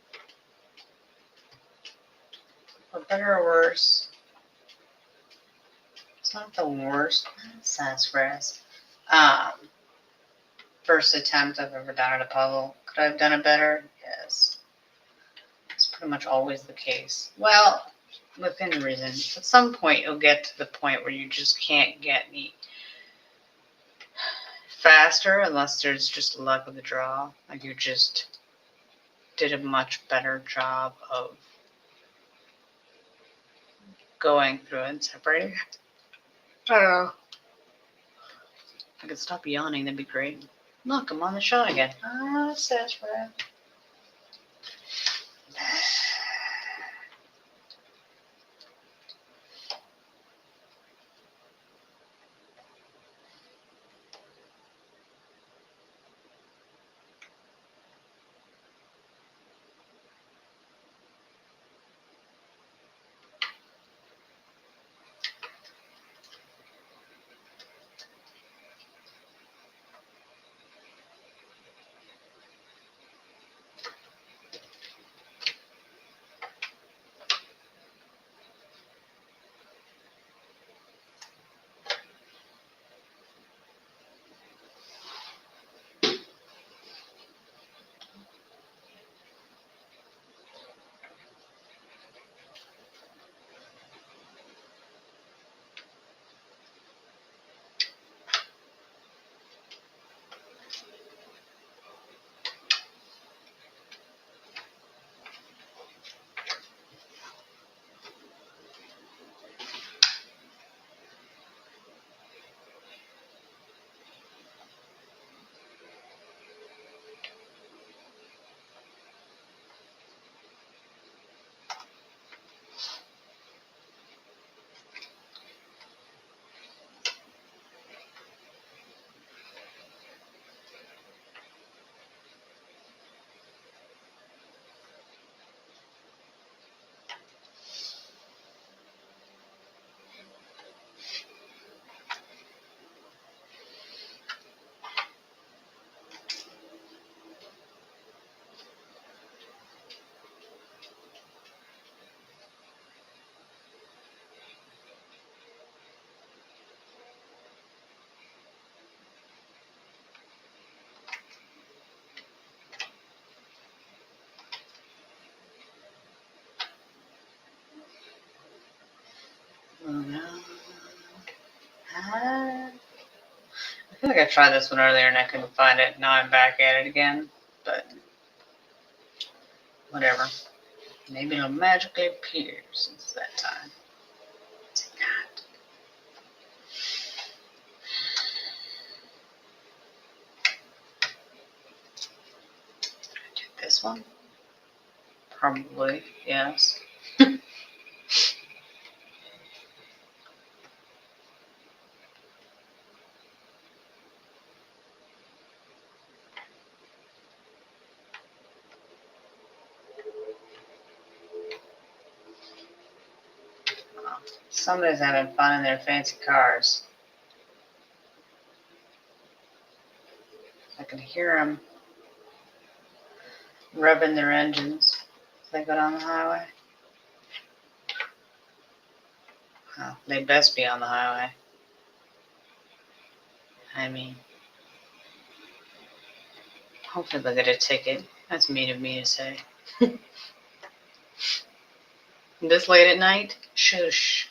For better or worse, it's not the worst sassafras. First attempt I've ever done at a puzzle. Could I have done it better? Yes. It's pretty much always the case. Well, within reason. At some point, you'll get to the point where you just can't get any faster unless there's just luck of the draw. Like you just did a much better job of going through and separating. I don't know. If I could stop yawning, that'd be great. Look, I'm on the shot again. Ah, sassafras. Oh no. I feel like I tried this one earlier and I couldn't find it. Now I'm back at it again. But whatever. Maybe it'll magically appear since that time. It's not. Do this one? Probably, yes. Somebody's having fun in their fancy cars. I can hear them revving their engines as they go down the highway. Well, they best be on the highway. I mean, hopefully they'll get a ticket. That's mean of me to say. This late at night? Shush.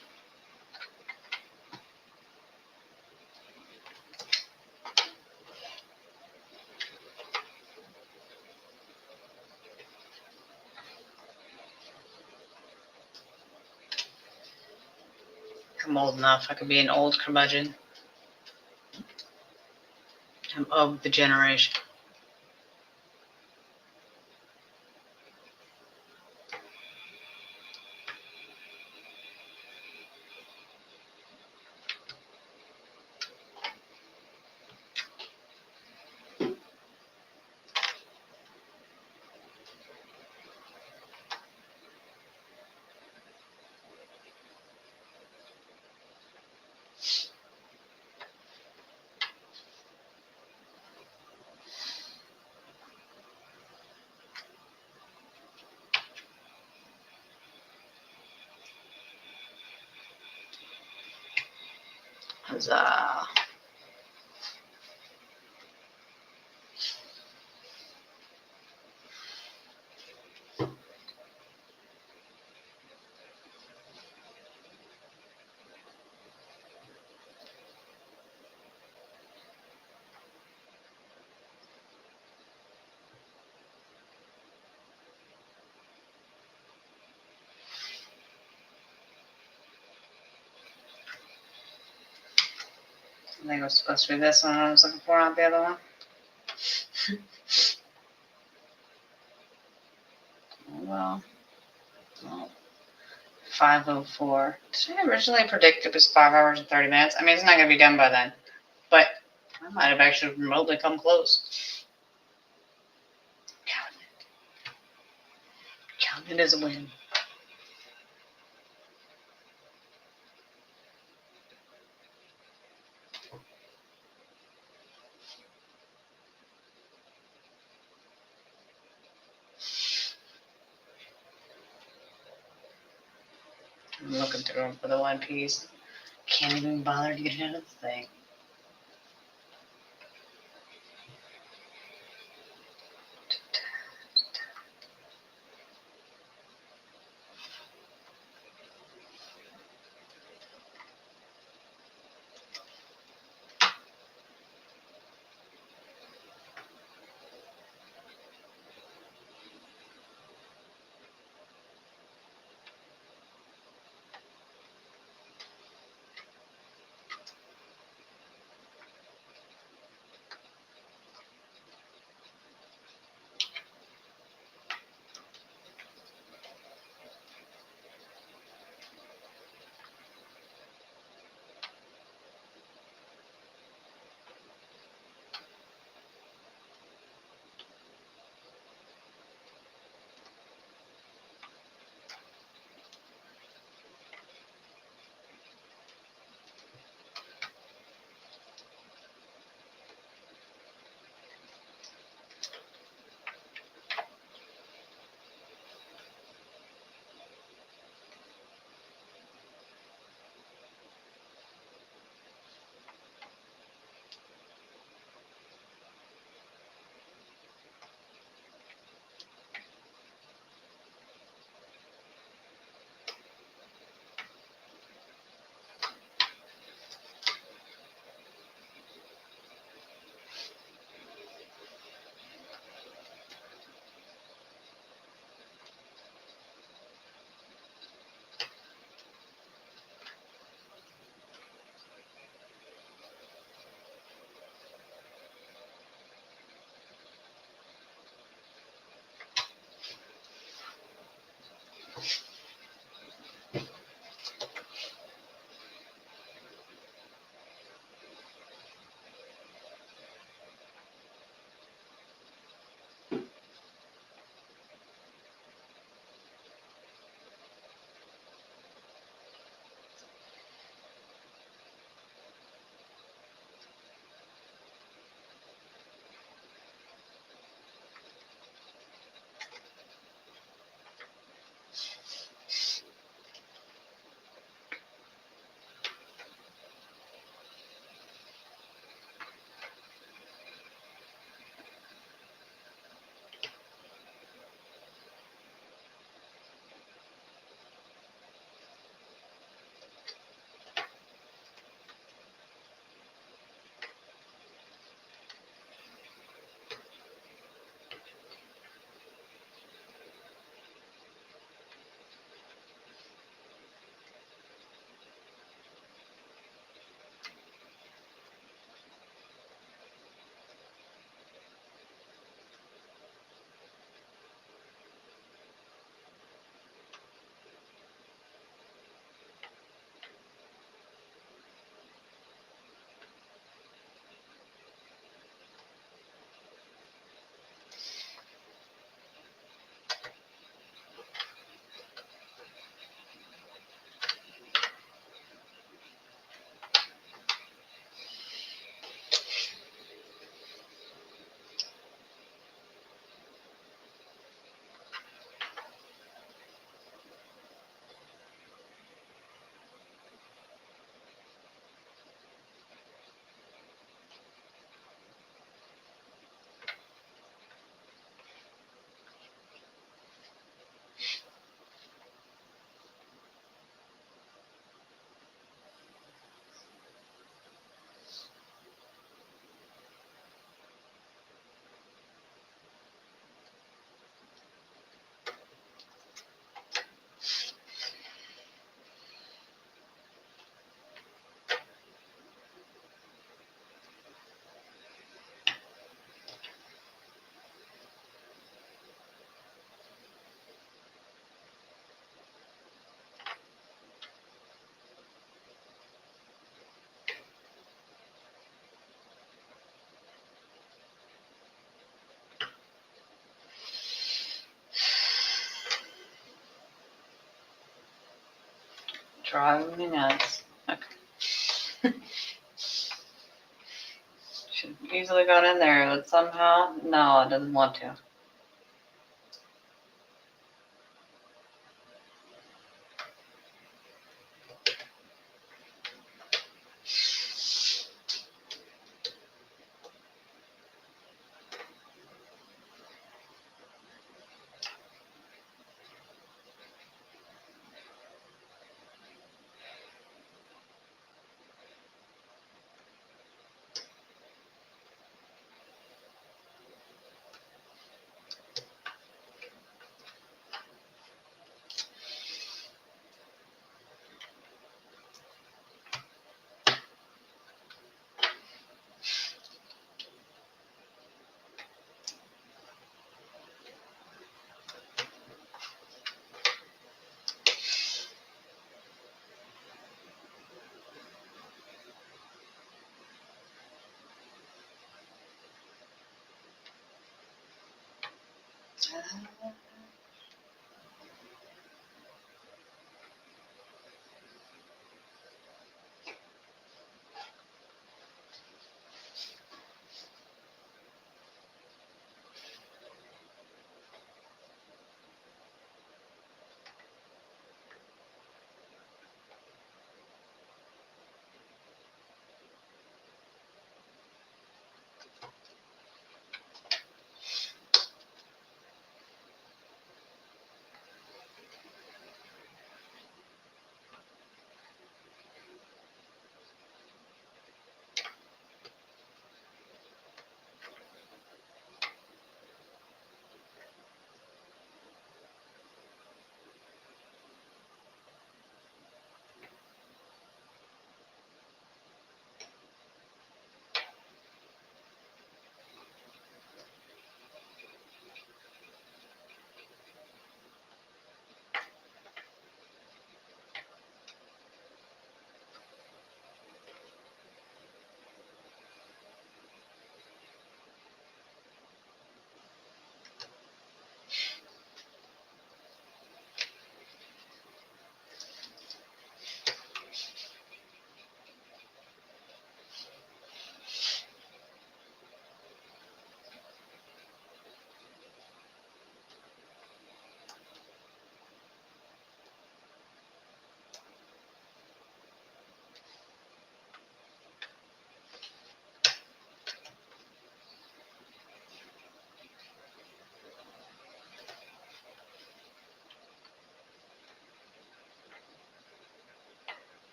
I'm old enough. I could be an old curmudgeon. I'm of the generation. Huzzah. I think it was supposed to be this one I was looking for, not the other one. Well, 5:04. Did I originally predict it was 5 hours and 30 minutes? I mean, it's not going to be done by then, but I might have actually remotely come close. Count it. Count it as a win. I'm looking through them for the One Piece. Can't even bother to get into the thing. Driving me nuts. Okay. Should have easily got in there, but somehow, no, it doesn't want to.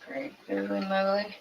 Great, googly moogly.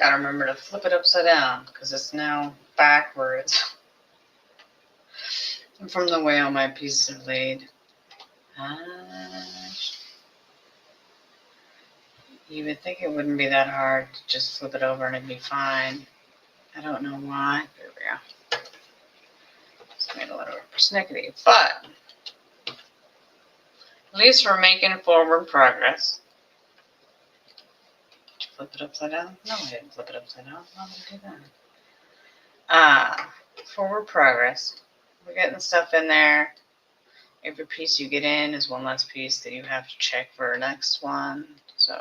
Gotta remember to flip it upside down because it's now backwards from the way all my pieces are laid. You would think it wouldn't be that hard to just flip it over and it'd be fine. I don't know why. There we go. Just made a little persnickety, but at least we're making forward progress. Did you flip it upside down? No, I didn't flip it upside down. Why would I do that? Forward progress. We're getting stuff in there. Every piece you get in is one less piece that you have to check for the next one. So,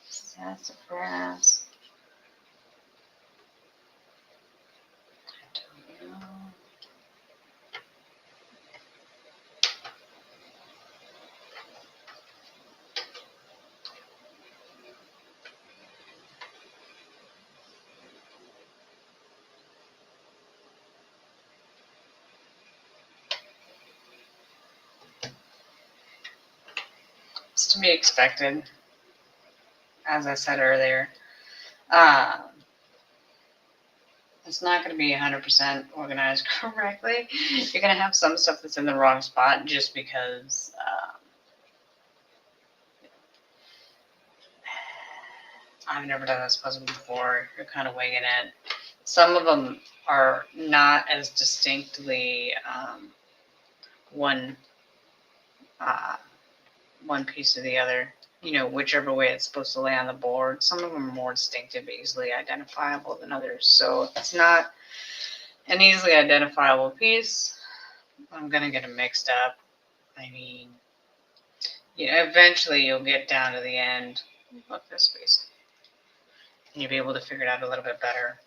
sassafras. I don't know. It's to be expected, as I said earlier. It's not going to be 100% organized correctly. You're going to have some stuff that's in the wrong spot just because I've never done this puzzle before. You're kind of winging it. Some of them are not as distinctly one piece or the other, whichever way it's supposed to lay on the board. Some of them are more distinctive, easily identifiable than others. So if it's not an easily identifiable piece, I'm going to get them mixed up. I mean, eventually you'll get down to the end. Look, this piece. And you'll be able to figure it out a little bit better.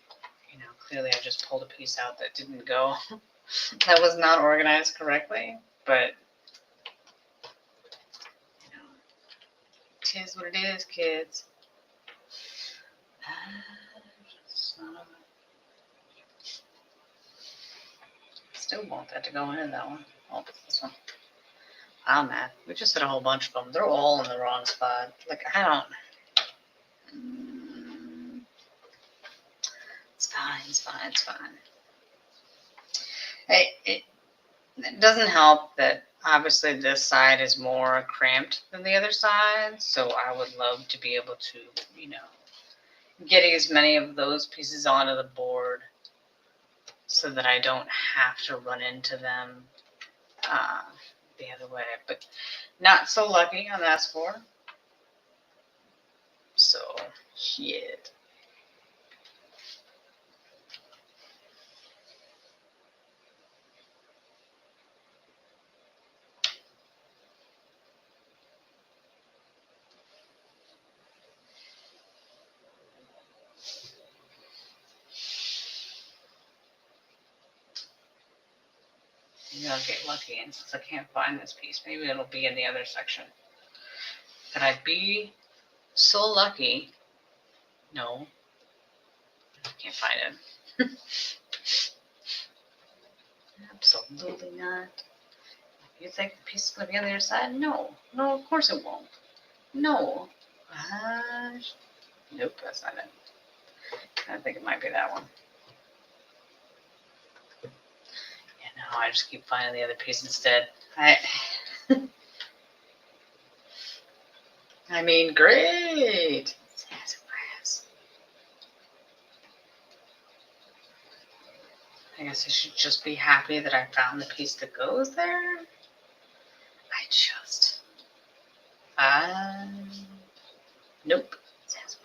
Clearly I just pulled a piece out that didn't go. That was not organized correctly, but it is what it is, kids. Still want that to go in that one. Oh, this one. Oh man, we just hit a whole bunch of them. They're all in the wrong spot. Like, I don't. It's fine, it's fine, it's fine. It doesn't help that obviously this side is more cramped than the other side, so I would love to be able to, get as many of those pieces onto the board so that I don't have to run into them the other way. But not so lucky on that score. So, shit. Maybe I'll get lucky, and since I can't find this piece, maybe it'll be in the other section. Could I be so lucky? No. I can't find it. Absolutely not. You think the piece is going to be on the other side? No. No, of course it won't. No. Nope, that's not it. I think it might be that one. Yeah, no, I just keep finding the other piece instead. I mean, great. I guess I should just be happy that I found the piece that goes there. Nope. Let's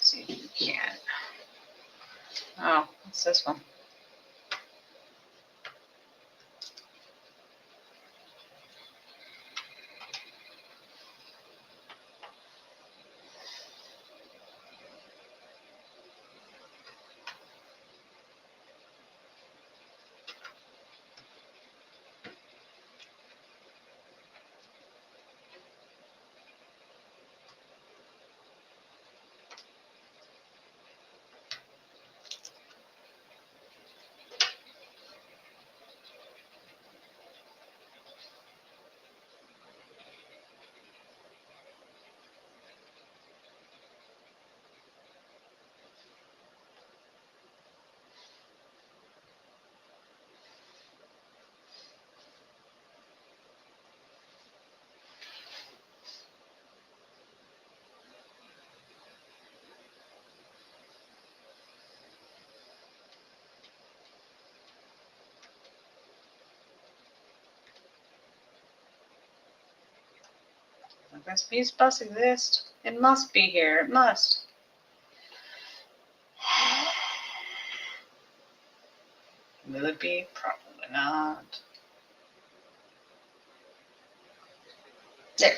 see if you can. Oh, what's this one? this piece must exist. It must be here. It must. Will it be? Probably not. There.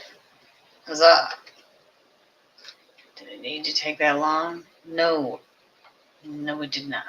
Huzzah. Did it need to take that long? No. No, it did not.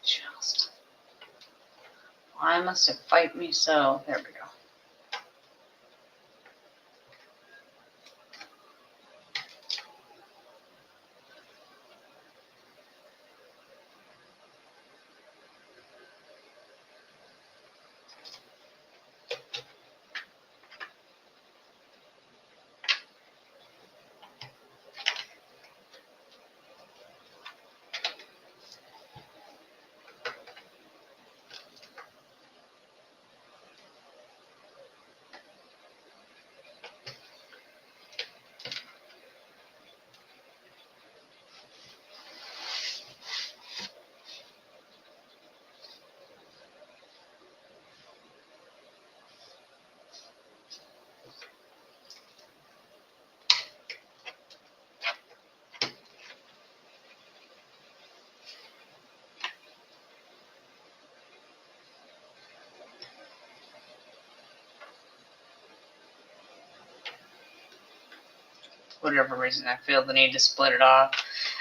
Just. Why must it fight me so? There we go. Whatever reason, I feel the need to split it off.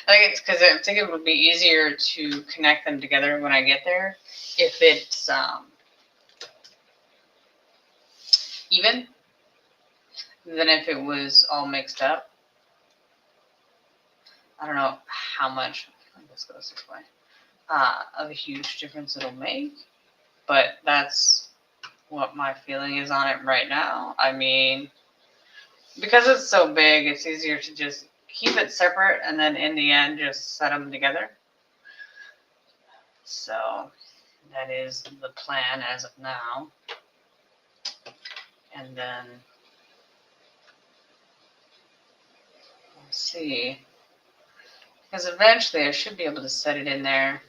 I think it's because I think it would be easier to connect them together when I get there if it's even than if it was all mixed up. I don't know how much, I guess goes this way, of a huge difference it'll make, but that's what my feeling is on it right now. I mean, because it's so big, it's easier to just keep it separate and then in the end just set them together. So that is the plan as of now. And then we'll see. Because eventually I should be able to set it in there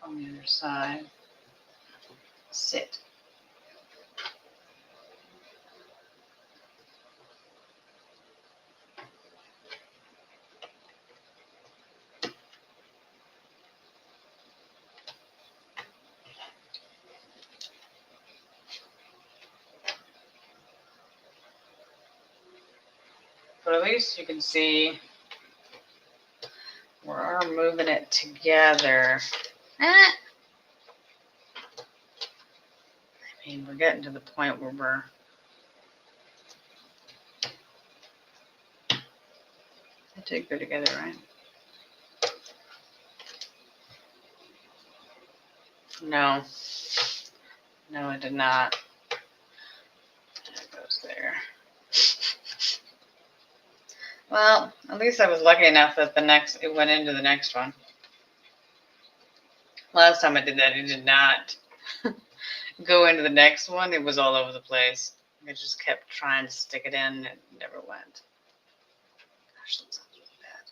on the other side. Sit. But at least you can see we're moving it together. I mean, we're getting to the point where they did go together, right? No. No, it did not. It goes there. Well, at least I was lucky enough that it went into the next one. Last time I did that, it did not go into the next one. It was all over the place. I just kept trying to stick it in, and it never went. Gosh, that sounds really bad.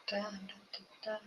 Da, da, da, da.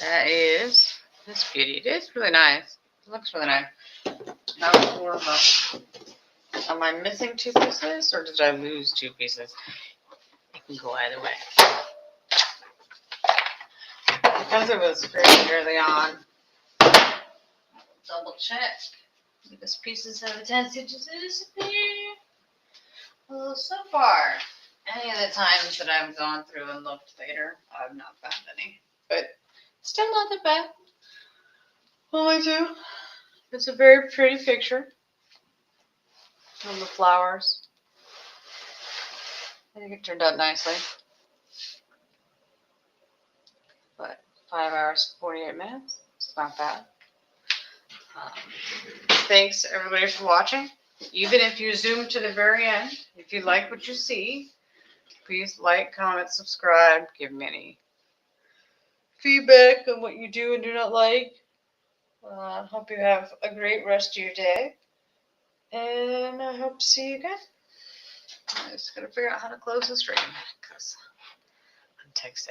that is this beauty. It is really nice. It looks really nice. Now more of a, am I missing 2 pieces or did I lose 2 pieces? It can go either way. Because it was very early on, double check because pieces have a tendency to disappear. Well, so far, any of the times that I've gone through and looked later, I've not found any. But still not that bad. Only 2. It's a very pretty picture of the flowers. I think it turned out nicely. But 5 hours, 48 minutes. It's not bad. Thanks everybody for watching. Even if you zoom to the very end, if you like what you see, please like, comment, subscribe, give me any feedback on what you do and do not like. Hope you have a great rest of your day. And I hope to see you again. I just gotta figure out how to close the stream because I'm texting.